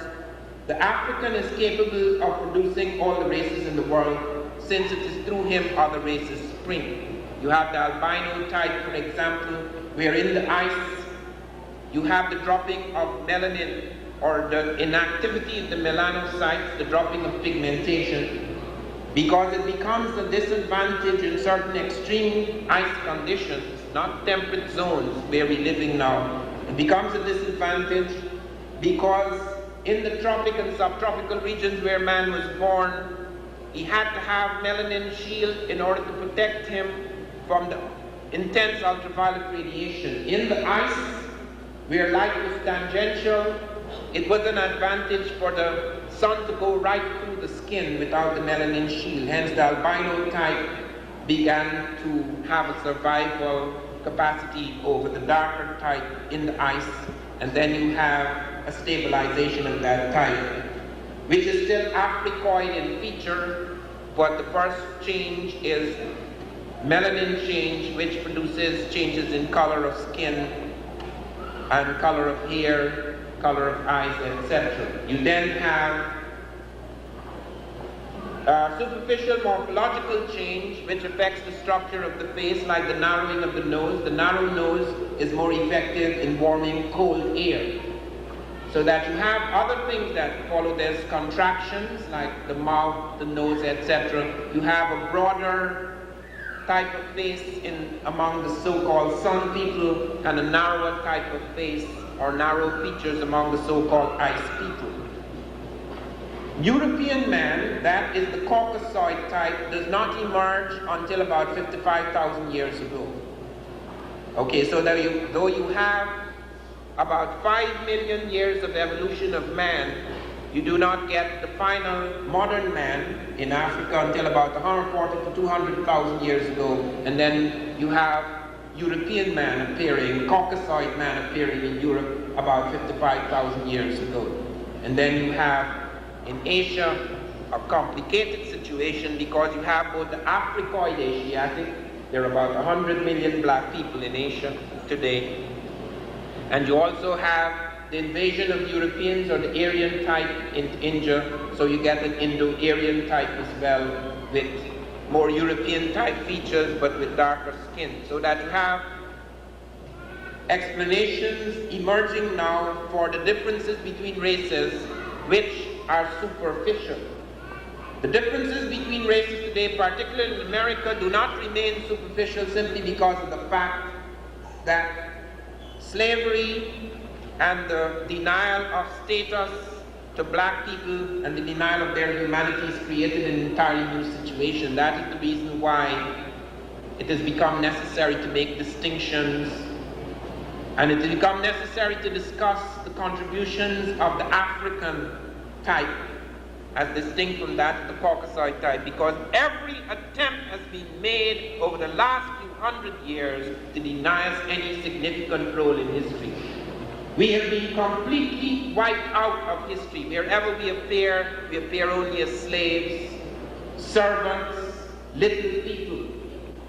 the African is capable of producing all the races in the world, since it is through him other races spring. You have the albino type, for example, where in the ice you have the dropping of melanin, or the inactivity of the melanocytes, the dropping of pigmentation, because it becomes a disadvantage in certain extreme ice conditions, not temperate zones where we're living now. It becomes a disadvantage because in the tropic and subtropical regions where man was born, he had to have melanin shield in order to protect him from the intense ultraviolet radiation. In the ice, where light was tangential, it was an advantage for the sun to go right through the skin without the melanin shield. Hence the albino type began to have a survival capacity over the darker type in the ice, and then you have a stabilization of that type, which is still Africoid in feature, but the first change is melanin change, which produces changes in color of skin and color of hair, color of eyes, etc. You then have superficial morphological change, which affects the structure of the face, like the narrowing of the nose. The narrow nose is more effective in warming cold air. So that you have other things that follow this, contractions, like the mouth, the nose, etc. You have a broader type of face among the so-called sun people, and a narrower type of face or narrow features among the so-called ice people. European man, that is the Caucasoid type, does not emerge until about 55,000 years ago. Okay, so though you have about 5 million years of evolution of man, you do not get the final modern man in Africa until about 140 to 200,000 years ago, and then you have European man appearing, Caucasoid man appearing in Europe about 55,000 years ago. And then you have in Asia a complicated situation, because you have both the Africoid Asiatic, there are about 100 million black people in Asia today, and you also have the invasion of Europeans, or the Aryan type in India, so you get an Indo-Aryan type as well, with more European type features but with darker skin. So that you have explanations emerging now for the differences between races which are superficial. The differences between races today, particularly in America, do not remain superficial simply because of the fact that slavery and the denial of status to black people and the denial of their humanities created an entirely new situation. That is the reason why it has become necessary to make distinctions, and it has become necessary to discuss the contributions of the African type as distinct from that of the Caucasoid type, because every attempt has been made over the last few hundred years to deny us any significant role in history. We have been completely wiped out of history. Wherever we appear only as slaves, servants, little people.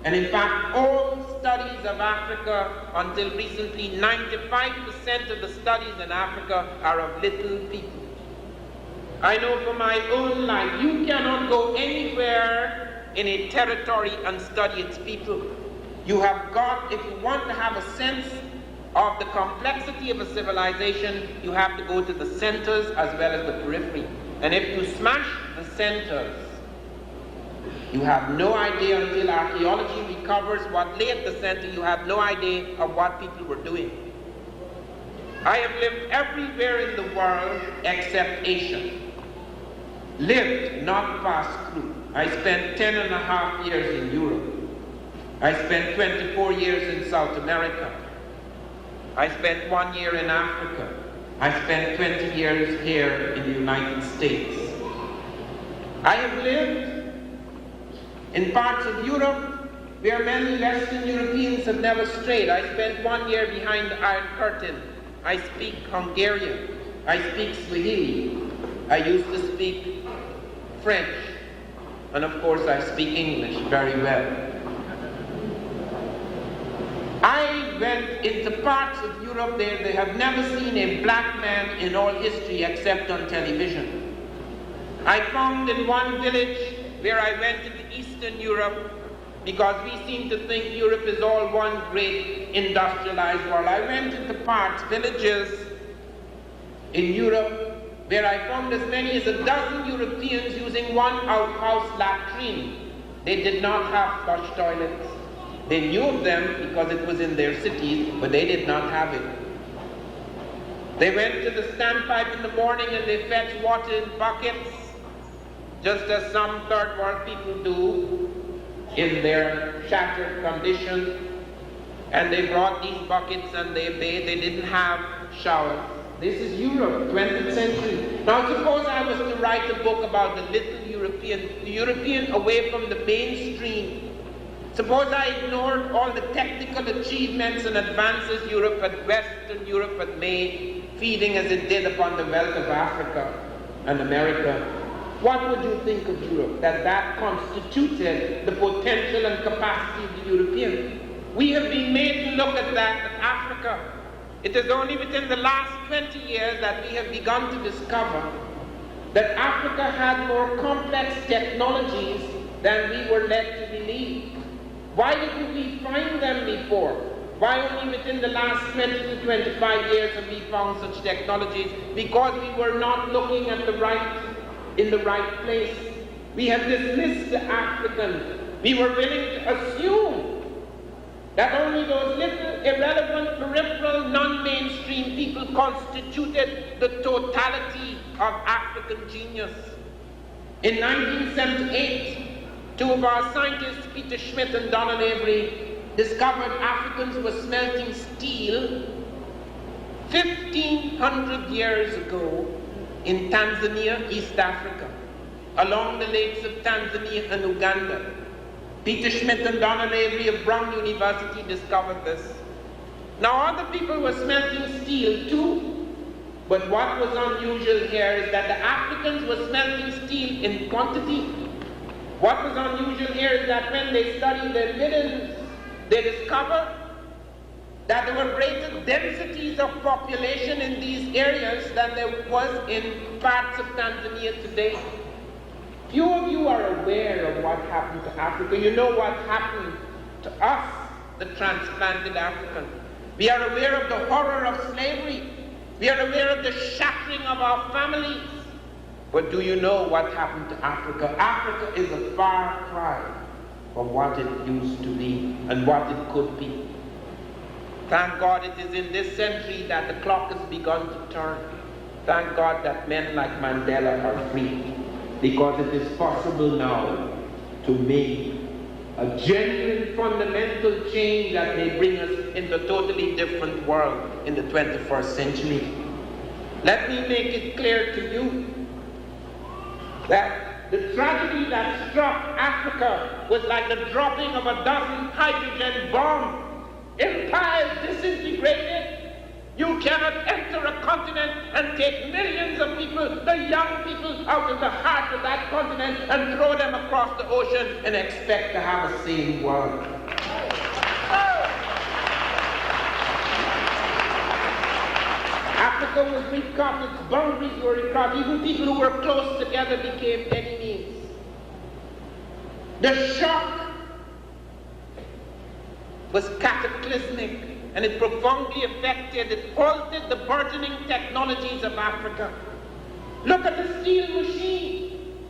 And in fact, all studies of Africa until recently, 95% of the studies in Africa are of little people. I know from my own life, you cannot go anywhere in a territory and study its people. You have got, if you want to have a sense of the complexity of a civilization, you have to go to the centers as well as the periphery. And if you smash the centers, you have no idea, until archaeology recovers what lay at the center, you have no idea of what people were doing. I have lived everywhere in the world except Asia. lived, not passed through. I spent 10 and a half years in Europe. I spent 24 years in South America. I spent 1 year in Africa. I spent 20 years here in the United States. I have lived in parts of Europe where many Western Europeans have never strayed. I spent 1 year behind the Iron Curtain. I speak Hungarian. I speak Swahili. I used to speak French. And of course I speak English very well. I went into parts of Europe there they have never seen a black man in all history except on television. I found in one village where I went into Eastern Europe, because we seem to think Europe is all one great industrialized world. I went into parts, villages in Europe where I found as many as 12 Europeans using one outhouse latrine. They did not have flush toilets. They knew of them because it was in their cities, but they did not have it. They went to the standpipe in the morning and they fetched water in buckets, just as some third world people do in their shattered condition. And they brought these buckets and they bathed. They didn't have showers. This is Europe, 20th century. Now suppose I was to write a book about the little European, the European away from the mainstream. Suppose I ignored all the technical achievements and advances Western Europe had made, feeding as it did upon the wealth of Africa and America. What would you think of Europe? That constituted the potential and capacity of the European. We have been made to look at that at Africa. It is only within the last 20 years that we have begun to discover that Africa had more complex technologies than we were led to believe. Why didn't we find them before? Why only within the last 20 to 25 years have we found such technologies? Because we were not looking in the right place. We have dismissed the African. We were willing to assume that only those little irrelevant, peripheral, non-mainstream people constituted the totality of African genius. In 1978, two of our scientists, Peter Schmidt and Donald Avery, discovered Africans were smelting steel 1,500 years ago in Tanzania, East Africa, along the lakes of Tanzania and Uganda. Peter Schmidt and Donald Avery of Brown University discovered this. Now other people were smelting steel too, but what was unusual here is that the Africans were smelting steel in quantity. What was unusual here is that when they studied their middens, they discovered that there were greater densities of population in these areas than there was in parts of Tanzania today. Few of you are aware of what happened to Africa. You know what happened to us, the transplanted African. We are aware of the horror of slavery. We are aware of the shattering of our families. But do you know what happened to Africa? Africa is a far cry from what it used to be and what it could be. Thank God it is in this century that the clock has begun to turn. Thank God that men like Mandela are free, because it is possible now to make a genuine fundamental change that may bring us into a totally different world in the 21st century. Let me make it clear to you that the tragedy that struck Africa was like the dropping of a dozen hydrogen bombs. Empires disintegrated. You cannot enter a continent and take millions of people, the young people, out of the heart of that continent and throw them across the ocean and expect to have a sane world. Africa was recut, its boundaries were recut, even people who were close together became enemies. The shock was cataclysmic, and it profoundly affected, it halted the burgeoning technologies of Africa. Look at the steel machine.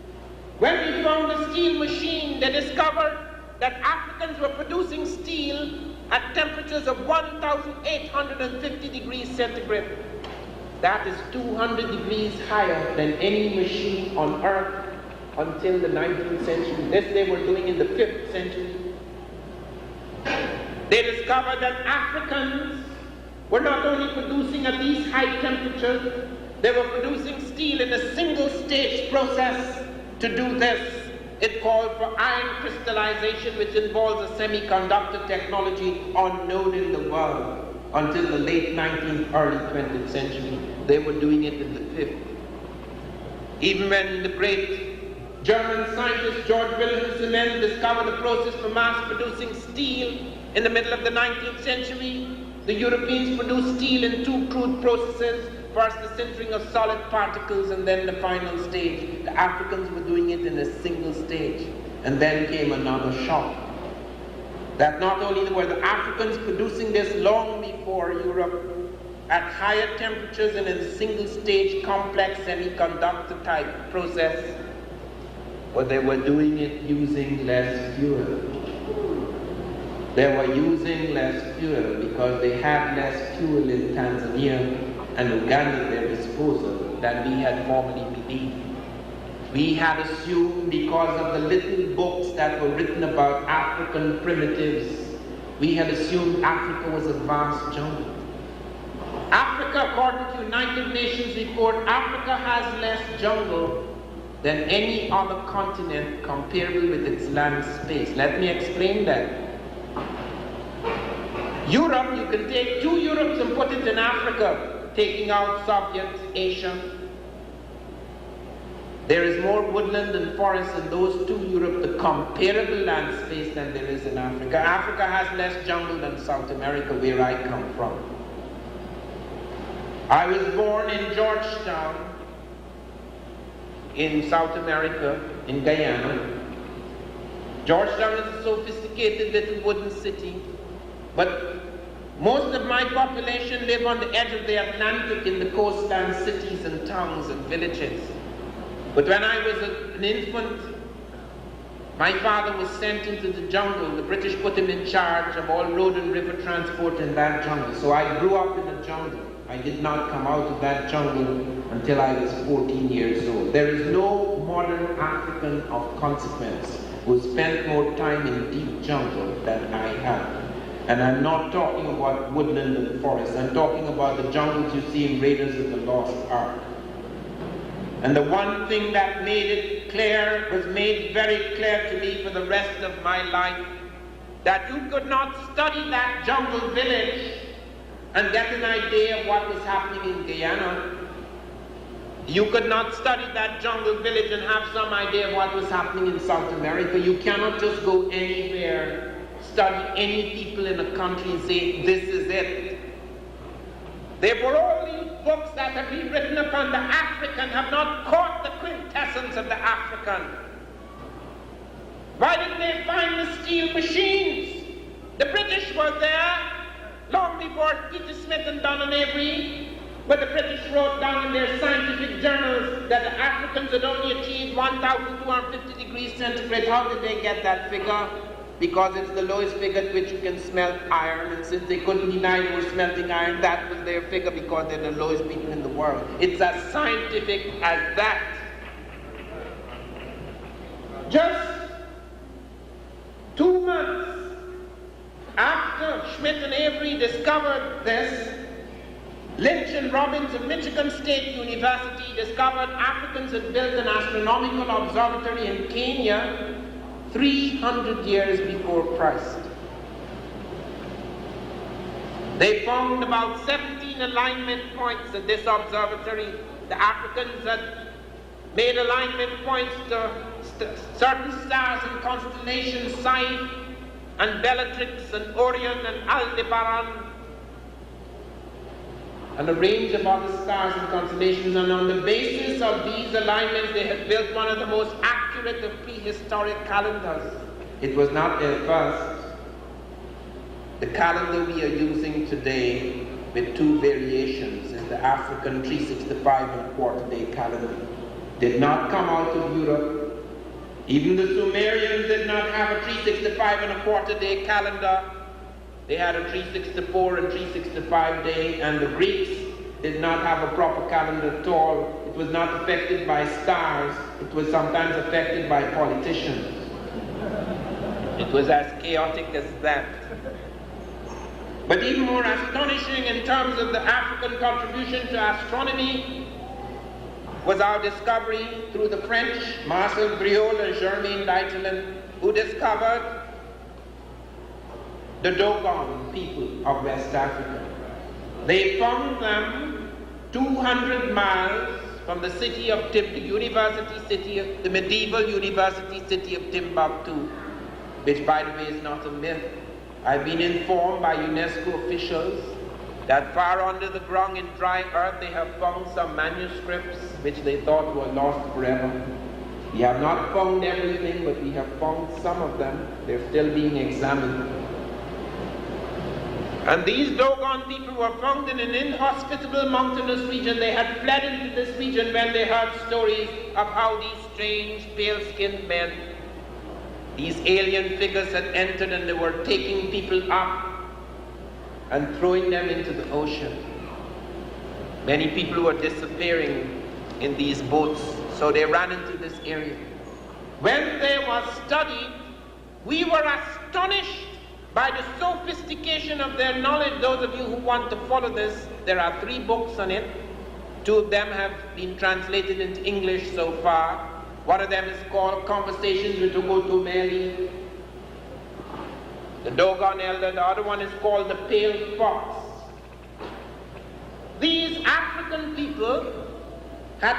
When we found the steel machine, they discovered that Africans were producing steel at temperatures of 1,850 degrees centigrade. That is 200 degrees higher than any machine on Earth until the 19th century. This they were doing in the 5th century. They discovered that Africans were not only producing at these high temperatures, they were producing steel in a single stage process to do this. It called for iron crystallization, which involves a semiconductor technology unknown in the world until the late 19th, early 20th century. They were doing it in the 5th. Even when the great German scientist George Wilhelm Siemens discovered the process for mass producing steel in the middle of the 19th century, the Europeans produced steel in two crude processes. First the sintering of solid particles and then the final stage. The Africans were doing it in a single stage. And then came another shock. That not only were the Africans producing this long before Europe at higher temperatures and in a single stage complex semiconductor type process, but they were doing it using less fuel. They were using less fuel because they had less fuel in Tanzania and Uganda at their disposal than we had formerly believed. We had assumed, because of the little books that were written about African primitives, we had assumed Africa was a vast jungle. Africa, according to United Nations report, Africa has less jungle than any other continent comparable with its land space. Let me explain that. Europe, you can take 2 Europes and put it in Africa, taking out Soviet, Asia. There is more woodland and forest in those 2 Europe, the comparable land space, than there is in Africa. Africa has less jungle than South America, where I come from. I was born in Georgetown, in South America, in Guyana. Georgetown is a sophisticated little wooden city, but most of my population live on the edge of the Atlantic in the coastland cities and towns and villages. But when I was an infant, my father was sent into the jungle. The British put him in charge of all road and river transport in that jungle. So I grew up in the jungle. I did not come out of that jungle until I was 14 years old. There is no modern African of consequence who spent more time in deep jungle than I have. And I'm not talking about woodland and forest. I'm talking about the jungles you see in Raiders of the Lost Ark. And the one thing that made it clear, was made very clear to me for the rest of my life, that you could not study that jungle village and get an idea of what was happening in Guyana. You could not study that jungle village and have some idea of what was happening in South America. You cannot just go anywhere, study any people in a country and say, this is it. Therefore, all these books that have been written upon the African have not caught the quintessence of the African. Why didn't they find the steel machines? The British were there long before Peter Smith and Donald Avery, but the British wrote down in their scientific journals that the Africans had only achieved 1,250 degrees centigrade. How did they get that figure? Because it's the lowest figure at which you can smelt iron, and since they couldn't deny they were smelting iron, that was their figure because they're the lowest people in the world. It's as scientific as that. Just 2 months after Schmidt and Avery discovered this, Lynch and Robbins of Michigan State University discovered Africans had built an astronomical observatory in Kenya 300 years before Christ. They found about 17 alignment points at this observatory. The Africans had made alignment points to certain stars and constellations, Side and Bellatrix and Orion and Aldebaran, and a range of other stars and constellations, and on the basis of these alignments they had built one of the most accurate of prehistoric calendars. It was not their first. The calendar we are using today, with 2 variations, is the African 365 and a quarter day calendar. Did not come out of Europe. Even the Sumerians did not have a 365 and a quarter day calendar. They had a 364 and 365 day, and the Greeks did not have a proper calendar at all. It was not affected by stars. It was sometimes affected by politicians. It was as chaotic as that. But even more astonishing in terms of the African contribution to astronomy was our discovery through the French, Marcel Briot and Germain D'Italin, who discovered the Dogon people of West Africa. They found them 200 miles from the city of the medieval university city of Timbuktu, which, by the way, is not a myth. I've been informed by UNESCO officials that far under the ground in dry earth they have found some manuscripts which they thought were lost forever. We have not found everything, but we have found some of them. They're still being examined. And these Dogon people were found in an inhospitable mountainous region. They had fled into this region when they heard stories of how these strange, pale-skinned men, these alien figures had entered, and they were taking people up and throwing them into the ocean. Many people were disappearing in these boats, so they ran into this area. When they were studied, we were astonished by the sophistication of their knowledge. Those of you who want to follow this, there are 3 books on it. 2 of them have been translated into English so far. One of them is called Conversations with Ogoto Meli, the Dogon Elder. The other one is called The Pale Fox. These African people had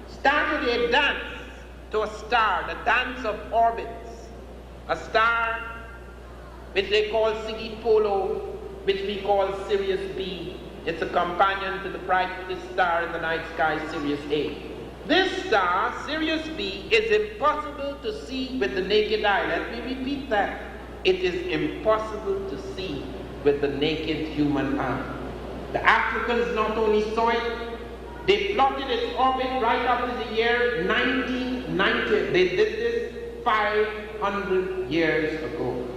started a dance to a star, the dance of orbits, a star which they call Sigi Polo, which we call Sirius B. It's a companion to the brightest star in the night sky, Sirius A. This star, Sirius B, is impossible to see with the naked eye. Let me repeat that. It is impossible to see with the naked human eye. The Africans not only saw it, they plotted its orbit right up to the year 1990. They did this 500 years ago.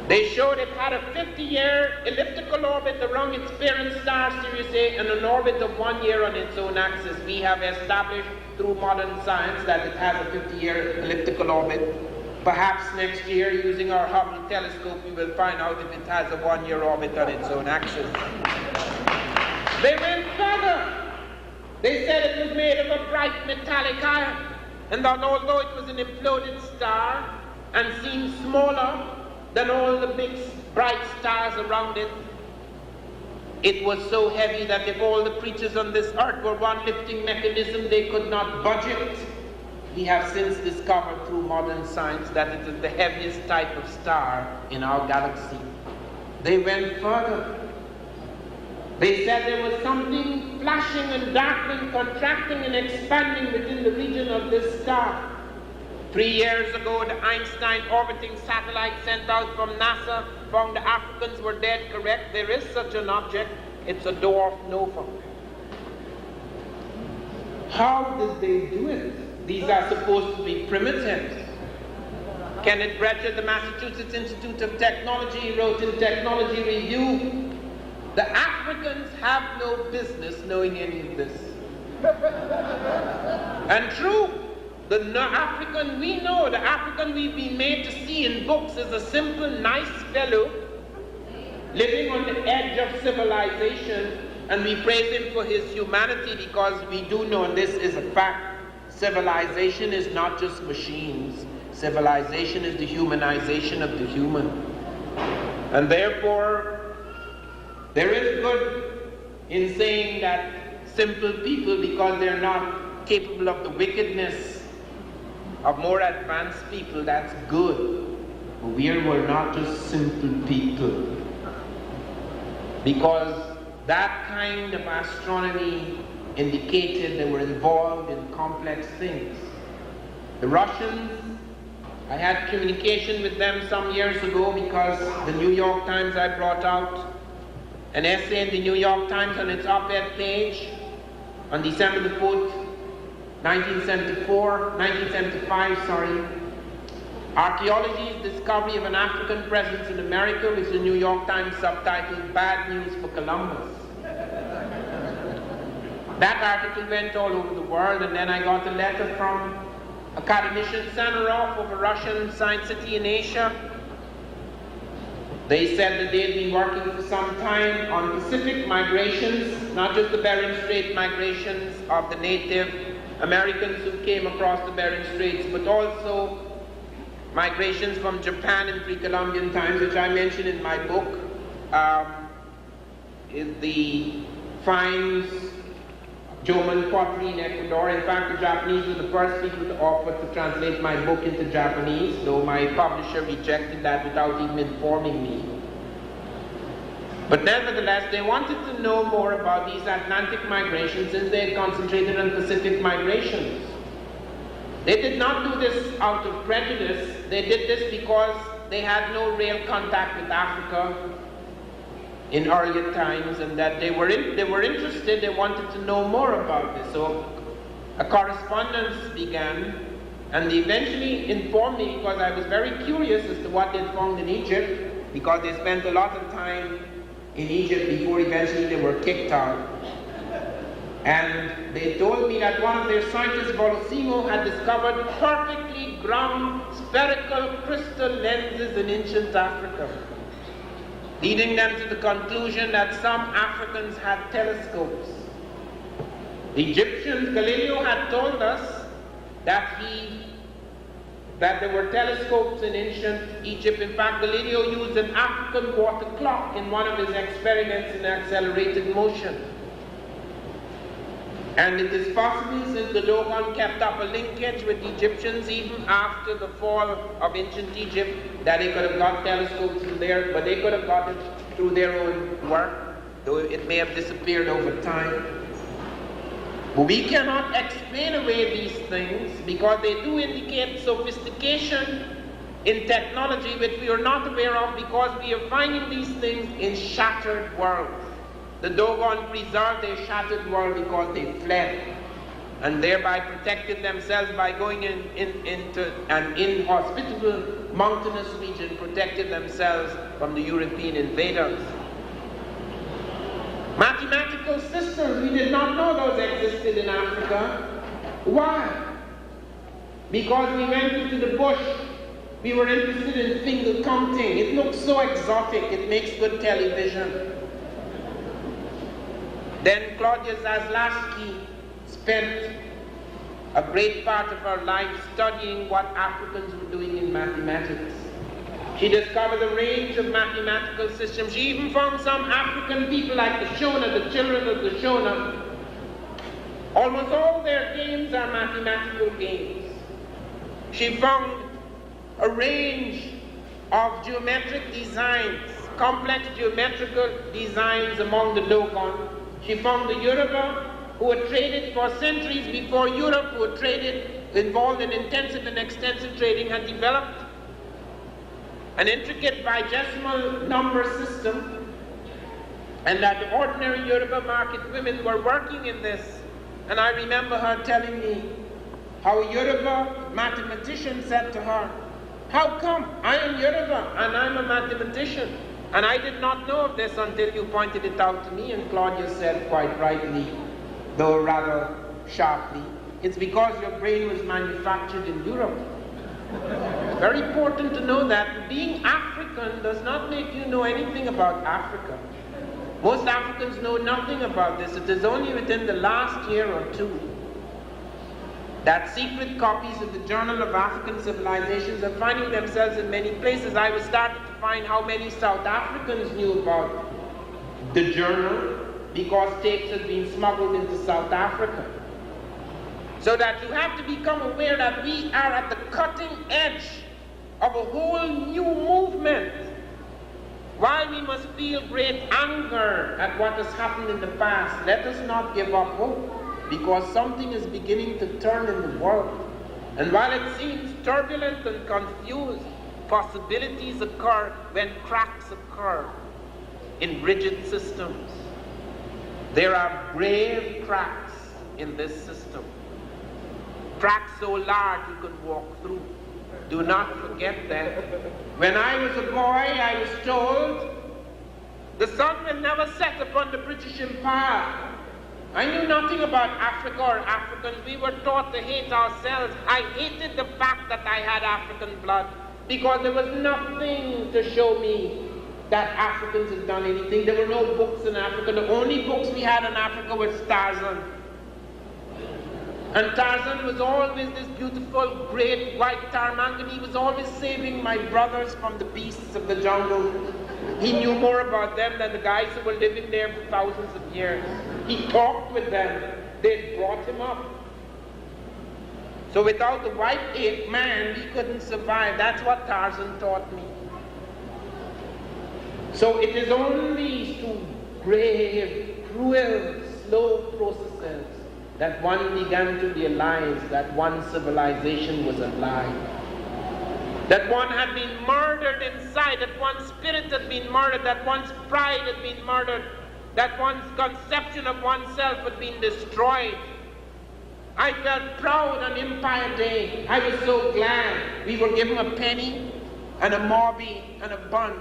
They showed it had a 50-year elliptical orbit around its parent star, Sirius A, and an orbit of 1 year on its own axis. We have established through modern science that it has a 50-year elliptical orbit. Perhaps next year, using our Hubble telescope, we will find out if it has a 1 year orbit on its own axis. They went further. They said it was made of a bright metallic iron, and that although it was an imploded star and seemed smaller than all the big bright stars around it, it was so heavy that if all the creatures on this earth were one lifting mechanism, they could not budge it. We have since discovered through modern science that it is the heaviest type of star in our galaxy. They went further. They said there was something flashing and darkening, contracting and expanding within the region of this star. 3 years ago, the Einstein orbiting satellite sent out from NASA found the Africans were dead correct. There is such an object. It's a dwarf nova. How did they do it? These are supposed to be primitives. Kenneth Brecher, the Massachusetts Institute of Technology, wrote in Technology Review, the Africans have no business knowing any of this. And true. The African we know, the African we've been made to see in books is a simple, nice fellow living on the edge of civilization, and we praise him for his humanity because we do know, and this is a fact, civilization is not just machines. Civilization is the humanization of the human. And therefore, there is good in saying that simple people, because they're not capable of the wickedness of more advanced people, that's good. But we're not just simple people. Because that kind of astronomy indicated they were involved in complex things. The Russians, I had communication with them some years ago because the New York Times, I brought out an essay in the New York Times on its op-ed page on December the 4th, 1975, Archaeology's discovery of an African presence in America, which the New York Times subtitled Bad News for Columbus. That article went all over the world, and then I got a letter from academician Sanarov of a Russian science city in Asia. They said that they'd been working for some time on Pacific migrations, not just the Bering Strait migrations of the Native Americans who came across the Bering Straits, but also migrations from Japan in pre-Columbian times, which I mentioned in my book, is the finds Jomon pottery in Ecuador. In fact, the Japanese were the first people to offer to translate my book into Japanese, though my publisher rejected that without even informing me. But nevertheless, they wanted to know more about these Atlantic migrations since they had concentrated on Pacific migrations. They did not do this out of prejudice. They did this because they had no real contact with Africa in earlier times, and that they were interested, they wanted to know more about this. So a correspondence began, and they eventually informed me, because I was very curious as to what they'd found in Egypt, because they spent a lot of time in Egypt before eventually they were kicked out. And they told me that one of their scientists, Bolosimo, had discovered perfectly ground spherical crystal lenses in ancient Africa, leading them to the conclusion that some Africans had telescopes. The Egyptians, Galileo had told us that there were telescopes in ancient Egypt. In fact, Galileo used an African water clock in one of his experiments in accelerated motion. And it is possible, since the Dogon kept up a linkage with the Egyptians even after the fall of ancient Egypt, that they could have got telescopes from there, but they could have got it through their own work, though it may have disappeared over time. But we cannot explain away these things because they do indicate sophistication in technology which we are not aware of, because we are finding these things in shattered worlds. The Dogon preserved their shattered world because they fled, and thereby protected themselves by going into an inhospitable mountainous region, protected themselves from the European invaders. Mathematical systems, we did not know those existed in Africa. Why? Because we went into the bush. We were interested in finger counting. It looks so exotic. It makes good television. Then Claudia Zaslavsky spent a great part of her life studying what Africans were doing in mathematics. She discovered a range of mathematical systems. She even found some African people like the Shona, the children of the Shona. Almost all their games are mathematical games. She found a range of geometric designs, complex geometrical designs among the Dogon. She found the Yoruba, who had traded for centuries before Europe, who had traded, involved in intensive and extensive trading, had developed an intricate vigesimal number system, and that the ordinary Yoruba market women were working in this. And I remember her telling me how a Yoruba mathematician said to her, "How come? I am Yoruba and I'm a mathematician." And I did not know of this until you pointed it out to me, and Claudia said quite rightly, though rather sharply, it's because your brain was manufactured in Europe. It's very important to know that being African does not make you know anything about Africa. Most Africans know nothing about this. It is only within the last year or two that secret copies of the Journal of African Civilizations are finding themselves in many places. I was starting to find how many South Africans knew about the journal because tapes had been smuggled into South Africa. So that you have to become aware that we are at the cutting edge of a whole new movement. While we must feel great anger at what has happened in the past, let us not give up hope, because something is beginning to turn in the world. And while it seems turbulent and confused, possibilities occur when cracks occur in rigid systems. There are grave cracks in this system. Cracks so large you can walk through. Do not forget that. When I was a boy, I was told, the sun will never set upon the British Empire. I knew nothing about Africa or Africans. We were taught to hate ourselves. I hated the fact that I had African blood because there was nothing to show me that Africans had done anything. There were no books in Africa. The only books we had in Africa was Tarzan. And Tarzan was always this beautiful, great white Tarmangani. He was always saving my brothers from the beasts of the jungle. He knew more about them than the guys who were living there for thousands of years. He talked with them. They brought him up. So without the white ape man, we couldn't survive. That's what Tarzan taught me. So it is only through grave, cruel, slow processes that one began to realize that one civilization was alive. That one had been murdered inside, that one's spirit had been murdered, that one's pride had been murdered, that one's conception of oneself had been destroyed. I felt proud on Empire Day. I was so glad. We were given a penny and a mauby and a bun.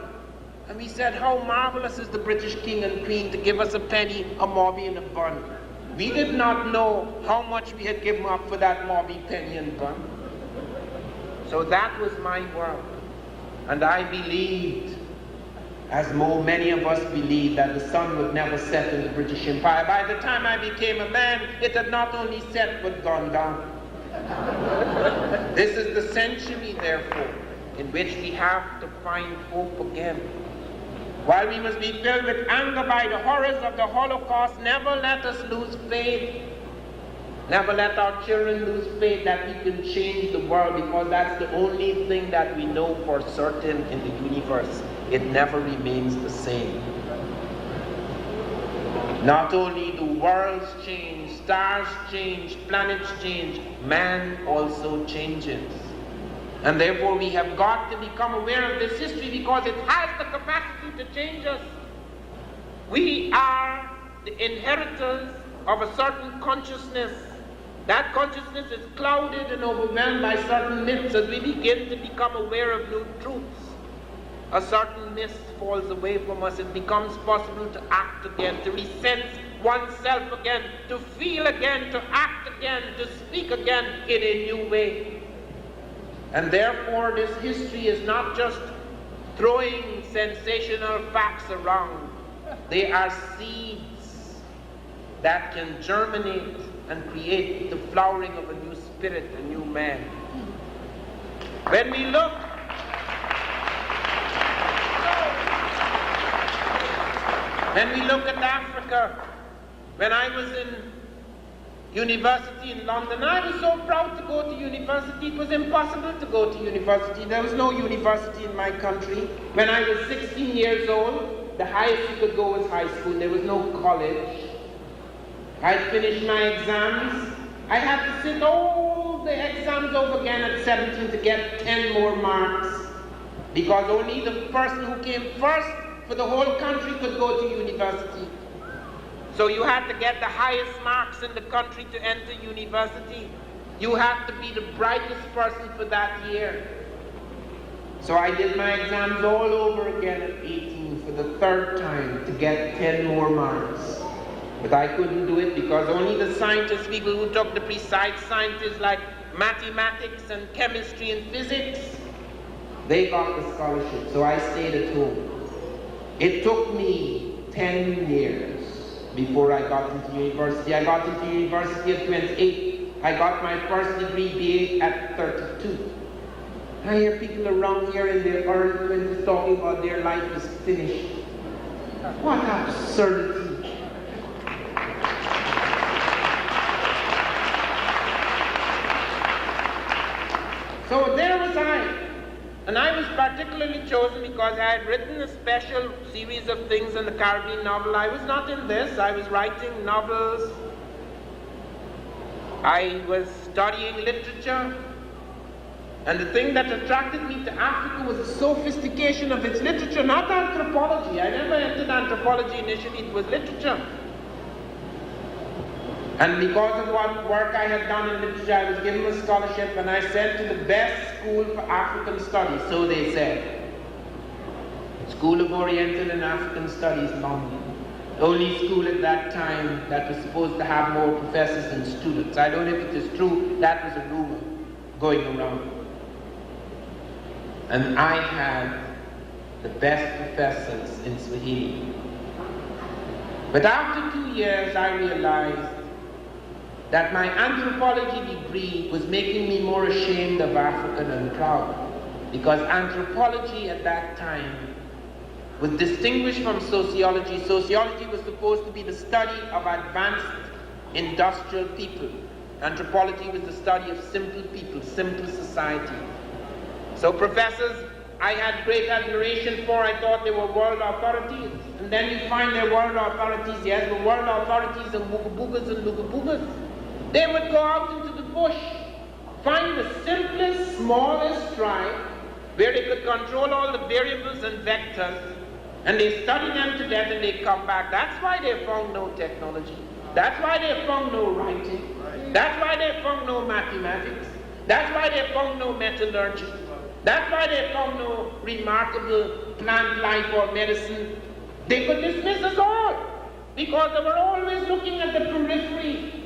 And we said, how marvelous is the British King and Queen to give us a penny, a mauby and a bun. We did not know how much we had given up for that mauby, penny and bun. So that was my world. And I believed, as many of us believed, that the sun would never set in the British Empire. By the time I became a man, it had not only set but gone down. This is the century, therefore, in which we have to find hope again. While we must be filled with anger by the horrors of the Holocaust, never let us lose faith. Never let our children lose faith that we can change the world, because that's the only thing that we know for certain in the universe. It never remains the same. Not only do worlds change, stars change, planets change, man also changes. And therefore we have got to become aware of this history, because it has the capacity to change us. We are the inheritors of a certain consciousness. That consciousness is clouded and overwhelmed by certain myths. As we begin to become aware of new truths, a certain mist falls away from us. It becomes possible to act again, to resense oneself again, to feel again, to act again, to speak again in a new way. And therefore this history is not just throwing sensational facts around. They are seeds that can germinate and create the flowering of a new spirit, a new man. When we look at Africa, when I was in university in London, I was so proud to go to university. It was impossible to go to university. There was no university in my country. When I was 16 years old, the highest you could go was high school. There was no college. I finished my exams. I had to sit all the exams over again at 17 to get 10 more marks, because only the person who came first for the whole country could go to university. So you had to get the highest marks in the country to enter university. You had to be the brightest person for that year. So I did my exams all over again at 18 for the third time to get 10 more marks. But I couldn't do it, because only the scientists, people who took the precise sciences like mathematics and chemistry and physics, they got the scholarship. So I stayed at home. It took me 10 years before I got into university. I got into university at 28. I got my first degree, BA, at 32. I hear people around here in their early 20s talking about their life is finished. What absurdity. So there was I. And I was particularly chosen because I had written a special series of things in the Caribbean novel. I was not in this. I was writing novels. I was studying literature. And the thing that attracted me to Africa was the sophistication of its literature, not anthropology. I never entered anthropology initially. It was literature. And because of what work I had done in literature, I was given a scholarship and I sent to the best school for African studies, so they said. School of Oriental and African Studies, London. The only school at that time that was supposed to have more professors than students. I don't know if it is true, that was a rumor going around. And I had the best professors in Swahili. But after 2 years, I realized that my anthropology degree was making me more ashamed of Africa than proud. Because anthropology at that time was distinguished from sociology. Sociology was supposed to be the study of advanced industrial people. Anthropology was the study of simple people, simple society. So professors I had great admiration for, I thought they were world authorities. And then you find their world authorities, yes, but world authorities and wooga-boogas and luga-boogas. They would go out into the bush, find the simplest, smallest tribe, where they could control all the variables and vectors, and they study them to death and they come back. That's why they found no technology. That's why they found no writing. That's why they found no mathematics. That's why they found no metallurgy. That's why they found no remarkable plant life or medicine. They could dismiss us all because they were always looking at the periphery.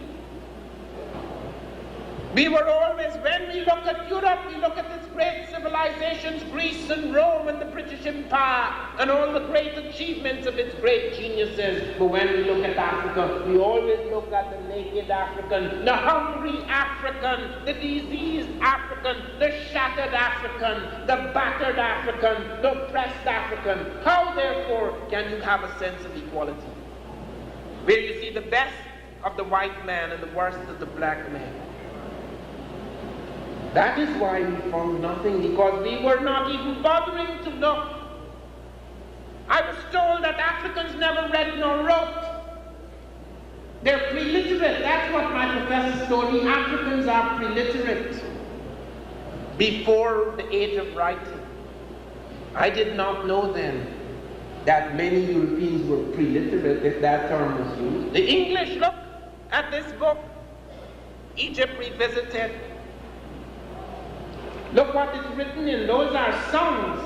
We were always, when we look at Europe, we look at its great civilizations, Greece and Rome and the British Empire, and all the great achievements of its great geniuses. But when we look at Africa, we always look at the naked African, the hungry African, the diseased African, the shattered African, the battered African, the oppressed African. How, therefore, can you have a sense of equality? Where you see the best of the white man and the worst of the black man. That is why we found nothing, because we were not even bothering to look. I was told that Africans never read nor wrote. They're preliterate. That's what my professor told me. Africans are preliterate before the age of writing. I did not know then that many Europeans were preliterate, if that term was used. The English, look at this book, Egypt Revisited. Look what is written in. Those are songs.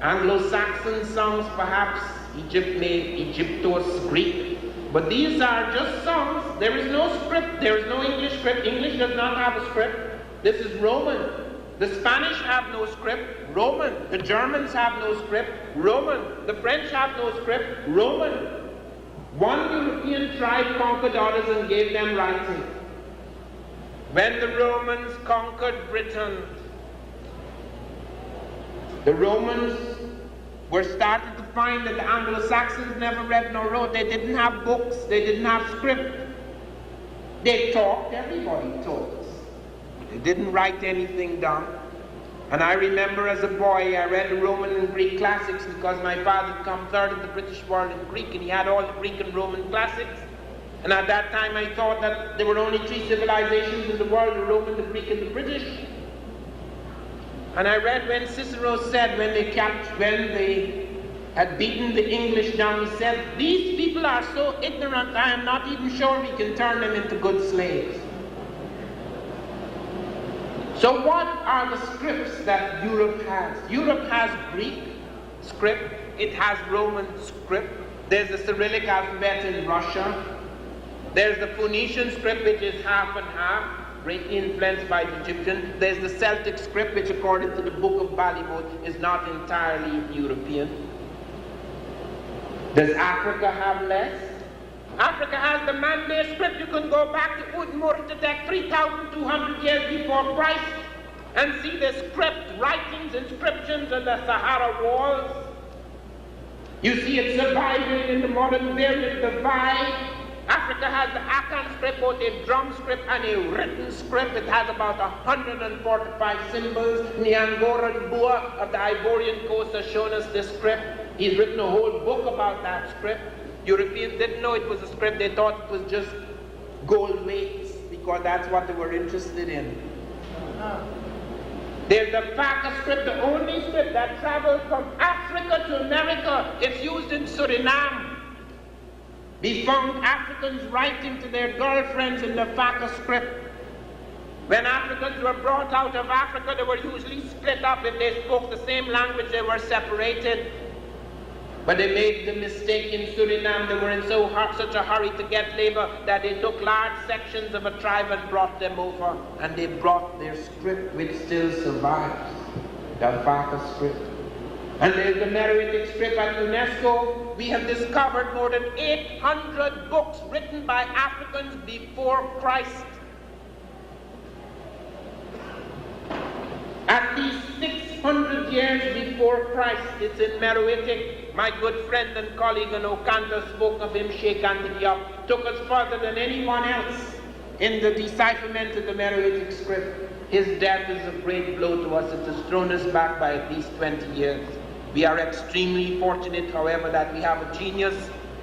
Anglo-Saxon songs, perhaps. Egyptos, Greek. But these are just songs. There is no script. There is no English script. English does not have a script. This is Roman. The Spanish have no script. Roman. The Germans have no script. Roman. The French have no script. Roman. One European tribe conquered others and gave them writing. When the Romans conquered Britain, the Romans were started to find that the Anglo-Saxons never read nor wrote. They didn't have books, they didn't have script. They talked, everybody talks. They didn't write anything down. And I remember as a boy, I read the Roman and Greek classics because my father had come third in the British world in Greek, and he had all the Greek and Roman classics. And at that time I thought that there were only three civilizations in the world, the Roman, the Greek, and the British. And I read when Cicero said, when they had beaten the English down, he said, these people are so ignorant, I am not even sure we can turn them into good slaves. So what are the scripts that Europe has? Europe has Greek script, it has Roman script, there's the Cyrillic alphabet in Russia, there's the Phoenician script, which is half and half, greatly influenced by the Egyptian. There's the Celtic script, which according to the Book of Ballymote is not entirely European. Does Africa have less? Africa has the Mande script. You can go back to Udmurtedek 3,200 years before Christ and see the script, writings, inscriptions on the Sahara walls. You see it surviving in the modern variant, the Vai. Africa has the Akan script, both a drum script and a written script. It has about 145 symbols. Nyangoran Bua of the Ivorian coast has shown us this script. He's written a whole book about that script. Europeans didn't know it was a script. They thought it was just gold weights because that's what they were interested in. There's the Faka script, the only script that travels from Africa to America. It's used in Suriname. We found Africans writing to their girlfriends in the Faka script. When Africans were brought out of Africa, they were usually split up. If they spoke the same language, they were separated. But they made the mistake in Suriname. They were in such a hurry to get labor that they took large sections of a tribe and brought them over. And they brought their script, which still survives, the Faka script. And there's the Meroitic script at UNESCO. We have discovered more than 800 books written by Africans before Christ. At least 600 years before Christ, it's in Meroitic. My good friend and colleague in Okanta spoke of him, Sheikh Antidiop, took us further than anyone else in the decipherment of the Meroitic script. His death is a great blow to us. It has thrown us back by at least 20 years. We are extremely fortunate, however, that we have a genius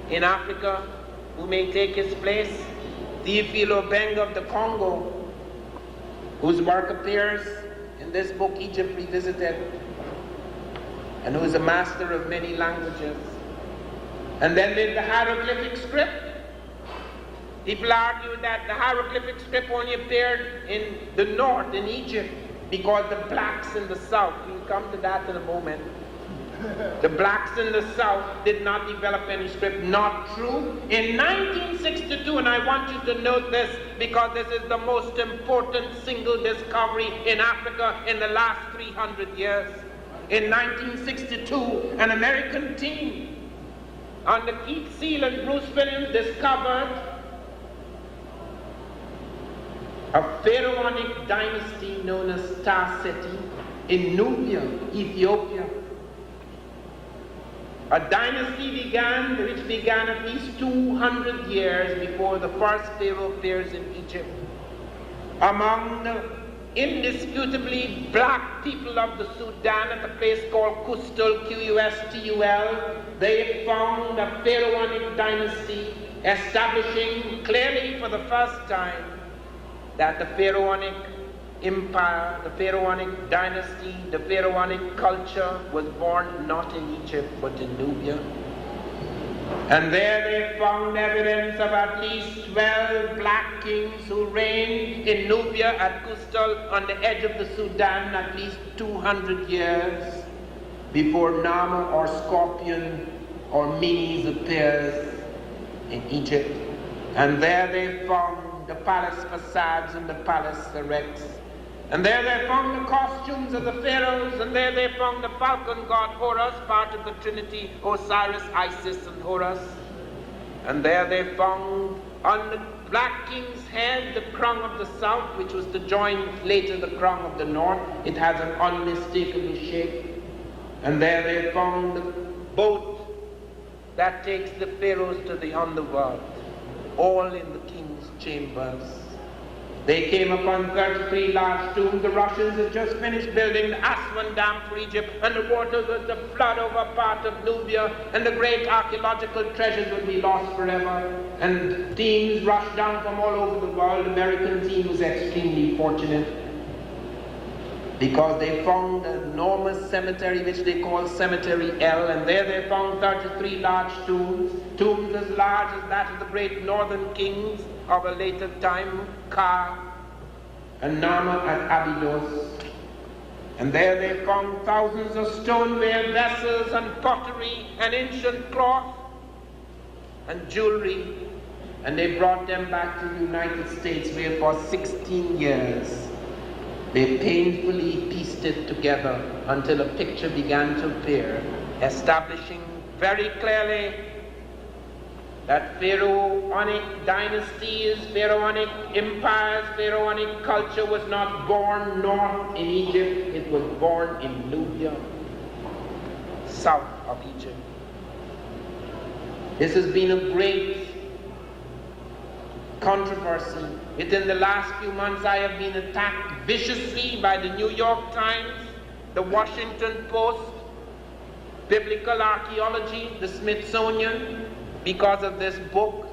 in Africa who may take his place, Theophilo Beng of the Congo, whose work appears in this book, Egypt Revisited, and who is a master of many languages. And then there's the hieroglyphic script. People argue that the hieroglyphic script only appeared in the north, in Egypt, because the blacks in the south, we'll come to that in a moment, the blacks in the south did not develop any script. Not true. In 1962, and I want you to note this because this is the most important single discovery in Africa in the last 300 years. In 1962, an American team under Keith Seal and Bruce Williams discovered a pharaonic dynasty known as Star-Seti in Nubia, Ethiopia. A dynasty which began at least 200 years before the first pharaoh appears in Egypt. Among the indisputably black people of the Sudan at a place called Kustul, Q-U-S-T-U-L, they found a pharaonic dynasty establishing clearly for the first time that the pharaonic empire, the pharaonic dynasty, the pharaonic culture was born not in Egypt but in Nubia. And there they found evidence of at least 12 black kings who reigned in Nubia at Kustal on the edge of the Sudan at least 200 years before Nama or Scorpion or Menes appears in Egypt. And there they found the palace facades and the palace erects. And there they found the costumes of the pharaohs, and there they found the falcon god Horus, part of the Trinity, Osiris, Isis, and Horus. And there they found on the black king's head the crown of the south, which was to join later the crown of the north. It has an unmistakable shape. And there they found the boat that takes the pharaohs to the underworld, all in the king's chambers. They came upon 33 large tombs. The Russians had just finished building the Aswan Dam for Egypt, and the waters were to flood over part of Nubia, and the great archaeological treasures would be lost forever. And teams rushed down from all over the world. The American team was extremely fortunate because they found an enormous cemetery which they call Cemetery L, and there they found 33 large tombs as large as that of the great northern kings of a later time, Ka and Nama at Abydos. And there they found thousands of stoneware vessels and pottery and ancient cloth and jewelry, and they brought them back to the United States, where for 16 years they painfully pieced it together until a picture began to appear, establishing very clearly that pharaonic dynasties, pharaonic empires, pharaonic culture was not born north in Egypt, it was born in Nubia, south of Egypt. This has been a great controversy. Within the last few months, I have been attacked viciously by the New York Times, the Washington Post, Biblical Archaeology, the Smithsonian, because of this book.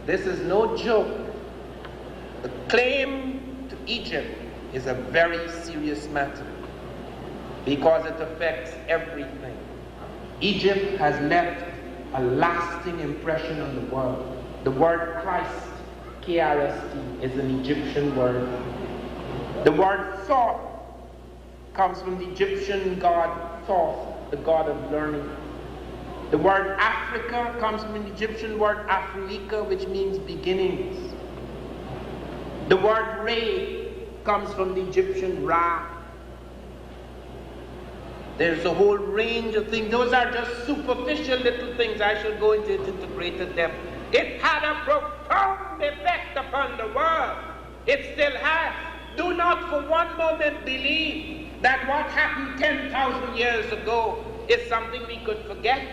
This is no joke. The claim to Egypt is a very serious matter because it affects everything. Egypt has left a lasting impression on the world. The word Christ, K-R-S-T, is an Egyptian word. The word thought comes from the Egyptian god Thoth, the god of learning. The word Africa comes from an Egyptian word Afrika, which means beginnings. The word Re comes from the Egyptian Ra. There's a whole range of things. Those are just superficial little things. I shall go into it into greater depth. It had a profound effect upon the world. It still has. Do not for one moment believe that what happened 10,000 years ago is something we could forget,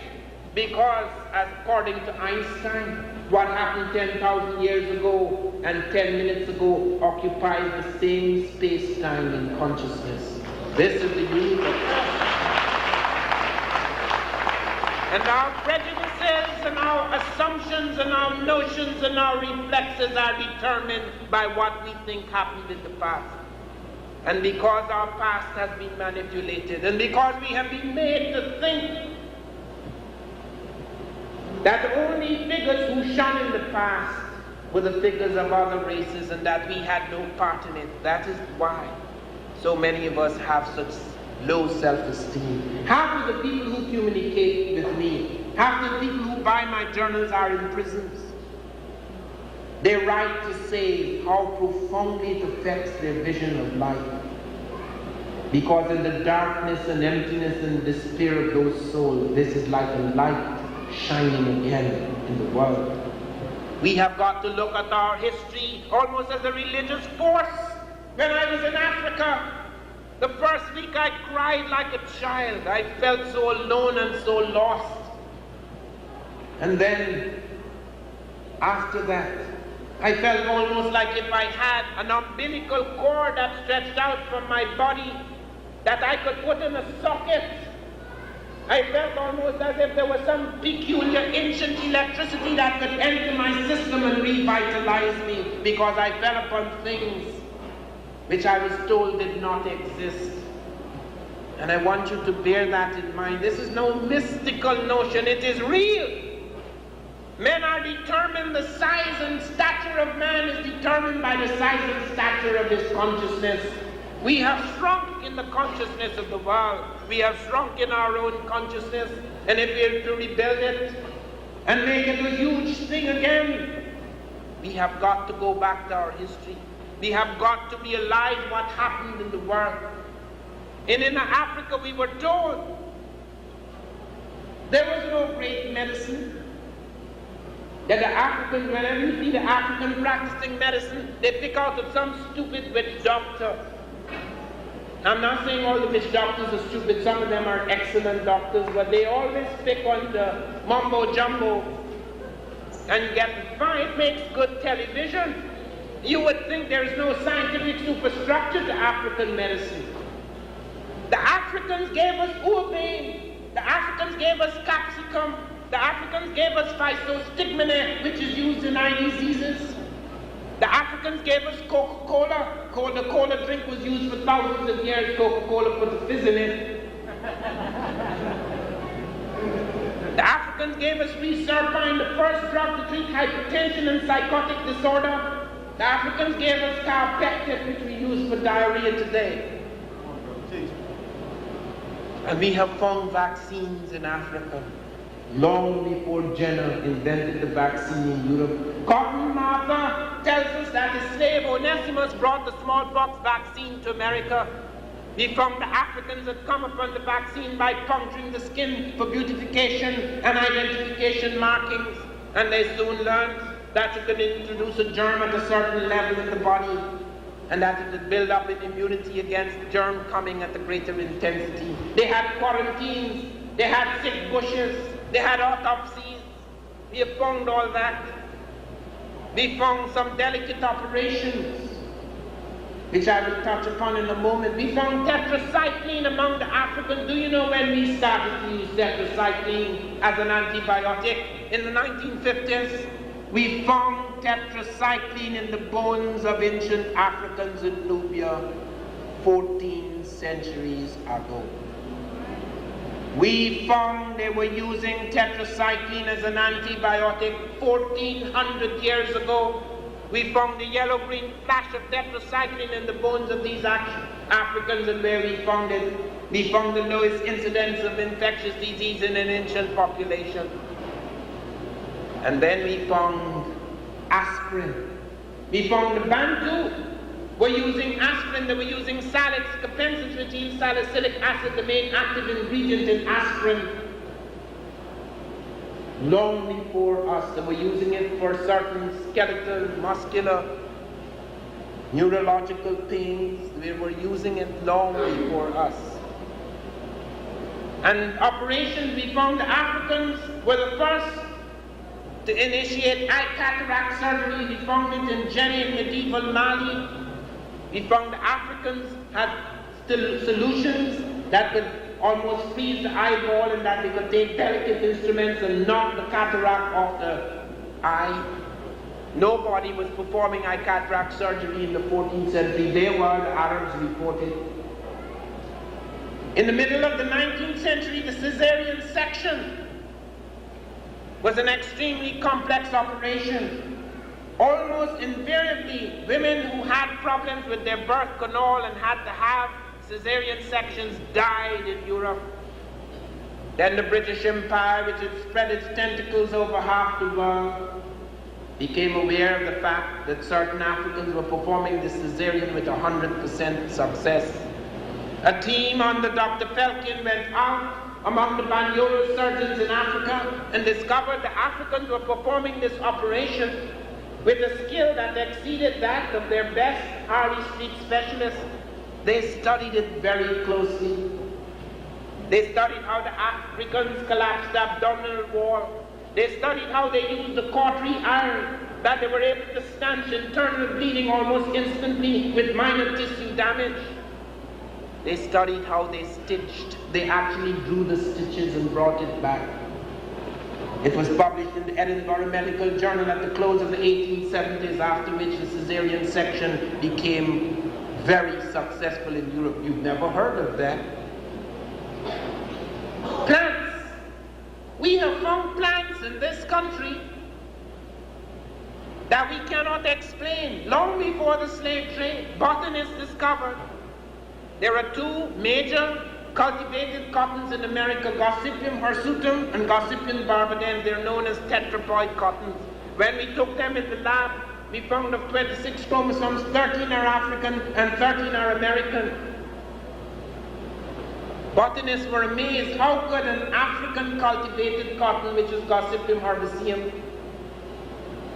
because according to Einstein, what happened 10,000 years ago and 10 minutes ago occupies the same space-time in consciousness. This is the universe. And our prejudices and our assumptions and our notions and our reflexes are determined by what we think happened in the past. And because our past has been manipulated, and because we have been made to think that the only figures who shone in the past were the figures of other races, and that we had no part in it. That is why so many of us have such low self-esteem. Half of the people who communicate with me, half of the people who buy my journals are in prisons. They write to say how profoundly it affects their vision of life. Because in the darkness and emptiness and despair of those souls, this is like a light shining again in the world. We have got to look at our history almost as a religious force. When I was in Africa, the first week I cried like a child. I felt so alone and so lost. And then, after that, I felt almost like if I had an umbilical cord that stretched out from my body that I could put in a socket. I felt almost as if there was some peculiar ancient electricity that could enter my system and revitalize me, because I fell upon things which I was told did not exist. And I want you to bear that in mind. This is no mystical notion, it is real. Men are determined, the size and stature of man is determined by the size and stature of his consciousness. We have shrunk in the consciousness of the world. We have shrunk in our own consciousness. And if we are to rebuild it and make it a huge thing again, we have got to go back to our history. We have got to realize what happened in the world. And in Africa we were told there was no great medicine. That the Africans, whenever you see the African practicing medicine, they pick out of some stupid witch doctor. I'm not saying all the witch doctors are stupid, some of them are excellent doctors, but they always pick on the mumbo jumbo and get fine. It makes good television. You would think there is no scientific superstructure to African medicine. The Africans gave us urbane, the Africans gave us capsicum, the Africans gave us physostigmine, which is used in eye diseases. The Africans gave us Coca-Cola. The cola drink was used for thousands of years. Coca-Cola put the fizz in it. The Africans gave us reserpine, the first drug to treat hypertension and psychotic disorder. The Africans gave us carpectin, which we use for diarrhea today. And we have found vaccines in Africa long before Jenner invented the vaccine in Europe. Cotton Mather tells us that his slave Onesimus brought the smallpox vaccine to America. We found the Africans had come upon the vaccine by puncturing the skin for beautification and identification markings, and they soon learned that you could introduce a germ at a certain level in the body, and that it would build up an immunity against germ coming at a greater intensity. They had quarantines, they had sick bushes, they had autopsies. We have found all that. We found some delicate operations, which I will touch upon in a moment. We found tetracycline among the Africans. Do you know when we started to use tetracycline as an antibiotic? In the 1950s, we found tetracycline in the bones of ancient Africans in Nubia 14 centuries ago. We found they were using tetracycline as an antibiotic 1400 years ago. We found the yellow-green flash of tetracycline in the bones of these Africans, and where we found it, we found the lowest incidence of infectious disease in an ancient population. And then we found aspirin. We found the Bantu were using aspirin, they were using salix capensis, which is salicylic acid, the main active ingredient in aspirin. Long before us, they were using it for certain skeletal, muscular, neurological pains. They were using it long before us. And operations, we found the Africans were the first to initiate eye cataract surgery. We found it in Jenny in medieval Mali. We found the Africans had still solutions that could almost freeze the eyeball, and that they could take delicate instruments and knock the cataract off the eye. Nobody was performing eye cataract surgery in the 14th century. They were, the Arabs reported. In the middle of the 19th century, the cesarean section was an extremely complex operation. Almost invariably, women who had problems with their birth canal and had to have cesarean sections died in Europe. Then the British Empire, which had spread its tentacles over half the world, became aware of the fact that certain Africans were performing the cesarean with 100% success. A team under Dr. Felkin went out among the Banyoro surgeons in Africa and discovered the Africans were performing this operation with a skill that exceeded that of their best Harley Street specialists. They studied it very closely. They studied how the Africans collapsed the abdominal wall. They studied how they used the cautery iron, that they were able to stanch internal bleeding almost instantly with minor tissue damage. They studied how they stitched. They actually drew the stitches and brought it back. It was published in the Edinburgh Medical Journal at the close of the 1870s, after which the cesarean section became very successful in Europe. You've never heard of that. Plants. We have found plants in this country that we cannot explain. Long before the slave trade, botanists discovered there are two major cultivated cottons in America, Gossypium hirsutum and Gossypium barbadens. They're known as tetraploid cottons. When we took them in the lab, we found of 26 chromosomes, 13 are African and 13 are American. Botanists were amazed how could an African cultivated cotton, which is Gossypium herbaceum,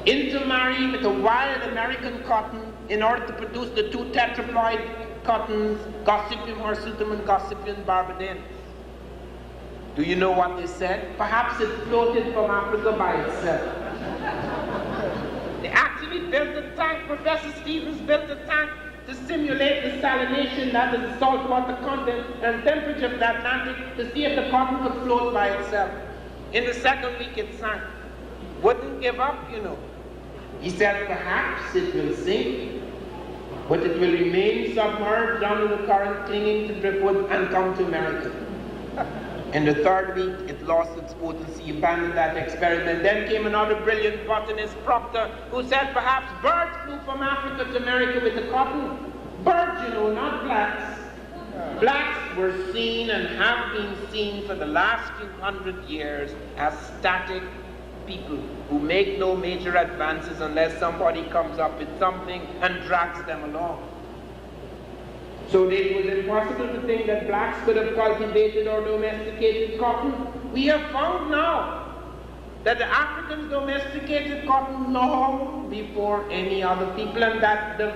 intermarry with a wild American cotton in order to produce the two tetraploid cottons, Gossypium hirsutum and Gossypium barbadens. Do you know what they said? Perhaps it floated from Africa by itself. They actually built a tank. Professor Stevens built a tank to simulate the salination, that is the saltwater content and temperature of the Atlantic, to see if the cotton could float by itself. In the second week it sank. Wouldn't give up, you know. He said perhaps it will sink, but it will remain submerged under the current, clinging to driftwood and come to America. In the third week, it lost its potency, abandoned that experiment. Then came another brilliant botanist, Proctor, who said perhaps birds flew from Africa to America with the cotton. Birds, you know, not blacks. Blacks were seen and have been seen for the last few hundred years as static people who make no major advances unless somebody comes up with something and drags them along. So it was impossible to think that blacks could have cultivated or domesticated cotton. We have found now that the Africans domesticated cotton long before any other people, and that the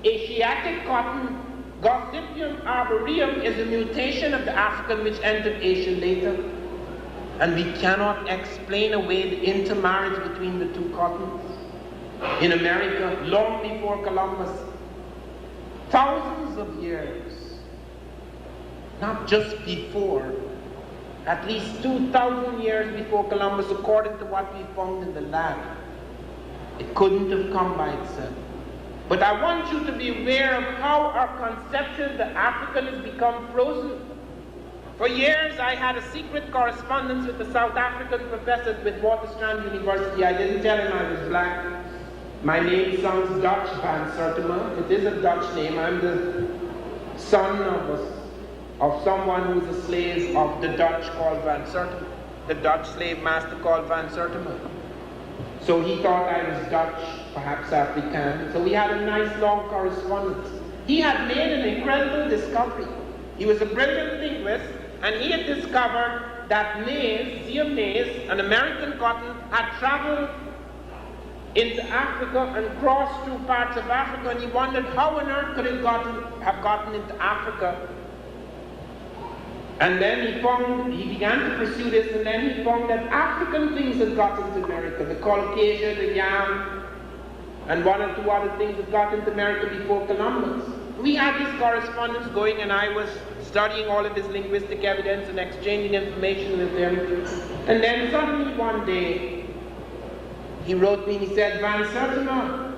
Asiatic cotton, Gossypium arboreum, is a mutation of the African which entered Asia later. And we cannot explain away the intermarriage between the two cottons. In America, long before Columbus, thousands of years, not just before, at least 2,000 years before Columbus, according to what we found in the lab. It couldn't have come by itself. But I want you to be aware of how our conception of the African has become frozen. For years, I had a secret correspondence with the South African professor with Waterstrand University. I didn't tell him I was black. My name sounds Dutch, Van Sertima. It is a Dutch name. I'm the son of someone who was a slave of the Dutch called Van Sertima, the Dutch slave master called Van Sertima. So he thought I was Dutch, perhaps African. So we had a nice long correspondence. He had made an incredible discovery. He was a brilliant linguist, and he had discovered that maize, sear maize, an American cotton, had traveled into Africa and crossed through parts of Africa, and he wondered how on earth could it have gotten into Africa. And then he began to pursue this, and then he found that African things had got into America, the colocasia, the yam, and one or two other things had got into America before Columbus. We had this correspondence going, and I was studying all of his linguistic evidence and exchanging information with him. And then suddenly one day, he wrote me and he said, Van Sertima,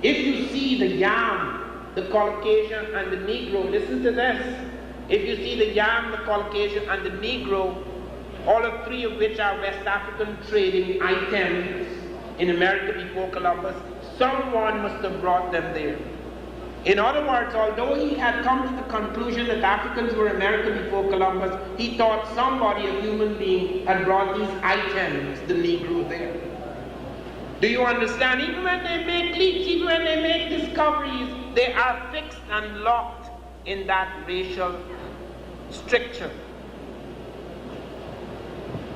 if you see the yam, the colocasia, and the Negro, listen to this. If you see the yam, the Caucasian, and the Negro, all of three of which are West African trading items in America before Columbus, someone must have brought them there. In other words, although he had come to the conclusion that Africans were American before Columbus, he thought somebody, a human being, had brought these items, the Negro, there. Do you understand? Even when they make leaps, even when they make discoveries, they are fixed and locked in that racial stricture.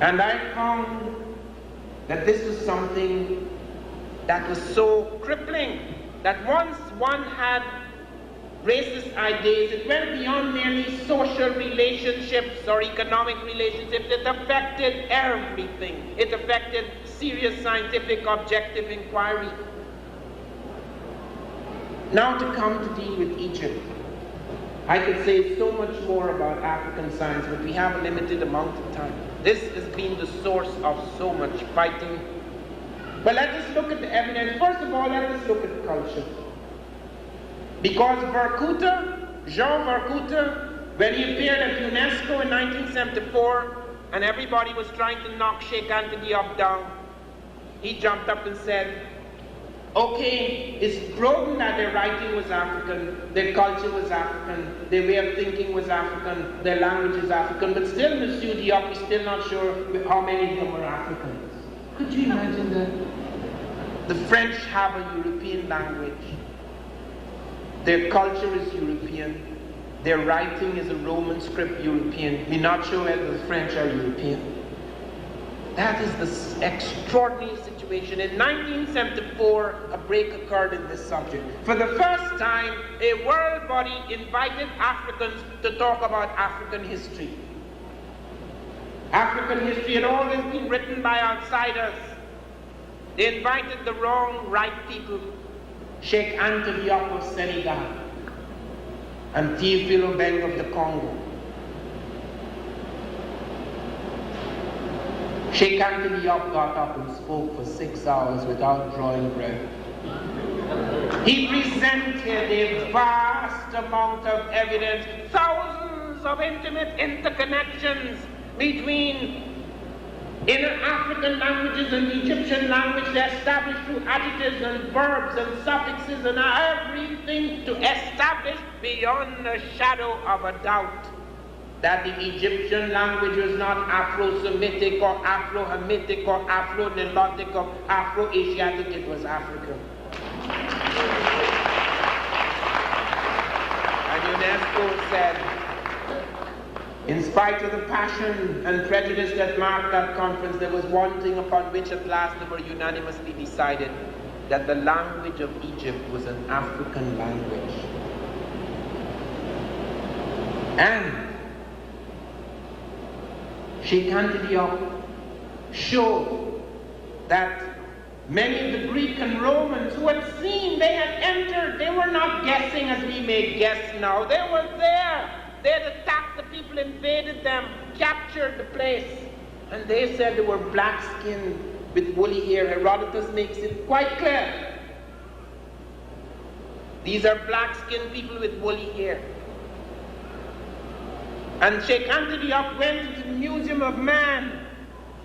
And I found that this was something that was so crippling, that once one had racist ideas, it went beyond merely social relationships or economic relationships. It affected everything. It affected serious scientific objective inquiry. Now to come to deal with Egypt. I could say so much more about African science, but we have a limited amount of time. This has been the source of so much fighting. But let us look at the evidence. First of all, let us look at culture. Because Jean Vercoute, when he appeared at UNESCO in 1974, and everybody was trying to knock Sheikh Anthony down, he jumped up and said, okay, it's proven that their writing was African, their culture was African, their way of thinking was African, their language is African, but still, Monsieur Diop is still not sure how many of them were Africans. Could you imagine that? The French have a European language. Their culture is European. Their writing is a Roman script European. We're not sure whether the French are European. That is the extraordinary situation. In 1974, a break occurred in this subject. For the first time, a world body invited Africans to talk about African history. African history had always been written by outsiders. They invited the wrong, right people. Sheikh Anta Diop of Senegal and Théophile Obiang of the Congo. Sheikh Anta Diop got up and spoke for 6 hours without drawing breath. He presented a vast amount of evidence, thousands of intimate interconnections between inner African languages and the Egyptian language established through adjectives and verbs and suffixes and everything to establish beyond the shadow of a doubt that the Egyptian language was not Afro-Semitic or Afro-Hamitic or Afro-Nilotic or Afro-Asiatic, it was African. And UNESCO said, in spite of the passion and prejudice that marked that conference, there was one thing upon which at last they were unanimously decided, that the language of Egypt was an African language. And Sheikh Anta Diop showed that many of the Greek and Romans who had seen, they had entered, they were not guessing as we may guess now, they were there. They had attacked the people, invaded them, captured the place. And they said they were black-skinned with woolly hair. Herodotus makes it quite clear. These are black-skinned people with woolly hair. And Sheikh Anta Diop went to the Museum of Man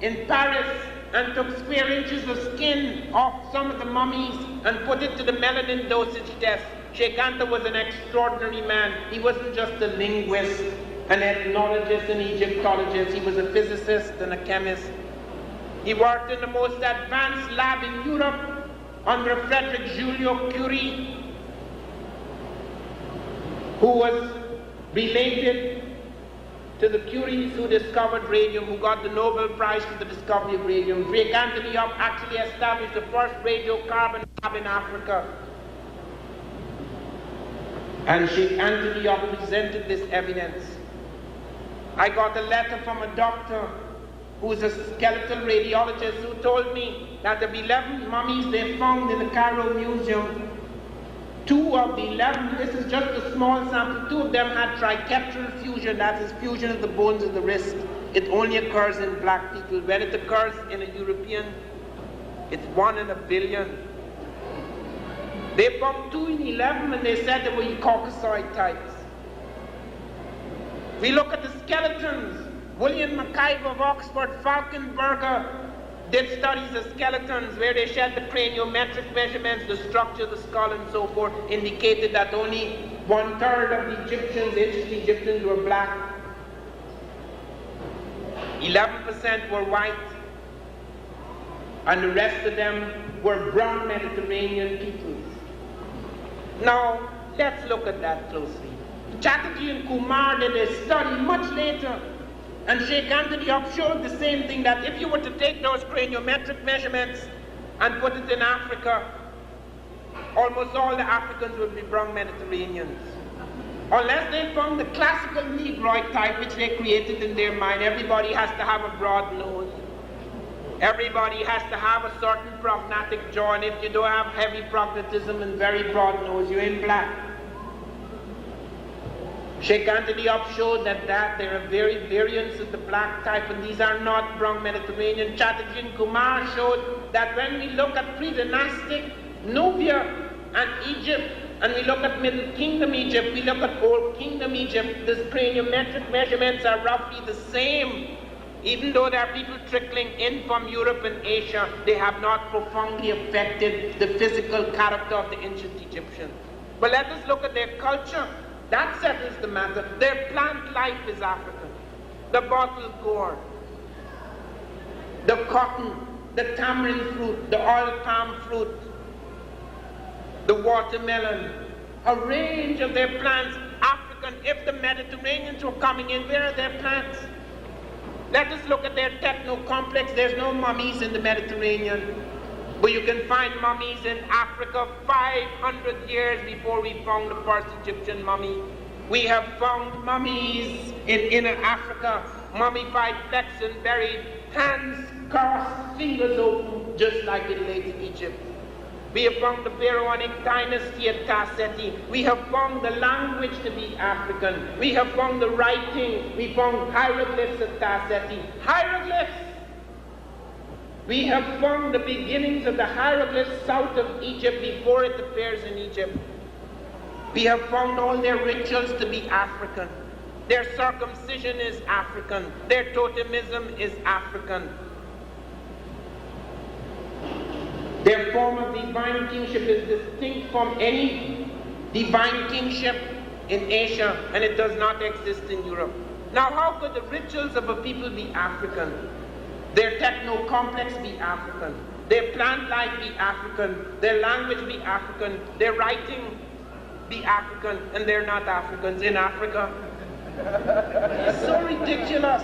in Paris and took square inches of skin off some of the mummies and put it to the melanin dosage test. Sheikh Anta was an extraordinary man. He wasn't just a linguist, an ethnologist, an Egyptologist. He was a physicist and a chemist. He worked in the most advanced lab in Europe under Frederick Julio Curie, who was related to the Curies who discovered radium, who got the Nobel Prize for the discovery of radium. Sheikh Anta Diop actually established the first radiocarbon lab in Africa. And Sheikh Anta Diop presented this evidence. I got a letter from a doctor who is a skeletal radiologist who told me that of 11 mummies they found in the Cairo Museum, 2 of the 11, this is just a small sample, 2 of them had triquetral fusion, that is fusion of the bones of the wrist. It only occurs in black people. When it occurs in a European, it's 1 in a billion. They found 2 in 11 and they said they were Caucasoid types. We look at the skeletons. William McIve of Oxford, Falkenberger, did studies of skeletons where they shed the craniometric measurements, the structure of the skull and so forth, indicated that only 1/3 of the Egyptians, ancient Egyptians, were black. 11% were white, and the rest of them were brown Mediterranean peoples. Now, let's look at that closely. Chatterjee and Kumar did a study much later, and Sheikh Anta Diop showed the same thing, that if you were to take those craniometric measurements and put it in Africa, almost all the Africans would be brown Mediterraneans. Unless they found the classical Negroid type which they created in their mind. Everybody has to have a broad nose. Everybody has to have a certain prognatic jaw, and if you don't have heavy prognatism and very broad nose, you're in black. Sheikh Anta Diop showed that there are variants of the black type, and these are not brown Mediterranean. Chatterjee and Kumar showed that when we look at pre-dynastic Nubia and Egypt, and we look at Middle Kingdom Egypt, we look at Old Kingdom Egypt, the craniometric measurements are roughly the same. Even though there are people trickling in from Europe and Asia, they have not profoundly affected the physical character of the ancient Egyptians. But let us look at their culture. That settles the matter. Their plant life is African. The bottle gourd, the cotton, the tamarind fruit, the oil palm fruit, the watermelon, a range of their plants, African. If the Mediterraneans were coming in, where are their plants? Let us look at their techno-complex. There's no mummies in the Mediterranean, but you can find mummies in Africa 500 years before we found the first Egyptian mummy. We have found mummies in inner Africa, mummified, flexed and buried, hands crossed, fingers open, just like in late Egypt. We have found the Pharaonic dynasty at Tasseti. We have found the language to be African. We have found the writing. We found hieroglyphs at Tasseti. Hieroglyphs! We have found the beginnings of the hieroglyphs south of Egypt before it appears in Egypt. We have found all their rituals to be African. Their circumcision is African. Their totemism is African. Their form of divine kingship is distinct from any divine kingship in Asia, and it does not exist in Europe. Now, how could the rituals of a people be African? Their techno-complex be African. Their plant life be African. Their language be African. Their writing be African, and they're not Africans in Africa. It's so ridiculous.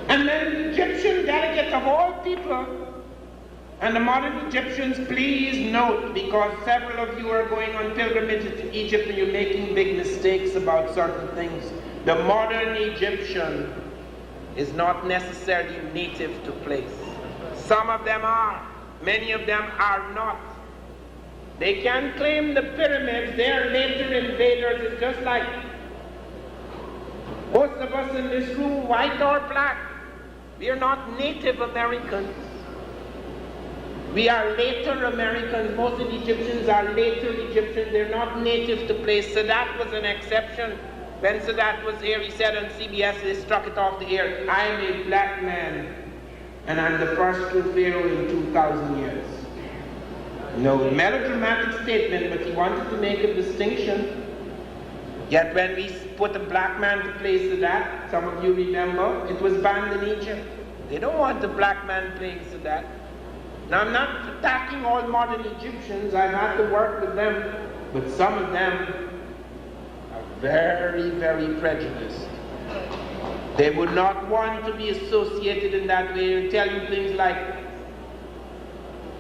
And then the Egyptian delegates of all people, and the modern Egyptians, please note, because several of you are going on pilgrimages to Egypt and you're making big mistakes about certain things. The modern Egyptian is not necessarily native to place. Some of them are, many of them are not. They can claim the pyramids, they are later invaders. It's just like most of us in this room, white or black, we are not Native Americans. We are later Americans. Most of the Egyptians are later Egyptians. They're not native to place, so that was an exception. When Sadat was here, he said on CBS, they struck it off the air, I am a black man, and I'm the first true pharaoh in 2,000 years. No melodramatic statement, but he wanted to make a distinction. Yet when we put a black man to play Sadat, some of you remember, it was banned in Egypt. They don't want a black man playing Sadat. Now I'm not attacking all modern Egyptians, I've had to work with them, but some of them are very, very prejudiced. They would not want to be associated in that way. They'll tell you things like,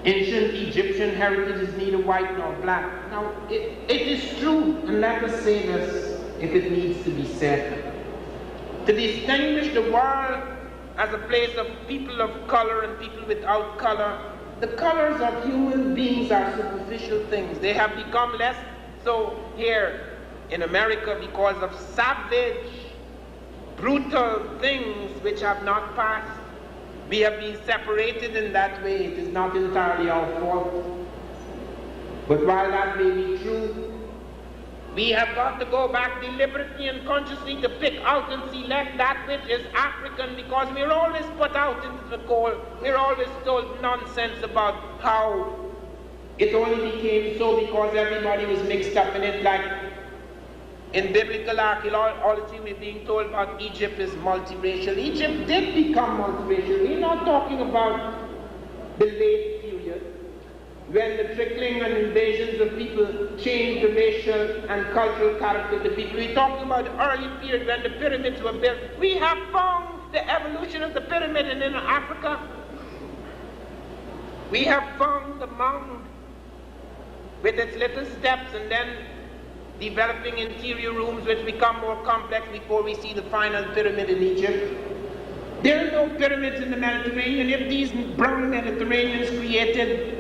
ancient Egyptian heritage is neither white nor black. Now, it is true, and let us say this if it needs to be said. To distinguish the world as a place of people of color and people without color, the colors of human beings are superficial things. They have become less so here in America because of savage, brutal things which have not passed. We have been separated in that way. It is not entirely our fault. But while that may be true, we have got to go back deliberately and consciously to pick out and select that which is African, because we're always put out into the cold. We're always told nonsense about how it only became so because everybody was mixed up in it. Like in biblical archaeology, we're being told about Egypt is multiracial. Egypt did become multiracial. We're not talking about the late period, when the trickling and invasions of people changed the racial and cultural character of the people. We're talking about the early period when the pyramids were built. We have found the evolution of the pyramid in Africa. We have found the mound with its little steps, and then developing interior rooms which become more complex before we see the final pyramid in Egypt. There are no pyramids in the Mediterranean. If these brown Mediterraneans created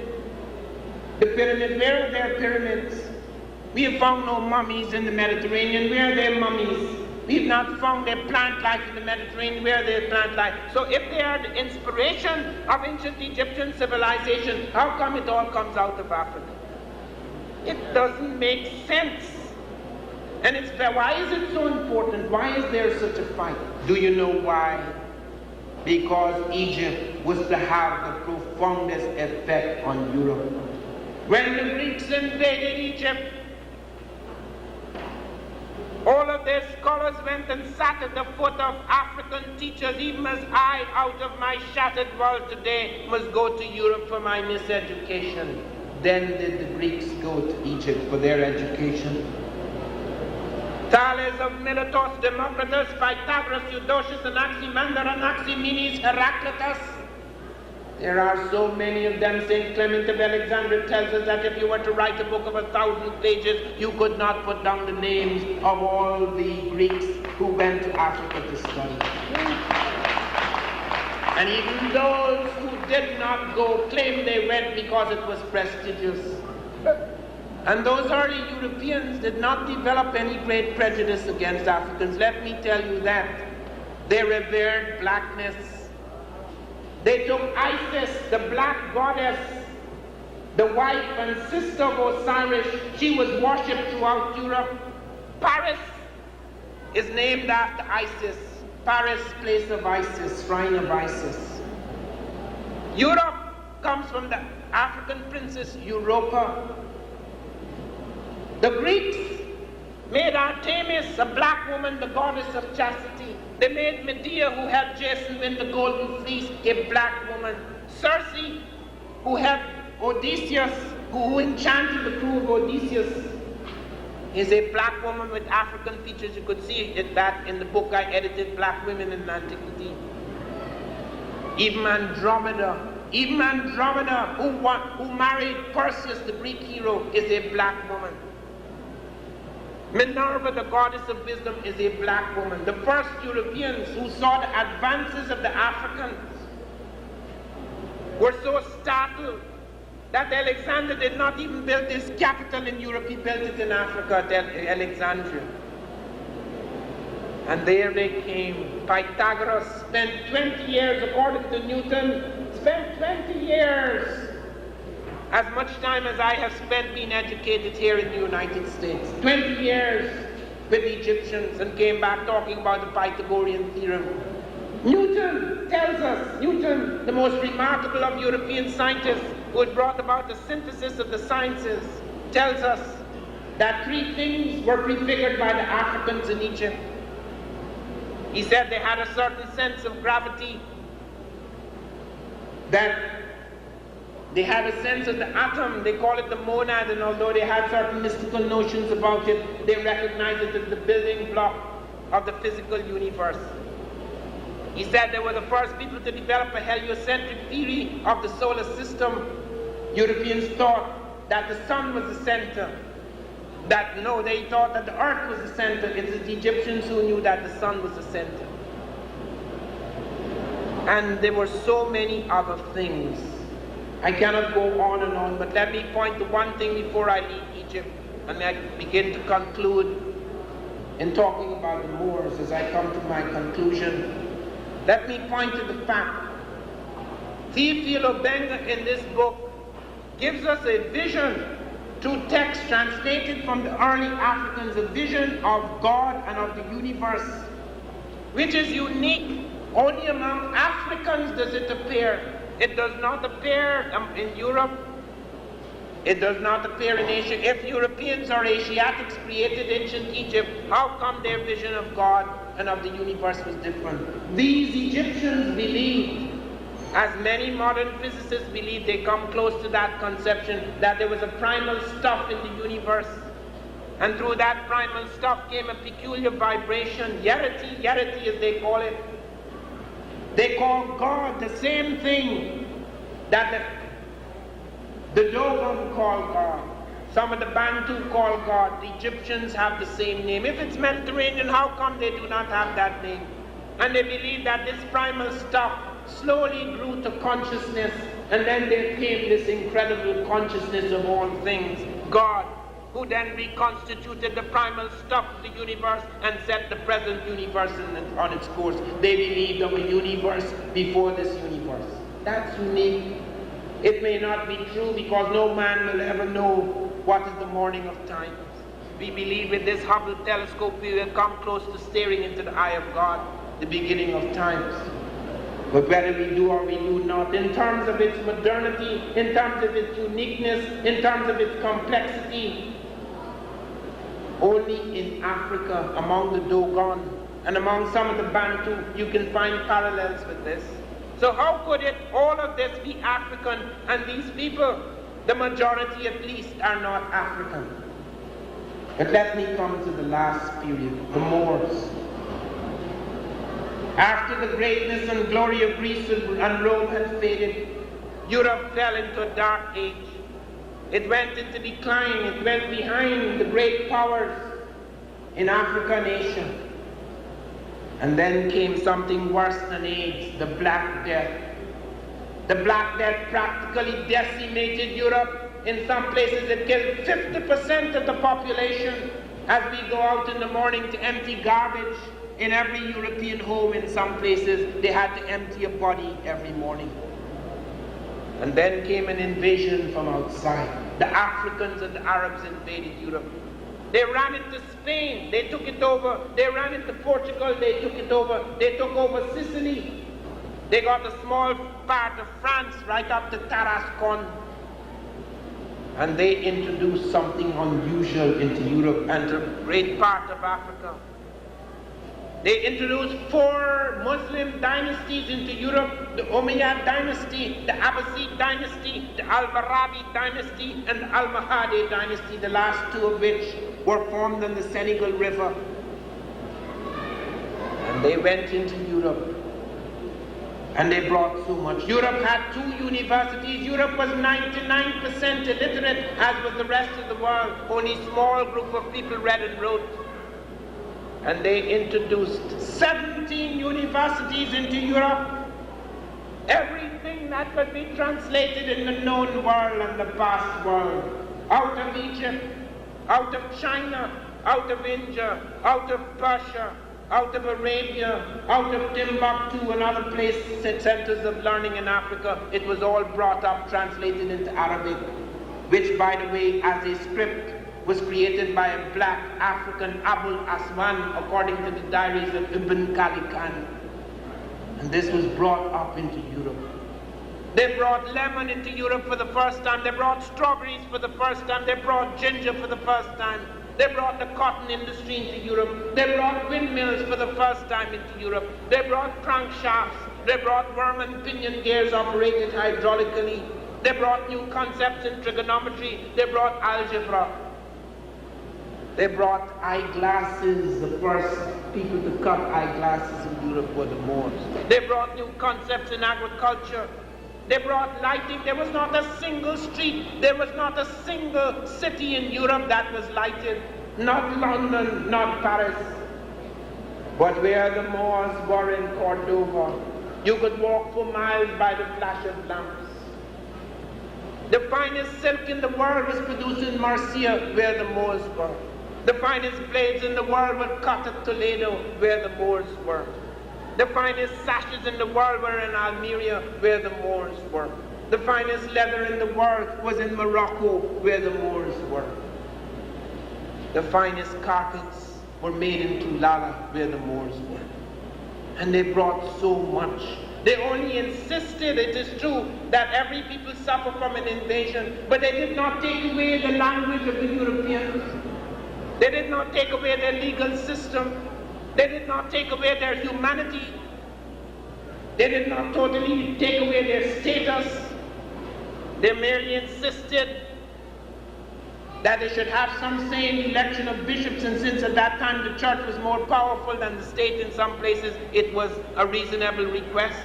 the pyramid, where are their pyramids? We have found no mummies in the Mediterranean. Where are their mummies? We have not found their plant life in the Mediterranean. Where are their plant life? So if they are the inspiration of ancient Egyptian civilization, how come it all comes out of Africa? It doesn't make sense. And why is it so important? Why is there such a fight? Do you know why? Because Egypt was to have the profoundest effect on Europe. When the Greeks invaded Egypt, all of their scholars went and sat at the foot of African teachers, even as I, out of my shattered world today, must go to Europe for my miseducation. Then did the Greeks go to Egypt for their education. Thales of Miletus, Democritus, Pythagoras, Eudoxus, Anaximander, Anaximenes, Heraclitus. There are so many of them. St. Clement of Alexandria tells us that if you were to write a book of 1,000 pages, you could not put down the names of all the Greeks who went to Africa to study. And even those who did not go claimed they went because it was prestigious. And those early Europeans did not develop any great prejudice against Africans. Let me tell you that. They revered blackness. They took Isis, the black goddess, the wife and sister of Osiris. She was worshipped throughout Europe. Paris is named after Isis. Paris, place of Isis, shrine of Isis. Europe comes from the African princess Europa. The Greeks made Artemis, a black woman, the goddess of chastity. They made Medea, who had Jason win the golden fleece, a black woman. Circe, who had Odysseus, who enchanted the crew of Odysseus, is a black woman with African features. You could see that in the book I edited, Black Women in Antiquity. Even Andromeda, who married Perseus, the Greek hero, is a black woman. Minerva, the goddess of wisdom, is a black woman. The first Europeans who saw the advances of the Africans were so startled that Alexander did not even build his capital in Europe, he built it in Africa at Alexandria. And there they came. Pythagoras spent 20 years, according to Newton, spent 20 years, as much time as I have spent being educated here in the United States. 20 years with the Egyptians and came back talking about the Pythagorean theorem. Newton tells us, Newton, the most remarkable of European scientists who had brought about the synthesis of the sciences, tells us that three things were prefigured by the Africans in Egypt. He said they had a certain sense of gravity, that they had a sense of the atom, they call it the monad, and although they had certain mystical notions about it, they recognized it as the building block of the physical universe. He said they were the first people to develop a heliocentric theory of the solar system. Europeans thought that the sun was the center. They thought that the earth was the center. It is the Egyptians who knew that the sun was the center. And there were so many other things. I cannot go on and on, but let me point to one thing before I leave Egypt, and I begin to conclude in talking about the Moors as I come to my conclusion. Let me point to the fact. Theophilo Benga in this book gives us a vision through text translated from the early Africans, a vision of God and of the universe, which is unique. Only among Africans does it appear. It does not appear in Europe. It does not appear in Asia. If Europeans or Asiatics created ancient Egypt, how come their vision of God and of the universe was different? These Egyptians believed, as many modern physicists believe, they come close to that conception, that there was a primal stuff in the universe, and through that primal stuff came a peculiar vibration, yerity as they call it. They call God the same thing that the Dogon call God. Some of the Bantu call God. The Egyptians have the same name. If it's Mediterranean, how come they do not have that name? And they believe that this primal stuff slowly grew to consciousness, and then there came this incredible consciousness of all things, God, who then reconstituted the primal stuff of the universe and set the present universe on its course. They believed of a universe before this universe. That's unique. It may not be true because no man will ever know what is the morning of time. We believe with this Hubble telescope we will come close to staring into the eye of God, the beginning of times. But whether we do or we do not, in terms of its modernity, in terms of its uniqueness, in terms of its complexity, only in Africa, among the Dogon and among some of the Bantu, you can find parallels with this. So how could all of this be African, and these people, the majority at least, are not African? But let me come to the last period, the Moors. After the greatness and glory of Greece and Rome had faded, Europe fell into a dark age. It went into decline. It went behind the great powers in Africa and Asia. And then came something worse than AIDS, the Black Death. The Black Death practically decimated Europe. In some places it killed 50% of the population. As we go out in the morning to empty garbage, in every European home, in some places, they had to empty a body every morning. And then came an invasion from outside. The Africans and the Arabs invaded Europe. They ran into Spain, they took it over. They ran into Portugal, they took it over. They took over Sicily. They got a small part of France right up to Tarascon. And they introduced something unusual into Europe and to a great part of Africa. They introduced 4 Muslim dynasties into Europe: the Umayyad dynasty, the Abbasid dynasty, the Almoravid dynasty, and the Almohade dynasty, the last 2 of which were formed on the Senegal River. And they went into Europe. And they brought so much. Europe had 2 universities. Europe was 99% illiterate, as was the rest of the world. Only a small group of people read and wrote. And they introduced 17 universities into Europe. Everything that could be translated in the known world and the past world. Out of Egypt, out of China, out of India, out of Persia, out of Arabia, out of Timbuktu and other places, centers of learning in Africa, it was all brought up, translated into Arabic, which, by the way, as a script, was created by a black African Abul Aswan, according to the diaries of Ibn Khaldun. And this was brought up into Europe. They brought lemon into Europe for the first time. They brought strawberries for the first time. They brought ginger for the first time. They brought the cotton industry into Europe. They brought windmills for the first time into Europe. They brought crankshafts. They brought worm and pinion gears operated hydraulically. They brought new concepts in trigonometry. They brought algebra. They brought eyeglasses. The first people to cut eyeglasses in Europe were the Moors. They brought new concepts in agriculture. They brought lighting. There was not a single street, there was not a single city in Europe that was lighted. Not London, not Paris. But where the Moors were in Cordova, you could walk for miles by the flash of lamps. The finest silk in the world was produced in Murcia, where the Moors were. The finest blades in the world were cut at Toledo, where the Moors were. The finest sashes in the world were in Almeria, where the Moors were. The finest leather in the world was in Morocco, where the Moors were. The finest carpets were made in Tulala, where the Moors were. And they brought so much. They only insisted, it is true, that every people suffer from an invasion, but they did not take away the language of the Europeans. They did not take away their legal system. They did not take away their humanity. They did not totally take away their status. They merely insisted that they should have some say in the election of bishops, and since at that time the church was more powerful than the state in some places, it was a reasonable request.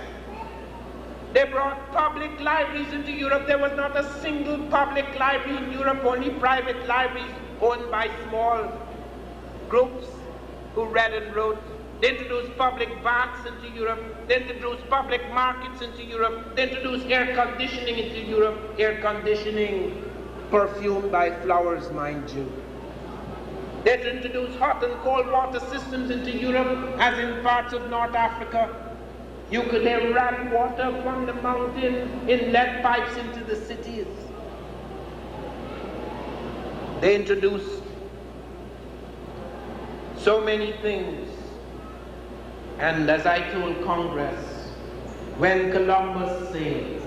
They brought public libraries into Europe. There was not a single public library in Europe, only private libraries owned by small groups who read and wrote. They introduced public baths into Europe. They introduced public markets into Europe. They introduced air conditioning into Europe. Air conditioning perfumed by flowers, mind you. They introduced hot and cold water systems into Europe, as in parts of North Africa. You could have ran water from the mountain in lead pipes into the cities. They introduced so many things. And as I told Congress, when Columbus sailed,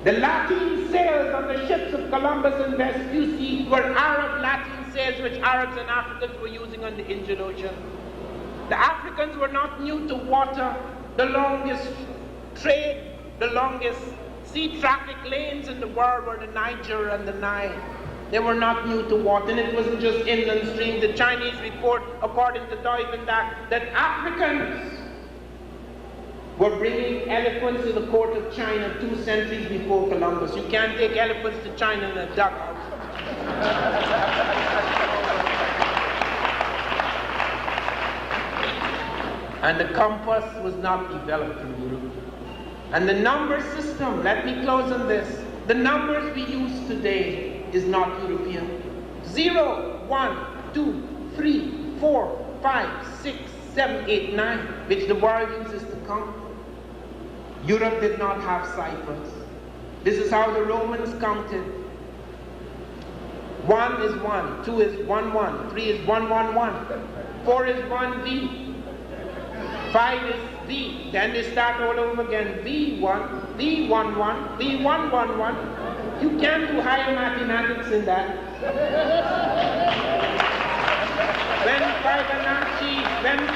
the Latin sails on the ships of Columbus and Vespucci were Arab Latin sails which Arabs and Africans were using on the Indian Ocean. The Africans were not new to water. The longest trade, the longest sea traffic lanes in the world were the Niger and the Nile. They were not new to water, and it wasn't just inland stream. The Chinese report, according to Doivendak, that Africans were bringing elephants to the court of China 2 centuries before Columbus. You can't take elephants to China in a dugout. And the compass was not developed in Europe. And the number system, let me close on this. The numbers we use today is not European. 0, 1, 2, 3, 4, 5, 6, 7, 8, 9, which the world uses to count. Europe did not have ciphers. This is how the Romans counted. 1 is 1, 2 is 1, 1, 3 is 1, 1, 1, 4 is 1, V, 5 is V. Then they start all over again. V1, V11, V111. You can't do higher mathematics in that. When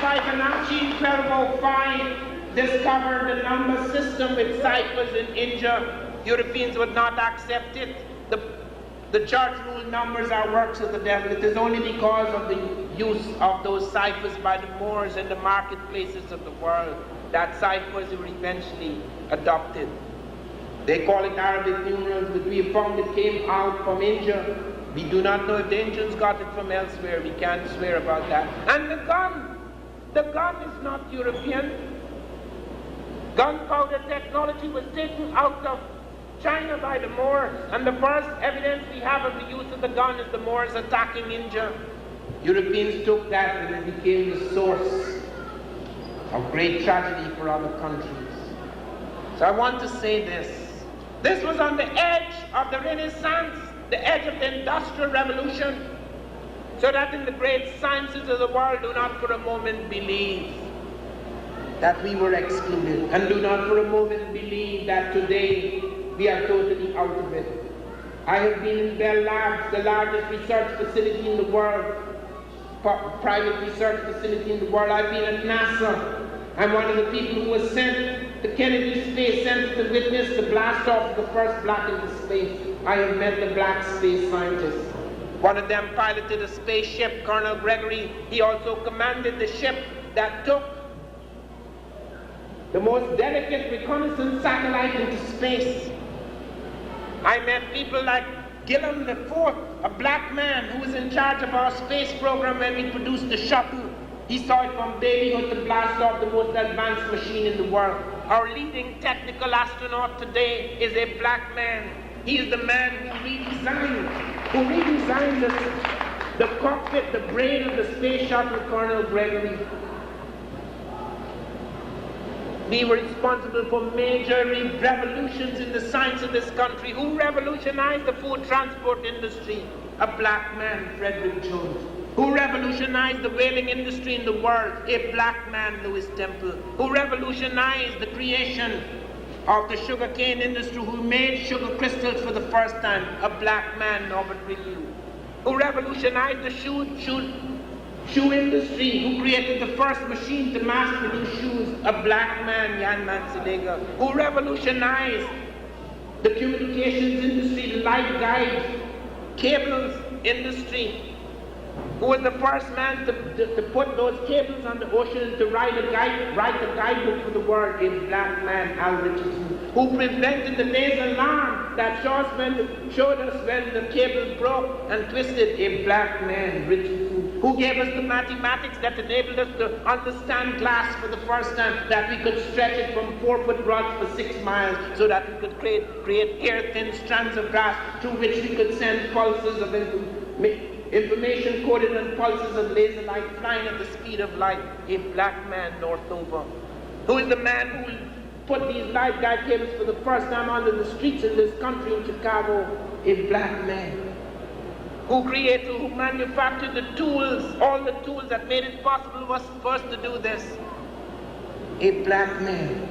Fibonacci in 1205 discovered the number system with ciphers in India, Europeans would not accept it. The church ruled numbers are works of the devil. It is only because of the use of those ciphers by the Moors in the marketplaces of the world that ciphers were eventually adopted. They call it Arabic numerals, but we found it came out from India. We do not know if the Indians got it from elsewhere. We can't swear about that. And the gun is not European. Gunpowder technology was taken out of China by the Moors, and the first evidence we have of the use of the gun is the Moors attacking India. Europeans took that and it became the source of great tragedy for other countries. So I want to say this. This was on the edge of the Renaissance. the edge of the Industrial Revolution, so that in the great sciences of the world do not for a moment believe that we were excluded, and do not for a moment believe that today we are totally out of it. I have been in Bell Labs, the largest research facility in the world, private research facility in the world. I've been at NASA. I'm one of the people who was sent to Kennedy Space Center to witness the blast off of the first black into space. I have met the black space scientists. One of them piloted a spaceship, Colonel Gregory. He also commanded the ship that took the most delicate reconnaissance satellite into space. I met people like Gillum IV, a black man who was in charge of our space program when we produced the shuttle. He saw it from babyhood to blast off the most advanced machine in the world. Our leading technical astronaut today is a black man. He is the man who redesigned the cockpit, the brain of the space shuttle, Colonel Gregory. We were responsible for major revolutions in the science of this country. Who revolutionized the food transport industry? A black man, Frederick Jones. Who revolutionized the whaling industry in the world? A black man, Lewis Temple. Who revolutionized the creation of the sugarcane industry? Who made sugar crystals for the first time? A black man, Norbert Ridley. Who revolutionized the shoe industry? Who created the first machine to mass produce shoes? A black man, Jan Manselega. Who revolutionized the communications industry, the light guide, cables industry? Who was the first man to put those cables on the ocean to write a guidebook for the world? A black man, Al Richardson. Who prevented the laser alarm that showed us when the cables broke and twisted? A black man, Richardson. Who gave us the mathematics that enabled us to understand glass for the first time, that we could stretch it from 4-foot rods for 6 miles, so that we could create hair-thin strands of glass through which we could send pulses of information coded on pulses of laser light flying at the speed of light. A black man, North Nova. Who is the man who put these light guide cables for the first time onto the streets in this country in Chicago? A black man. Who manufactured the tools, all the tools that made it possible for us to do this? A black man.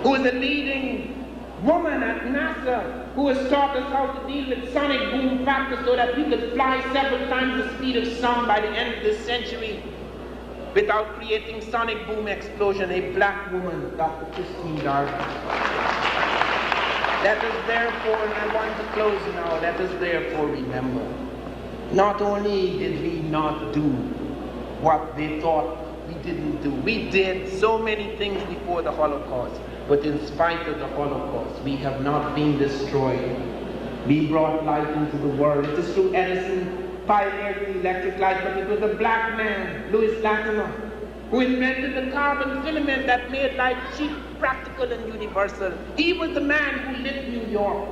Who is the leading woman at NASA, who has taught us how to deal with sonic boom factor so that we could fly several times the speed of sound by the end of this century without creating sonic boom explosion? A black woman, Dr. Christine Darby. Let us therefore, and I want to close now, let us therefore remember, not only did we not do what they thought we didn't do, we did so many things before the Holocaust, but in spite of the Holocaust, we have not been destroyed. We brought light into the world. It is true Edison pioneered the electric light, but it was a black man, Louis Latimer, who invented the carbon filament that made light cheap, practical, and universal. He was the man who lit New York.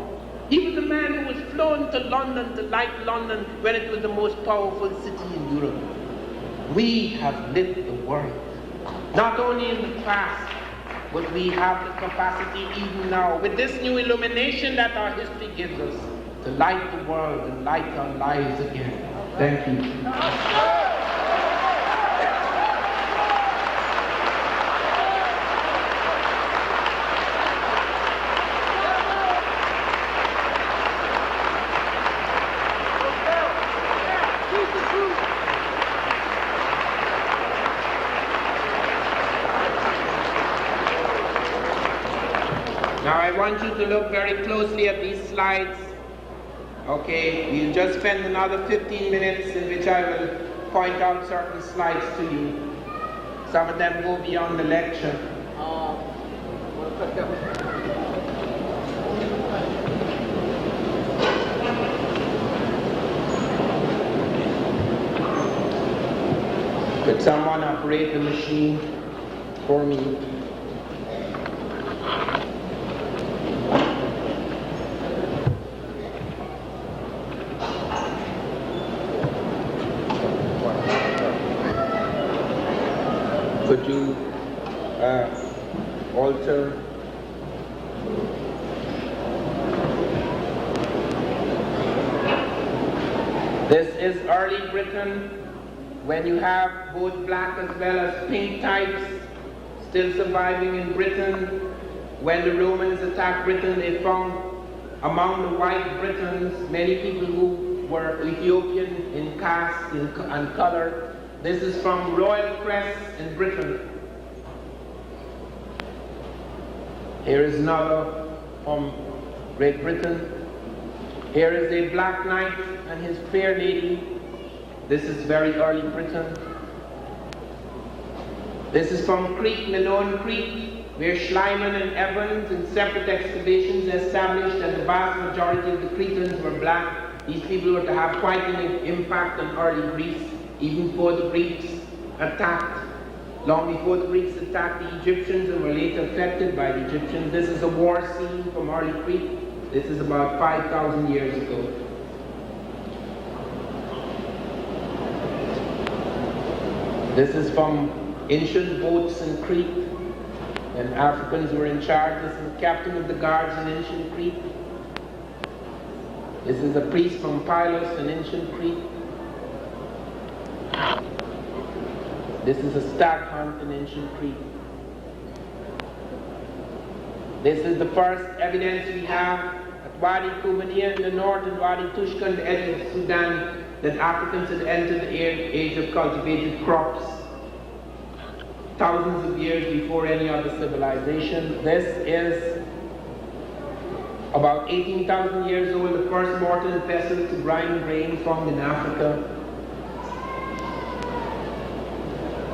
He was the man who was flown to London to light London when it was the most powerful city in Europe. We have lit the world, not only in the past, but we have the capacity even now, with this new illumination that our history gives us, to light the world and light our lives again. Thank you. Now I want you to look very closely at these slides. Okay, we'll just spend another 15 minutes in which I will point out certain slides to you. Some of them go beyond the lecture. Could someone operate the machine for me? Could you alter? This is early Britain, when you have both black as well as pink types still surviving in Britain. When the Romans attacked Britain, they found among the white Britons many people who were Ethiopian in caste and color. This is from Royal Crest in Britain. Here is another from Great Britain. Here is a black knight and his fair lady. This is very early Britain. This is from Crete, Malone, Crete, where Schliemann and Evans in separate excavations established that the vast majority of the Cretans were black. These people were to have quite an impact on early Greece, even before the Greeks attacked. Long before the Greeks attacked the Egyptians and were later affected by the Egyptians. This is a war scene from early Crete. This is about 5,000 years ago. This is from ancient boats in Crete, when Africans were in charge. This is the captain of the guards in ancient Crete. This is a priest from Pylos in ancient Crete. This is a stag hunt in ancient Crete. This is the first evidence we have at Wadi Kumania in the north and Wadi Tushka in the edge of Sudan that Africans had entered the age of cultivated crops thousands of years before any other civilization. This is about 18,000 years old, the first mortar and pestle to grind grain found in Africa.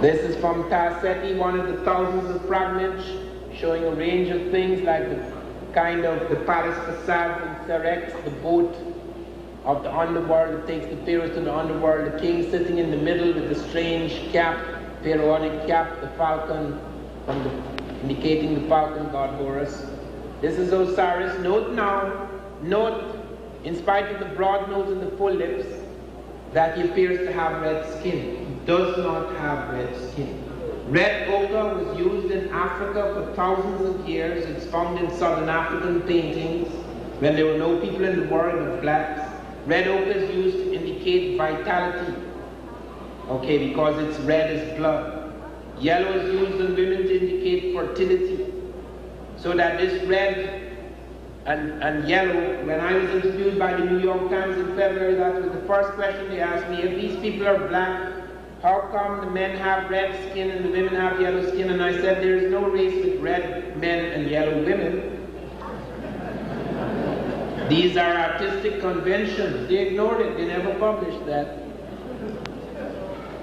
This is from Tarseti, one of the thousands of fragments showing a range of things like the kind of the palace facade in Serex, the boat of the underworld that takes the pharaohs to the underworld, the king sitting in the middle with the strange cap, pharaonic cap, the falcon, indicating the falcon god Horus. This is Osiris. Note now, in spite of the broad nose and the full lips, that he appears to have red skin. He does not have red skin. Red ochre was used in Africa for thousands of years. It's found in southern African paintings when there were no people in the world but blacks. Red ochre is used to indicate vitality, okay, because it's red as blood. Yellow is used in women to indicate fertility. So that this red and yellow, when I was interviewed by the New York Times in February, that was the first question they asked me. If these people are black, how come the men have red skin and the women have yellow skin? And I said, there is no race with red men and yellow women. These are artistic conventions. They ignored it. They never published that.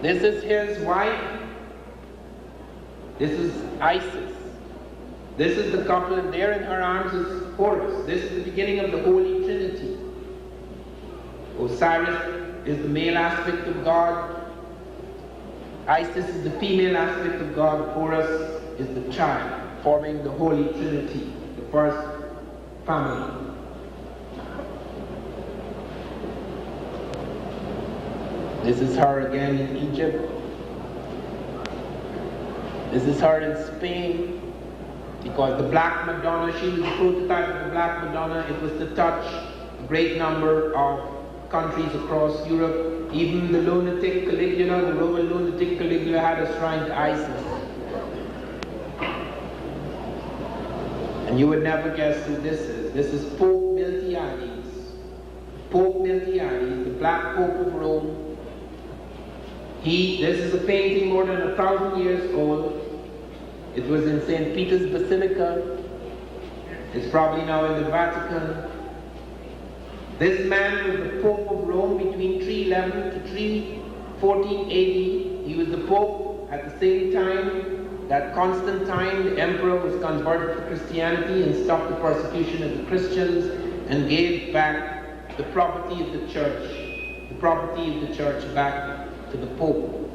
This is his wife. This is Isis. This is the couple, and there in her arms is Horus. This is the beginning of the Holy Trinity. Osiris is the male aspect of God. Isis is the female aspect of God. Horus is the child, forming the Holy Trinity, the first family. This is her again in Egypt. This is her in Spain. Because the Black Madonna, she was the prototype of the Black Madonna. It was to touch a great number of countries across Europe. Even the lunatic Caligula, the Roman lunatic Caligula, had a shrine to Isis. And you would never guess who this is. This is Pope Miltiades. Pope Miltiades, the Black Pope of Rome. This is a painting more than 1,000 years old. It was in St. Peter's Basilica. It's probably now in the Vatican. This man was the Pope of Rome between 311 to 314 AD. He was the Pope at the same time that Constantine, the emperor, was converted to Christianity and stopped the persecution of the Christians and gave back the property of the church back to the Pope.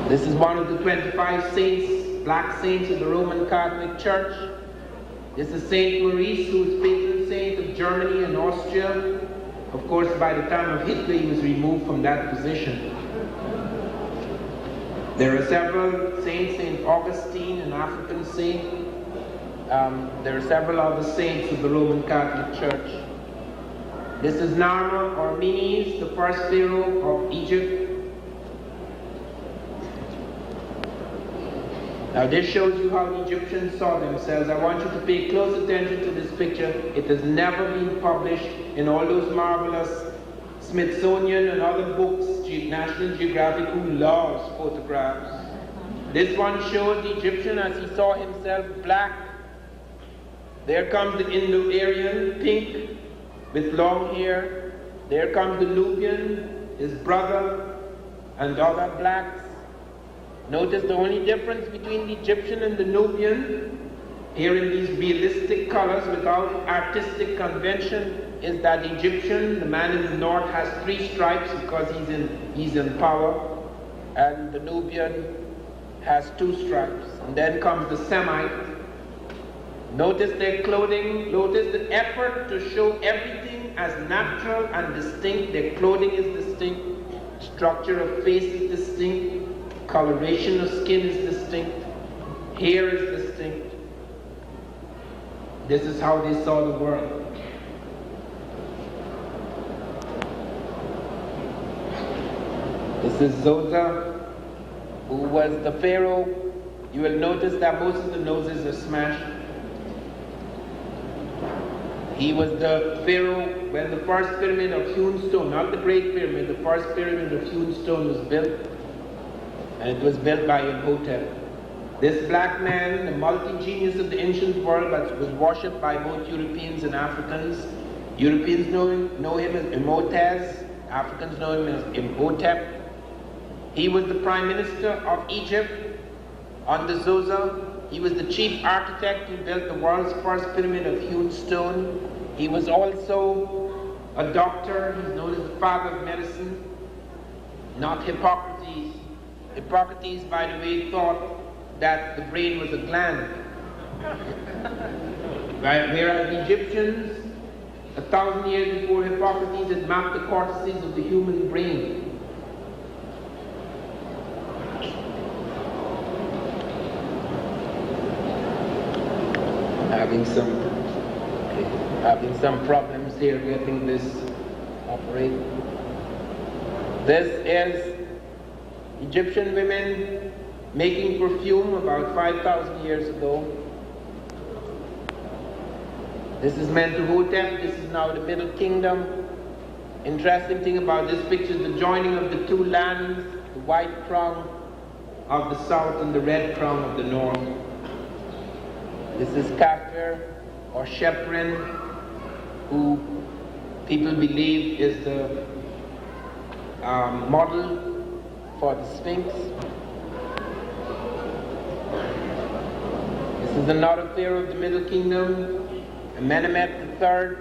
This is one of the 25 saints, black saints of the Roman Catholic Church. This is Saint Maurice, who was patron saint of Germany and Austria. Of course, by the time of Hitler, he was removed from that position. There are several saints, Saint Augustine, an African saint. There are several other saints of the Roman Catholic Church. This is Narmer or Menes, the first pharaoh of Egypt. Now this shows you how the Egyptians saw themselves. I want you to pay close attention to this picture. It has never been published in all those marvelous Smithsonian and other books, National Geographic, who loves photographs. This one shows the Egyptian as he saw himself black. There comes the Indo-Aryan, pink, with long hair. There comes the Nubian, his brother, and other blacks. Notice the only difference between the Egyptian and the Nubian, here in these realistic colors without artistic convention, is that the Egyptian, the man in the north, has 3 stripes because he's in power, and the Nubian has 2 stripes. And then comes the Semite. Notice their clothing, notice the effort to show everything as natural and distinct. Their clothing is distinct, structure of face is distinct, coloration of skin is distinct, hair is distinct. This is how they saw the world. This is Zoza, who was the pharaoh. You will notice that most of the noses are smashed. He was the pharaoh when the first pyramid of hewn stone, not the Great Pyramid, the first pyramid of hewn stone was built. And it was built by Imhotep. This black man, the multi-genius of the ancient world, was worshipped by both Europeans and Africans. Europeans know him as Imhotep, Africans know him as Imhotep. He was the prime minister of Egypt under Zoza. He was the chief architect who built the world's first pyramid of hewn stone. He was also a doctor. He's known as the father of medicine, not Hippocrates. Hippocrates, by the way, thought that the brain was a gland. Right? Whereas the Egyptians, 1,000 years before Hippocrates, had mapped the cortices of the human brain. Having some problems here getting this operating. This is Egyptian women making perfume about 5,000 years ago. This is Mentuhotep. This is now the Middle Kingdom. Interesting thing about this picture is the joining of the 2 lands, the white crown of the south and the red crown of the north. This is Kafir or Sheprin, who people believe is the model for the Sphinx. This is another pharaoh of the Middle Kingdom, Amenemhet III.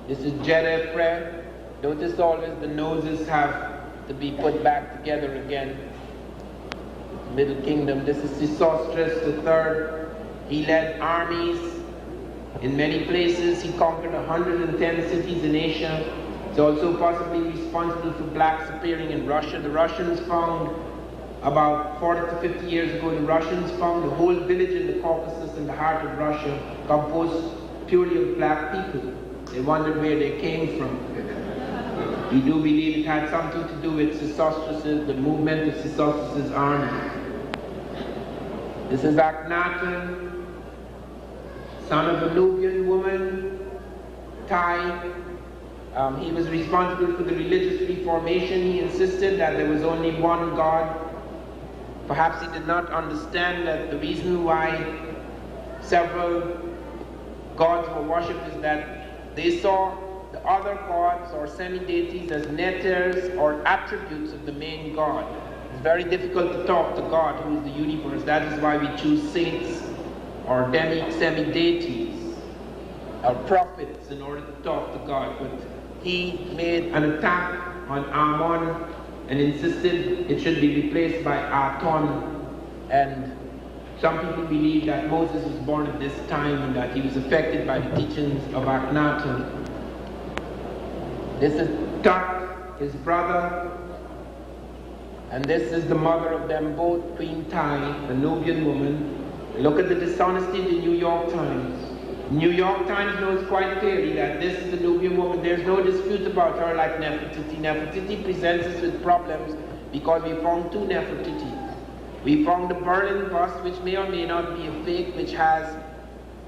This is Jedefre. Notice always the noses have to be put back together again. Middle Kingdom. This is Sesostris III. He led armies in many places. He conquered 110 cities in Asia. He's also possibly responsible for blacks appearing in Russia. The Russians found, about 40 to 50 years ago, the Russians found the whole village in the Caucasus in the heart of Russia composed purely of black people. They wondered where they came from. We do believe it had something to do with Sesostris, the movement of Sesostris' army. This is Akhenaten, son of a Nubian woman, Tai. He was responsible for the religious reformation. He insisted that there was only one God. Perhaps he did not understand that the reason why several gods were worshipped is that they saw the other gods or semi-deities as netters or attributes of the main god. It's very difficult to talk to God, who is the universe. That is why we choose saints or semi-deities or prophets in order to talk to God. But he made an attack on Amon and insisted it should be replaced by Aton. And some people believe that Moses was born at this time and that he was affected by the teachings of Akhenaten. This is Tut, his brother, and this is the mother of them both, Queen Tai, the Nubian woman. Look at the dishonesty of the New York Times. New York Times knows quite clearly that this is the Nubian woman. There's no dispute about her like Nefertiti. Nefertiti presents us with problems because we found two Nefertitis. We found the Berlin bust, which may or may not be a fake, which has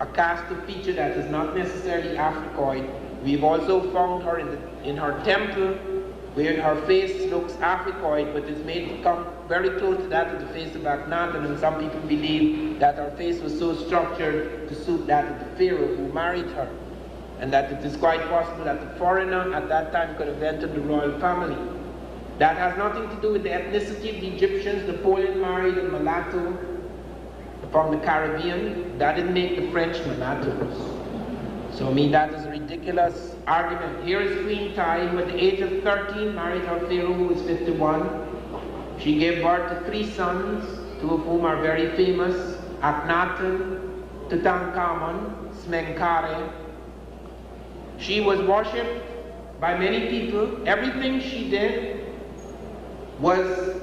a cast of feature that is not necessarily Africoid. We've also found her in her temple, where her face looks Africoid, but is made to come very close to that of the face of Akhenaten, and some people believe that her face was so structured to suit that of the pharaoh who married her, and that it is quite possible that the foreigner at that time could have entered the royal family. That has nothing to do with the ethnicity of the Egyptians. Napoleon married a mulatto from the Caribbean. That didn't make the French mulattoes. So I mean, that is a ridiculous argument. Here is Queen Tai, who at the age of 13 married her pharaoh, who was 51. She gave birth to 3 sons, 2 of whom are very famous: Akhenaten, Tutankhamun, Smenkare. She was worshipped by many people. Everything she did was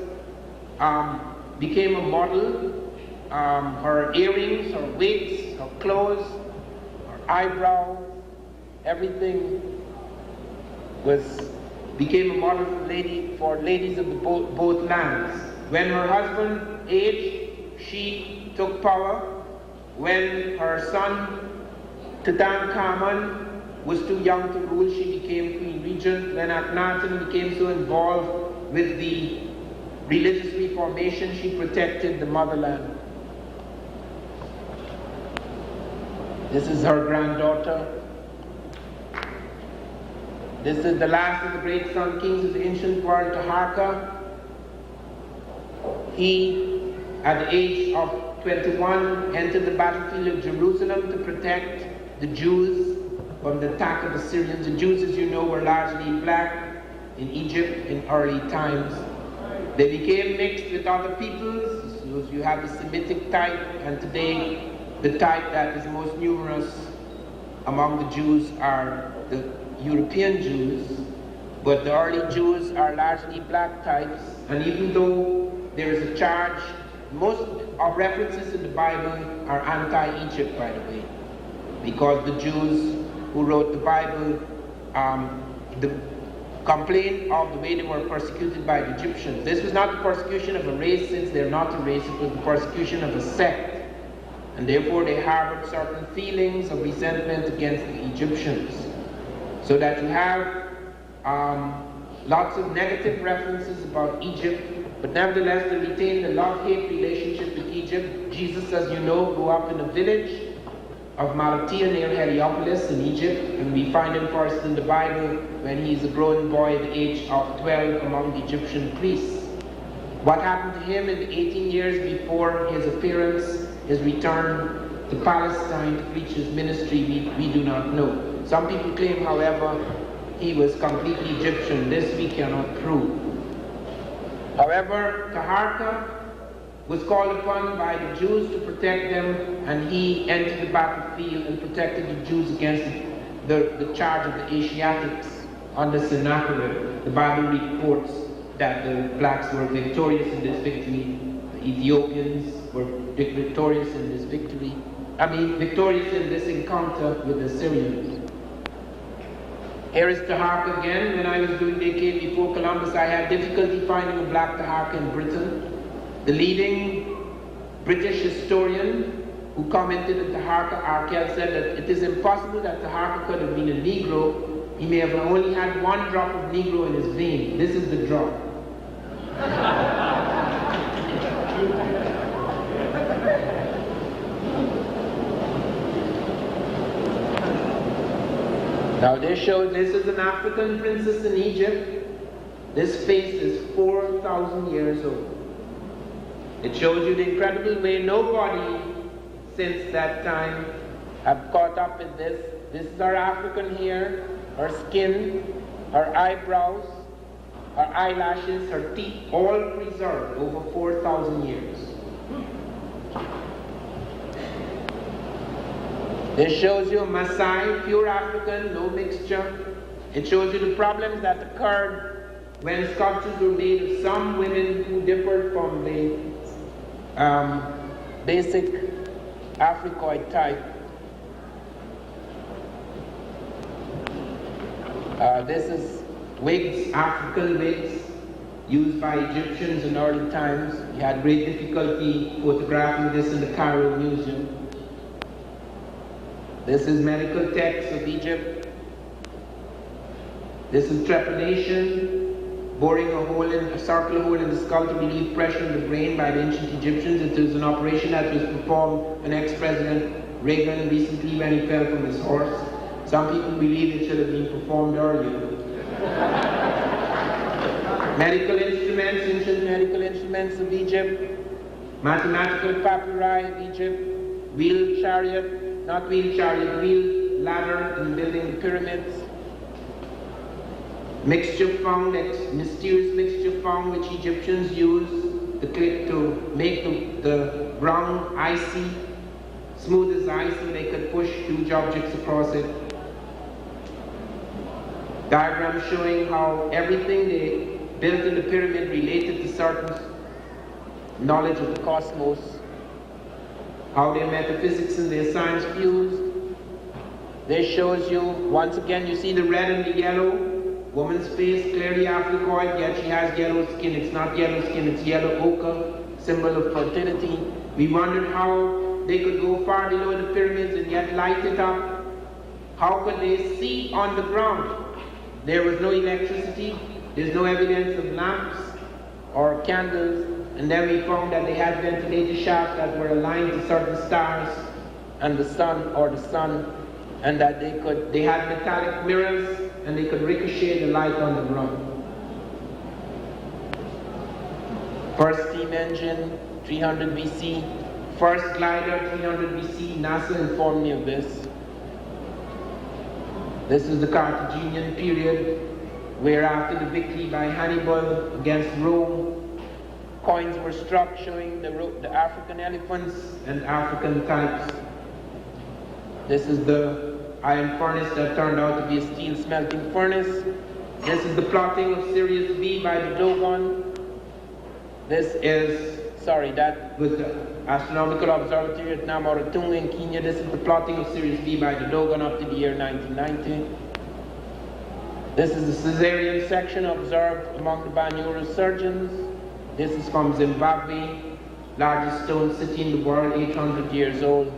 became a model. Her earrings, her wigs, her clothes, her eyebrow, everything became a model for ladies of both lands. When her husband aged, she took power. When her son Tutankhamun was too young to rule, she became queen regent. When Akhenaten became so involved with the religious reformation, she protected the motherland. This is her granddaughter. This is the last of the great sun kings of the ancient world, Taharqa. He, at the age of 21, entered the battlefield of Jerusalem to protect the Jews from the attack of the Syrians. The Jews, as you know, were largely black in Egypt in early times. They became mixed with other peoples. So you have the Semitic type, and today the type that is most numerous among the Jews are the European Jews, but the early Jews are largely black types. And even though there is a charge, most of references in the Bible are anti-Egypt, by the way, because the Jews who wrote the Bible complained of the way they were persecuted by the Egyptians. This was not the persecution of a race, since they're not a race, it was the persecution of a sect. And therefore they harbored certain feelings of resentment against the Egyptians. So that you have lots of negative references about Egypt, but nevertheless they retained a love-hate relationship with Egypt. Jesus, as you know, grew up in a village of Malatia near Heliopolis in Egypt, and we find him first in the Bible when he's a grown boy at the age of 12 among the Egyptian priests. What happened to him in the 18 years before his appearance, his return to Palestine to preach his ministry, we do not know. Some people claim, however, he was completely Egyptian. This we cannot prove. However, Taharqa was called upon by the Jews to protect them, and he entered the battlefield and protected the Jews against the charge of the Asiatics under Sennacherib. The Bible reports that the blacks were victorious in this victory. The Ethiopians were victorious in this victory. Victorious in this encounter with the Syrians. Here is Taharqa again. When I was doing the decade before Columbus, I had difficulty finding a black Taharqa in Britain. The leading British historian who commented on Taharqa, Arkell, said that it is impossible that Taharqa could have been a Negro. He may have only had 1 drop of Negro in his vein. This is the drop. Now this is an African princess in Egypt. This face is 4,000 years old. It shows you the incredible way nobody since that time have caught up in this. This is her African hair, her skin, her eyebrows, her eyelashes, her teeth, all preserved over 4,000 years. This shows you Maasai, pure African, no mixture. It shows you the problems that occurred when sculptures were made of some women who differed from the basic Africoid type. This is wigs, African wigs, used by Egyptians in early times. We had great difficulty photographing this in the Cairo Museum. This is medical texts of Egypt. This is trepanation, boring a circular hole in the skull to relieve pressure in the brain by the ancient Egyptians. It is an operation that was performed on ex-President Reagan recently when he fell from his horse. Some people believe it should have been performed earlier. Medical instruments, ancient medical instruments of Egypt, mathematical papyri of Egypt, wheel ladder in building the pyramids, mixture found, mysterious mixture found which Egyptians used to make the ground icy, smooth as ice so they could push huge objects across it. Diagram showing how everything they built in the pyramid related to certain knowledge of the cosmos, how their metaphysics and their science fused. This shows you, once again, you see the red and the yellow. Woman's face, clearly Africoid, yet she has yellow skin. It's not yellow skin, it's yellow ochre, symbol of fertility. We wondered how they could go far below the pyramids and yet light it up. How could they see on the ground? There was no electricity, there's no evidence of lamps or candles, and then we found that they had ventilator shafts that were aligned to certain stars and the sun, and that they had metallic mirrors and they could ricochet the light on the ground. First steam engine, 300 BC. First glider, 300 BC. NASA informed me of this. This is the Carthaginian period, where after the victory by Hannibal against Rome, coins were struck showing the African elephants and African types. This is the iron furnace that turned out to be a steel smelting furnace. This is the plotting of Sirius B by the Dogon. That was the astronomical observatory at Namaratunga in Kenya. This is the plotting of Sirius B by the Dogon up to the year 1990. This is the Caesarean section observed among the Banyura surgeons. This is from Zimbabwe, largest stone city in the world, 800 years old.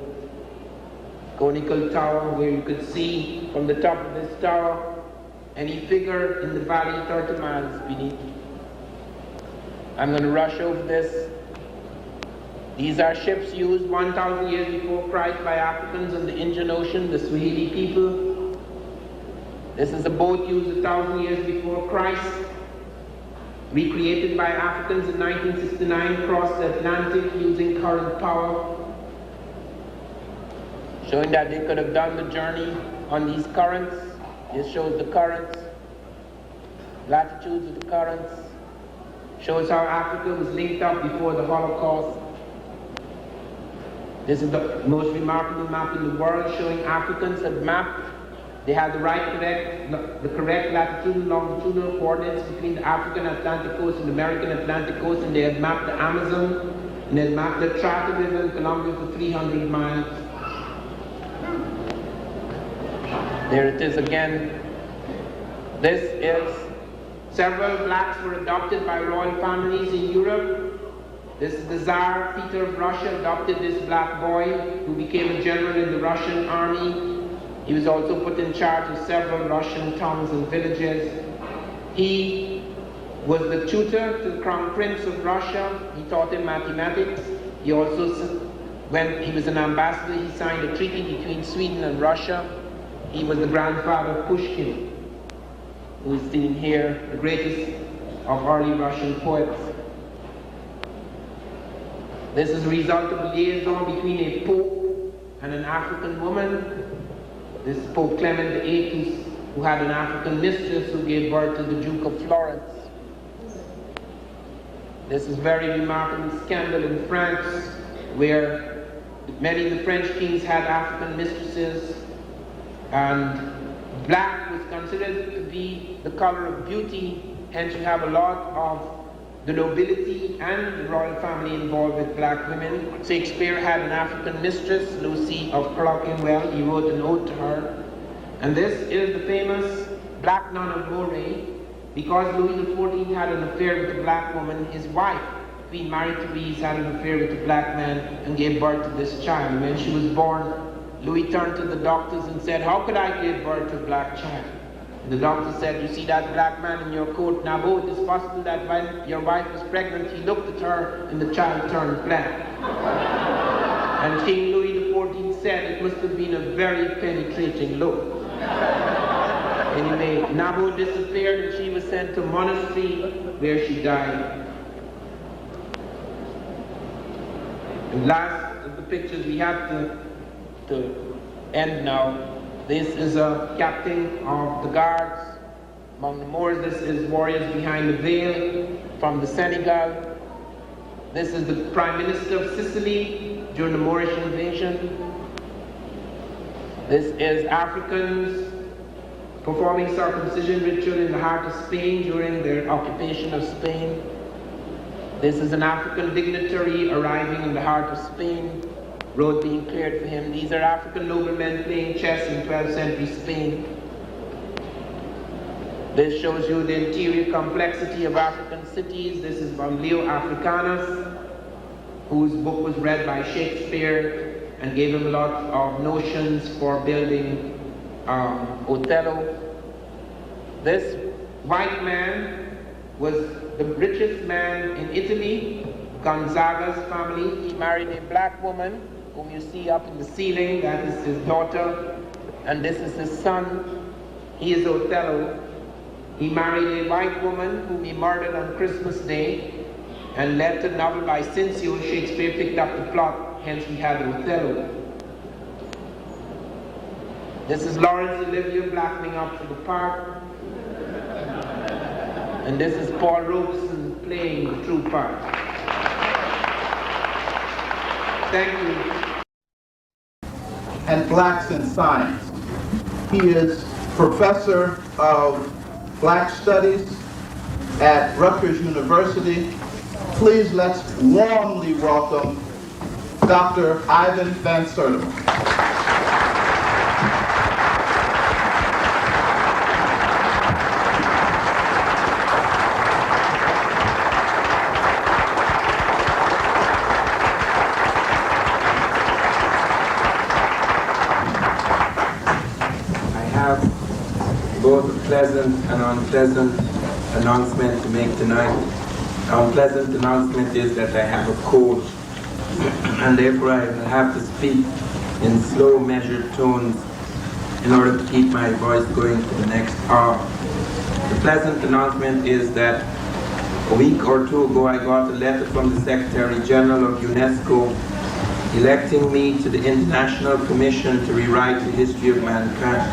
Conical tower where you could see from the top of this tower any figure in the valley 30 miles beneath. I'm going to rush over this. These are ships used 1,000 years before Christ by Africans in the Indian Ocean, the Swahili people. This is a boat used 1,000 years before Christ, recreated by Africans in 1969, crossed the Atlantic using current power, showing that they could have done the journey on these currents. This shows the currents, latitudes of the currents, shows how Africa was linked up before the Holocaust. This is the most remarkable map in the world, showing Africans had mapped. They had the correct latitudinal and longitudinal coordinates between the African Atlantic coast and the American Atlantic coast, and they had mapped the Amazon, and they had mapped the Charter River in Colombia for 300 miles. There it is again. This is several blacks were adopted by royal families in Europe. This is the Tsar Peter of Russia adopted this black boy who became a general in the Russian army. He was also put in charge of several Russian towns and villages. He was the tutor to the Crown Prince of Russia. He taught him mathematics. He also, when he was an ambassador, he signed a treaty between Sweden and Russia. He was the grandfather of Pushkin, who is sitting here, the greatest of early Russian poets. This is a result of a liaison between a pope and an African woman. This is Pope Clement VIII, who had an African mistress who gave birth to the Duke of Florence. This is very remarkable scandal in France, where many of the French kings had African mistresses, and black was considered to be the color of beauty. Hence you have a lot of the nobility and the royal family involved with black women. Shakespeare had an African mistress, Lucy of Clerkenwell. He wrote an ode to her. And this is the famous Black Nun of Moray. Because Louis XIV had an affair with a black woman, his wife, Queen Marie Therese, had an affair with a black man and gave birth to this child. When she was born, Louis turned to the doctors and said, "How could I give birth to a black child?" And the doctor said, "You see that black man in your coat? Now, it is possible that while your wife was pregnant, he looked at her and the child turned black." And King Louis XIV said it must have been a very penetrating look. Anyway, Nabo disappeared and she was sent to a monastery where she died. And last of the pictures, we have to end now. This is a captain of the guards among the Moors. This is warriors behind the veil from the Senegal. This is the Prime Minister of Sicily during the Moorish invasion. This is Africans performing circumcision ritual in the heart of Spain during their occupation of Spain. This is an African dignitary arriving in the heart of Spain, road being cleared for him. These are African noblemen playing chess in 12th century Spain. This shows you the interior complexity of African cities. This is from Leo Africanus, whose book was read by Shakespeare and gave him a lot of notions for building Othello. This white man was the richest man in Italy, Gonzaga's family. He married a black woman whom you see up in the ceiling. That is his daughter, and this is his son. He is Othello. He married a white woman whom he murdered on Christmas Day and left a novel by Cincio. Shakespeare picked up the plot, hence we had Othello. This is Laurence Olivier blackening up for the part. And this is Paul Robeson playing the true part. Thank you. And Blacks in Science. He is professor of Black Studies at Rutgers University. Please let's warmly welcome Dr. Ivan Van Sertima. Both a pleasant and unpleasant announcement to make tonight. The unpleasant announcement is that I have a cold, and therefore I will have to speak in slow, measured tones in order to keep my voice going for the next hour. The pleasant announcement is that a week or two ago I got a letter from the Secretary General of UNESCO electing me to the International Commission to rewrite the history of mankind.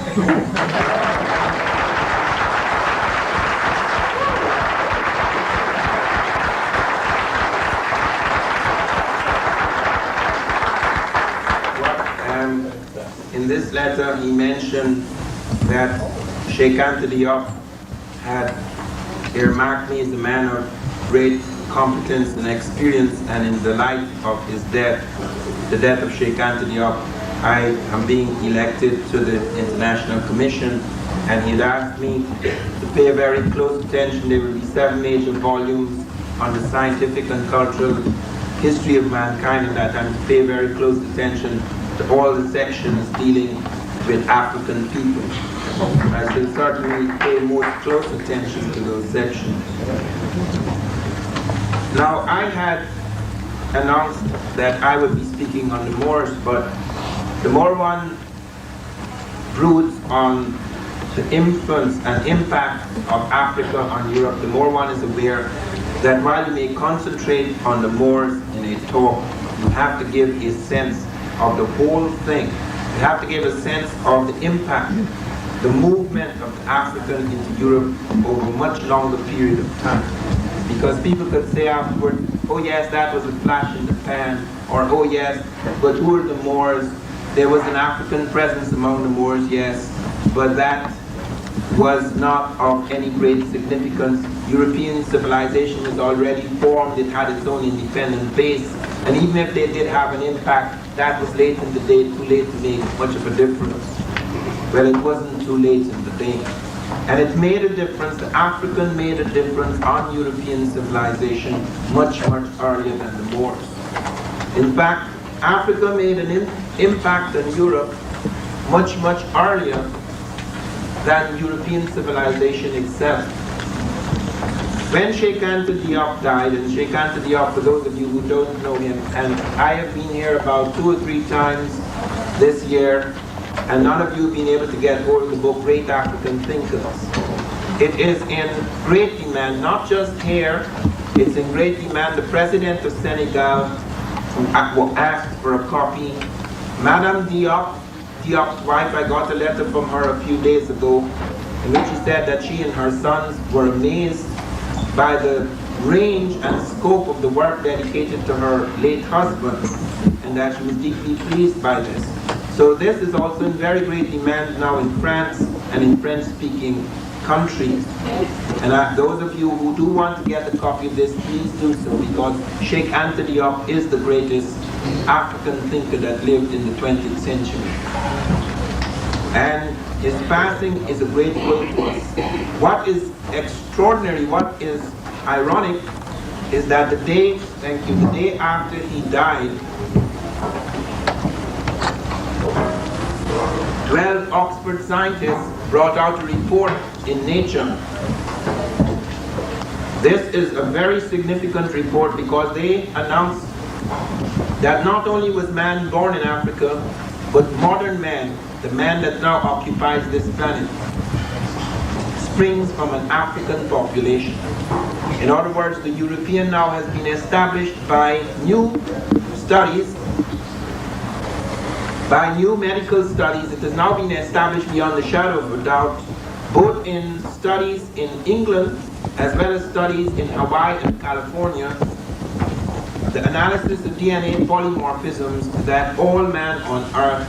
In this letter, he mentioned that Sheikh Anta Diop had earmarked me as a man of great competence and experience, and in the light of his death, the death of Sheikh Anta Diop, I am being elected to the International Commission, and he'd asked me to pay very close attention. There will be 7 major volumes on the scientific and cultural history of mankind, and that I'm to pay very close attention to all the sections dealing with African people. I shall certainly pay most close attention to those sections. Now, I had announced that I would be speaking on the Moors, but the Moor one broods on the influence and impact of Africa on Europe. The Moor one is aware that while you may concentrate on the Moors in a talk, you have to give a sense of the whole thing. You have to give a sense of the impact, the movement of the African into Europe over a much longer period of time. Because people could say afterward, oh yes, that was a flash in the pan, or oh yes, but who are the Moors? There was an African presence among the Moors, yes, but that was not of any great significance. European civilization was already formed, it had its own independent base, and even if they did have an impact, that was late in the day, too late to make much of a difference. Well, it wasn't too late in the day. And it made a difference, the African made a difference on European civilization much, much earlier than the Moors. In fact, Africa made an impact on Europe much, much earlier than European civilization itself. When Cheikh Anta Diop died, and Cheikh Anta Diop, for those of you who don't know him, and I have been here about 2 or 3 times this year, and none of you have been able to get hold of the book Great African Thinkers. It is in great demand, not just here, it's in great demand. The president of Senegal asked for a copy. Madame Diop's wife, I got a letter from her a few days ago in which she said that she and her sons were amazed by the range and scope of the work dedicated to her late husband, and that she was deeply pleased by this. So this is also in very great demand now in France and in French-speaking countries. And those of you who do want to get a copy of this, please do so, because Cheikh Anta Diop is the greatest African thinker that lived in the 20th century. And his passing is a great blow to us. What is extraordinary, what is ironic, is that the day after he died, 12 Oxford scientists brought out a report in Nature. This is a very significant report because they announced that not only was man born in Africa, but modern man, the man that now occupies this planet, springs from an African population. In other words, the European now has been established by new studies, by new medical studies. It has now been established beyond the shadow of a doubt, both in studies in England as well as studies in Hawaii and California, the analysis of DNA polymorphisms, that all man on earth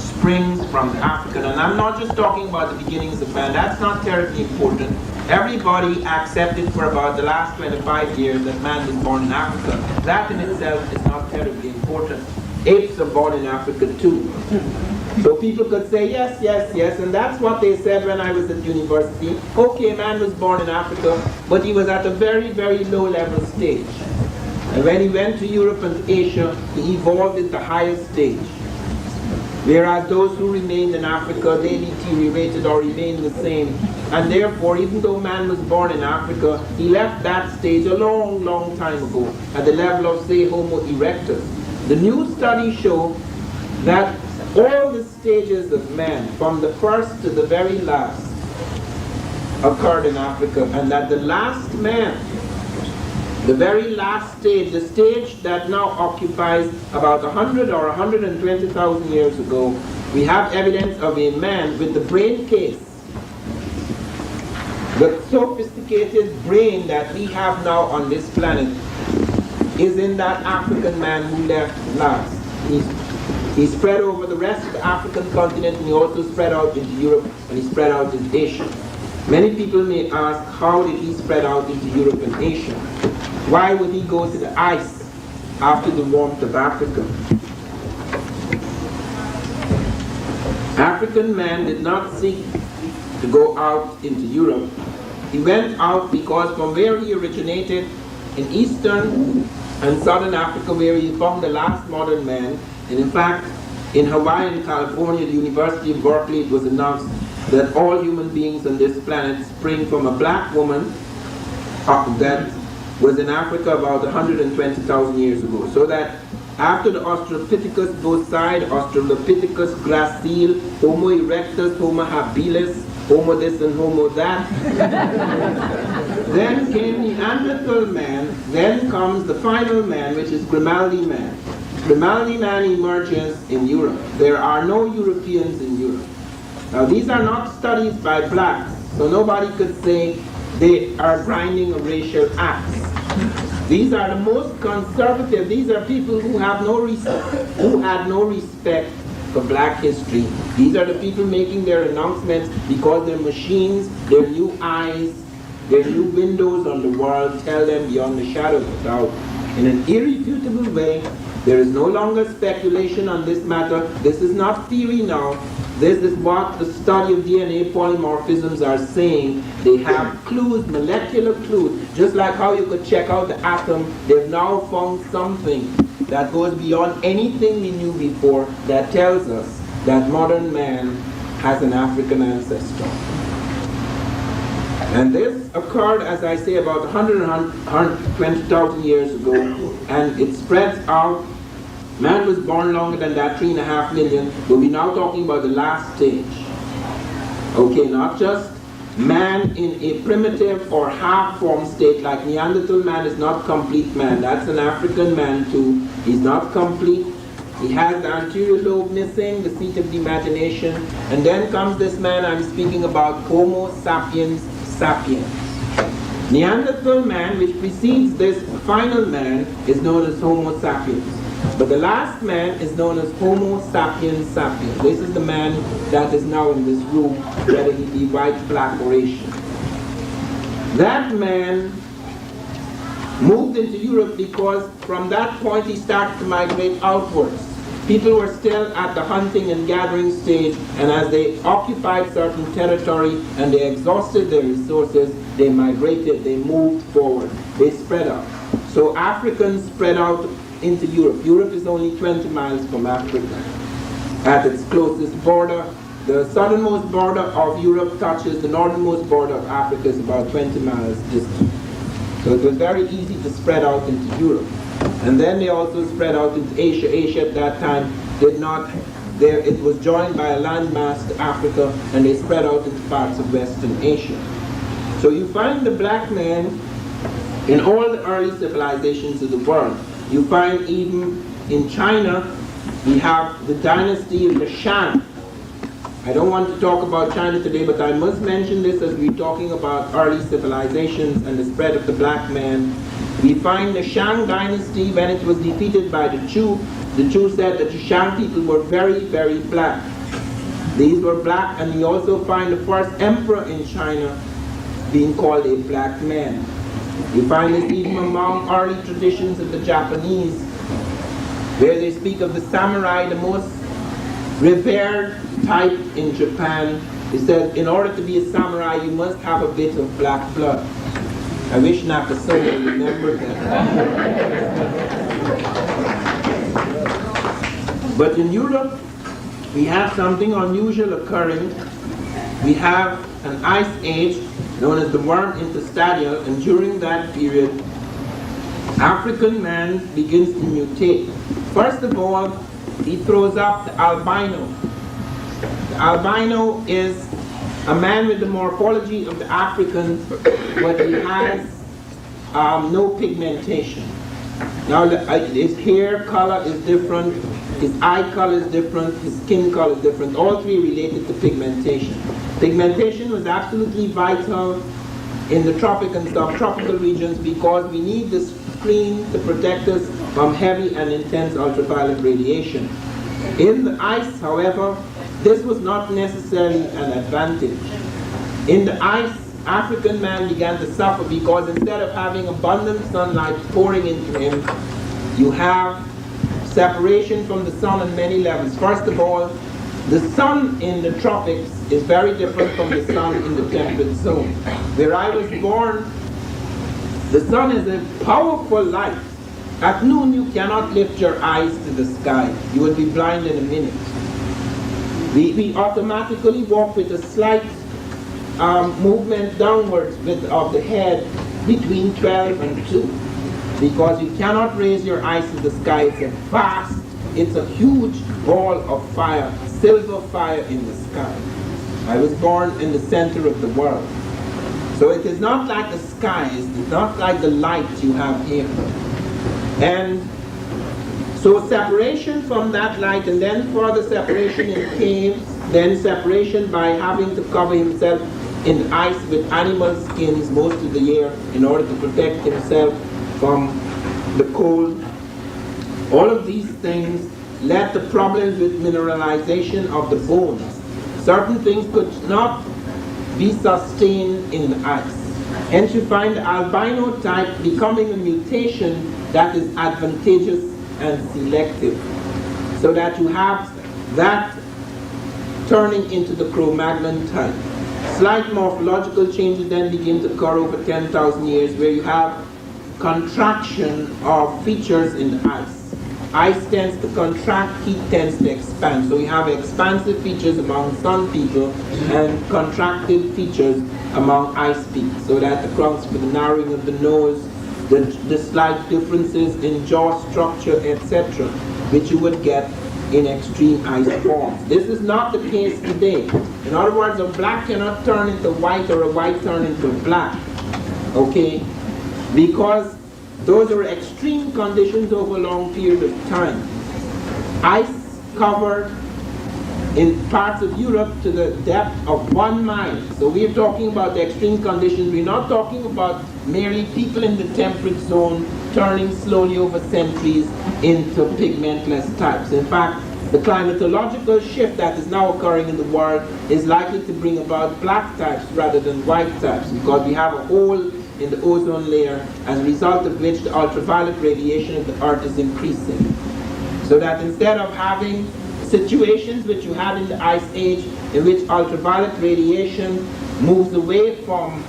springs from the African. And I'm not just talking about the beginnings of man, that's not terribly important. Everybody accepted for about the last 25 years that man was born in Africa. That in itself is not terribly important. Apes are born in Africa too. So people could say, yes, yes, yes, and that's what they said when I was at university. Okay, man was born in Africa, but he was at a very, very low level stage. And when he went to Europe and Asia, he evolved at the highest stage. Whereas those who remained in Africa, they deteriorated or remained the same. And therefore, even though man was born in Africa, he left that stage a long, long time ago, at the level of, say, Homo erectus. The new studies show that all the stages of man, from the first to the very last, occurred in Africa, and that the last man, the very last stage, the stage that now occupies about 100 or 120,000 years ago, we have evidence of a man with the brain case, the sophisticated brain that we have now on this planet is in that African man who left last. He spread over the rest of the African continent, and he also spread out into Europe, and he spread out into Asia. Many people may ask, how did he spread out into Europe and Asia? Why would he go to the ice after the warmth of Africa? African man did not seek to go out into Europe. He went out because from where he originated, in Eastern and Southern Africa, where he found the last modern man, and in fact, in Hawaii and California, the University of Berkeley, it was announced that all human beings on this planet spring from a black woman that was in Africa about 120,000 years ago. So that after the Australopithecus bocide, Australopithecus gracile, Homo erectus, Homo habilis, Homo this and Homo that, then came Neanderthal man, then comes the final man, which is Grimaldi man. Grimaldi man emerges in Europe. There are no Europeans in Europe. Now these are not studies by blacks, so nobody could say they are grinding a racial axe. These are the most conservative, these are people who have no respect, who had no respect for black history. These are the people making their announcements because their machines, their new eyes, their new windows on the world tell them beyond the shadow of a doubt. In an irrefutable way, there is no longer speculation on this matter. This is not theory now. This is what the study of DNA polymorphisms are saying. They have clues, molecular clues. Just like how you could check out the atom, they've now found something that goes beyond anything we knew before that tells us that modern man has an African ancestor. And this occurred, as I say, about 120,000 years ago, and it spreads out. Man was born longer than that, 3.5 million, but we're now talking about the last stage. Okay, not just man in a primitive or half-formed state, like Neanderthal man is not complete man. That's an African man too. He's not complete. He has the anterior lobe missing, the seat of the imagination. And then comes this man I'm speaking about, Homo sapiens sapiens. Neanderthal man, which precedes this final man, is known as Homo sapiens. But the last man is known as Homo sapiens sapiens. This is the man that is now in this room, whether he be white, black, or Asian. That man moved into Europe because from that point he started to migrate outwards. People were still at the hunting and gathering stage, and as they occupied certain territory and they exhausted their resources, they migrated, they moved forward, they spread out. So Africans spread out into Europe. Europe is only 20 miles from Africa. At its closest border, the southernmost border of Europe touches the northernmost border of Africa, is about 20 miles distant. So it was very easy to spread out into Europe. And then they also spread out into Asia. Asia at that time did not, it was joined by a landmass to Africa, and they spread out into parts of Western Asia. So you find the black man in all the early civilizations of the world. You find even in China, we have the dynasty of the Shang. I don't want to talk about China today, but I must mention this as we're talking about early civilizations and the spread of the black man. We find the Shang dynasty, when it was defeated by the Chu said that the Shang people were very, very black. These were black, and we also find the first emperor in China being called a black man. You find this even among early traditions of the Japanese, where they speak of the samurai, the most revered type in Japan. It says, in order to be a samurai, you must have a bit of black blood. I wish Nakasone remembered that. But in Europe, we have something unusual occurring. We have an ice age known as the worm interstadial, and during that period, African man begins to mutate. First of all, he throws up the albino. The albino is a man with the morphology of the African, but he has no pigmentation. Now his hair color is different, his eye color is different, his skin color is different, all three related to pigmentation. Pigmentation was absolutely vital in the tropic and subtropical regions because we need the screen to protect us from heavy and intense ultraviolet radiation. In the ice, however, this was not necessarily an advantage. In the ice, African man began to suffer because instead of having abundant sunlight pouring into him, you have separation from the sun on many levels. First of all, the sun in the tropics is very different from the sun in the temperate zone. Where I was born, the sun is a powerful light. At noon, you cannot lift your eyes to the sky. You will be blind in a minute. We automatically walk with a slight movement downwards of the head between 12 and 2, because you cannot raise your eyes to the sky. It's a huge ball of fire, silver fire in the sky. I was born in the center of the world. So it is not like the sky, it's not like the light you have here. And so separation from that light, and then further separation in caves, then separation by having to cover himself in ice with animal skins most of the year in order to protect himself from the cold. All of these things led to problems with mineralization of the bones. Certain things could not be sustained in the ice. Hence you find the albino type becoming a mutation that is advantageous and selective. So that you have that turning into the Cro-Magnon type. Slight morphological changes then begin to occur over 10,000 years, where you have contraction of features in the ice. Ice tends to contract, heat tends to expand. So you have expansive features among sun people and contracted features among ice people. So that accounts for the narrowing of the nose, the slight differences in jaw structure, etc., which you would get in extreme ice forms. This is not the case today. In other words, a black cannot turn into white or a white turn into black. Okay? Because those are extreme conditions over a long period of time. Ice covered in parts of Europe to the depth of 1 mile. So we're talking about the extreme conditions. We're not talking about merely people in the temperate zone turning slowly over centuries into pigmentless types. In fact, the climatological shift that is now occurring in the world is likely to bring about black types rather than white types, because we have a hole in the ozone layer, as a result of which the ultraviolet radiation of the Earth is increasing. So that instead of having situations which you had in the Ice Age, in which ultraviolet radiation moves away from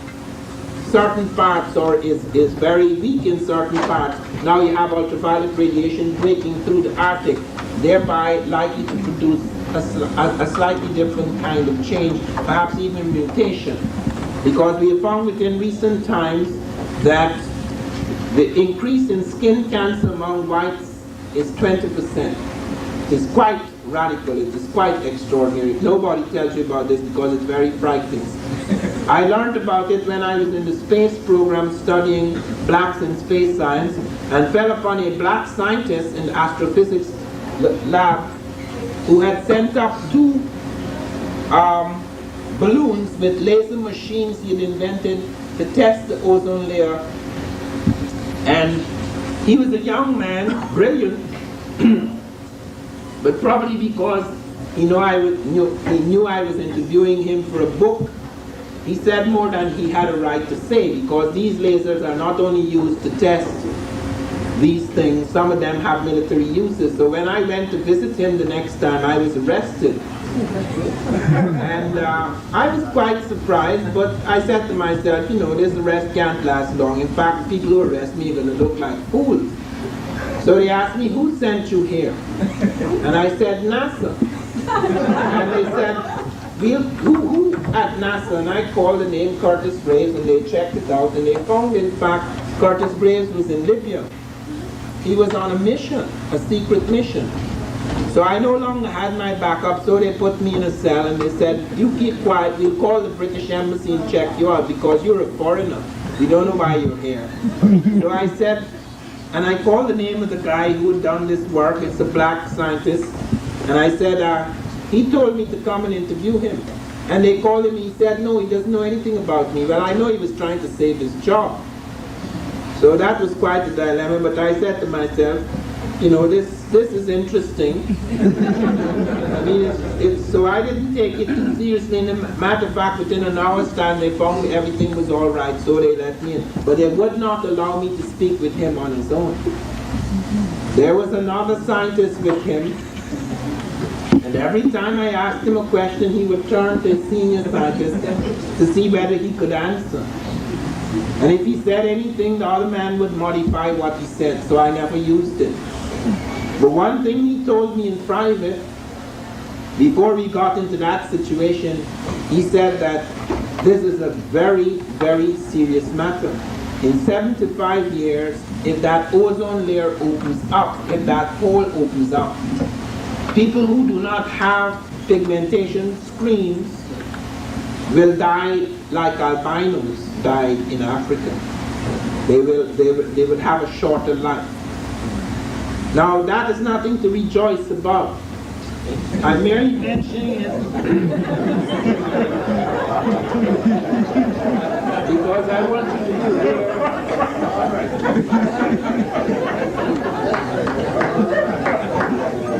certain parts or is very weak in certain parts, now you have ultraviolet radiation breaking through the Arctic, thereby likely to produce a slightly different kind of change, perhaps even mutation. Because we have found within recent times that the increase in skin cancer among whites is 20%. It's quite radical, it is quite extraordinary. Nobody tells you about this because it's very frightening. I learned about it when I was in the space program studying blacks in space science, and fell upon a black scientist in the astrophysics lab who had sent up 2 balloons with laser machines he had invented to test the ozone layer. And he was a young man, brilliant, but probably because he knew I was interviewing him for a book, he said more than he had a right to say, because these lasers are not only used to test these things, some of them have military uses. So when I went to visit him the next time, I was arrested. And I was quite surprised, but I said to myself, you know, this arrest can't last long. In fact, people who arrest me are going to look like fools. So they asked me, who sent you here? And I said, NASA. And they said, who at NASA? And I called the name Curtis Graves, and they checked it out, and they found, in fact, Curtis Graves was in Libya. He was on a mission, a secret mission. So I no longer had my backup, so they put me in a cell and they said, you keep quiet, we'll call the British Embassy and check you out because you're a foreigner. We don't know why you're here. So I said, and I called the name of the guy who had done this work, it's a black scientist, and I said, he told me to come and interview him. And they called him, he said, no, he doesn't know anything about me. Well, I know he was trying to save his job. So that was quite a dilemma, but I said to myself, you know, this is interesting. I mean, so I didn't take it too seriously. In a matter of fact, within an hour's time, they found everything was all right, so they let me in. But they would not allow me to speak with him on his own. There was another scientist with him, and every time I asked him a question, he would turn to his senior scientist to see whether he could answer. And if he said anything, the other man would modify what he said, so I never used it. But one thing he told me in private, before we got into that situation, he said that this is a very, very serious matter. In 75 years, if that ozone layer opens up, if that hole opens up, people who do not have pigmentation screens will die like albinos died in Africa. They will have a shorter life. Now that is nothing to rejoice about. I'm merely mentioning it because I want you to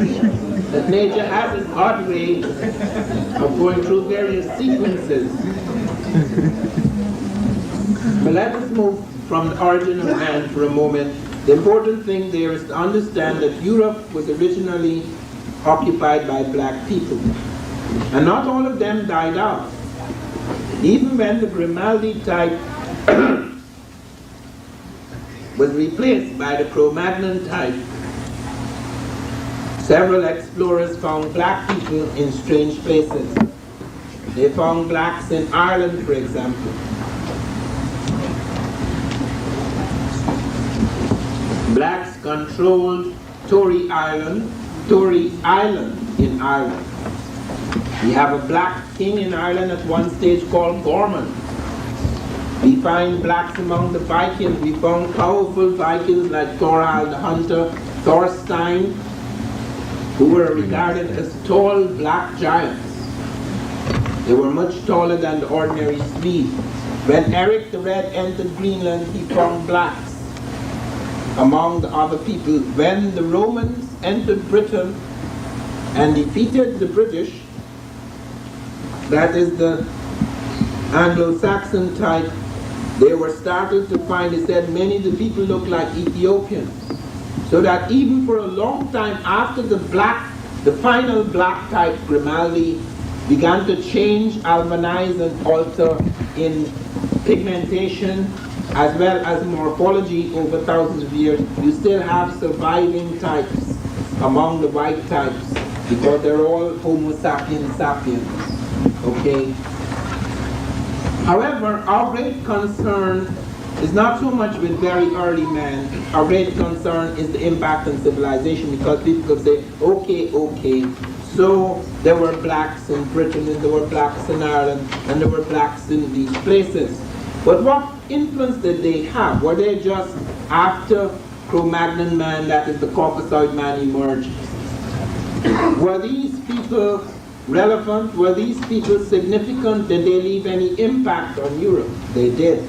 be here. that nature has an odd way of going through various sequences. But let us move from the origin of man for a moment. The important thing there is to understand that Europe was originally occupied by black people. And not all of them died out. Even when the Grimaldi type was replaced by the Cro-Magnon type, several explorers found black people in strange places. They found blacks in Ireland, for example. Blacks controlled Tory Island in Ireland. We have a black king in Ireland at one stage called Gorman. We find blacks among the Vikings. We found powerful Vikings like Thorhall the Hunter, Thorstein, who were regarded as tall black giants. They were much taller than the ordinary Swede. When Eric the Red entered Greenland, he found blacks among the other people. When the Romans entered Britain and defeated the British, that is the Anglo-Saxon type, they were started to find, they said, many of the people look like Ethiopians. So that even for a long time after the final black type Grimaldi began to change, albanize and alter in pigmentation as well as morphology over thousands of years, you still have surviving types among the white types because they're all Homo sapiens sapiens. Okay? However, our great concern is not so much with very early man. Our great concern is the impact on civilization, because people could say, okay, so there were blacks in Britain and there were blacks in Ireland and there were blacks in these places. But what influence did they have? Were they just after Cro-Magnon man, that is the Caucasoid man, emerged? Were these people relevant? Were these people significant? Did they leave any impact on Europe? They did.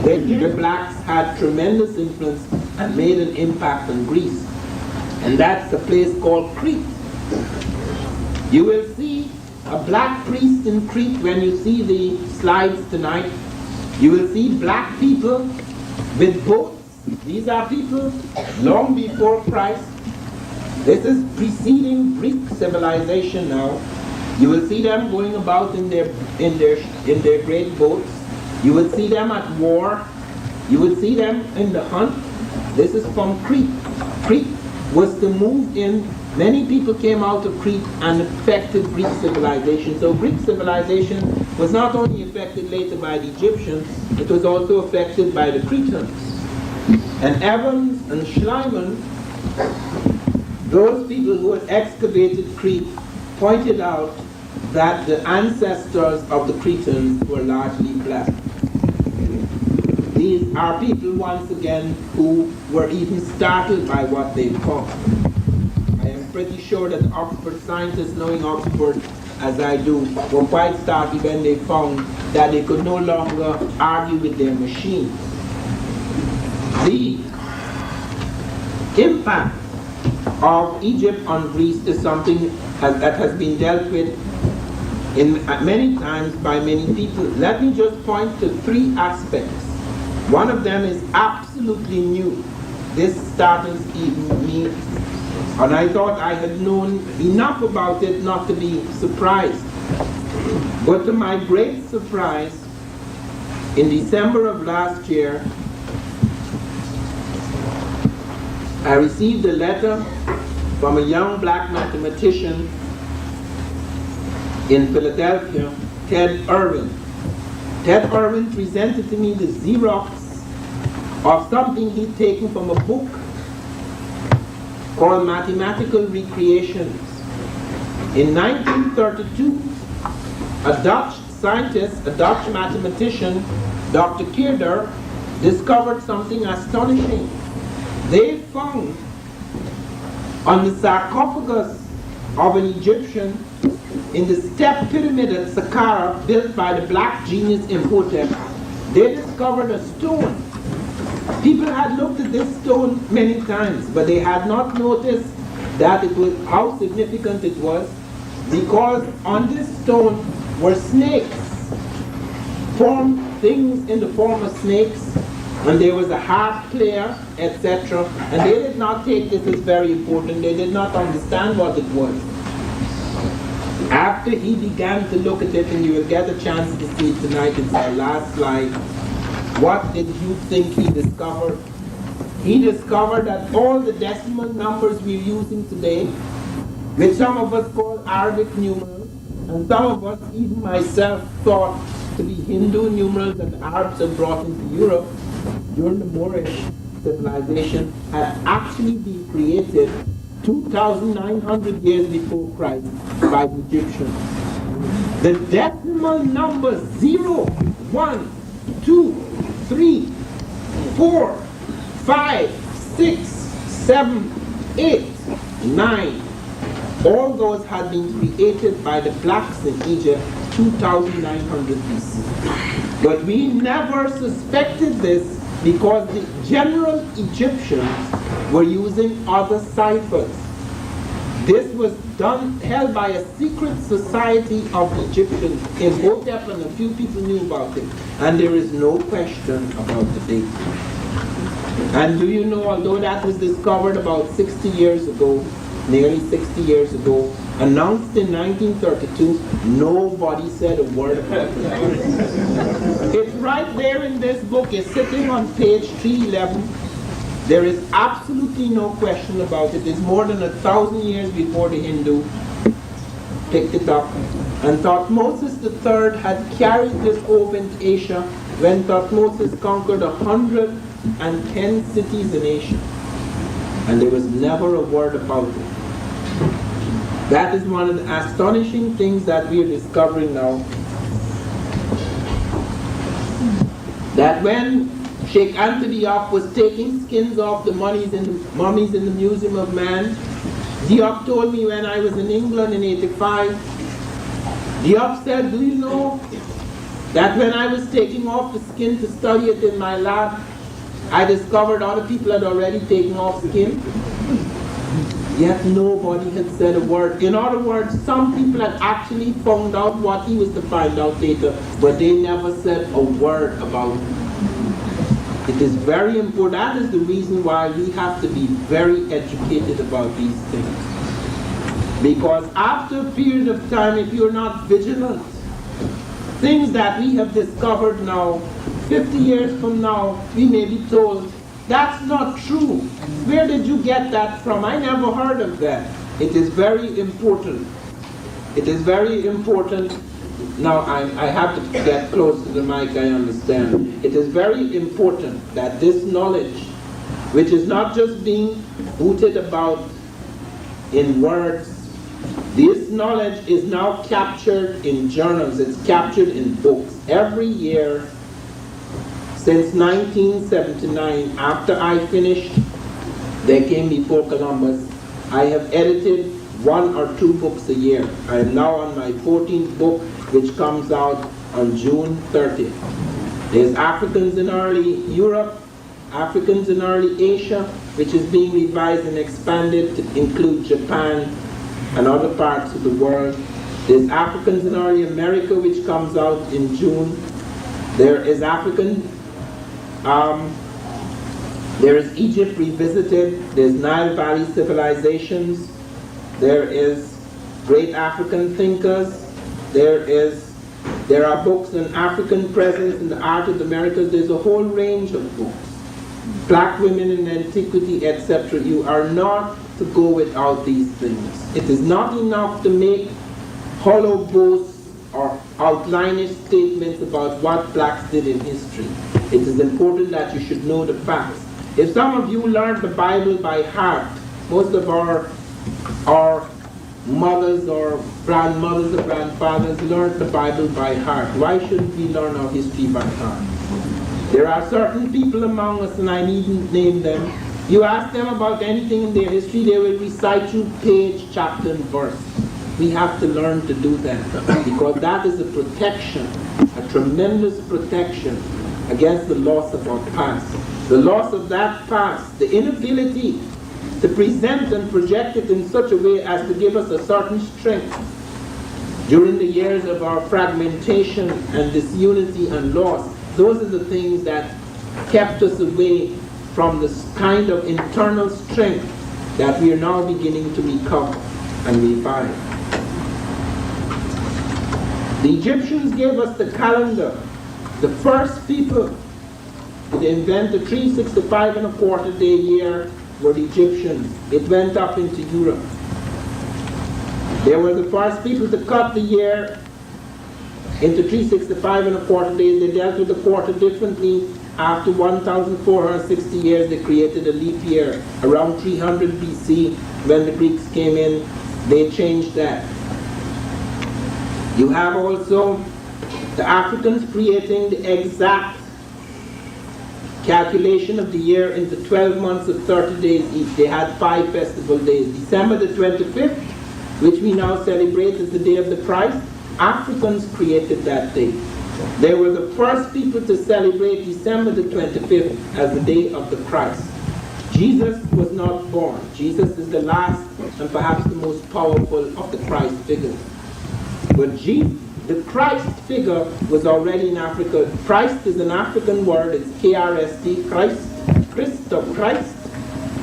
The blacks had tremendous influence and made an impact on Greece. And that's a place called Crete. You will see a black priest in Crete when you see the slides tonight. You will see black people with boats. These are people long before Christ. This is preceding Greek civilization now. You will see them going about in their great boats. You will see them at war. You will see them in the hunt. This is from Crete. Crete was to move in. Many people came out of Crete and affected Greek civilization. So Greek civilization was not only affected later by the Egyptians, it was also affected by the Cretans. And Evans and Schliemann, those people who had excavated Crete, pointed out that the ancestors of the Cretans were largely black. These are people, once again, who were even startled by what they found. I am pretty sure that Oxford scientists, knowing Oxford as I do, were quite startled when they found that they could no longer argue with their machines. The impact of Egypt on Greece is something that has been dealt with many times by many people. Let me just point to three aspects. One of them is absolutely new. This startles even me. And I thought I had known enough about it not to be surprised. But to my great surprise, in December of last year, I received a letter from a young black mathematician in Philadelphia, Ted Irwin. Ted Irwin presented to me the Xerox of something he'd taken from a book called Mathematical Recreations. In 1932, a Dutch scientist, a Dutch mathematician, Dr. Keerder, discovered something astonishing. They found on the sarcophagus of an Egyptian in the step pyramid at Saqqara, built by the black genius Imhotep, they discovered a stone. People had looked at this stone many times, but they had not noticed that it was, how significant it was, because on this stone were snakes, formed things in the form of snakes, and there was a harp player, etc. And they did not take this as very important. They did not understand what it was. After he began to look at it, and you will get a chance to see it tonight, it's our last slide. What did you think he discovered? He discovered that all the decimal numbers we're using today, which some of us call Arabic numerals, and some of us, even myself, thought to be Hindu numerals that the Arabs had brought into Europe during the Moorish civilization, had actually been created 2,900 years before Christ by the Egyptians. The decimal numbers 0, 1, 2, 3, 4, 5, 6, 7, 8, 9. All those had been created by the blacks in Egypt 2,900 BC. But we never suspected this because the general Egyptians were using other ciphers. This was held by a secret society of Egyptians in Hotep, and a few people knew about it. And there is no question about the date. And do you know, although that was discovered about 60 years ago, nearly 60 years ago, announced in 1932, nobody said a word about it. It's right there in this book. It's sitting on page 311. There is absolutely no question about it. It's more than 1,000 years before the Hindu picked it up and Thutmose III had carried this over into Asia when Thutmose conquered 110 cities in Asia. And there was never a word about it. That is one of the astonishing things that we are discovering now. That when Sheikh Diop was taking skins off the mummies in the Museum of Man, Diop told me when I was in England in '85, Diop said, do you know that when I was taking off the skin to study it in my lab, I discovered other people had already taken off skin? Yet nobody had said a word. In other words, some people had actually found out what he was to find out later, but they never said a word about it. It is very important. That is the reason why we have to be very educated about these things. Because after a period of time, if you're not vigilant, things that we have discovered now, 50 years from now, we may be told, that's not true. Where did you get that from? I never heard of that. It is very important. It is very important. Now, I have to get close to the mic, I understand. It is very important that this knowledge, which is not just being hooted about in words, this knowledge is now captured in journals, it's captured in books. Every year, since 1979, after I finished They Came Before Columbus, I have edited 1 or 2 books a year. I am now on my 14th book, which comes out on June 30th. There's Africans in early Europe, Africans in early Asia, which is being revised and expanded to include Japan and other parts of the world. There's Africans in early America, which comes out in June. There is there is Egypt Revisited. There's Nile Valley Civilizations. There is Great African Thinkers. There are books on African presence in the art of the Americas. There's a whole range of books. Black women in antiquity, etc. You are not to go without these things. It is not enough to make hollow boasts or outlandish statements about what blacks did in history. It is important that you should know the facts. If some of you learned the Bible by heart, most of our mothers or grandmothers or grandfathers learned the Bible by heart. Why shouldn't we learn our history by heart? There are certain people among us, and I needn't name them. You ask them about anything in their history, they will recite you page, chapter, and verse. We have to learn to do that, because that is a protection, a tremendous protection against the loss of our past. The loss of that past, the inability to present and project it in such a way as to give us a certain strength during the years of our fragmentation and disunity and loss. Those are the things that kept us away from this kind of internal strength that we are now beginning to recover and revive. The Egyptians gave us the calendar. The first people to invent the 365 and a quarter day year were the Egyptians. It went up into Europe. They were the first people to cut the year into 365 and a quarter days. They dealt with the quarter differently. After 1,460 years, they created a leap year. Around 300 BC, when the Greeks came in, they changed that. You have also the Africans creating the exact calculation of the year into 12 months of 30 days each. They had 5 festival days. December the 25th, which we now celebrate as the day of the Christ, Africans created that day. They were the first people to celebrate December the 25th as the day of the Christ. Jesus was not born. Jesus is the last and perhaps the most powerful of the Christ figures. But the Christ figure was already in Africa. Christ is an African word. It's K-R-S-T, Christ of Christ.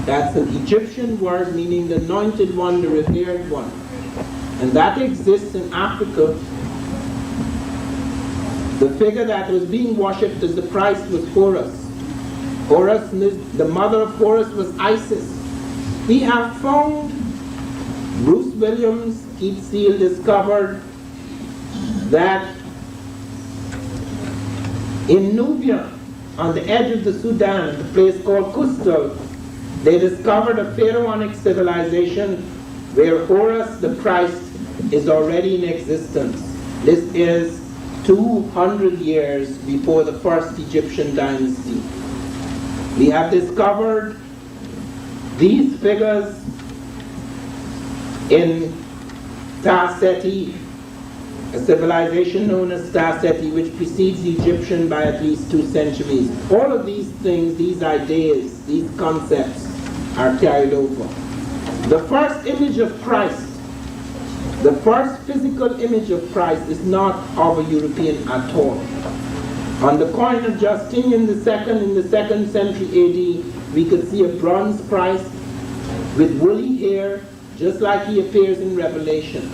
That's an Egyptian word meaning the anointed one, the revered one. And that exists in Africa. The figure that was being worshipped as the Christ was Horus. Horus, the mother of Horus was Isis. We have found, Bruce Williams, Keith Seal discovered that in Nubia, on the edge of the Sudan, the place called Kustal, they discovered a pharaonic civilization where Horus the Christ is already in existence. This is 200 years before the first Egyptian dynasty. We have discovered these figures in Ta-Seti, a civilization known as Ta-Seti, which precedes the Egyptian by at least 2 centuries. All of these things, these ideas, these concepts are carried over. The first image of Christ, the first physical image of Christ is not of a European at all. On the coin of Justinian II in the 2nd century AD, we could see a bronze Christ with woolly hair, just like he appears in Revelation.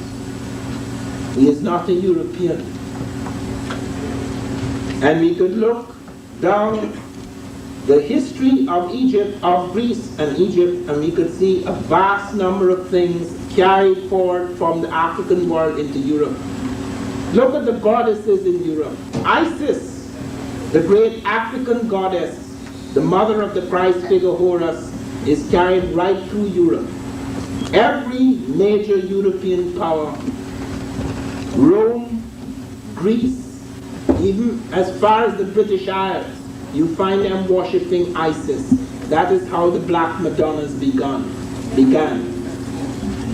He is not a European. And we could look down the history of Egypt, of Greece and Egypt, and we could see a vast number of things carried forward from the African world into Europe. Look at the goddesses in Europe. Isis, the great African goddess, the mother of the Christ figure Horus, is carried right through Europe. Every major European power, Rome, Greece, even as far as the British Isles, you find them worshipping Isis. That is how the Black Madonnas began.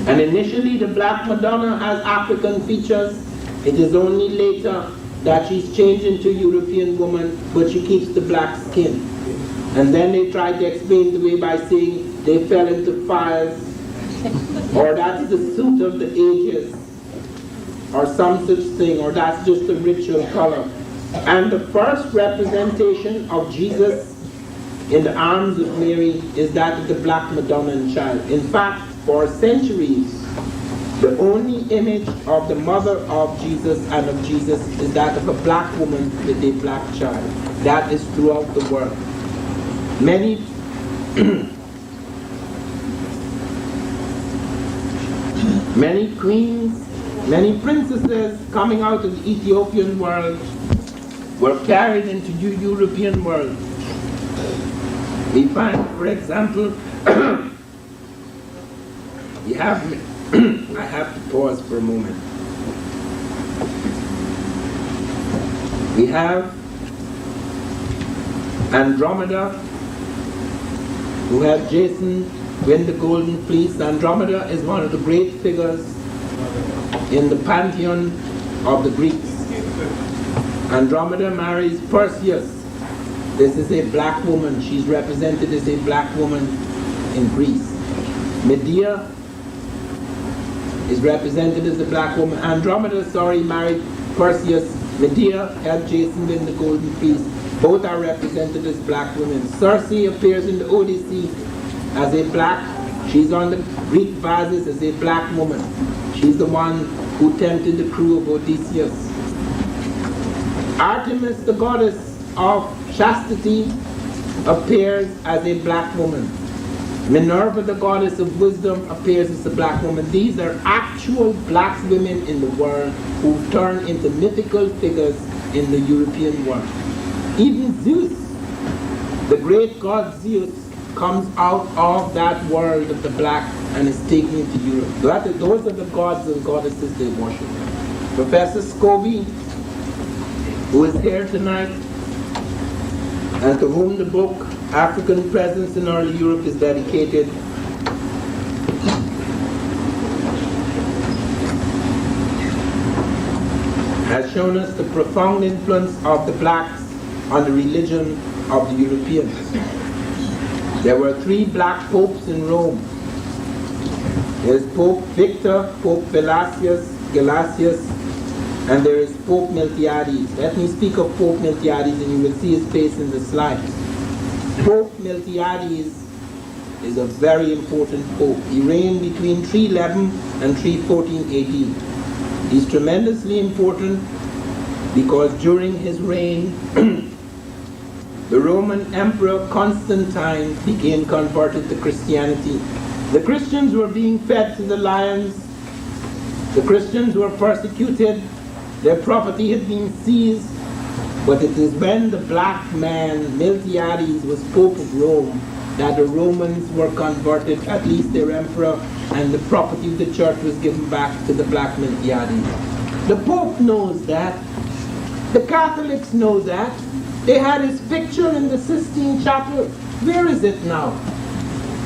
And initially the Black Madonna has African features. It is only later that she's changed into a European woman, but she keeps the black skin. And then they tried to explain the way by saying they fell into fires, or that's the suit of the ages, or some such thing, or that's just a ritual color. And the first representation of Jesus in the arms of Mary is that of the Black Madonna child. In fact, for centuries, the only image of the mother of Jesus and of Jesus is that of a black woman with a black child. That is throughout the world. Many many queens, many princesses coming out of the Ethiopian world were carried into the European world. We find, for example, I have to pause for a moment. We have Andromeda, who had Jason win the Golden Fleece. Andromeda is one of the great figures in the pantheon of the Greeks. Andromeda marries Perseus. This is a black woman. She's represented as a black woman in Greece. Medea is represented as a black woman. Andromeda, married Perseus. Medea helped Jason win the Golden Fleece. Both are represented as black women. Circe appears in the Odyssey as a black. She's on the Greek vases as a black woman. She's the one who tempted the crew of Odysseus. Artemis, the goddess of chastity, appears as a black woman. Minerva, the goddess of wisdom, appears as a black woman. These are actual black women in the world who turn into mythical figures in the European world. Even Zeus, the great god Zeus, comes out of that world of the black and is taken into Europe. Those are the gods and goddesses they worship. Professor Scobie, who is here tonight, and to whom the book African Presence in Early Europe is dedicated, has shown us the profound influence of the blacks on the religion of the Europeans. There were 3 black popes in Rome. There's Pope Victor, Pope Gelasius, and there is Pope Miltiades. Let me speak of Pope Miltiades and you will see his face in the slide. Pope Miltiades is a very important pope. He reigned between 311 and 314 AD. He's tremendously important because during his reign, the Roman Emperor Constantine became converted to Christianity. The Christians were being fed to the lions. The Christians were persecuted. Their property had been seized. But it is when the black man, Miltiades, was Pope of Rome, that the Romans were converted, at least their emperor, and the property of the church was given back to the black Miltiades. The Pope knows that. The Catholics know that. They had his picture in the Sistine Chapel. Where is it now?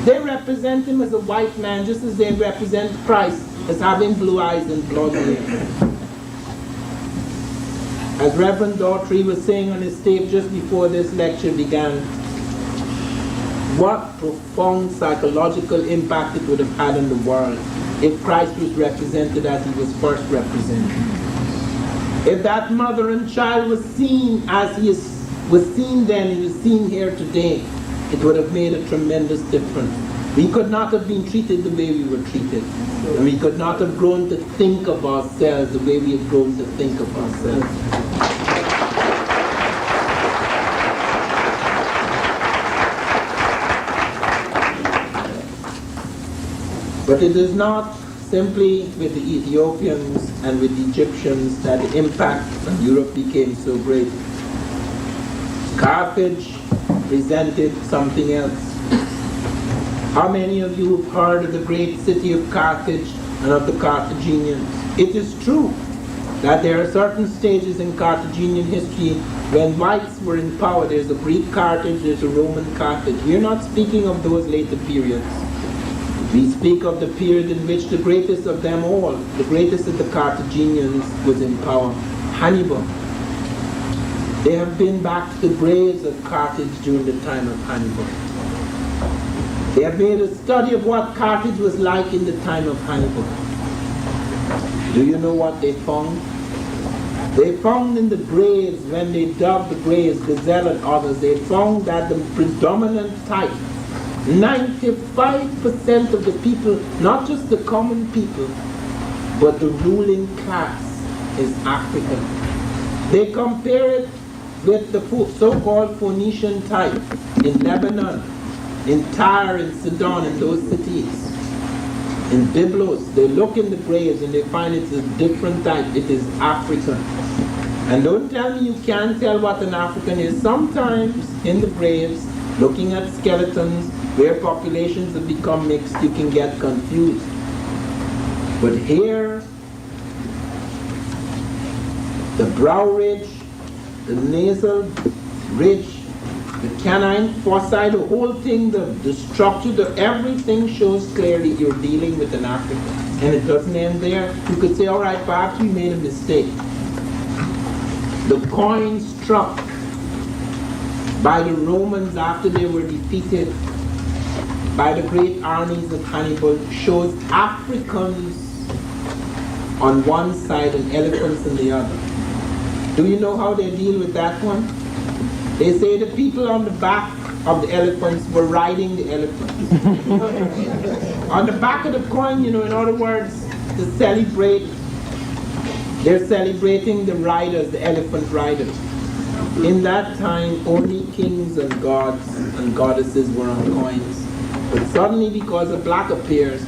They represent him as a white man, just as they represent Christ as having blue eyes and blonde hair. As Reverend Daughtry was saying on his tape just before this lecture began, what profound psychological impact it would have had on the world if Christ was represented as he was first represented. If that mother and child was seen as he was seen then, he was seen here today, it would have made a tremendous difference. We could not have been treated the way we were treated. And we could not have grown to think of ourselves the way we have grown to think of ourselves. But it is not simply with the Ethiopians and with the Egyptians that the impact on Europe became so great. Carthage presented something else. How many of you have heard of the great city of Carthage and of the Carthaginians? It is true that there are certain stages in Carthaginian history when whites were in power. There's a Greek Carthage, there's a Roman Carthage. We're not speaking of those later periods. We speak of the period in which the greatest of them all, the greatest of the Carthaginians, was in power, Hannibal. They have been back to the graves of Carthage during the time of Hannibal. They have made a study of what Carthage was like in the time of Hannibal. Do you know what they found? They found in the graves, when they dug the graves, Gazelle and others, they found that the predominant type, 95% of the people, not just the common people, but the ruling class is African. They compare it with the so-called Phoenician type in Lebanon, in Tyre, in Sidon, in those cities. In Byblos, they look in the graves and they find it's a different type. It is African. And don't tell me you can't tell what an African is. Sometimes in the graves, looking at skeletons, where populations have become mixed, you can get confused. But here, the brow ridge, the nasal ridge, the canine foci, the whole thing, the structure, everything shows clearly you're dealing with an African. And it doesn't end there. You could say, all right, perhaps we made a mistake. The coin struck by the Romans after they were defeated by the great armies of Hannibal shows Africans on one side and elephants on the other. Do you know how they deal with that one? They say the people on the back of the elephants were riding the elephants. On the back of the coin, in other words, to celebrate, they're celebrating the riders, the elephant riders. In that time, only kings and gods and goddesses were on coins. But suddenly, because a black appears,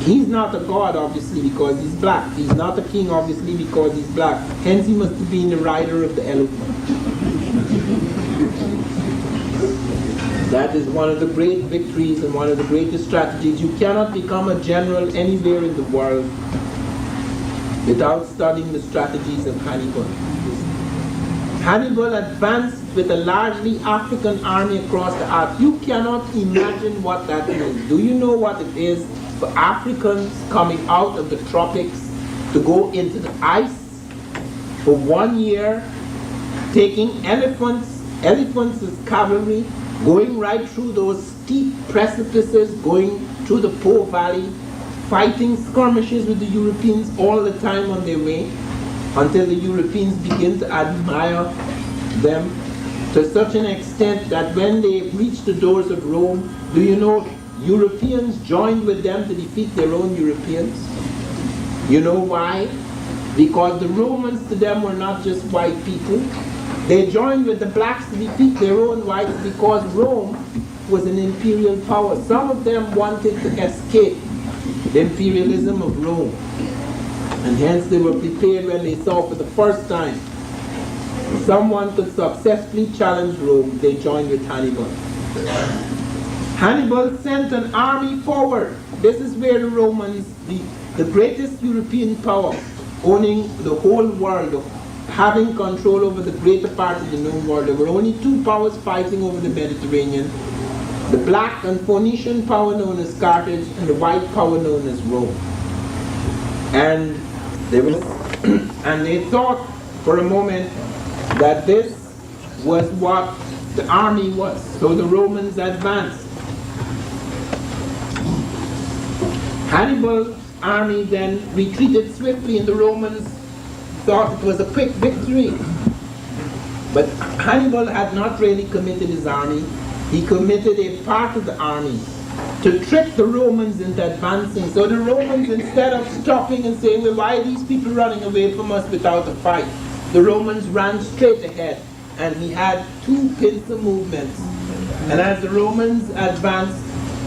he's not a god, obviously, because he's black. He's not a king, obviously, because he's black. Hence, he must have been the rider of the elephant. That is one of the great victories and one of the greatest strategies. You cannot become a general anywhere in the world without studying the strategies of Hannibal. Hannibal advanced with a largely African army across the Alps. You cannot imagine what that means. Do you know what it is for Africans coming out of the tropics to go into the ice for 1 year, taking elephants as cavalry, going right through those steep precipices, going through the Po Valley, fighting skirmishes with the Europeans all the time on their way, until the Europeans begin to admire them to such an extent that when they reached the doors of Rome, do you know Europeans joined with them to defeat their own Europeans? You know why? Because the Romans to them were not just white people. They joined with the blacks to defeat their own whites because Rome was an imperial power. Some of them wanted to escape the imperialism of Rome. And hence they were prepared when they saw for the first time someone could successfully challenge Rome. They joined with Hannibal. Hannibal sent an army forward. This is where the Romans, the greatest European power, owning the whole world, having control over the greater part of the known world. There were only two powers fighting over the Mediterranean: the black and Phoenician power known as Carthage, and the white power known as Rome. And they thought for a moment that this was what the army was. So the Romans advanced. Hannibal's army then retreated swiftly, and the Romans thought it was a quick victory. But Hannibal had not really committed his army. He committed a part of the army to trick the Romans into advancing. So the Romans, instead of stopping and saying, well, why are these people running away from us without a fight? The Romans ran straight ahead, and he had two pincer movements. And as the Romans advanced,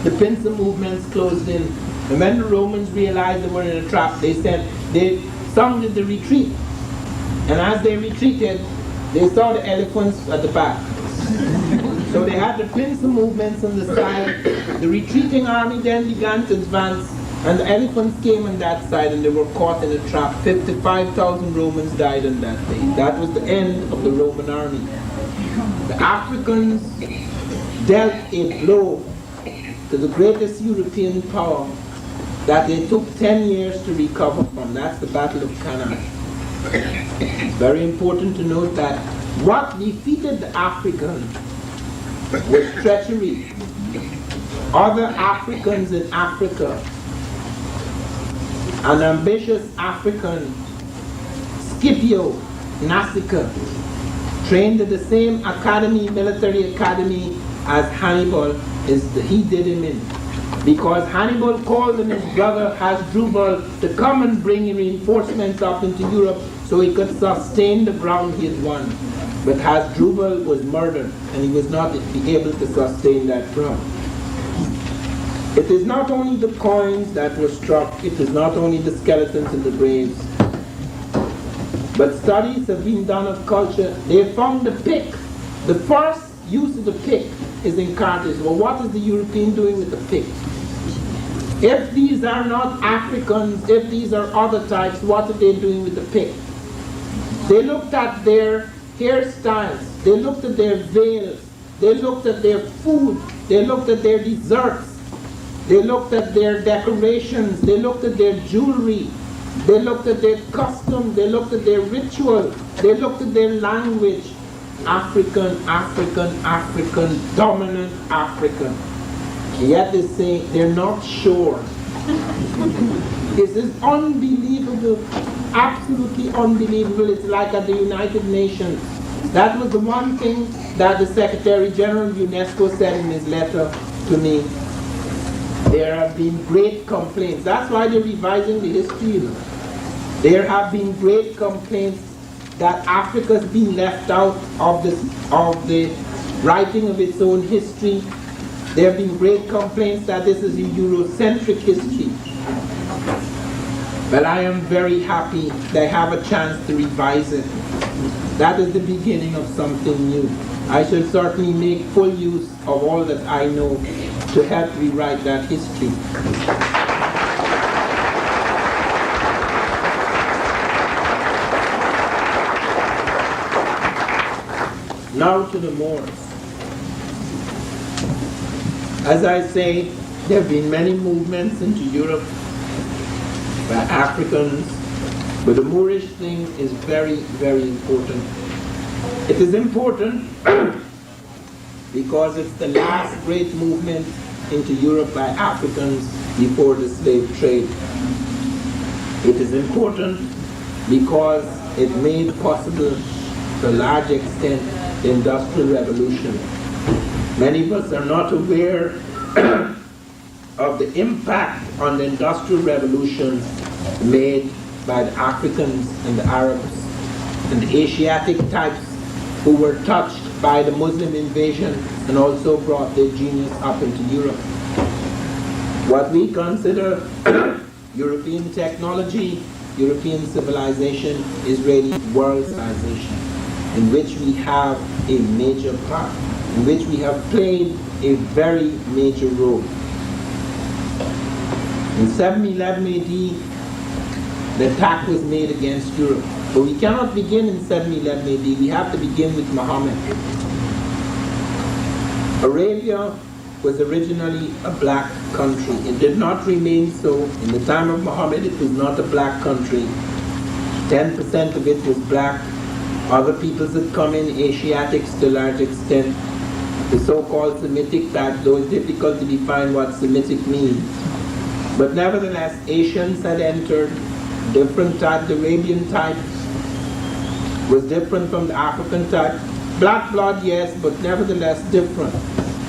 the pincer movements closed in. And when the Romans realized they were in a trap, they sounded the retreat. And as they retreated, they saw the elephants at the back. So they had the pincer movements on the side. The retreating army then began to advance, and the elephants came on that side, and they were caught in a trap. 55,000 Romans died on that day. That was the end of the Roman army. The Africans dealt a blow to the greatest European power that they took 10 years to recover from. That's the Battle of Cannae. It's very important to note that what defeated the Africans was treachery. Other Africans in Africa, an ambitious African, Scipio Nasica, trained at the same academy, military academy, as Hannibal, he did him in. Because Hannibal called on his brother Hasdrubal to come and bring reinforcements up into Europe so he could sustain the ground he had won. But Hasdrubal was murdered, and he was not able to sustain that ground. It is not only the coins that were struck, it is not only the skeletons in the graves, but studies have been done of culture. They found the pick. The first use of the pick is in Carthage. Well, what is the European doing with the pick? If these are not Africans, if these are other types, what are they doing with the pick? They looked at their hairstyles, they looked at their veils, they looked at their food, they looked at their desserts, they looked at their decorations, they looked at their jewelry, they looked at their custom, they looked at their ritual, they looked at their language. African, African, African, dominant African. Yet they say they're not sure. This is unbelievable, absolutely unbelievable. It's like at the United Nations. That was the one thing that the Secretary General of UNESCO said in his letter to me. There have been great complaints. That's why they're revising the history. There have been great complaints that Africa's been left out of the writing of its own history. There have been great complaints that this is a Eurocentric history. But I am very happy they have a chance to revise it. That is the beginning of something new. I shall certainly make full use of all that I know to help rewrite that history. Now to the Moors. As I say, there have been many movements into Europe by Africans, but the Moorish thing is very, very important. It is important because it's the last great movement into Europe by Africans before the slave trade. It is important because it made possible, to a large extent, the Industrial Revolution. Many of us are not aware of the impact on the Industrial Revolution made by the Africans and the Arabs and the Asiatic types who were touched by the Muslim invasion and also brought their genius up into Europe. What we consider European technology, European civilization, is really world civilization, in which we have a major part, in which we have played a very major role. In 711 AD, the attack was made against Europe. But we cannot begin in 711 AD, we have to begin with Muhammad. Arabia was originally a black country. It did not remain so. In the time of Muhammad, it was not a black country. 10% of it was black. Other peoples had come in, Asiatics to a large extent. The so-called Semitic type, though it's difficult to define what Semitic means. But nevertheless, Asians had entered, different type. The Arabian type was different from the African type. Black blood, yes, but nevertheless different.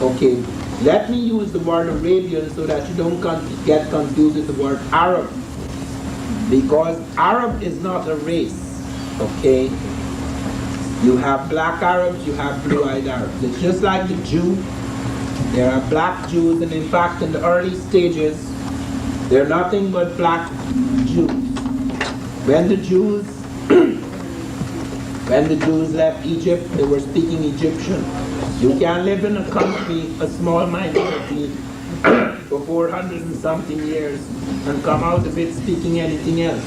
Okay, let me use the word Arabian so that you don't get confused with the word Arab. Because Arab is not a race, okay? You have black Arabs, you have blue-eyed Arabs. It's just like the Jew. There are black Jews, and in fact, in the early stages, they're nothing but black Jews. When the Jews left Egypt, they were speaking Egyptian. You can't live in a country, a small minority, for 400 and something years and come out of it speaking anything else.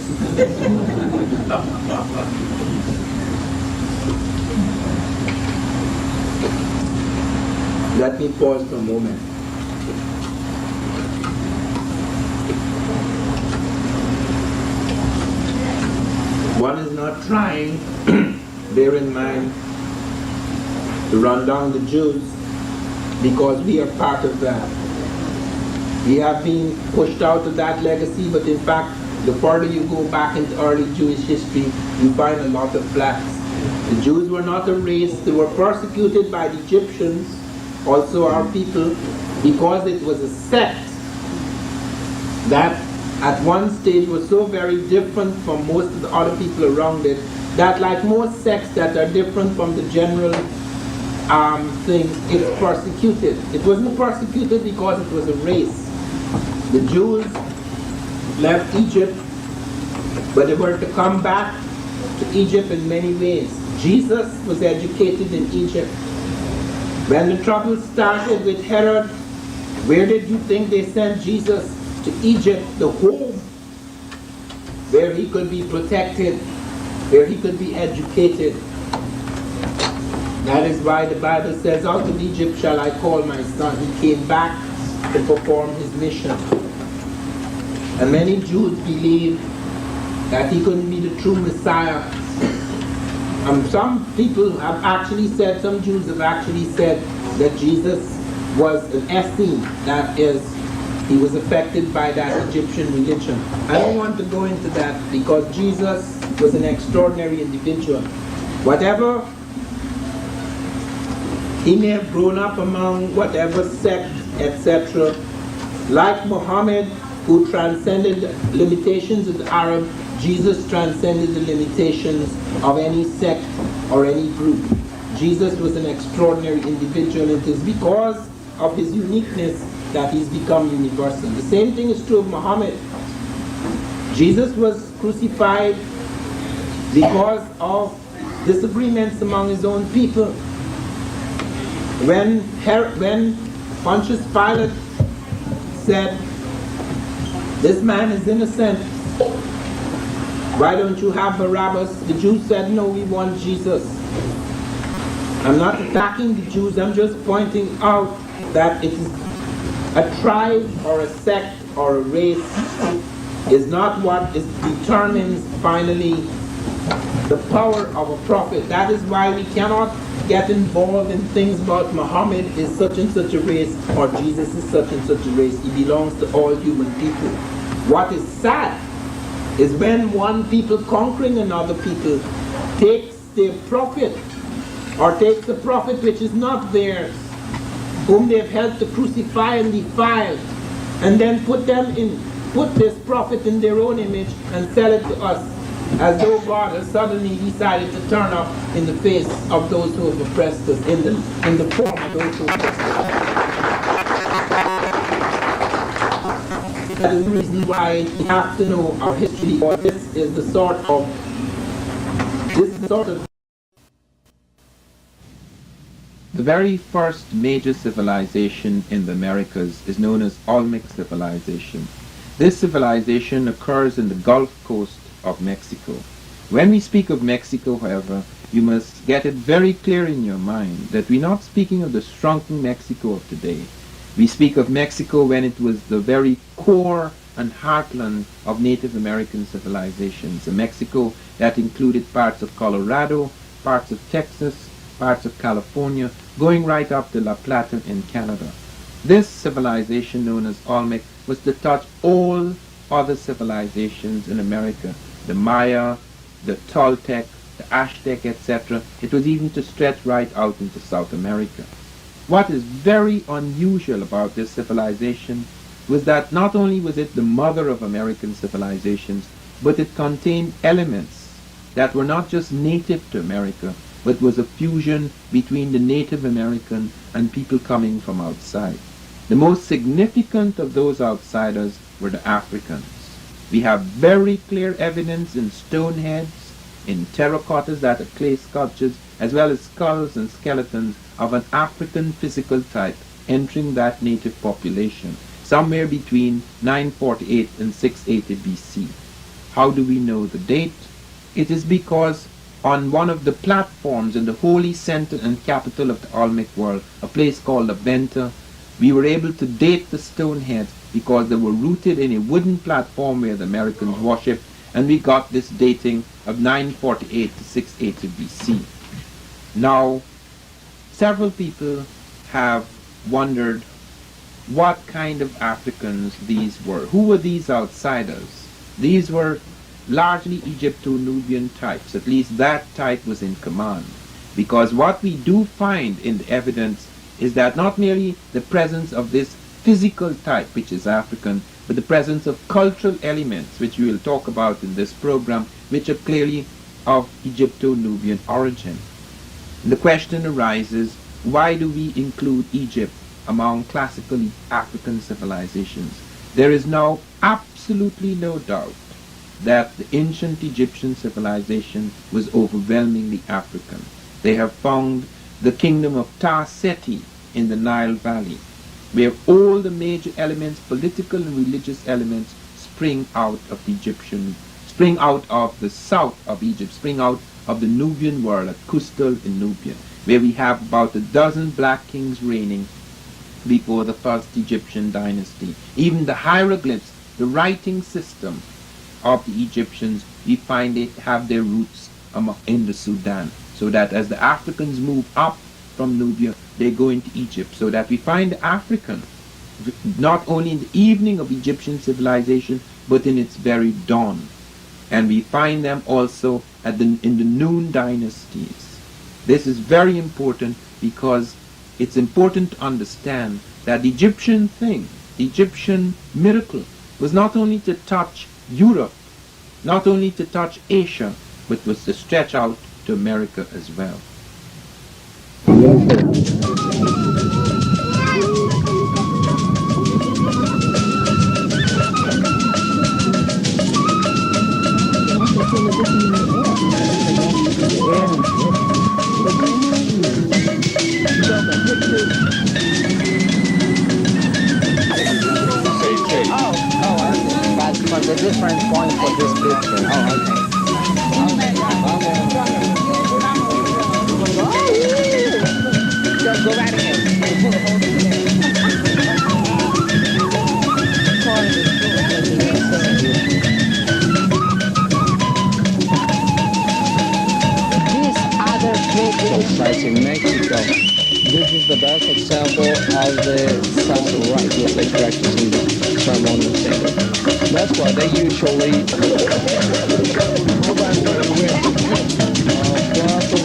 Let me pause for a moment. One is not trying, bear in mind, to run down the Jews because we are part of that. We have been pushed out of that legacy, but in fact, the further you go back into early Jewish history, you find a lot of blacks. The Jews were not a race. They were persecuted by the Egyptians, also our people, because it was a sect that at one stage was so very different from most of the other people around it, that like most sects that are different from the general thing, it's persecuted. It wasn't persecuted because it was a race. The Jews left Egypt, but they were to come back to Egypt in many ways. Jesus was educated in Egypt. When the trouble started with Herod, where did you think they sent Jesus? To Egypt, the home, where he could be protected, where he could be educated. That is why the Bible says, out of Egypt shall I call my son. He came back to perform his mission. And many Jews believe that he couldn't be the true Messiah. Some people have actually said, some Jews have actually said that Jesus was an Essene, that is, he was affected by that Egyptian religion. I don't want to go into that because Jesus was an extraordinary individual. Whatever he may have grown up among, whatever sect, etc., like Muhammad, who transcended the limitations of the Arab, Jesus transcended the limitations of any sect or any group. Jesus was an extraordinary individual. It is because of his uniqueness that he's become universal. The same thing is true of Muhammad. Jesus was crucified because of disagreements among his own people. When Pontius Pilate said, "This man is innocent, why don't you have Barabbas?" the Jews said, "No, we want Jesus." I'm not attacking the Jews, I'm just pointing out that it is a tribe or a sect or a race is not what determines finally the power of a prophet. That is why we cannot get involved in things about Muhammad is such and such a race or Jesus is such and such a race. He belongs to all human people. What is sad is when one people conquering another people takes their prophet or takes a prophet which is not theirs, whom they've helped to crucify and defile, and then put this prophet in their own image and sell it to us as though God has suddenly decided to turn up in the face of those who have oppressed us, in the form of those who oppressed us. That is the reason why we have to know our history, or this is the sort of The very first major civilization in the Americas is known as Olmec civilization. This civilization occurs in the Gulf Coast of Mexico. When we speak of Mexico, however, you must get it very clear in your mind that we're not speaking of the shrunken Mexico of today. We speak of Mexico when it was the very core and heartland of Native American civilizations. A Mexico that included parts of Colorado, parts of Texas, parts of California, going right up to La Plata in Canada. This civilization, known as Olmec, was to touch all other civilizations in America. The Maya, the Toltec, the Aztec, etc. It was even to stretch right out into South America. What is very unusual about this civilization was that not only was it the mother of American civilizations, but it contained elements that were not just native to America, but was a fusion between the Native American and people coming from outside. The most significant of those outsiders were the Africans. We have very clear evidence in stone heads, in terracottas that are clay sculptures, as well as skulls and skeletons of an African physical type entering that native population, somewhere between 948 and 680 BC. How do we know the date? It is because on one of the platforms in the holy center and capital of the Olmec world, a place called Abenta, we were able to date the stone heads because they were rooted in a wooden platform where the Americans worshipped, and we got this dating of 948 to 680 BC. Now, several people have wondered what kind of Africans these were. Who were these outsiders? These were largely Egypto-Nubian types. At least that type was in command. Because what we do find in the evidence is that not merely the presence of this physical type, which is African, but the presence of cultural elements, which we will talk about in this program, which are clearly of Egypto-Nubian origin. And the question arises, why do we include Egypt among classically African civilizations? There is now absolutely no doubt that the ancient Egyptian civilization was overwhelmingly African. They have found the kingdom of Ta-Seti in the Nile Valley, where all the major elements, political and religious elements, spring out of the south of Egypt, spring out of the Nubian world at Kustal in Nubia, where we have about a dozen black kings reigning before the first Egyptian dynasty. Even the hieroglyphs, the writing system of the Egyptians, we find it have their roots in the Sudan, so that as the Africans move up from Nubia, they go into Egypt. So that we find the African not only in the evening of Egyptian civilization, but in its very dawn. And we find them also in the noon dynasties. This is very important because it's important to understand that the Egyptian thing, the Egyptian miracle, was not only to touch Europe, not only to touch Asia, but was to stretch out to America as well. From the different point for this picture. Go right ahead. These other pictures sites in Mexico. This is the best example of the samurai that they practice in the ceremonial center. That's why they usually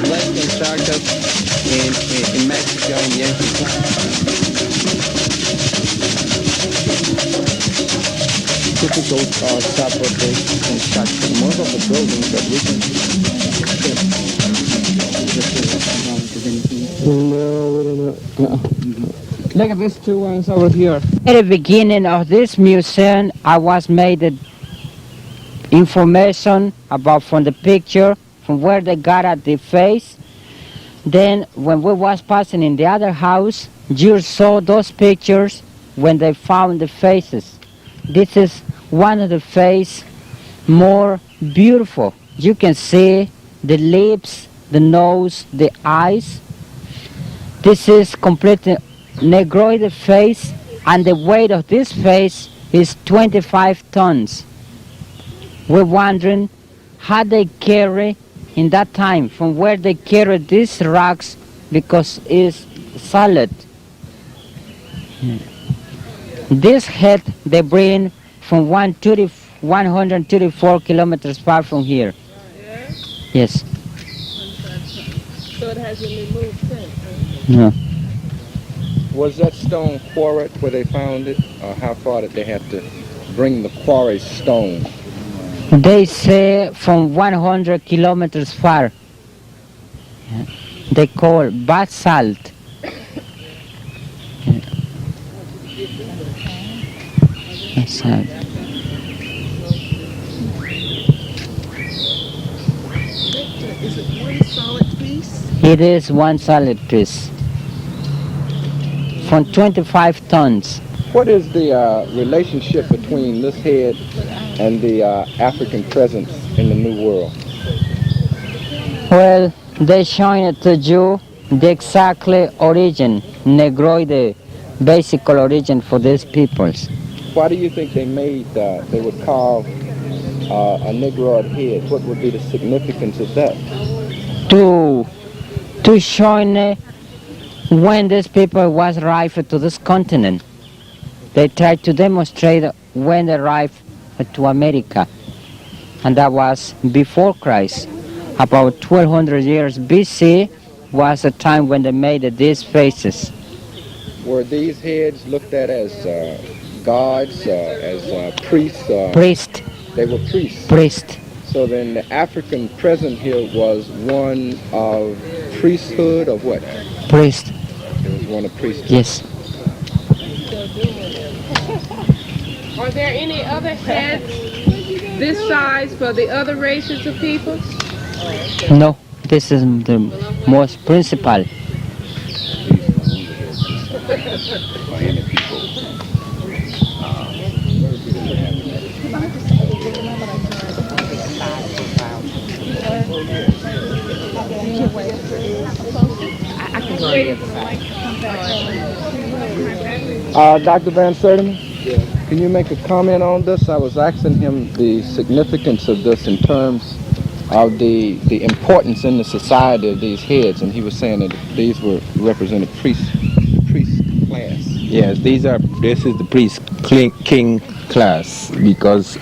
less constructed in Mexico and Yankee time. Typical separate construction. Most of the buildings that we can Look at these two ones over here. At the beginning of this museum, I was made the information about from the picture, from where they got at the face. Then when we was passing in the other house, you saw those pictures when they found the faces. This is one of the face more beautiful. You can see the lips, the nose, the eyes. This is completely negroid face, and the weight of this face is 25 tons. We're wondering how they carry in that time, from where they carry these rocks, because it's solid. This head they bring from 134 kilometers far from here. Yes. So it hasn't been moved since? No. Was that stone quarried where they found it, or how far did they have to bring the quarry stone? They say from 100 kilometers far. They call basalt. Basalt. Is it one solid piece? It is one solid piece. From 25 tons. What is the relationship between this head and the African presence in the New World? Well, they showing it to you the exactly origin, Negroid, the basic origin for these peoples. Why do you think they made, they would carve a Negroid head? What would be the significance of that? To show when these people was arrived to this continent. They tried to demonstrate when they arrived to America, and that was before Christ. About 1200 years BC was the time when they made these faces. Were these heads looked at as gods, as priests? Priest. They were priests. Priest. So then the African present here was one of priesthood, or what? Priest. It was one of priesthood. Yes. Are there any other heads this size for the other races of people? No, this is the most principal. Dr. Van Sertima, can you make a comment on this? I was asking him the significance of this in terms of the importance in the society of these heads, and he was saying that these were represented priest class. Yes, this is the priest king class, because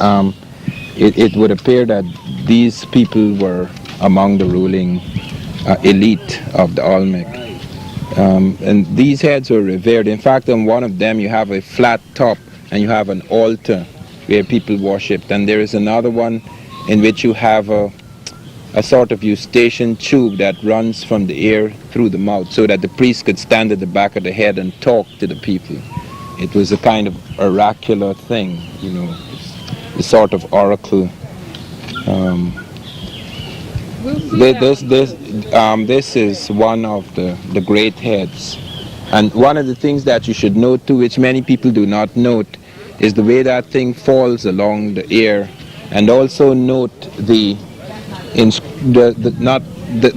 it would appear that these people were among the ruling elite of the Olmec. And these heads were revered. In fact, on one of them you have a flat top and you have an altar where people worshipped. And there is another one in which you have a sort of eustachian tube that runs from the ear through the mouth, so that the priest could stand at the back of the head and talk to the people. It was a kind of oracular thing, you know, the sort of oracle. This is one of the great heads. And one of the things that you should note too, which many people do not note, is the way that thing falls along the ear. And also note the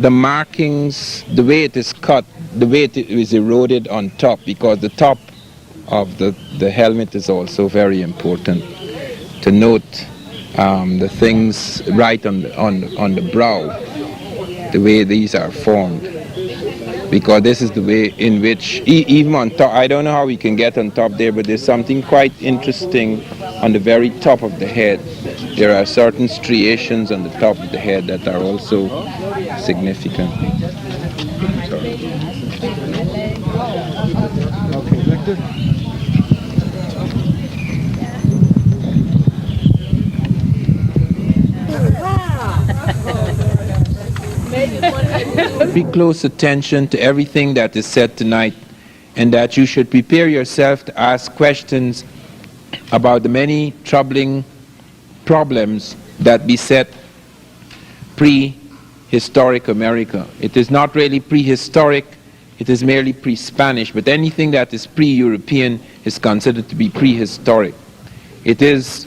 markings, the way it is cut, the way it is eroded on top, because the top of the helmet is also very important to note. The things right on the brow, the way these are formed, because this is the way in which even on top, I don't know how we can get on top there, but there's something quite interesting on the very top of the head. There are certain striations on the top of the head that are also significant. Sorry. Okay, like this. Pay close attention to everything that is said tonight, and that you should prepare yourself to ask questions about the many troubling problems that beset prehistoric America. It is not really prehistoric, it is merely pre-Spanish, but anything that is pre-European is considered to be prehistoric. It is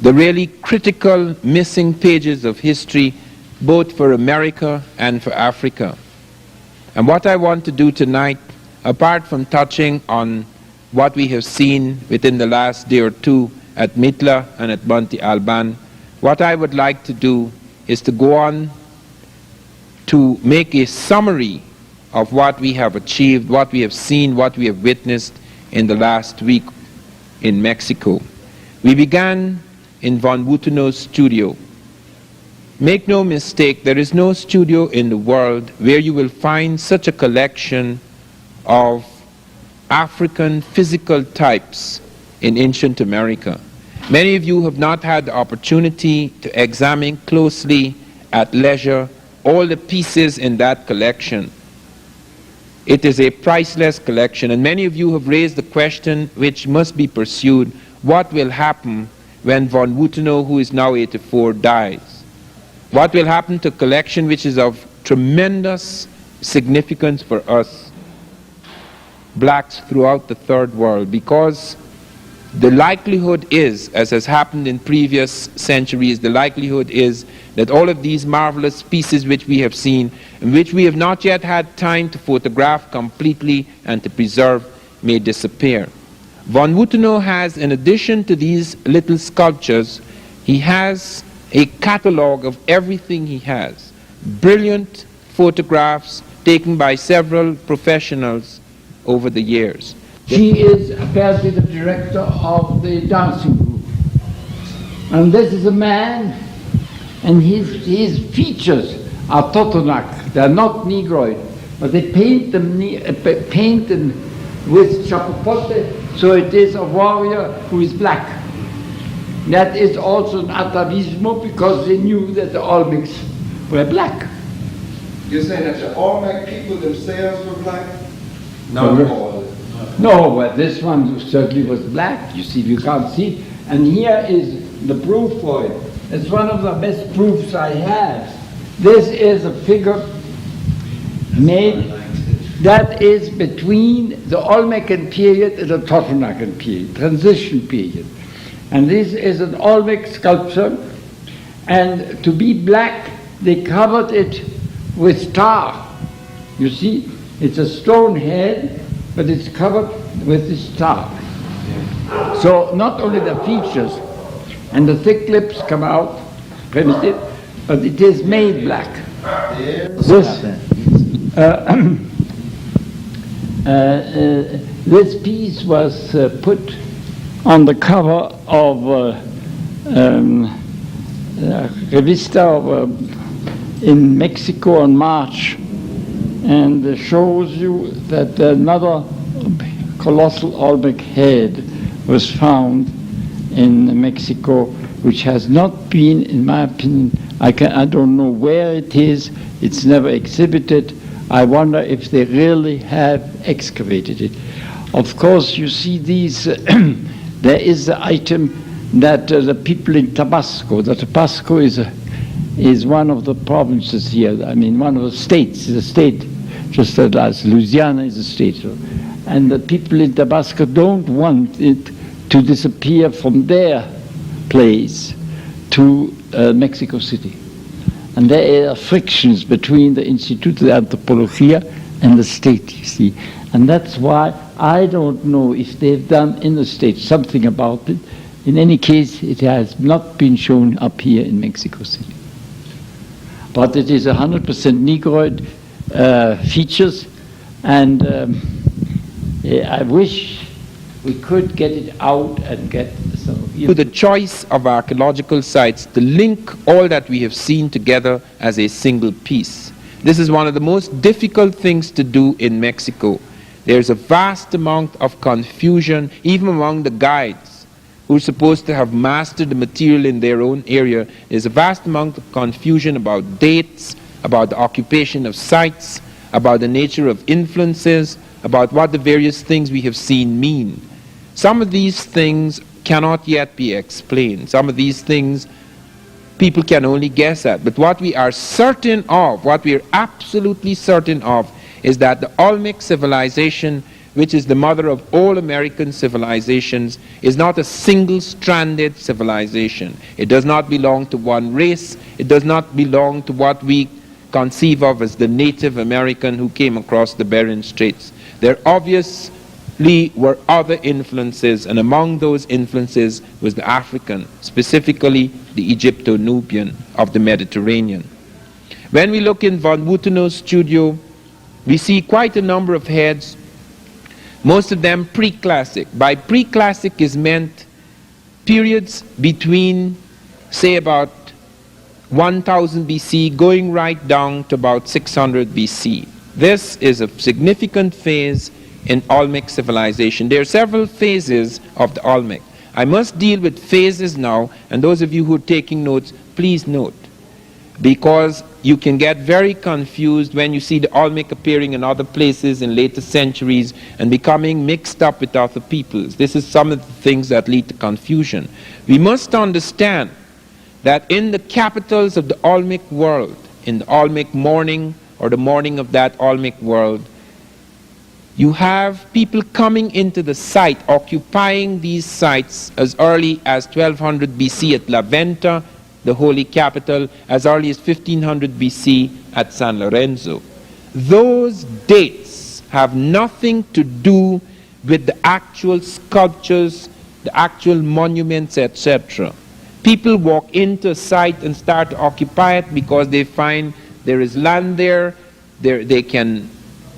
the really critical missing pages of history, both for America and for Africa. And what I want to do tonight, apart from touching on what we have seen within the last day or two at Mitla and at Monte Alban, what I would like to do is to go on to make a summary of what we have achieved, what we have seen, what we have witnessed in the last week in Mexico. We began in von Wuthenau's studio. Make no mistake, there is no studio in the world where you will find such a collection of African physical types in ancient America. Many of you have not had the opportunity to examine closely at leisure all the pieces in that collection. It is a priceless collection, and many of you have raised the question which must be pursued: what will happen when von Wuthenau, who is now 84, dies? What will happen to a collection which is of tremendous significance for us, blacks throughout the third world? Because the likelihood is, as has happened in previous centuries, the likelihood is that all of these marvelous pieces which we have seen, and which we have not yet had time to photograph completely and to preserve, may disappear. Von Wuthenau has, in addition to these little sculptures, he has a catalogue of everything he has. Brilliant photographs taken by several professionals over the years. She is apparently the director of the dancing group. And this is a man, and his features are Totonac. They are not Negroid, but they paint them with chapopote, so it is a warrior who is black. That is also an atavismo, because they knew that the Olmecs were black. You're saying that the Olmec people themselves were black? No, well, this one certainly was black. You see, you can't see it. And here is the proof for it. It's one of the best proofs I have. This is a figure made that is between the Olmecan period and the Totonacan period, transition period. And this is an Olmec sculpture, and to be black, they covered it with tar. You see, it's a stone head, but it's covered with this tar. So not only the features and the thick lips come out, primitive, but it is made black. This piece was put on the cover of Revista in Mexico in March, and shows you that another colossal Olmec head was found in Mexico, which has not been, in my opinion, I don't know where it is, it's never exhibited. I wonder if they really have excavated it. Of course, you see these, there is the item that the people in Tabasco is one of the provinces here, I mean one of the states, is a state, just as Louisiana is a state. And the people in Tabasco don't want it to disappear from their place to Mexico City. And there are frictions between the Instituto de Antropología and the state, you see. And that's why I don't know if they've done in the state something about it. In any case, it has not been shown up here in Mexico City. But it is 100% Negroid features, and I wish we could get it out and get some. To the choice of archaeological sites to link all that we have seen together as a single piece. This is one of the most difficult things to do in Mexico. There's a vast amount of confusion, even among the guides who are supposed to have mastered the material in their own area. There's a vast amount of confusion about dates, about the occupation of sites, about the nature of influences, about what the various things we have seen mean. Some of these things cannot yet be explained. Some of these things people can only guess at. But what we are certain of, what we are absolutely certain of, is that the Olmec civilization, which is the mother of all American civilizations, is not a single-stranded civilization. It does not belong to one race. It does not belong to what we conceive of as the Native American who came across the Bering Straits. There obviously were other influences, and among those influences was the African, specifically the Egypto-Nubian of the Mediterranean. When we look in von Wuthenau's studio, we see quite a number of heads, most of them pre-classic. By pre-classic is meant periods between, say, about 1000 BC going right down to about 600 BC. This is a significant phase in Olmec civilization. There are several phases of the Olmec. I must deal with phases now, and those of you who are taking notes, please note, because you can get very confused when you see the Olmec appearing in other places in later centuries and becoming mixed up with other peoples. This is some of the things that lead to confusion. We must understand that in the capitals of the Olmec world, in the Olmec morning or the morning of that Olmec world, you have people coming into the site, occupying these sites as early as 1200 BC at La Venta, the holy capital, as early as 1500 BC at San Lorenzo. Those dates have nothing to do with the actual sculptures, the actual monuments, etc. People walk into a site and start to occupy it because they find there is land there, they can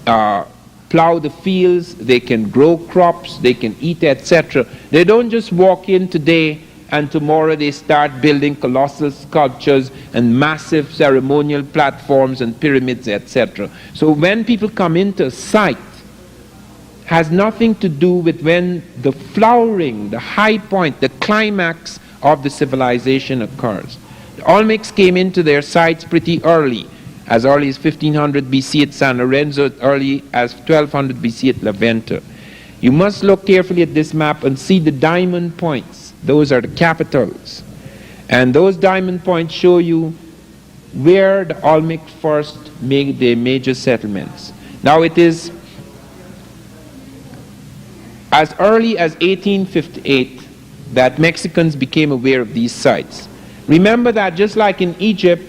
plow the fields, they can grow crops, they can eat, etc. They don't just walk in today and tomorrow they start building colossal sculptures and massive ceremonial platforms and pyramids, etc. So when people come into a site, has nothing to do with when the flowering, the high point, the climax of the civilization occurs. The Olmecs came into their sites pretty early as 1500 BC at San Lorenzo, as early as 1200 BC at La Venta. You must look carefully at this map and see the diamond points. Those are the capitals. And those diamond points show you where the Olmec first made their major settlements. Now it is as early as 1858 that Mexicans became aware of these sites. Remember that just like in Egypt,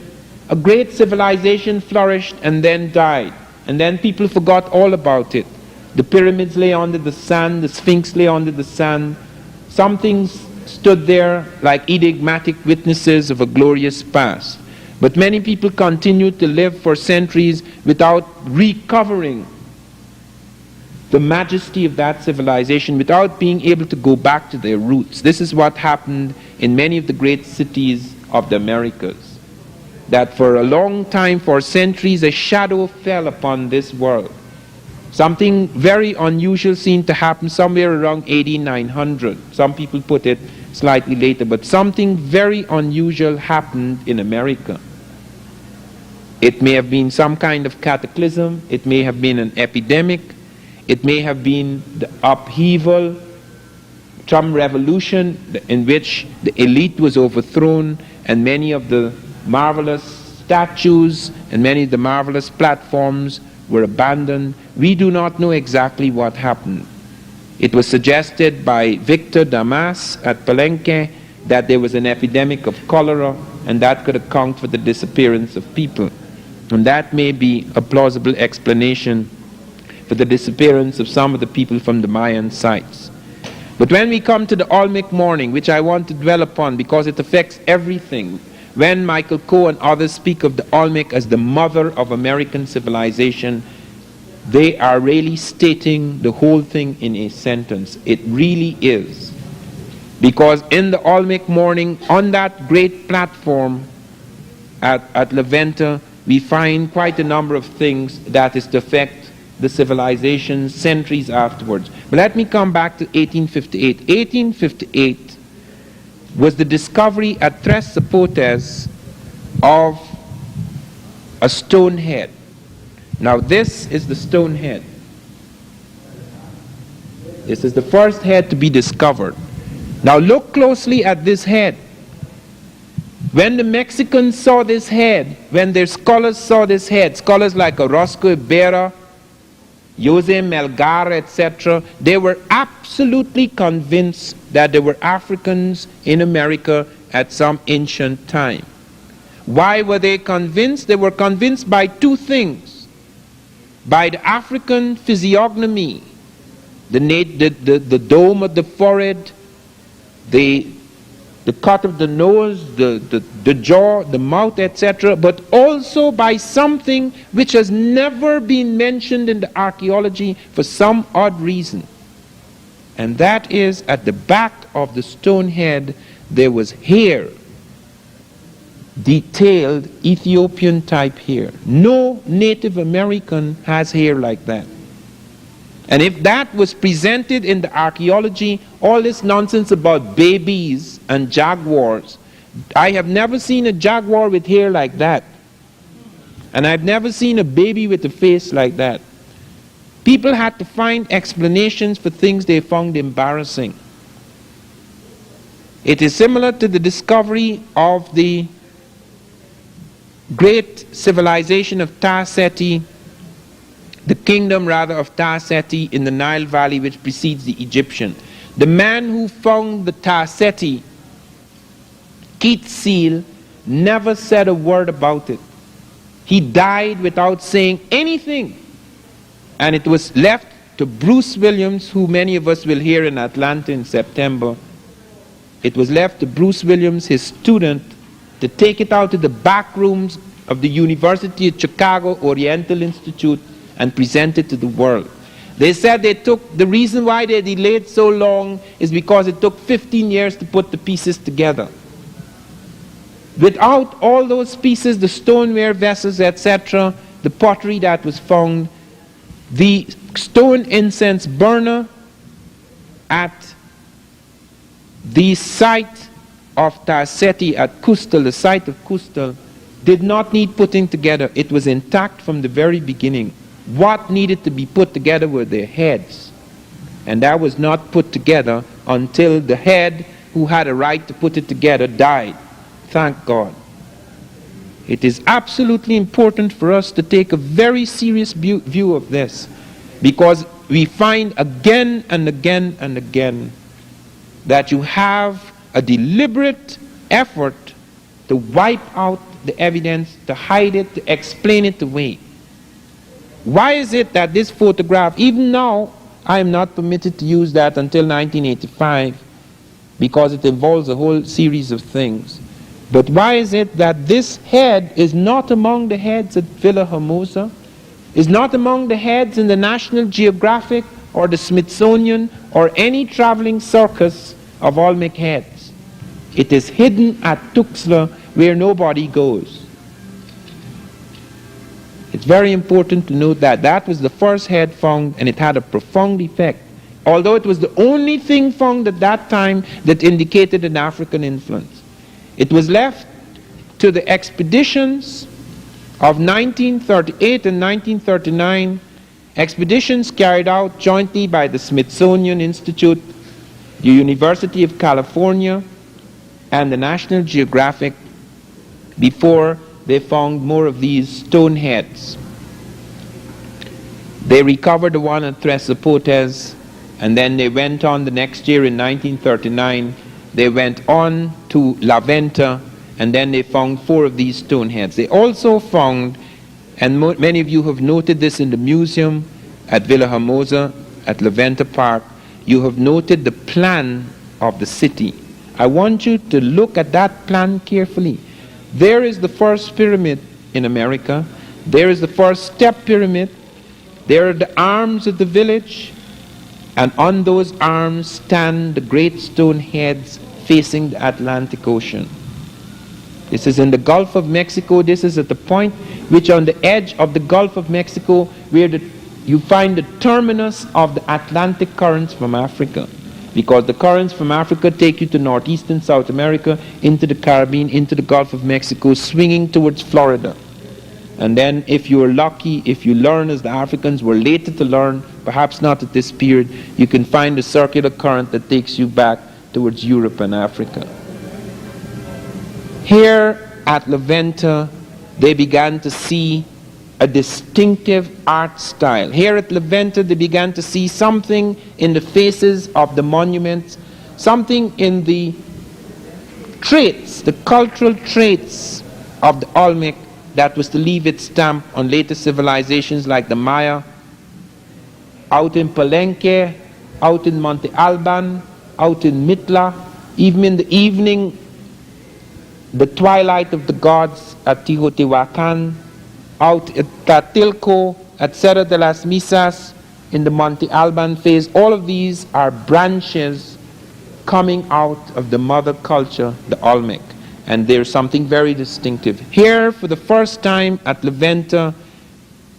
a great civilization flourished and then died, and then people forgot all about it. The pyramids lay under the sand, the Sphinx lay under the sand. Some things stood there like enigmatic witnesses of a glorious past. But many people continue to live for centuries without recovering the majesty of that civilization, without being able to go back to their roots. This is what happened in many of the great cities of the Americas. That for a long time, for centuries, a shadow fell upon this world. Something very unusual seemed to happen somewhere around AD 900. Some people put it slightly later, but something very unusual happened in America. It may have been some kind of cataclysm, it may have been an epidemic, it may have been the upheaval, some revolution in which the elite was overthrown and many of the marvelous statues and many of the marvelous platforms were abandoned. We do not know exactly what happened. It was suggested by Victor Damas at Palenque that there was an epidemic of cholera and that could account for the disappearance of people. And that may be a plausible explanation for the disappearance of some of the people from the Mayan sites. But when we come to the Olmec morning, which I want to dwell upon because it affects everything, when Michael Coe and others speak of the Olmec as the mother of American civilization, they are really stating the whole thing in a sentence. It really is. Because in the Olmec morning, on that great platform at La Venta, we find quite a number of things that is to affect the civilization centuries afterwards. But let me come back to 1858. 1858 was the discovery at Tres Zapotes of a stone head. Now this is the stone head. This is the first head to be discovered. Now look closely at this head. When the Mexicans saw this head, when their scholars saw this head, scholars like Orozco Ibarra, Jose Melgar, etc., they were absolutely convinced that there were Africans in America at some ancient time. Why were they convinced? They were convinced by two things. By the African physiognomy, the dome of the forehead, the cut of the nose, the jaw, the mouth, etc., but also by something which has never been mentioned in the archaeology for some odd reason. And that is, at the back of the stone head, there was hair, detailed Ethiopian type hair. No Native American has hair like that. And if that was presented in the archaeology, all this nonsense about babies and jaguars, I have never seen a jaguar with hair like that. And I've never seen a baby with a face like that. People had to find explanations for things they found embarrassing. It is similar to the discovery of the great civilization of Ta-Seti, the kingdom rather of Ta-Seti in the Nile Valley, which precedes the Egyptian. The man who found the Ta-Seti, Keith Seal, never said a word about it. He died without saying anything. And it was left to Bruce Williams, who many of us will hear in Atlanta in September. It was left to Bruce Williams, his student, to take it out to the back rooms of the University of Chicago Oriental Institute and present it to the world. They said the reason why they delayed so long is because it took 15 years to put the pieces together. Without all those pieces, the stoneware vessels, etc., the pottery that was found, the stone incense burner at the site of Ta-Seti at Kustal, the site of Kustal, did not need putting together. It was intact from the very beginning. What needed to be put together were their heads. And that was not put together until the head who had a right to put it together died. Thank God. It is absolutely important for us to take a very serious view of this, because we find again and again and again that you have a deliberate effort to wipe out the evidence, to hide it, to explain it away. Why is it that this photograph, even now, I am not permitted to use that until 1985, because it involves a whole series of things. But why is it that this head is not among the heads at Villa Hermosa, is not among the heads in the National Geographic or the Smithsonian or any traveling circus of Olmec heads? It is hidden at Tuxtla where nobody goes. It's very important to note that that was the first head found, and it had a profound effect. Although it was the only thing found at that time that indicated an African influence. It was left to the expeditions of 1938 and 1939, expeditions carried out jointly by the Smithsonian Institute, the University of California, and the National Geographic, before they found more of these stone heads. They recovered the one at Tres Zapotes, and then they went on the next year in 1939. They went on to La Venta, and then they found 4 of these stone heads. They also found, and many of you have noted this in the museum at Villa Hermosa, at La Venta Park, you have noted the plan of the city. I want you to look at that plan carefully. There is the first pyramid in America. There is the first step pyramid. There are the arms of the village. And on those arms stand the great stone heads facing the Atlantic Ocean. This is in the Gulf of Mexico. This is at the point which on the edge of the Gulf of Mexico where you find the terminus of the Atlantic currents from Africa. Because the currents from Africa take you to northeastern South America, into the Caribbean, into the Gulf of Mexico, swinging towards Florida. And then if you are lucky, if you learn as the Africans were later to learn, perhaps not at this period, you can find a circular current that takes you back towards Europe and Africa. Here at La Venta, they began to see a distinctive art style. Here at La Venta, they began to see something in the faces of the monuments, something in the traits, the cultural traits of the Olmec that was to leave its stamp on later civilizations like the Maya. Out in Palenque, out in Monte Alban, out in Mitla, even in the evening, the twilight of the gods at Teotihuacan, out at Tatilco, at Cerro de las Misas, in the Monte Alban phase. All of these are branches coming out of the mother culture, the Olmec. And there's something very distinctive. Here, for the first time at La Venta,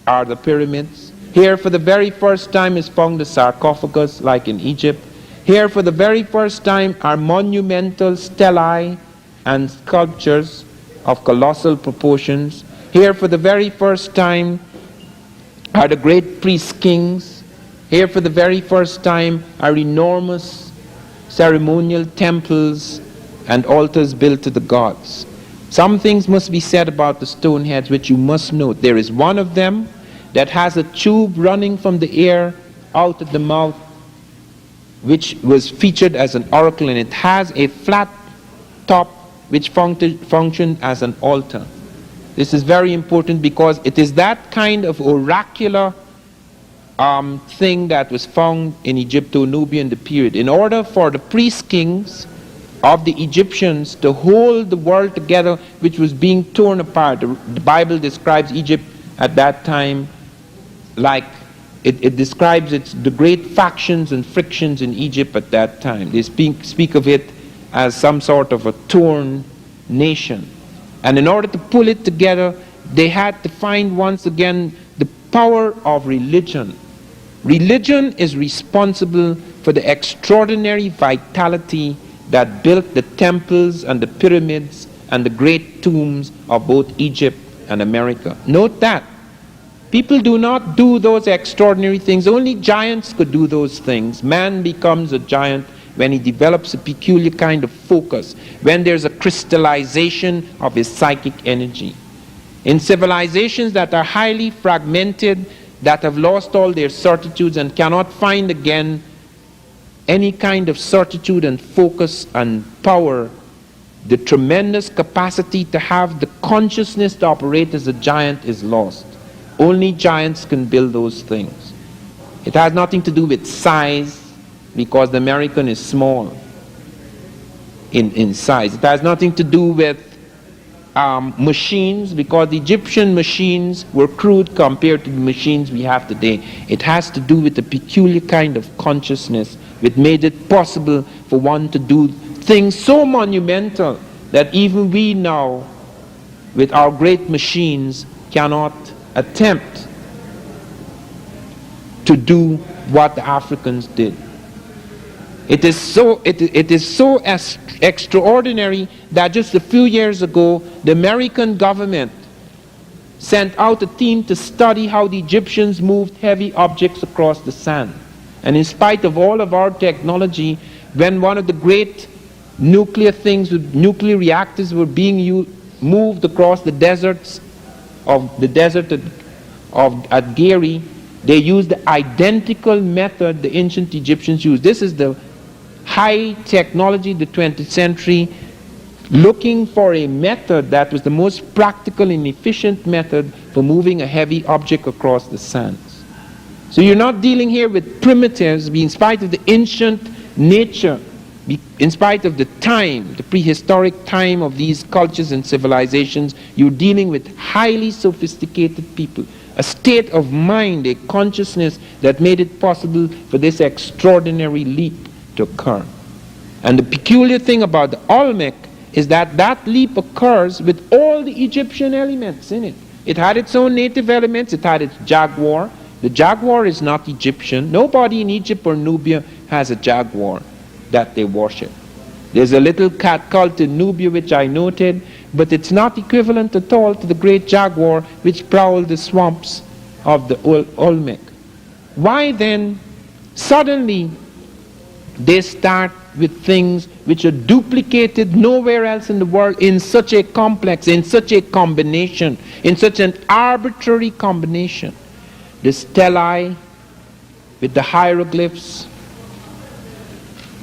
are the pyramids. Here, for the very first time, is found the sarcophagus, like in Egypt. Here, for the very first time, are monumental stelae and sculptures of colossal proportions. Here, for the very first time, are the great priest kings. Here, for the very first time, are enormous ceremonial temples and altars built to the gods. Some things must be said about the stone heads which you must note. There is one of them that has a tube running from the ear out of the mouth, which was featured as an oracle, and it has a flat top which functioned as an altar. This is very important because it is that kind of oracular thing that was found in Egypto-Nubian the period. In order for the priest kings of the Egyptians to hold the world together, which was being torn apart. The Bible describes Egypt at that time like it describes the great factions and frictions in Egypt at that time. They speak of it as some sort of a torn nation. And in order to pull it together, they had to find once again the power of religion. Religion is responsible for the extraordinary vitality that built the temples and the pyramids and the great tombs of both Egypt and America. Note that. People do not do those extraordinary things. Only giants could do those things. Man becomes a giant when he develops a peculiar kind of focus, when there's a crystallization of his psychic energy. In civilizations that are highly fragmented, that have lost all their certitudes and cannot find again any kind of certitude and focus and power, the tremendous capacity to have the consciousness to operate as a giant is lost. Only giants can build those things. It has nothing to do with size, because the American is small in size. It has nothing to do with machines, because the Egyptian machines were crude compared to the machines we have today. It has to do with a peculiar kind of consciousness which made it possible for one to do things so monumental that even we now, with our great machines, cannot attempt to do what the Africans did. It is so extraordinary that just a few years ago, the American government sent out a team to study how the Egyptians moved heavy objects across the sand. And in spite of all of our technology, when one of the great nuclear things with nuclear reactors were being moved across the deserts of at Gary, they used the identical method the ancient Egyptians used. This is the high technology of the 20th century, looking for a method that was the most practical and efficient method for moving a heavy object across the sands. So you're not dealing here with primitives, in spite of the ancient nature, in spite of the time, the prehistoric time of these cultures and civilizations. You're dealing with highly sophisticated people, a state of mind, a consciousness that made it possible for this extraordinary leap to occur. And the peculiar thing about the Olmec is that that leap occurs with all the Egyptian elements in it. It had its own native elements. It had its jaguar. The jaguar is not Egyptian. Nobody in Egypt or Nubia has a jaguar that they worship. There's a little cat cult in Nubia which I noted, but it's not equivalent at all to the great jaguar which prowled the swamps of the Olmec. Why then suddenly they start with things which are duplicated nowhere else in the world in such a complex, in such a combination, in such an arbitrary combination? The stelae with the hieroglyphs,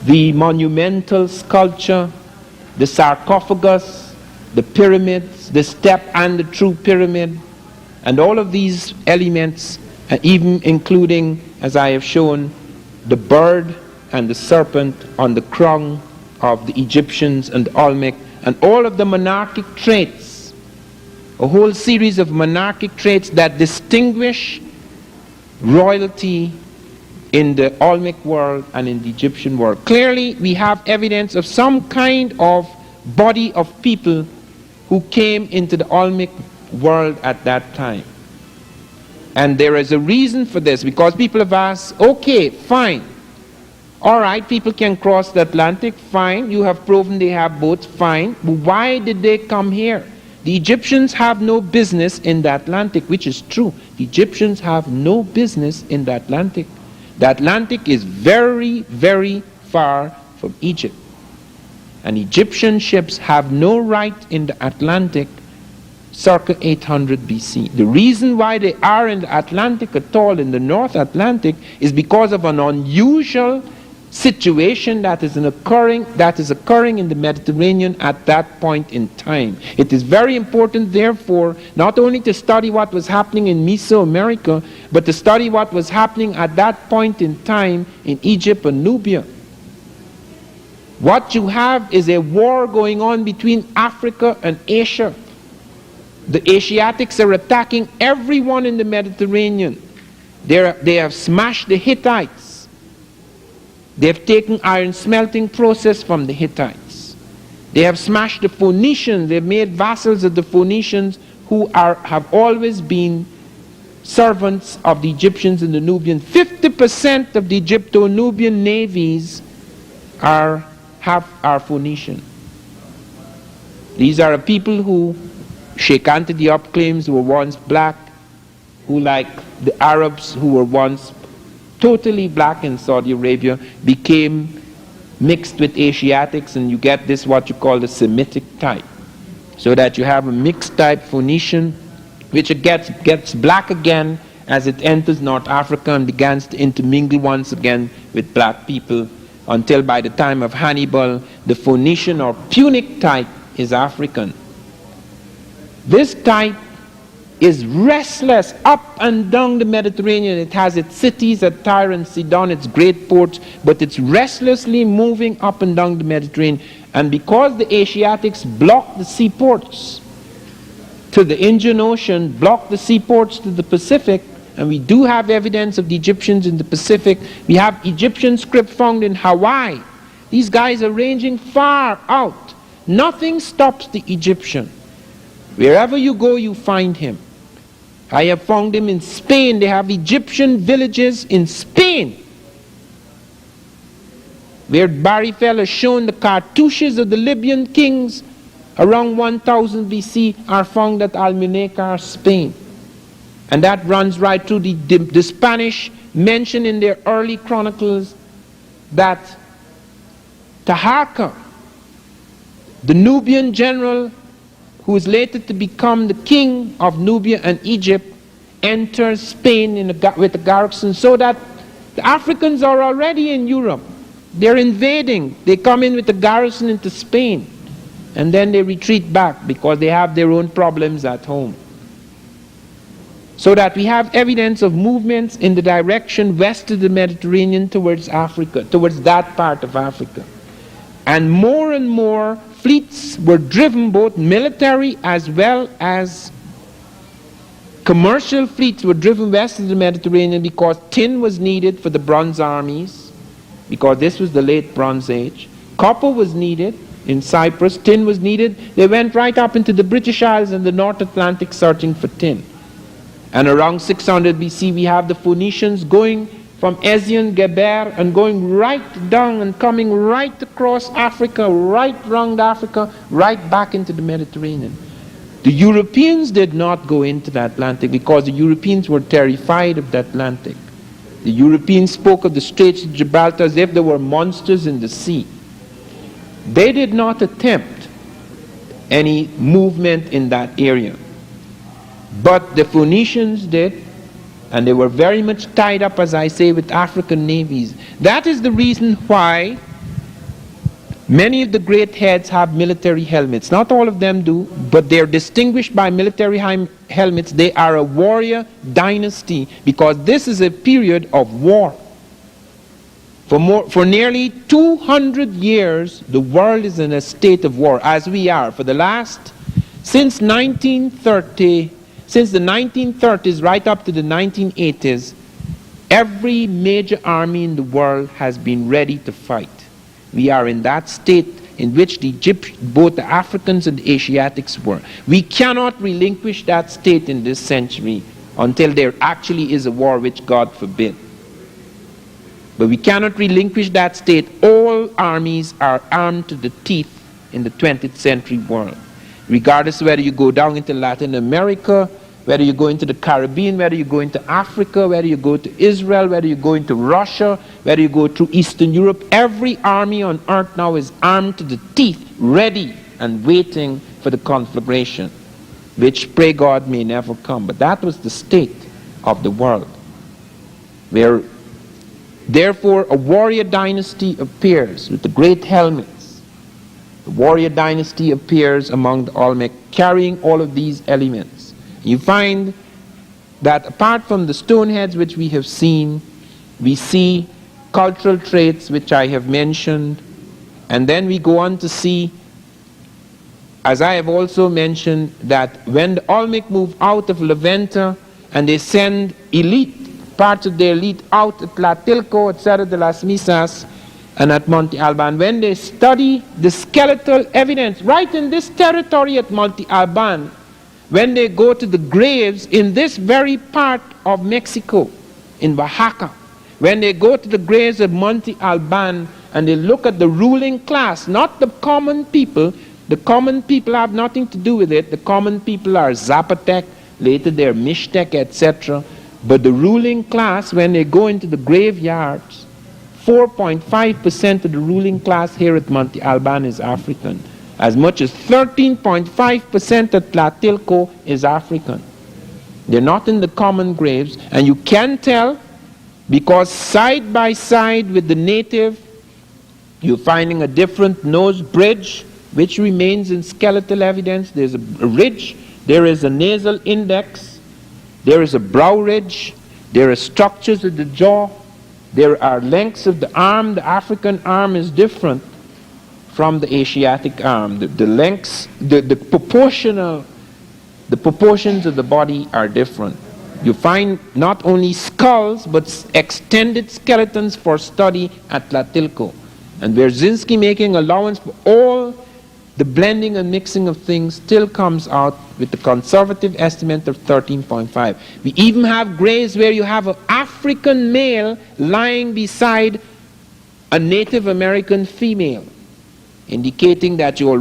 the monumental sculpture, the sarcophagus, the pyramids, the step and the true pyramid, and all of these elements, even including, as I have shown, the bird and the serpent on the crown of the Egyptians and the Olmec, and all of the monarchic traits, a whole series of monarchic traits that distinguish royalty in the Olmec world and in the Egyptian world. Clearly, we have evidence of some kind of body of people who came into the Olmec world at that time. And there is a reason for this, because people have asked, okay, fine. All right, people can cross the Atlantic, fine. You have proven they have boats, fine. But why did they come here? The Egyptians have no business in the Atlantic, which is true. The Egyptians have no business in the Atlantic. The Atlantic is very, very far from Egypt. And Egyptian ships have no right in the Atlantic circa 800 BC. The reason why they are in the Atlantic at all, in the North Atlantic, is because of an unusual situation that is occurring in the Mediterranean at that point in time. It is very important, therefore, not only to study what was happening in Mesoamerica, but to study what was happening at that point in time in Egypt and Nubia. What you have is a war going on between Africa and Asia. The Asiatics are attacking everyone in the Mediterranean. They have smashed the Hittites. They have taken iron smelting process from the Hittites. They have smashed the Phoenicians. They have made vassals of the Phoenicians, who have always been servants of the Egyptians and the Nubians. 50% of the Egypto-Nubian navies are Phoenician. These are people who Sheikh Anta Diop claims were once black, who, like the Arabs who were once totally black in Saudi Arabia, became mixed with Asiatics, and you get this what you call the Semitic type. So that you have a mixed type Phoenician, which it gets black again as it enters North Africa and begins to intermingle once again with black people, until by the time of Hannibal, the Phoenician or Punic type is African. This type is restless up and down the Mediterranean. It has its cities at Tyre and Sidon, its great ports, but it's restlessly moving up and down the Mediterranean. And because the Asiatics block the seaports, to the Indian Ocean, blocked the seaports to the Pacific, and we do have evidence of the Egyptians in the Pacific. We have Egyptian script found in Hawaii. These guys are ranging far out. Nothing stops the Egyptian. Wherever you go, you find him. I have found him in Spain. They have Egyptian villages in Spain, where Barifel has shown the cartouches of the Libyan kings around 1000 BC are found at Almunecar, Spain. And that runs right through the Spanish mention in their early chronicles that Taharqa, the Nubian general who is later to become the king of Nubia and Egypt, enters Spain with a garrison, so that the Africans are already in Europe. They're invading. They come in with a garrison into Spain, and then they retreat back because they have their own problems at home. So that we have evidence of movements in the direction west of the Mediterranean towards Africa, towards that part of Africa. And more fleets were driven, both military as well as commercial fleets were driven west of the Mediterranean, because tin was needed for the bronze armies, because this was the late Bronze Age. Copper was needed in Cyprus, tin was needed. They went right up into the British Isles and the North Atlantic searching for tin. And around 600 BC, we have the Phoenicians going from Ezion Geber and going right down and coming right across Africa, right round Africa, right back into the Mediterranean. The Europeans did not go into the Atlantic because the Europeans were terrified of the Atlantic. The Europeans spoke of the Straits of Gibraltar as if there were monsters in the sea. They did not attempt any movement in that area. But the Phoenicians did, and they were very much tied up, as I say, with African navies. That is the reason why many of the great heads have military helmets. Not all of them do, but they're distinguished by military helmets. They are a warrior dynasty, because this is a period of war. For nearly 200 years, the world is in a state of war, as we are. Since the 1930s right up to the 1980s, every major army in the world has been ready to fight. We are in that state in which both the Africans and the Asiatics were. We cannot relinquish that state in this century until there actually is a war, which God forbid. But we cannot relinquish that state. All armies are armed to the teeth in the 20th century world. Regardless of whether you go down into Latin America, whether you go into the Caribbean, whether you go into Africa, whether you go to Israel, whether you go into Russia, whether you go through Eastern Europe, every army on earth now is armed to the teeth, ready and waiting for the conflagration, which, pray God, may never come. But that was the state of the world, where therefore a warrior dynasty appears with the great helmets. The warrior dynasty appears among the Olmec, carrying all of these elements. You find that apart from the stone heads which we have seen, we see cultural traits which I have mentioned, and then we go on to see, as I have also mentioned, that when the Olmec move out of Levanta and they send parts of their elite out at Tlatilco, at Cerro de las Misas, and at Monte Alban, when they study the skeletal evidence right in this territory at Monte Alban, when they go to the graves in this very part of Mexico, in Oaxaca, when they go to the graves of Monte Alban and they look at the ruling class, not the common people have nothing to do with it. The common people are Zapotec, later they're Mixtec, etc. But the ruling class, when they go into the graveyards, 4.5% of the ruling class here at Monte Alban is African. As much as 13.5% at Tlatilco is African. They're not in the common graves, and you can tell because side by side with the native, you're finding a different nose bridge, which remains in skeletal evidence. There's a ridge, there is a nasal index, there is a brow ridge, there are structures of the jaw, there are lengths of the arm. The African arm is different from the Asiatic arm. The lengths, the proportional the proportions of the body are different. You find not only skulls, but extended skeletons for study at Tlatilco. And Wierzyński, making allowance for all the blending and mixing of things, still comes out with the conservative estimate of 13.5. We even have graves where you have an African male lying beside a Native American female, indicating that you're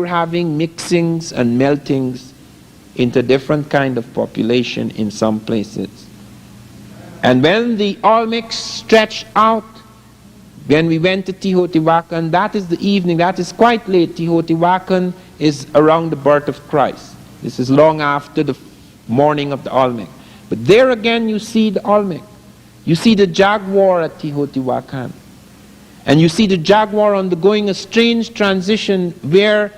having mixings and meltings into different kind of population in some places. And when the Olmec stretched out, when we went to Teotihuacan, that is the evening, that is quite late. Teotihuacan is around the birth of Christ. This is long after the morning of the Olmec. But there again you see the Olmec. You see the jaguar at Teotihuacan. And you see the jaguar undergoing a strange transition where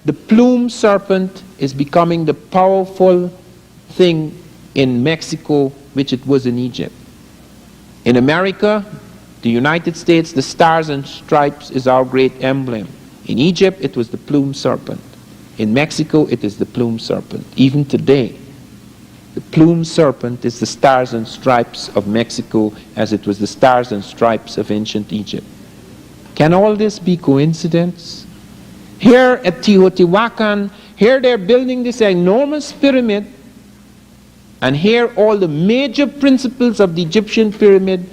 the plume serpent is becoming the powerful thing in Mexico, which it was in Egypt. In America, the United States, the stars and stripes is our great emblem. In Egypt, it was the plume serpent. In Mexico, it is the plume serpent. Even today, the plume serpent is the stars and stripes of Mexico as it was the stars and stripes of ancient Egypt. Can all this be coincidence? Here at Teotihuacan, here they're building this enormous pyramid, and here all the major principles of the Egyptian pyramid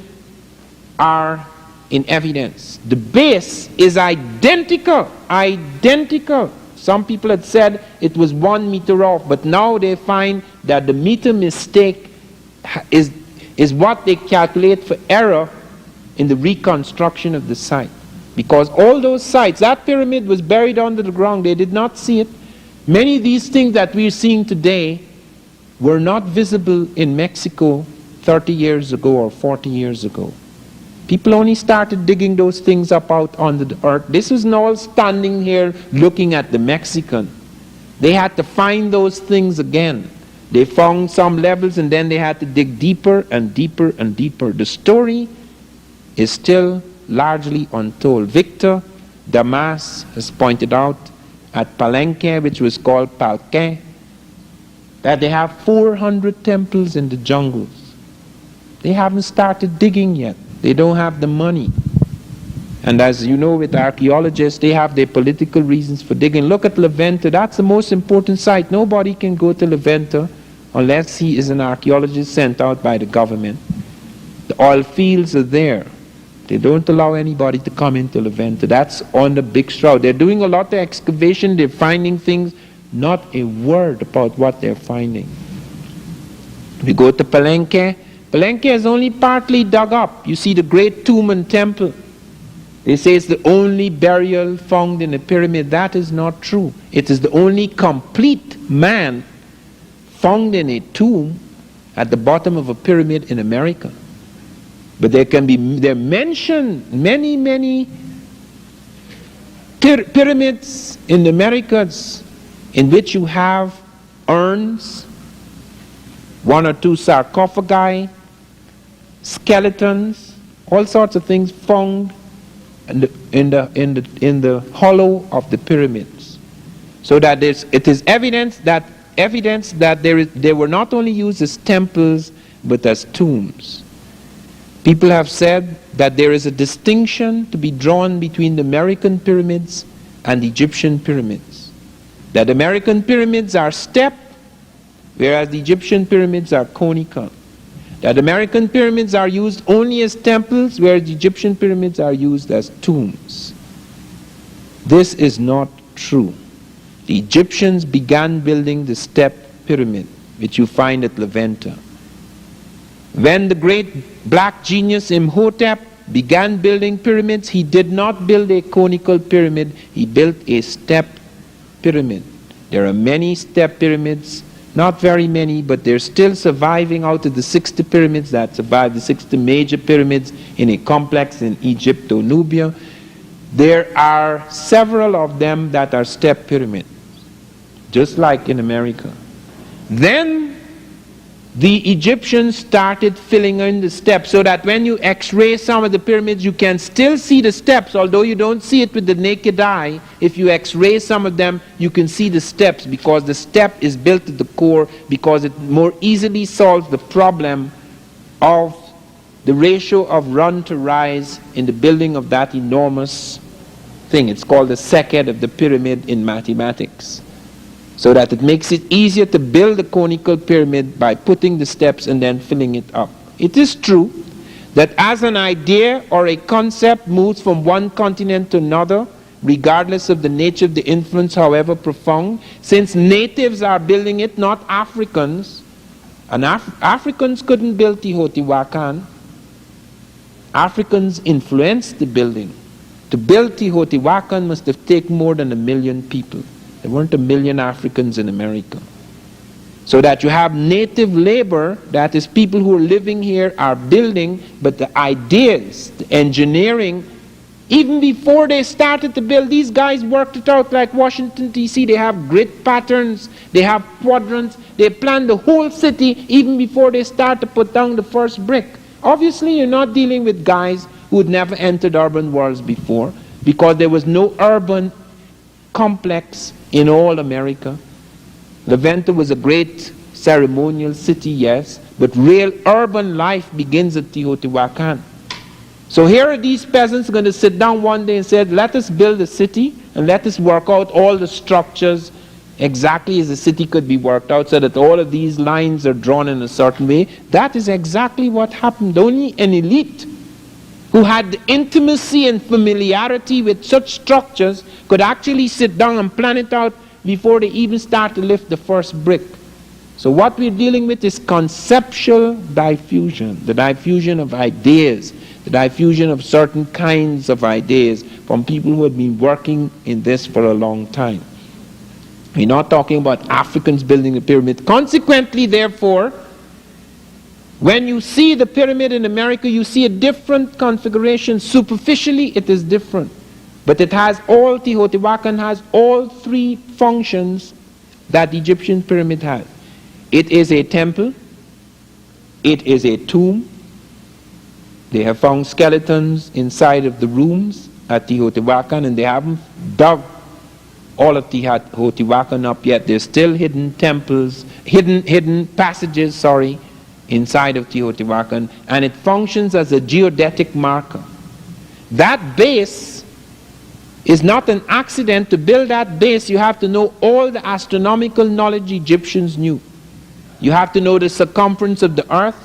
are in evidence. The base is identical. Some people had said it was 1 meter off, but now they find that the meter mistake is what they calculate for error in the reconstruction of the site. Because all those sites, that pyramid was buried under the ground, they did not see it. Many of these things that we're seeing today were not visible in Mexico 30 years ago or 40 years ago. People only started digging those things up out under the earth. This was not standing here looking at the Mexican. They had to find those things again. They found some levels and then they had to dig deeper and deeper and deeper. The story is still largely untold. Victor Damas has pointed out at Palenque, which was called Palque, that they have 400 temples in the jungles. They haven't started digging yet. They don't have the money. And as you know, with archaeologists, they have their political reasons for digging. Look at La Venta. That's the most important site. Nobody can go to La Venta unless he is an archaeologist sent out by the government. The oil fields are there. They don't allow anybody to come into La Venta. That's on the big shroud. They're doing a lot of excavation. They're finding things. Not a word about what they're finding. We go to Palenque. Palenque is only partly dug up. You see the great tomb and temple. They say it's the only burial found in a pyramid. That is not true. It is the only complete man found in a tomb at the bottom of a pyramid in America. But there mentioned many pyramids in the Americas in which you have urns, 1 or 2 sarcophagi, skeletons, all sorts of things found in the hollow of the pyramids. So that it is evidence that they were not only used as temples but as tombs. People have said that there is a distinction to be drawn between the American pyramids and the Egyptian pyramids. That American pyramids are stepped, whereas the Egyptian pyramids are conical. That American pyramids are used only as temples, whereas the Egyptian pyramids are used as tombs. This is not true. The Egyptians began building the step pyramid, which you find at La Venta. When the great black genius Imhotep began building pyramids, he did not build a conical pyramid, he built a step pyramid. There are many step pyramids, not very many, but they're still surviving out of the 60 pyramids that survived, the 60 major pyramids in a complex in Egypto-Nubia. There are several of them that are step pyramids, just like in America. Then the Egyptians started filling in the steps, so that when you x-ray some of the pyramids, you can still see the steps, although you don't see it with the naked eye. If you x-ray some of them, you can see the steps, because the step is built at the core, because it more easily solves the problem of the ratio of run to rise in the building of that enormous thing. It's called the second of the pyramid in mathematics. So that it makes it easier to build a conical pyramid by putting the steps and then filling it up. It is true that as an idea or a concept moves from one continent to another, regardless of the nature of the influence, however profound, since natives are building it, not Africans, and Africans couldn't build Teotihuacan. Africans influenced the building. To build Teotihuacan must have taken more than 1 million people. There weren't 1 million Africans in America. So that you have native labor, that is people who are living here are building, but the ideas, the engineering, even before they started to build, these guys worked it out like Washington, D.C. They have grid patterns, they have quadrants, they plan the whole city even before they start to put down the first brick. Obviously, you're not dealing with guys who had never entered urban worlds before, because there was no urban complex in all America. Levanta was a great ceremonial city, yes, but real urban life begins at Teotihuacan. So here are these peasants going to sit down one day and say, let us build a city and let us work out all the structures exactly as the city could be worked out, so that all of these lines are drawn in a certain way. That is exactly what happened. Only an elite who had the intimacy and familiarity with such structures could actually sit down and plan it out before they even start to lift the first brick. So what we're dealing with is conceptual diffusion, the diffusion of ideas, the diffusion of certain kinds of ideas from people who had been working in this for a long time. We're not talking about Africans building the pyramid. Consequently, therefore, when you see the pyramid in America, you see a different configuration. Superficially, it is different. But it has all, Teotihuacan has all three functions that the Egyptian pyramid had. It is a temple. It is a tomb. They have found skeletons inside of the rooms at Teotihuacan, and they haven't dug all of Teotihuacan up yet. There's still hidden temples, hidden passages, inside of Teotihuacan, and it functions as a geodetic marker. That base is not an accident. To build that base, you have to know all the astronomical knowledge Egyptians knew. You have to know the circumference of the earth.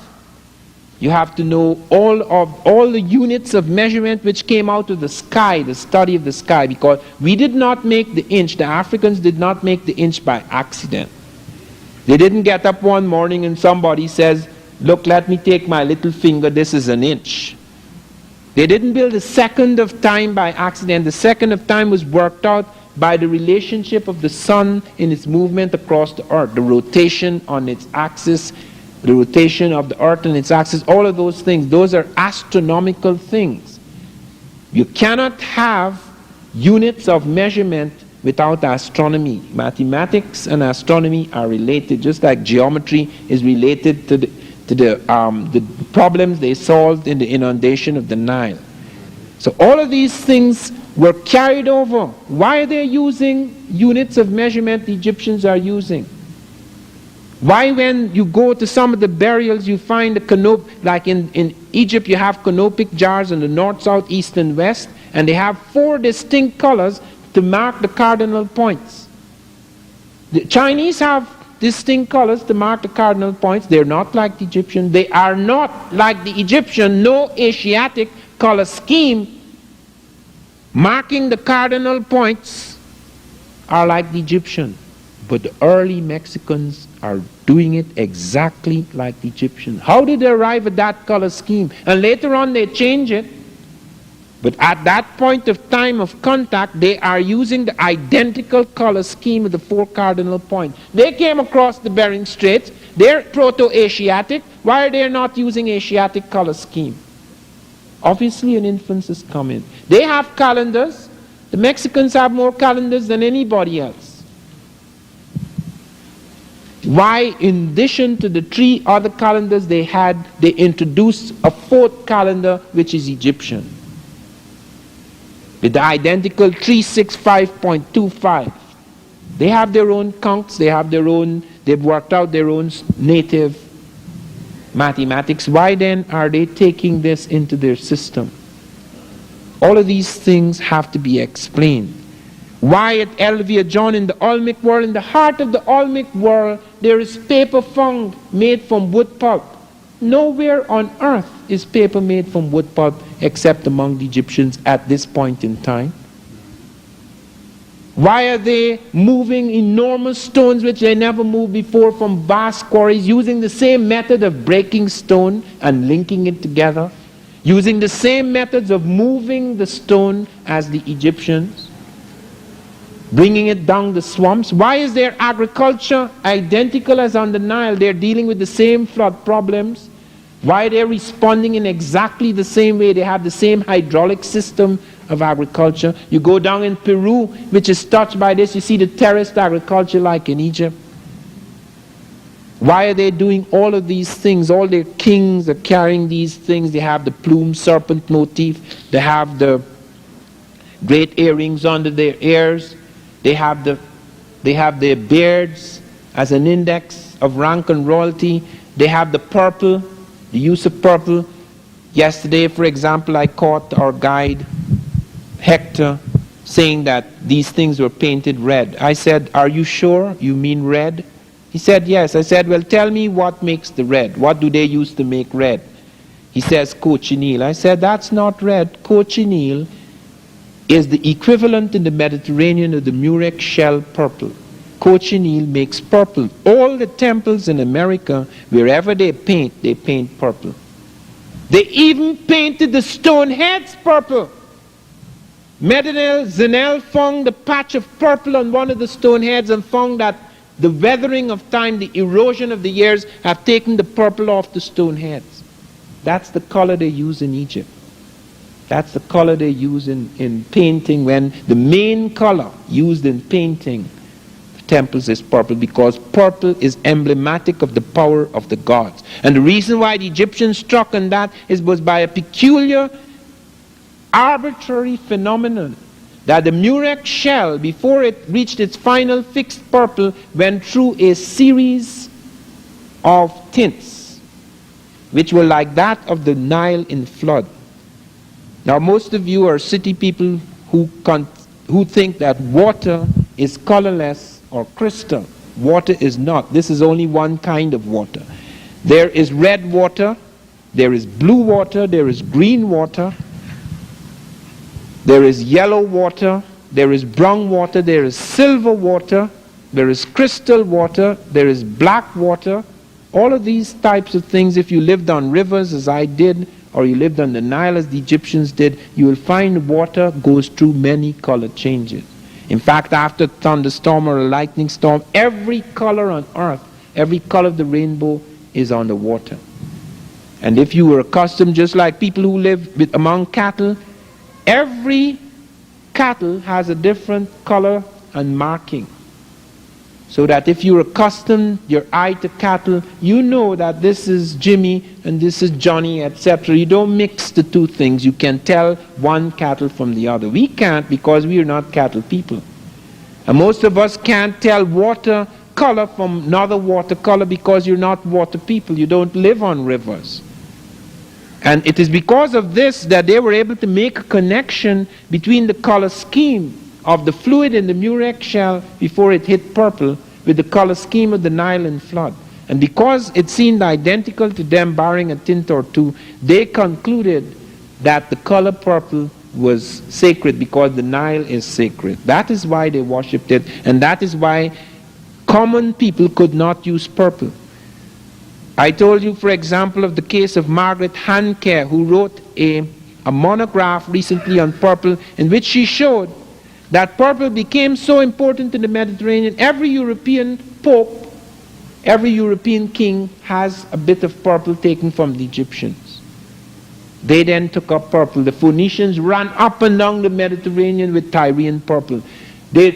You have to know all the units of measurement which came out of the sky, the study of the sky, because we did not make the inch. The Africans did not make the inch by accident. They didn't get up one morning and somebody says, look, let me take my little finger, this is an inch. They didn't build a second of time by accident. The second of time was worked out by the relationship of the sun in its movement across the earth, the rotation on its axis, the rotation of the earth on its axis, all of those things. Those are astronomical things. You cannot have units of measurement without astronomy. Mathematics and astronomy are related, just like geometry is related to the problems they solved in the inundation of the Nile. So all of these things were carried over. Why are they using units of measurement the Egyptians are using? Why, when you go to some of the burials, you find a canopy, like in Egypt you have canopic jars in the north, south, east, and west, and they have 4 distinct colors to mark the cardinal points. The Chinese have distinct colors to mark the cardinal points. They're not like the Egyptian. They are not like the Egyptian. No Asiatic color scheme marking the cardinal points are like the Egyptian. But the early Mexicans are doing it exactly like the Egyptian. How did they arrive at that color scheme? And later on they change it. But at that point of time of contact, they are using the identical color scheme of the 4 cardinal points. They came across the Bering Straits. They're Proto-Asiatic. Why are they not using Asiatic color scheme? Obviously an influence has come in. They have calendars. The Mexicans have more calendars than anybody else. why in addition to the 3 other calendars they introduced a 4th calendar, which is Egyptian, with the identical 365.25. They have their own counts, they've worked out their own native mathematics. Why then are they taking this into their system? All of these things have to be explained. Why at Elvia John in the Olmec world, in the heart of the Olmec world, there is paper found made from wood pulp. Nowhere on earth is paper made from wood pulp except among the Egyptians at this point in time. Why are they moving enormous stones which they never moved before from vast quarries, using the same method of breaking stone and linking it together, using the same methods of moving the stone as the Egyptians, bringing it down the swamps? Why is their agriculture identical as on the Nile? They're dealing with the same flood problems. Why are they responding in exactly the same way? They have the same hydraulic system of agriculture. You go down in Peru, which is touched by this, you see the terraced agriculture like in Egypt. Why are they doing all of these things? All their kings are carrying these things. They have the plume serpent motif. They have the great earrings under their ears. They have their beards as an index of rank and royalty. They have the purple, the use of purple. Yesterday, for example, I caught our guide Hector saying that these things were painted red. I said, "Are you sure you mean red?" He said, "Yes." I said, "Well, tell me what makes the red. What do they use to make red?" He says, "Cochineal." I said, "That's not red. Cochineal is the equivalent in the Mediterranean of the murex shell purple. Cochineal makes purple. All the temples in America, wherever they paint purple. They even painted the stone heads purple. Medinel Zenel found a patch of purple on one of the stone heads and found that the weathering of time, the erosion of the years, have taken the purple off the stone heads. That's the color they use in Egypt. That's the color they use in painting, when the main color used in painting temples is purple, because purple is emblematic of the power of the gods. And the reason why the Egyptians struck on that was by a peculiar arbitrary phenomenon, that the murex shell, before it reached its final fixed purple, went through a series of tints which were like that of the Nile in flood. Now, most of you are city people who think that water is colorless or crystal. Water is not. This is only one kind of water. There is red water, there is blue water, there is green water, there is yellow water, there is brown water, there is silver water, there is crystal water, there is black water. All of these types of things, if you lived on rivers as I did, or you lived on the Nile as the Egyptians did, you will find water goes through many color changes. In fact, after a thunderstorm or a lightning storm, every color on earth, every color of the rainbow is on the water. And if you were accustomed, just like people who live among cattle, every cattle has a different color and marking. So that if you're accustomed your eye to cattle, you know that this is Jimmy and this is Johnny, etc. You don't mix the two things. You can tell one cattle from the other. We can't, because we are not cattle people. And most of us can't tell water color from another water color, because you're not water people. You don't live on rivers. And it is because of this that they were able to make a connection between the color scheme of the fluid in the murex shell before it hit purple with the color scheme of the Nile in flood. And because it seemed identical to them, barring a tint or two, they concluded that the color purple was sacred, because the Nile is sacred. That is why they worshipped it, and that is why common people could not use purple. I told you, for example, of the case of Margaret Handke, who wrote a monograph recently on purple, in which she showed that purple became so important in the Mediterranean. Every European pope, every European king has a bit of purple taken from the Egyptians. They then took up purple. The Phoenicians ran up and down the Mediterranean with Tyrian purple. They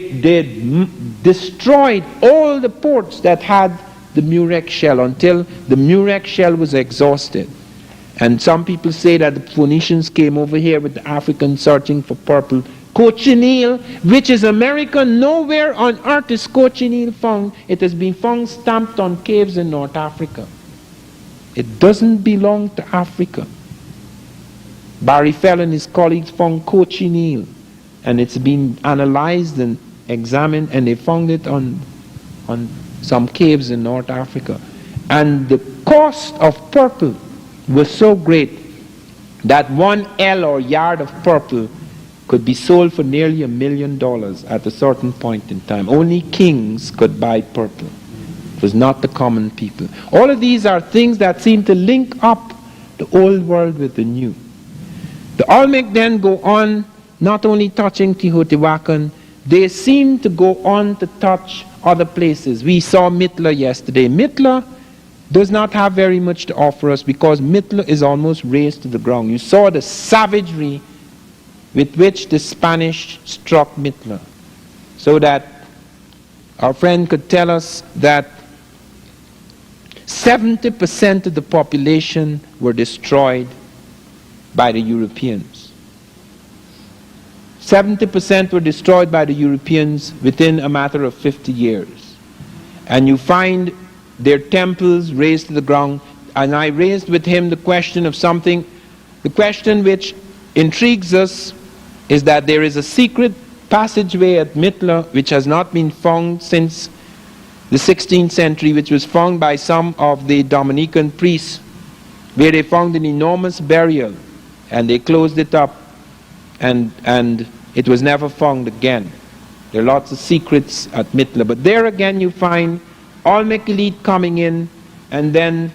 destroyed all the ports that had the Murex shell until the Murex shell was exhausted. And some people say that the Phoenicians came over here with the Africans searching for purple cochineal, which is American. Nowhere on earth is cochineal found. It has been found stamped on caves in North Africa. It doesn't belong to Africa. Barry Fell and his colleagues found cochineal, and it's been analyzed and examined, and they found it on some caves in North Africa. And the cost of purple was so great that 1 ell or yard of purple could be sold for nearly $1 million at a certain point in time. Only kings could buy purple. It was not the common people. All of these are things that seem to link up the old world with the new. The Olmec then go on, not only touching Teotihuacan, they seem to go on to touch other places. We saw Mitla yesterday. Mitla does not have very much to offer us because Mitla is almost razed to the ground. You saw the savagery with which the Spanish struck Mitla, so that our friend could tell us that 70% of the population were destroyed by the Europeans. 70% were destroyed by the Europeans within a matter of 50 years. And you find their temples razed to the ground. And I raised with him the question of something, the question which intrigues us is that there is a secret passageway at Mitla which has not been found since the 16th century, which was found by some of the Dominican priests, where they found an enormous burial and they closed it up, and it was never found again. There are lots of secrets at Mitla, but there again you find Olmec elite coming in, and then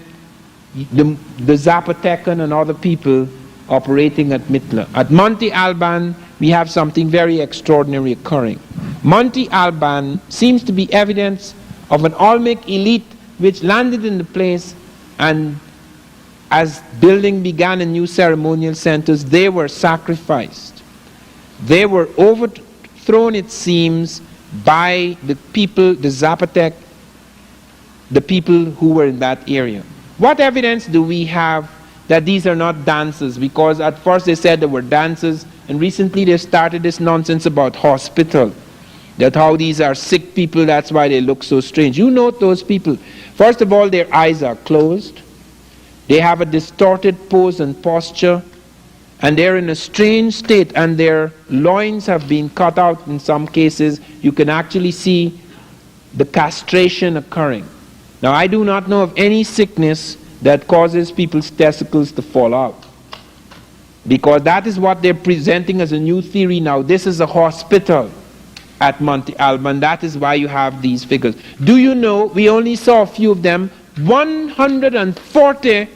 the Zapotecan and other people operating at Mitla. At Monte Alban, we have something very extraordinary occurring. Monte Alban seems to be evidence of an Olmec elite which landed in the place, and as building began in new ceremonial centers, they were sacrificed. They were overthrown, it seems, by the people, the Zapotec, the people who were in that area. What evidence do we have that these are not dancers? Because at first they said they were dancers, and recently they started this nonsense about hospital, that how these are sick people, that's why they look so strange. You note those people. First of all, their eyes are closed. They have a distorted pose and posture, and they're in a strange state, and their loins have been cut out in some cases. You can actually see the castration occurring. Now, I do not know of any sickness that causes people's testicles to fall out, because that is what they're presenting as a new theory now. This is a hospital at Monte Alban. That is why you have these figures. Do you know, we only saw a few of them, 140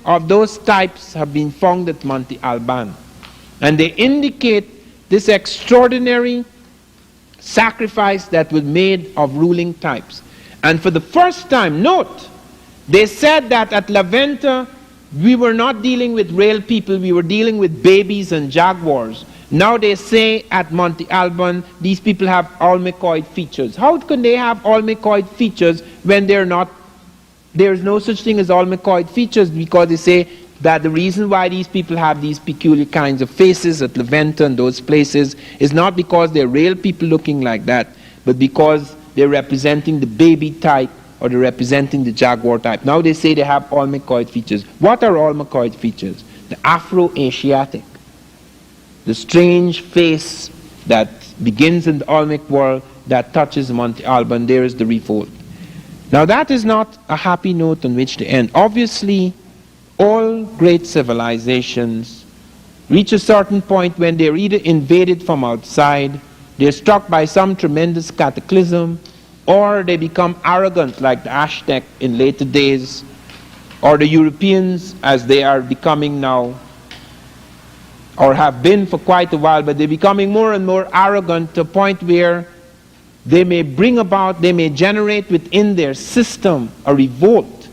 of those types have been found at Monte Alban. And they indicate this extraordinary sacrifice that was made of ruling types. And for the first time, note, they said that at La Venta, we were not dealing with real people, we were dealing with babies and jaguars. Now they say at Monte Alban, these people have Olmecoid features. How can they have Olmecoid features when they're not? There's no such thing as Olmecoid features, because they say that the reason why these people have these peculiar kinds of faces at La Venta and those places is not because they're real people looking like that, but because they're representing the baby type or they're representing the jaguar type. Now they say they have Olmecoid features. What are Olmecoid features? The Afro-Asiatic, the strange face that begins in the Olmec world that touches Monte Alban. There is the revolt. Now that is not a happy note on which to end. Obviously, all great civilizations reach a certain point when they're either invaded from outside, they're struck by some tremendous cataclysm, or they become arrogant like the Aztec in later days, or the Europeans as they are becoming now, or have been for quite a while, but they're becoming more and more arrogant to a point where they may bring about, they may generate within their system a revolt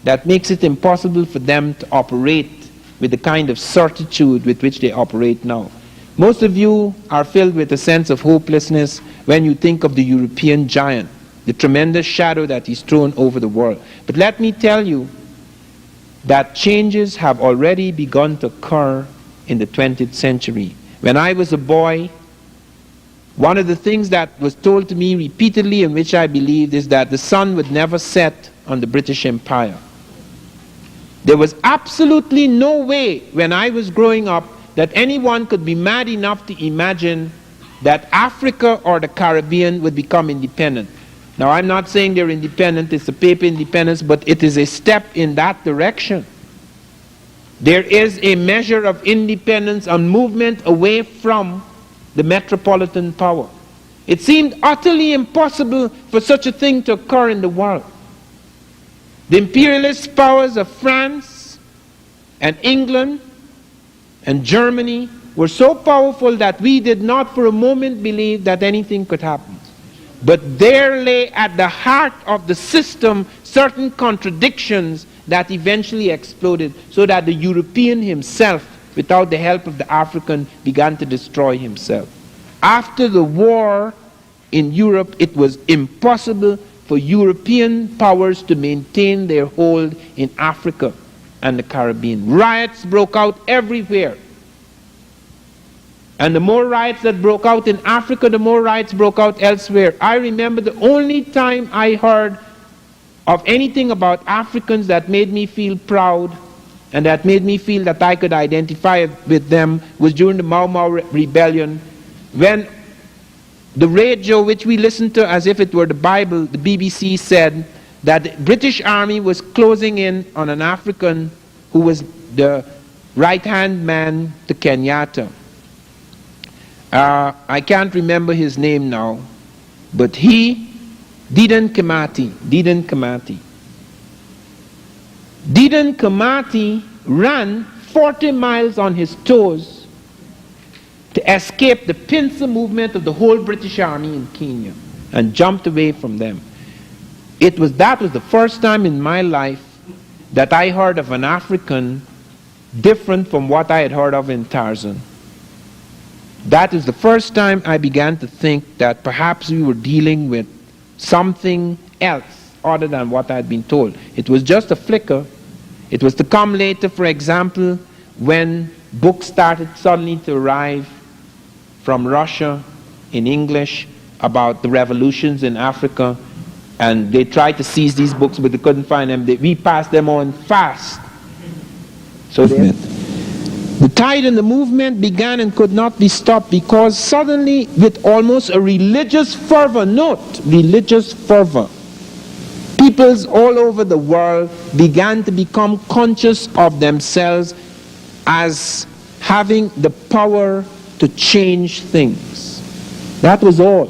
that makes it impossible for them to operate with the kind of certitude with which they operate now. Most of you are filled with a sense of hopelessness when you think of the European giant the tremendous shadow that he's thrown over the world. But let me tell you that changes have already begun to occur in the 20th century. When I was a boy, one of the things that was told to me repeatedly, and which I believed, is that the sun would never set on the British Empire. There was absolutely no way when I was growing up that anyone could be mad enough to imagine that Africa or the Caribbean would become independent. Now, I'm not saying they're independent, it's a paper independence, but it is a step in that direction. There is a measure of independence and movement away from the metropolitan power. It seemed utterly impossible for such a thing to occur in the world. The imperialist powers of France and England and Germany were so powerful that we did not for a moment believe that anything could happen. But there lay at the heart of the system certain contradictions that eventually exploded, so that the European himself, without the help of the African, began to destroy himself. After the war in Europe, it was impossible for European powers to maintain their hold in Africa and the Caribbean. Riots broke out everywhere. And the more riots that broke out in Africa, the more riots broke out elsewhere. I remember the only time I heard of anything about Africans that made me feel proud and that made me feel that I could identify with them was during the Mau Mau Rebellion, when the radio, which we listened to as if it were the Bible, the BBC, said that the British Army was closing in on an African who was the right-hand man to Kenyatta. I can't remember his name now, but Dedan Kimathi ran 40 miles on his toes to escape the pincer movement of the whole British Army in Kenya and jumped away from them. That was the first time in my life that I heard of an African different from what I had heard of in Tarzan. That is the first time I began to think that perhaps we were dealing with something else other than what I had been told. It was just a flicker. It was to come later, for example, when books started suddenly to arrive from Russia in English about the revolutions in Africa, and they tried to seize these books, but they couldn't find them. We passed them on fast. So the tide and the movement began and could not be stopped, because suddenly, with almost a religious fervor, peoples all over the world began to become conscious of themselves as having the power to change things. That was all.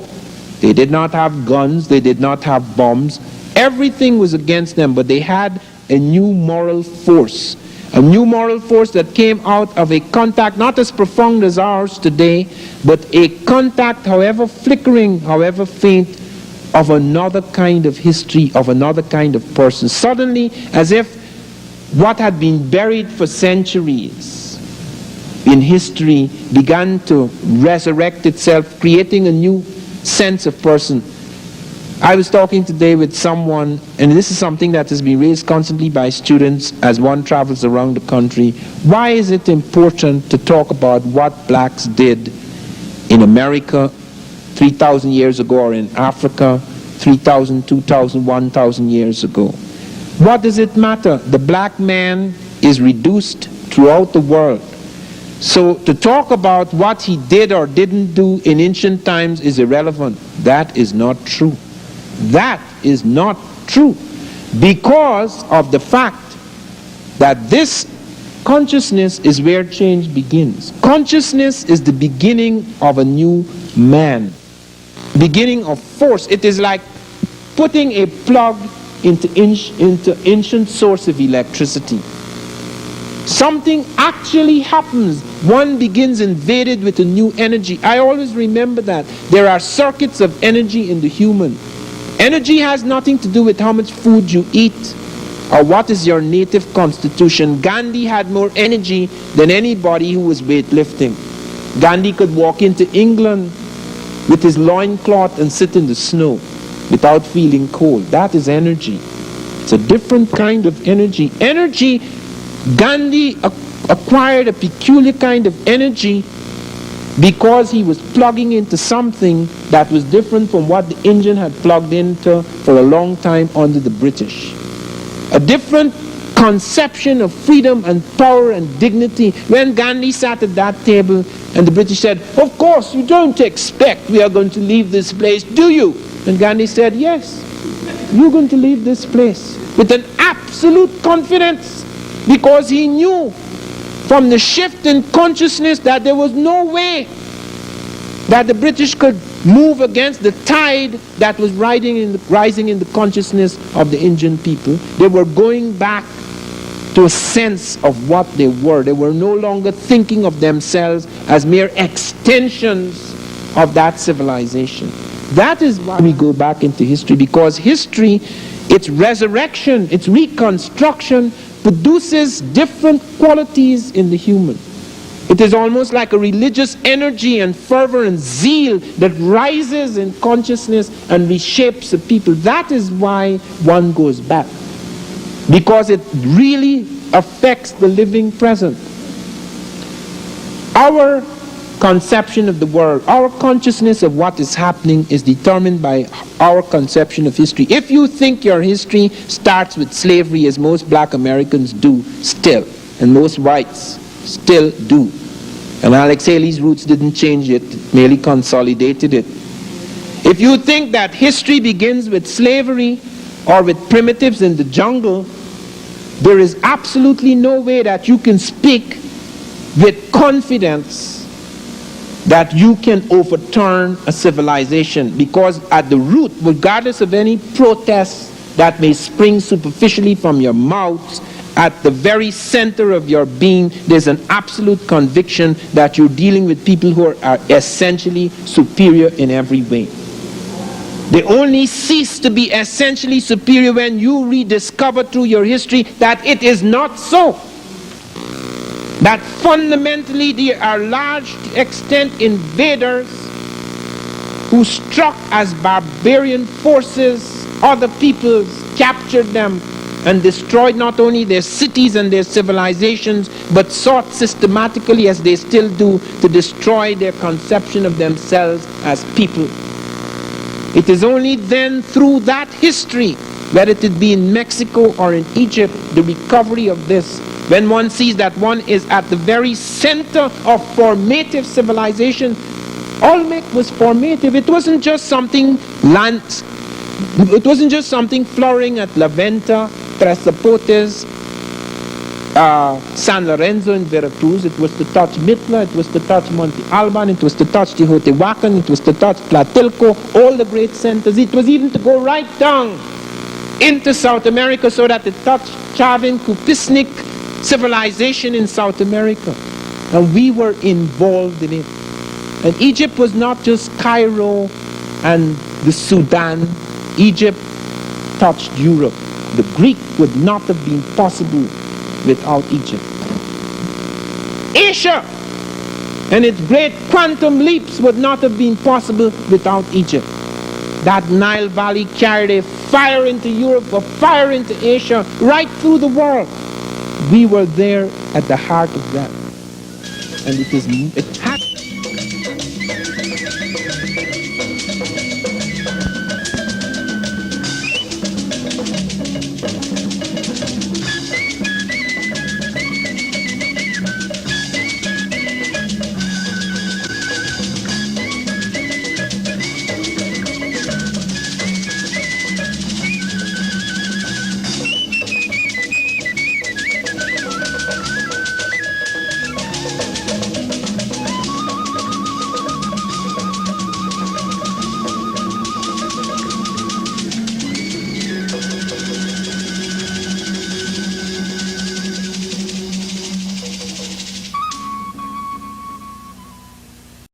They did not have guns, they did not have bombs. Everything was against them, but they had a new moral force. A new moral force that came out of a contact not as profound as ours today, but a contact, however flickering, however faint, of another kind of history, of another kind of person. Suddenly, as if what had been buried for centuries in history began to resurrect itself, creating a new sense of person. I was talking today with someone, and this is something that has been raised constantly by students as one travels around the country. Why is it important to talk about what blacks did in America 3,000 years ago, or in Africa 3,000, 2,000, 1,000 years ago? What does it matter? The black man is reduced throughout the world. So to talk about what he did or didn't do in ancient times is irrelevant. That is not true. That is not true, because of the fact that this consciousness is where change begins. Consciousness is the beginning of a new man, beginning of force. It is like putting a plug into ancient source of electricity. Something actually happens. One begins invaded with a new energy. I always remember that. There are circuits of energy in the human. Energy has nothing to do with how much food you eat or what is your native constitution. Gandhi had more energy than anybody who was weightlifting. Gandhi could walk into England with his loincloth and sit in the snow. without feeling cold. That is energy. It's a different kind of energy. Energy, Gandhi acquired a peculiar kind of energy because he was plugging into something that was different from what the Indian had plugged into for a long time under the British. A different conception of freedom and power and dignity. When Gandhi sat at that table and the British said, "Of course, you don't expect we are going to leave this place, do you?" And Gandhi said, "Yes, you're going to leave this place," with an absolute confidence, because he knew from the shift in consciousness that there was no way that the British could move against the tide that was rising in the consciousness of the Indian people. They were going back to a sense of what they were. They were no longer thinking of themselves as mere extensions of that civilization. That is why we go back into history, because history, its resurrection, its reconstruction, produces different qualities in the human. It is almost like a religious energy and fervor and zeal that rises in consciousness and reshapes the people. That is why one goes back, because it really affects the living present. Our conception of the world, our consciousness of what is happening, is determined by our conception of history. If you think your history starts with slavery, as most black Americans do still, and most whites still do, and Alex Haley's roots didn't change it, merely consolidated it. If you think that history begins with slavery or with primitives in the jungle, there is absolutely no way that you can speak with confidence that you can overturn a civilization, because at the root, regardless of any protests that may spring superficially from your mouths, at the very center of your being, there's an absolute conviction that you're dealing with people who are essentially superior in every way. They only cease to be essentially superior when you rediscover through your history that it is not so. That fundamentally they are large extent invaders who struck as barbarian forces other peoples, captured them, and destroyed not only their cities and their civilizations, but sought systematically, as they still do, to destroy their conception of themselves as people. It is only then through that history, whether it be in Mexico or in Egypt, the recovery of this, when one sees that one is at the very center of formative civilization. Olmec was formative. It wasn't just something it wasn't just something flowering at La Venta, Tres Zapotes, San Lorenzo in Veracruz. It was to touch Mitla, it was to touch Monte Alban, it was to touch Teotihuacan, it was to touch Tlatelolco, all the great centers. It was even to go right down into South America so that it touched Chavin, Kupisnik civilization in South America. And we were involved in it. And Egypt was not just Cairo and the Sudan. Egypt touched Europe. The Greek would not have been possible without Egypt. Asia and its great quantum leaps would not have been possible without Egypt. That Nile Valley carried a fire into Europe, a fire into Asia, right through the world. We were there at the heart of that. And it has